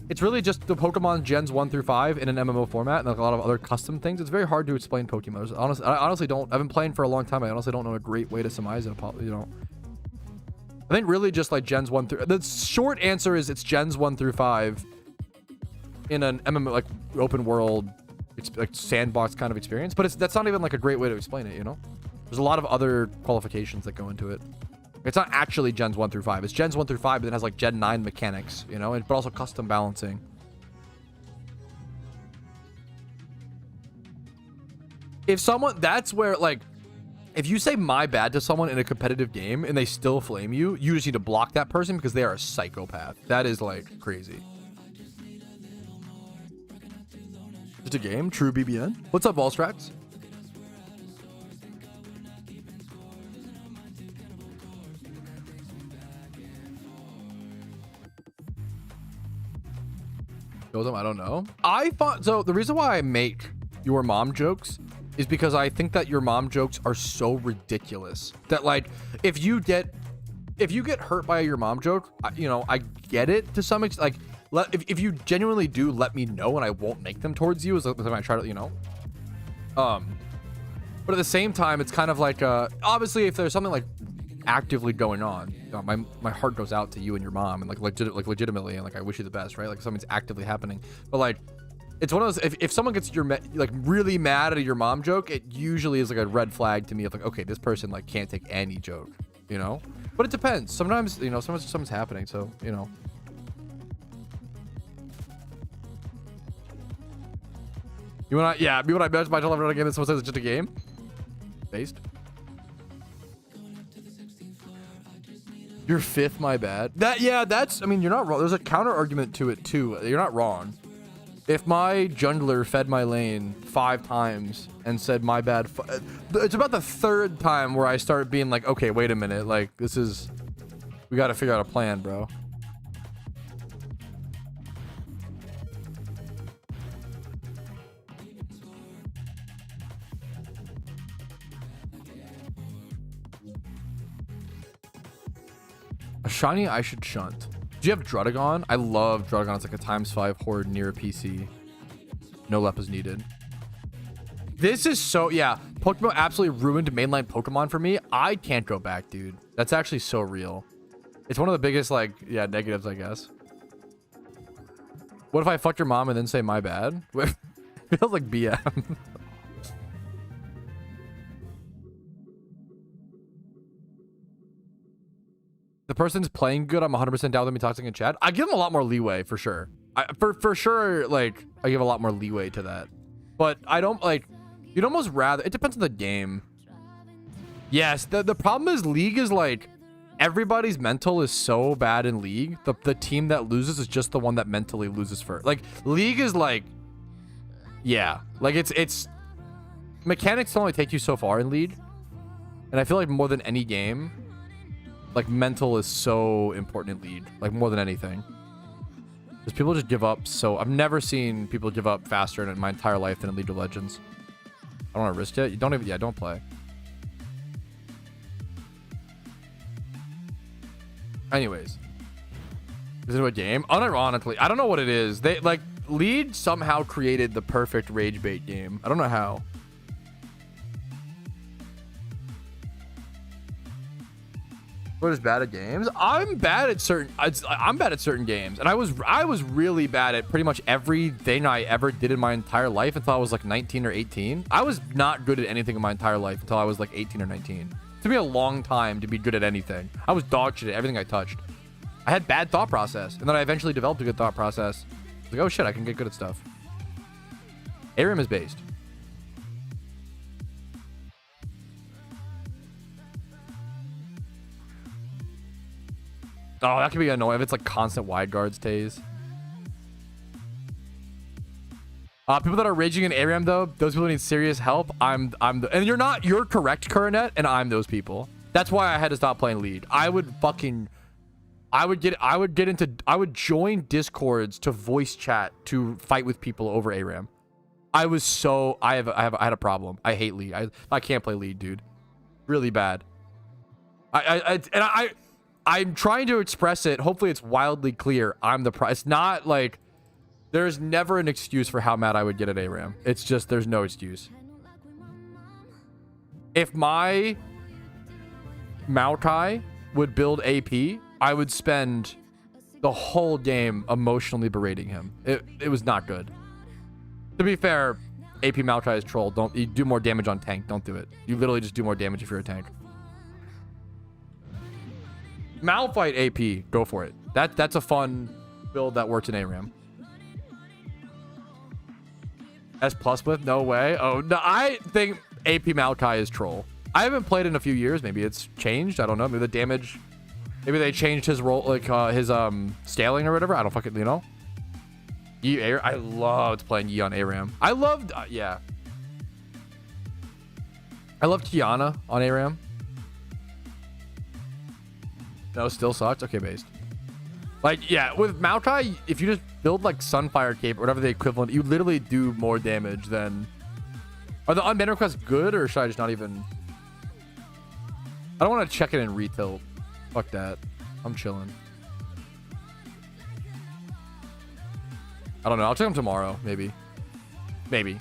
It's really just the Pokemon Gens 1 through 5 in an MMO format and like a lot of other custom things. It's very hard to explain Pokemon. I honestly don't. I've been playing for a long time. I honestly don't know a great way to surmise it. You know, I think really just like Gens 1 through. The short answer is it's Gens 1 through 5 in an MMO, like open world, like sandbox kind of experience. But that's not even like a great way to explain it. You know, there's a lot of other qualifications that go into it. It's not actually Gens 1 through 5. It's Gens 1 through 5, but it has like Gen 9 mechanics, you know, but also custom balancing. If someone, that's where like, if you say my bad to someone in a competitive game and they still flame you, you just need to block that person because they are a psychopath. That is like crazy. Just a game, true BBN. What's up, Volstrax? I don't know. So the reason why I make your mom jokes is because I think that your mom jokes are so ridiculous that like if you get hurt by your mom joke, you know, I get it to some extent. Like if you genuinely do, let me know and I won't make them towards you as I try to, you know. But at the same time, it's kind of like obviously if there's something like actively going on, you know, my heart goes out to you and your mom and like legitimately, and like I wish you the best, right? Like something's actively happening, but like it's one of those, if someone gets like really mad at your mom joke, it usually is like a red flag to me of like, okay, this person like can't take any joke, you know. But it depends. Sometimes, you know, something's happening, so you know. You want to, yeah, me when I mentioned my telephone game that someone says it's just a game based. You're 5th, my bad. That's, I mean, you're not wrong. There's a counter argument to it too. You're not wrong. If my jungler fed my lane 5 times and said my bad, it's about the 3rd time where I start being like, okay, wait a minute. Like we got to figure out a plan, bro. A shiny I should shunt. Do you have Drudagon? I love Drudagon. It's like a ×5 horde near a PC. No Leppas needed. This is so, yeah. PokeMMO absolutely ruined mainline Pokemon for me. I can't go back, dude. That's actually so real. It's one of the biggest, like, yeah, negatives, I guess. What if I fucked your mom and then say my bad? Feels like BM. The person's playing good, I'm 100% down with me toxic in chat. I give them a lot more leeway for sure. For sure, like I give a lot more leeway to that. But I don't like. You'd almost rather. It depends on the game. Yes, the problem is League is like everybody's mental is so bad in League. The team that loses is just the one that mentally loses first. Like League is like, yeah, like it's mechanics only take you so far in League, and I feel like more than any game. Like mental is so important in League, like more than anything. Because people just give up. So I've never seen people give up faster in my entire life than in League of Legends. I don't want to risk it. You don't even, yeah, don't play. Anyways. Is it a game? Unironically, I don't know what it is. They like Lead somehow created the perfect rage bait game. I don't know how. What is bad at games? I'm bad at certain games, and I was really bad at pretty much everything I ever did in my entire life until I was like 19 or 18. I was not good at anything in my entire life until I was like 18 or 19. It took me a long time to be good at anything. I was dog shit at everything I touched. I had bad thought process, and then I eventually developed a good thought process. I was like, oh shit, I can get good at stuff. ARAM is based. Oh, that could be annoying if it's like constant wide guards, Taze. People that are raging in ARAM though, those people need serious help. And you're correct, Coronet, and I'm those people. That's why I had to stop playing Lead. I would join Discords to voice chat to fight with people over ARAM. I had a problem. I hate Lead. I can't play Lead, dude. Really bad. I'm trying to express it. Hopefully it's wildly clear. It's not like there's never an excuse for how mad I would get at ARAM. It's just there's no excuse. If my Maokai would build AP, I would spend the whole game emotionally berating him. It was not good. To be fair, AP Maokai is troll. You do more damage on tank. Don't do it. You literally just do more damage if you're a tank. Malphite AP, go for it. That's a fun build that works in ARAM. S plus with? No way. Oh, no, I think AP Maokai is troll. I haven't played in a few years. Maybe it's changed. I don't know. Maybe the damage... Maybe they changed his role, like his scaling or whatever. I don't fucking, you know? I loved playing Yi on ARAM. I loved, yeah. I loved Kiana on ARAM. No, still sucks. Okay, based. Like, yeah, with Maokai, if you just build like Sunfire Cape or whatever the equivalent, you literally do more damage than... Are the unbanned requests good, or should I just not even... I don't want to check it in retail. Fuck that. I'm chilling. I don't know. I'll check them tomorrow, maybe. Maybe.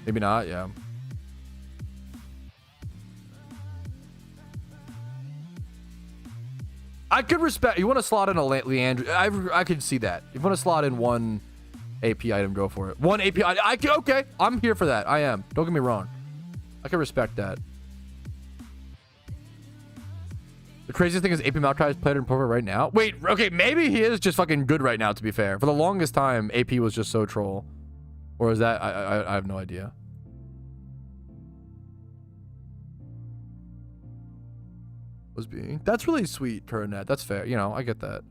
Maybe not, yeah. I could respect... You want to slot in a Leandry... I could see that. If you want to slot in one AP item, go for it. One AP item... Okay, I'm here for that. I am. Don't get me wrong. I can respect that. The craziest thing is AP Maokai is played in Poker right now. Wait, okay, maybe he is just fucking good right now, to be fair. For the longest time, AP was just so troll. Or is that... I have no idea. Was being... That's really sweet, Coronet. That's fair. You know, I get that.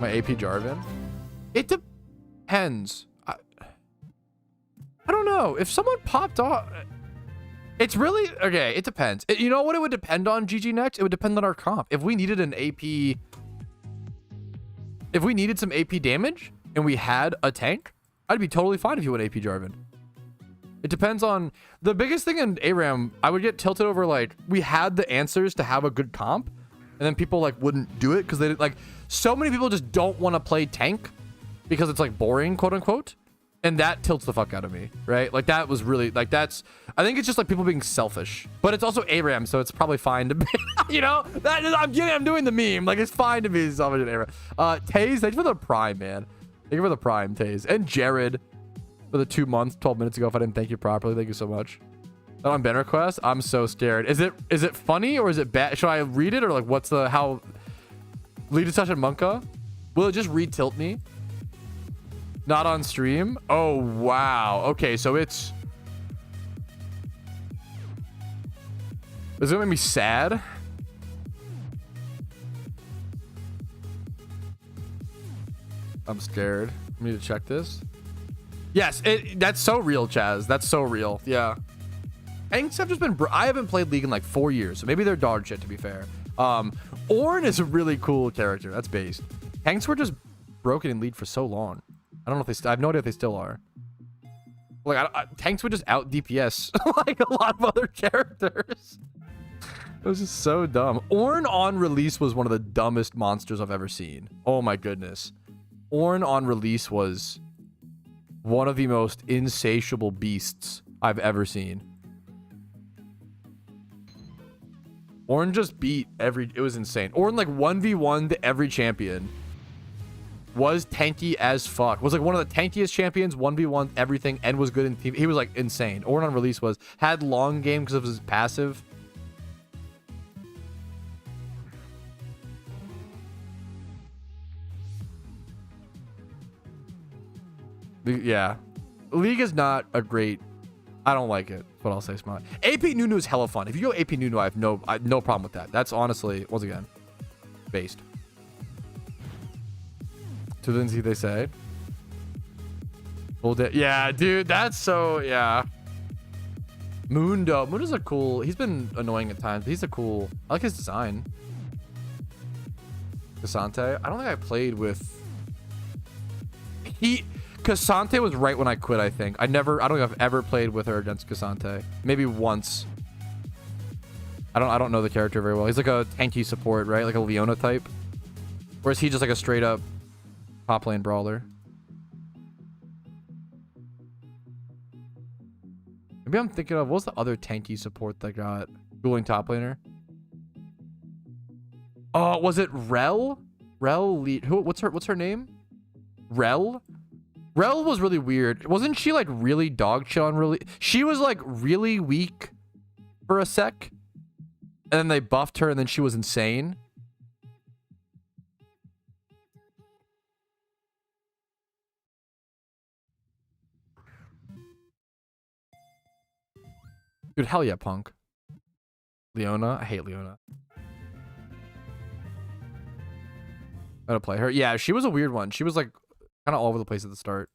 My AP Jarvan? It depends. I don't know. If someone popped off... It's really... Okay, it depends. You know what it would depend on, GG Next? It would depend on our comp. If we needed an AP... If we needed some AP damage and we had a tank, I'd be totally fine if you went AP Jarvan. It depends on... The biggest thing in ARAM, I would get tilted over, like, we had the answers to have a good comp, and then people, like, wouldn't do it because they... Like, so many people just don't want to play tank because it's, like, boring, quote-unquote. And that tilts the fuck out of me, right? Like, that was really... Like, that's... I think it's just, like, people being selfish. But it's also ARAM, so it's probably fine to be... You know? I'm doing the meme. Like, it's fine to be selfish in ARAM. Taze, thank you for the prime, man. Thank you for the prime, Taze. And Jared... For the 2 months, 12 minutes ago, if I didn't thank you properly, thank you so much. Not on Ben request. I'm so scared. Is it funny or is it bad? Should I read it or like what's the how? Lead to touch at Monka? Will it just re-tilt me? Not on stream. Oh wow. Okay, so it's. Is it gonna make me sad? I'm scared. I need to check this. Yes, that's so real, Chaz. That's so real. Yeah. Tanks have just been. I haven't played League in like 4 years, so maybe they're dog shit. To be fair, Ornn is a really cool character. That's based. Tanks were just broken in League for so long. I don't know if they. I have no idea if they still are. Like tanks would just out DPS like a lot of other characters. It was just so dumb. Ornn on release was one of the dumbest monsters I've ever seen. Oh my goodness. Ornn on release was one of the most insatiable beasts I've ever seen. Ornn just beat it was insane. Ornn like 1v1 to every champion. Was tanky as fuck. Was like one of the tankiest champions, 1v1 everything, and was good in team. He was like insane. Ornn on release had long game because of his passive. Yeah. League is not a great. I don't like it. But I'll say smart. AP Nunu is hella fun. If you go AP Nunu, I have no problem with that. That's honestly, once again, based. To the things they say. Yeah, dude, that's so, yeah. Mundo. Mundo's a cool, he's been annoying at times, but he's a cool, I like his design. Cassante. I don't think I played with, Cassante was right when I quit, I think. I don't think I've ever played with her against Cassante. Maybe once. I don't know the character very well. He's like a tanky support, right? Like a Leona type. Or is he just like a straight up top lane brawler? Maybe I'm thinking of, what was the other tanky support that got dueling top laner? Oh, was it Rel? What's her name? Rel? Rel was really weird. Wasn't she like really dog shit on really? She was like really weak for a sec. And then they buffed her and then she was insane. Dude, hell yeah, Punk. Leona? I hate Leona. Gotta play her. Yeah, she was a weird one. She was like kind of all over the place at the start.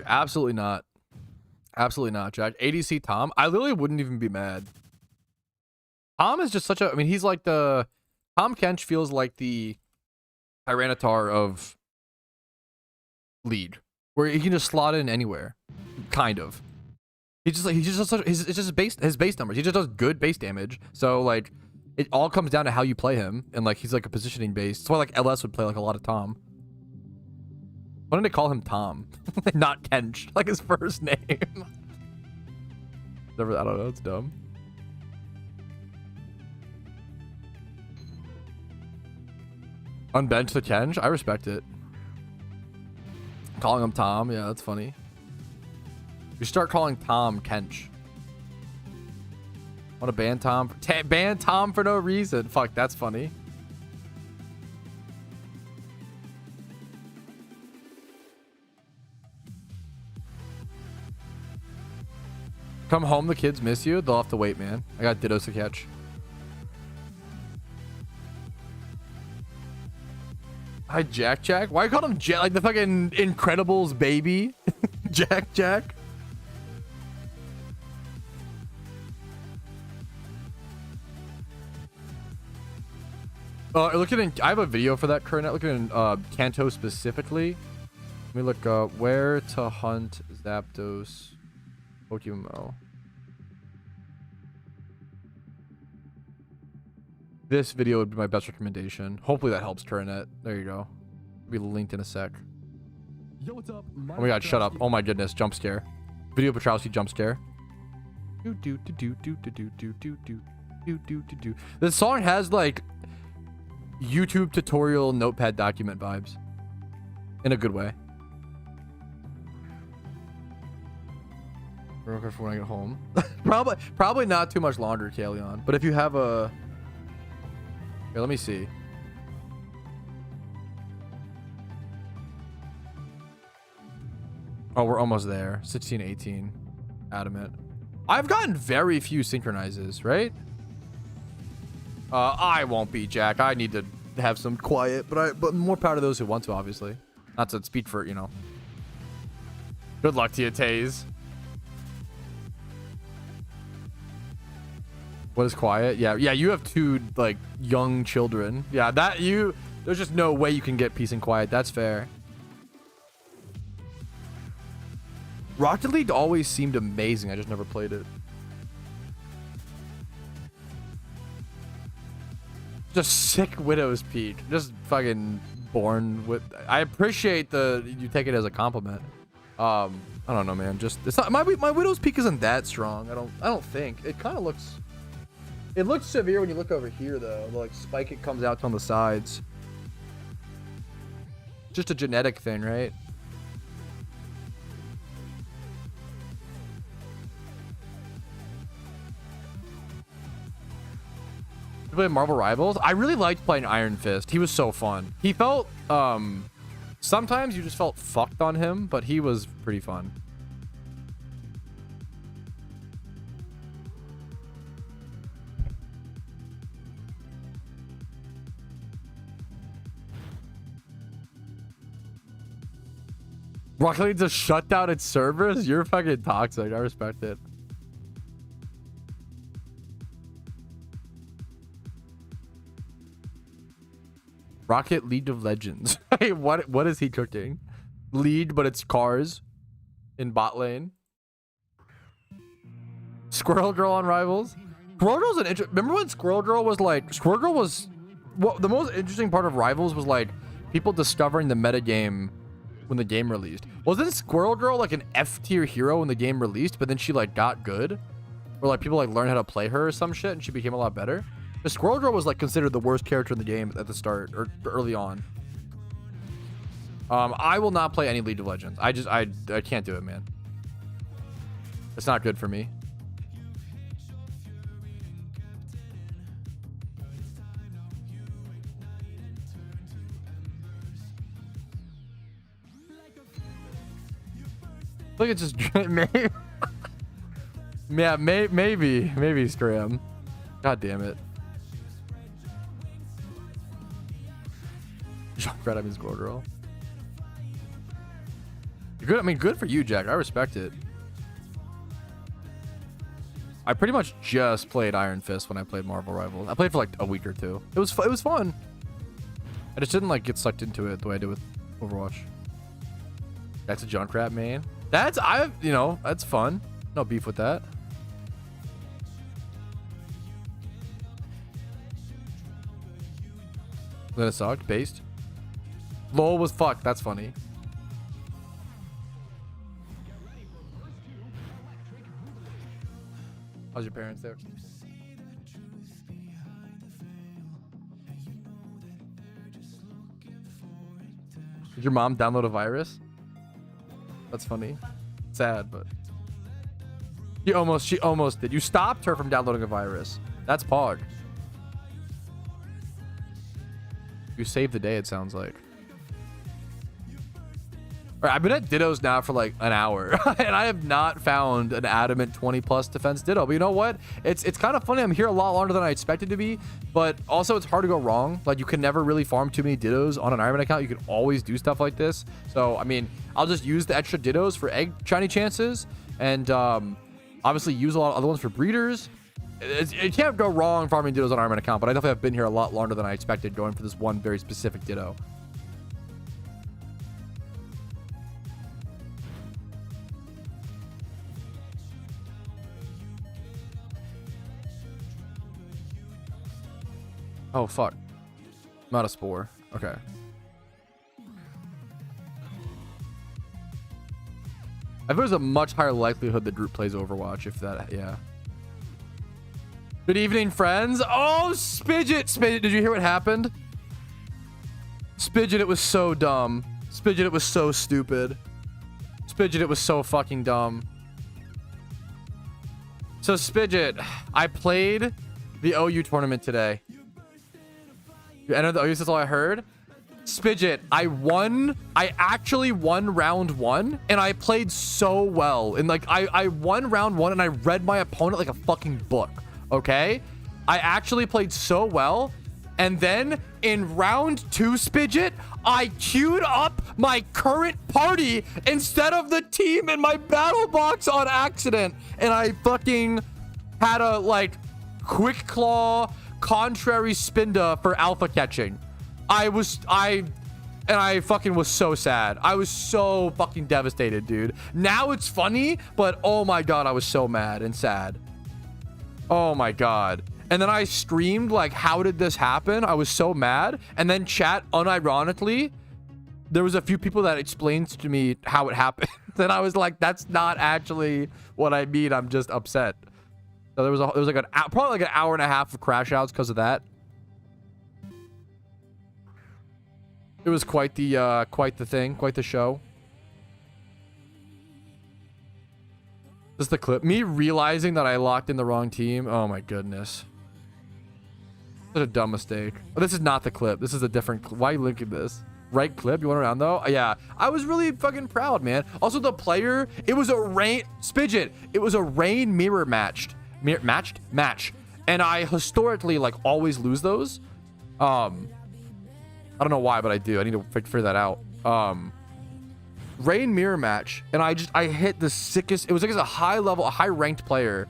Absolutely not. Absolutely not, Jack. ADC Tom. I literally wouldn't even be mad. Tom is just such a... I mean, he's like the... Tom Kench feels like the Tyranitar of lead, where he can just slot in anywhere, kind of. It's just his base numbers. He just does good base damage. So like, it all comes down to how you play him, and like he's like a positioning base. That's why like LS would play like a lot of Tom. Why didn't they call him Tom, not Kench, like his first name? I don't know. It's dumb. Unbench the Kench? I respect it. Calling him Tom? Yeah, that's funny. You start calling Tom Kench. Want to ban Tom? Ban Tom for no reason. Fuck, that's funny. Come home, the kids miss you. They'll have to wait, man. I got Dittos to catch. Hi, Jack. Why you call him Jack? Like the fucking Incredibles baby? Jack. Looking in, I have a video for that current. Looking in Kanto specifically. Let me look where to hunt Zapdos PokeMMO. This video would be my best recommendation. Hopefully that helps Turnet. There you go. It'll be linked in a sec. Yo, what's up? Oh my god, shut up. Oh my goodness, jump scare. Video Patrouski jump scare. This song has like YouTube tutorial notepad document vibes. In a good way. Real quick for when I get home. probably not too much longer, Kaleon. But if you have a... Here, let me see. Oh, we're almost there. 16, 18. Adamant. I've gotten very few synchronizes, right? I won't be, Jack. I need to have some quiet, but more power to those who want to, obviously. Not to speak for, you know. Good luck to you, Taze. What is quiet? Yeah, you have 2 like young children. Yeah, there's just no way you can get peace and quiet. That's fair. Rocket League always seemed amazing. I just never played it. Just sick Widow's Peak. Just fucking born with. I appreciate you take it as a compliment. I don't know, man. Just it's not my Widow's Peak isn't that strong. I don't think it kind of looks. It looks severe when you look over here, though. The, like spike it comes out on the sides. Just a genetic thing, right? You play Marvel Rivals? I really liked playing Iron Fist. He was so fun. He felt sometimes you just felt fucked on him, but he was pretty fun. Rocket League just shut down its servers? You're fucking toxic. I respect it. Rocket League of Legends. Hey, what is he cooking? Lead, but it's cars in bot lane. Squirrel Girl on Rivals. Squirrel Girl's an remember when Squirrel Girl was like the most interesting part of Rivals was like people discovering the meta game when the game released. Wasn't Squirrel Girl like an F tier hero when the game released, but then she like got good? Or like people like learned how to play her or some shit and she became a lot better? The Squirrel Girl was like considered the worst character in the game at the start or early on. I will not play any League of Legends. I can't do it, man. It's not good for me. Look, it's just maybe. Yeah, maybe Scram. God damn it. Junkrat, I mean Squirrel Girl. Good. I mean, good for you, Jack. I respect it. I pretty much just played Iron Fist when I played Marvel Rivals. I played for like a week or 2. It was fun. I just didn't like get sucked into it the way I did with Overwatch. That's a Junkrat main. That's fun. No beef with that. Then it sucked. Based. LOL was fucked. That's funny. How's your parents there? Did your mom download a virus? That's funny. Sad, but she almost did. You stopped her from downloading a virus. That's Pog. You saved the day, it sounds like. All right, I've been at Dittos now for like an hour, and I have not found an adamant 20+ defense Ditto. But you know what? It's kind of funny. I'm here a lot longer than I expected to be, but also it's hard to go wrong. Like, you can never really farm too many Dittos on an Ironman account. You can always do stuff like this. So, I mean, I'll just use the extra Dittos for egg shiny chances, and obviously use a lot of other ones for breeders. It can't go wrong farming Dittos on Ironman account, but I definitely have been here a lot longer than I expected going for this one very specific Ditto. Oh, fuck. Not a spore. Okay. I think there's a much higher likelihood that Droop plays Overwatch if that, yeah. Good evening, friends. Oh, Spidget. Spidget, did you hear what happened? Spidget, it was so dumb. Spidget, it was so stupid. Spidget, it was so fucking dumb. So, Spidget, I played the OU tournament today. You entered the OU, that's all I heard. Spidget, I actually won round 1, and I played so well. And like, I won round 1, and I read my opponent like a fucking book, okay? I actually played so well, And then in round 2, Spidget, I queued up my current party instead of the team in my battle box on accident. And I fucking had a, like, Quick Claw contrary Spinda for alpha catching. I fucking was so sad. I was so fucking devastated, dude. Now it's funny, but oh my god, I was so mad and sad. Oh my god. And then I streamed, like, how did this happen? I was so mad. And then chat, unironically, there was a few people that explained to me how it happened. And I was like, that's not actually what I mean. I'm just upset. So there was like probably like an hour and a half of crash outs because of that. It was quite the thing, quite the show. This is the clip. Me realizing that I locked in the wrong team. Oh my goodness. Such a dumb mistake. Oh, this is not the clip. This is a different clip. Why are you looking at this? Right clip? You went around though? Yeah. I was really fucking proud, man. Also, the player, it was a rain... Spidget. It was a rain mirror match. And I historically, like, always lose those. I don't know why, but I do. I need to figure that out. Rain mirror match, and I hit the sickest. It was like a high level, a high ranked player.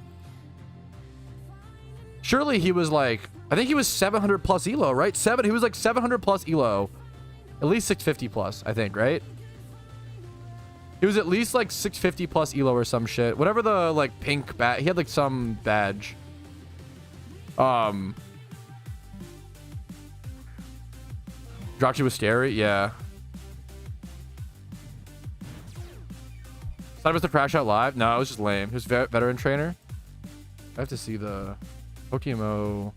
Surely he was like, I think he was 700 plus elo, right? He was like 700 plus elo, at least 650 plus, I think, right? He was at least like 650 plus elo or some shit. Whatever the like pink badge, he had like some badge. Dropped you with scary, yeah. Thought it was the crash out live. No, it was just lame. He was veteran trainer. I have to see the PokeMMO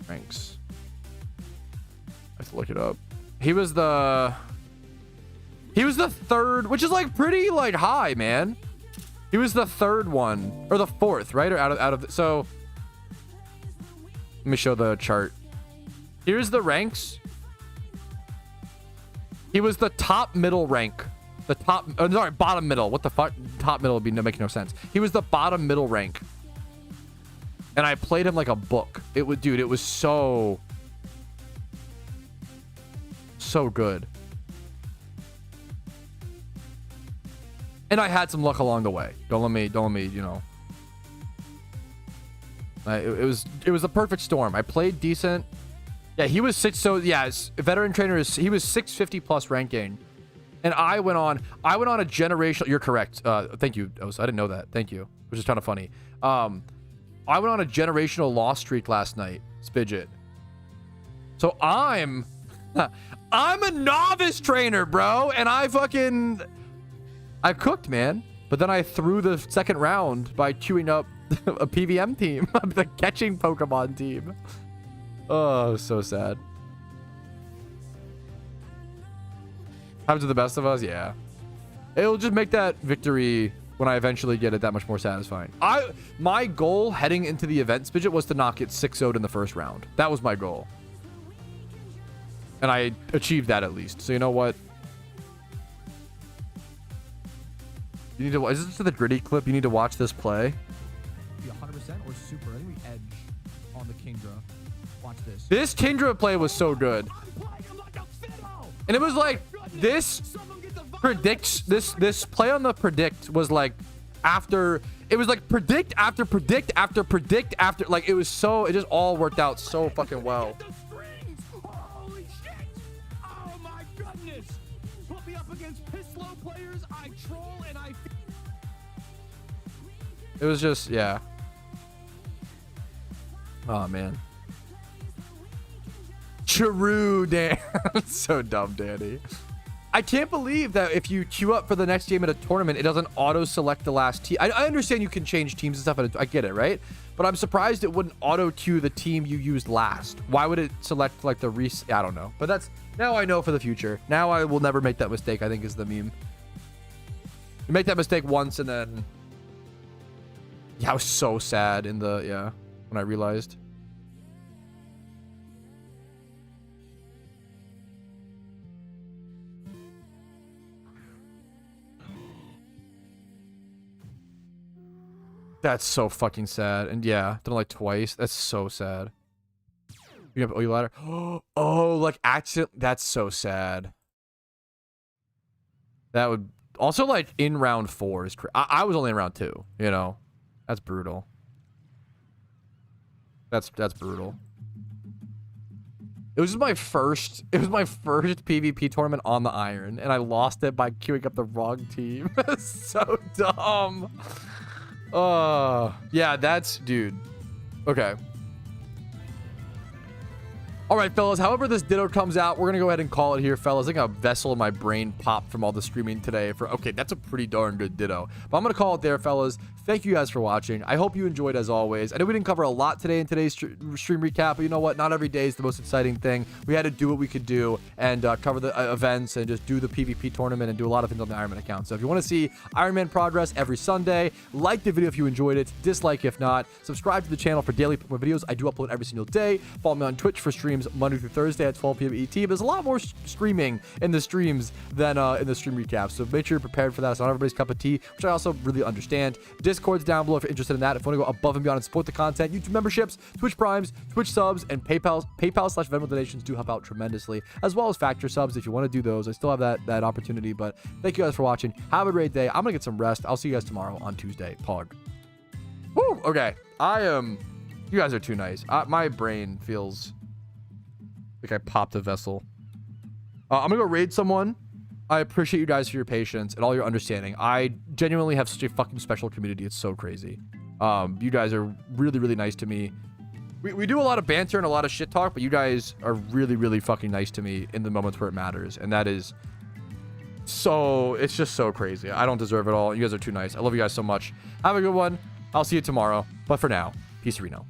ranks. I have to look it up. He was the third, which is like pretty like high, man. He was the third one or the fourth, right? Or out of so. Let me show the chart. Here's the ranks. He was the top middle rank. The top, sorry, bottom middle. What the fuck? Top middle would be make no sense. He was the bottom middle rank. And I played him like a book. Dude, it was so good. And I had some luck along the way. Don't let me, you know. It was a perfect storm. I played decent. Yeah, he was veteran trainer he was 650 plus ranking. And I went on a generational, you're correct. Thank you. I didn't know that. Thank you. Which is kind of funny. I went on a generational loss streak last night, Spidget. So I'm a novice trainer, bro. And I cooked, man. But then I threw the second round by queuing up a PVM team, the catching Pokemon team. Oh, so sad. Happens to the best of us, yeah. It'll just make that victory when I eventually get it that much more satisfying. My goal heading into the event, Spidget, was to knock it 6-0'd in the first round. That was my goal. And I achieved that at least. So you know what? You need to. Is this the gritty clip? You need to watch this play. 100% or super. I think we edge on the Kingdra. Watch this. This Kingdra play was so good. And it was like this predicts this play on the predict was like after it was like predict after predict after predict after, like it just all worked out so fucking well. Holy shit! Oh my goodness! Put me up against piss-low players. I troll and I. It was just, yeah. Oh man. True, Dan. So dumb, Danny. I can't believe that if you queue up for the next game at a tournament, it doesn't auto-select the last team. I understand you can change teams and stuff, and I get it, right? But I'm surprised it wouldn't auto-queue the team you used last. Why would it select, like, the I don't know. But that's... Now I know for the future. Now I will never make that mistake, I think, is the meme. You make that mistake once, and then... Yeah, I was so sad in the... Yeah, when I realized... That's so fucking sad. And yeah, done it like twice. That's so sad. You have ladder. Oh, like accident. That's so sad. That would also like in round 4 is. I was only in round 2. You know, that's brutal. That's brutal. It was my first PvP tournament on the Iron, and I lost it by queuing up the wrong team. So dumb. Yeah, that's dude. Okay. All right, fellas. However this Ditto comes out, we're gonna go ahead and call it here, fellas. I think a vessel in my brain popped from all the streaming today. Okay, that's a pretty darn good Ditto. But I'm gonna call it there, fellas. Thank you guys for watching. I hope you enjoyed as always. I know we didn't cover a lot today in today's stream recap, but you know what? Not every day is the most exciting thing. We had to do what we could do and cover the events and just do the PvP tournament and do a lot of things on the Iron Man account. So if you want to see Iron Man progress every Sunday, like the video if you enjoyed it, dislike if not, subscribe to the channel for daily PokeMMO videos. I do upload every single day. Follow me on Twitch for streams Monday through Thursday at 12 p.m. ET. But there's a lot more streaming in the streams than in the stream recaps. So make sure you're prepared for that. It's not everybody's cup of tea, which I also really understand. Discord's down below if you're interested in that. If you want to go above and beyond and support the content, YouTube memberships, Twitch Primes, Twitch subs, and PayPal/Venmo donations do help out tremendously, as well as Factor subs if you want to do those. I still have that opportunity, but thank you guys for watching. Have a great day. I'm gonna get some rest. I'll see you guys tomorrow on Tuesday. Pog. Woo! Okay. You guys are too nice. My brain feels like I popped a vessel. I'm gonna go raid someone. I appreciate you guys for your patience and all your understanding. I genuinely have such a fucking special community. It's so crazy. You guys are really, really nice to me. We do a lot of banter and a lot of shit talk, but you guys are really, really fucking nice to me in the moments where it matters. And that is so, it's just so crazy. I don't deserve it all. You guys are too nice. I love you guys so much. Have a good one. I'll see you tomorrow. But for now, peace, Reno.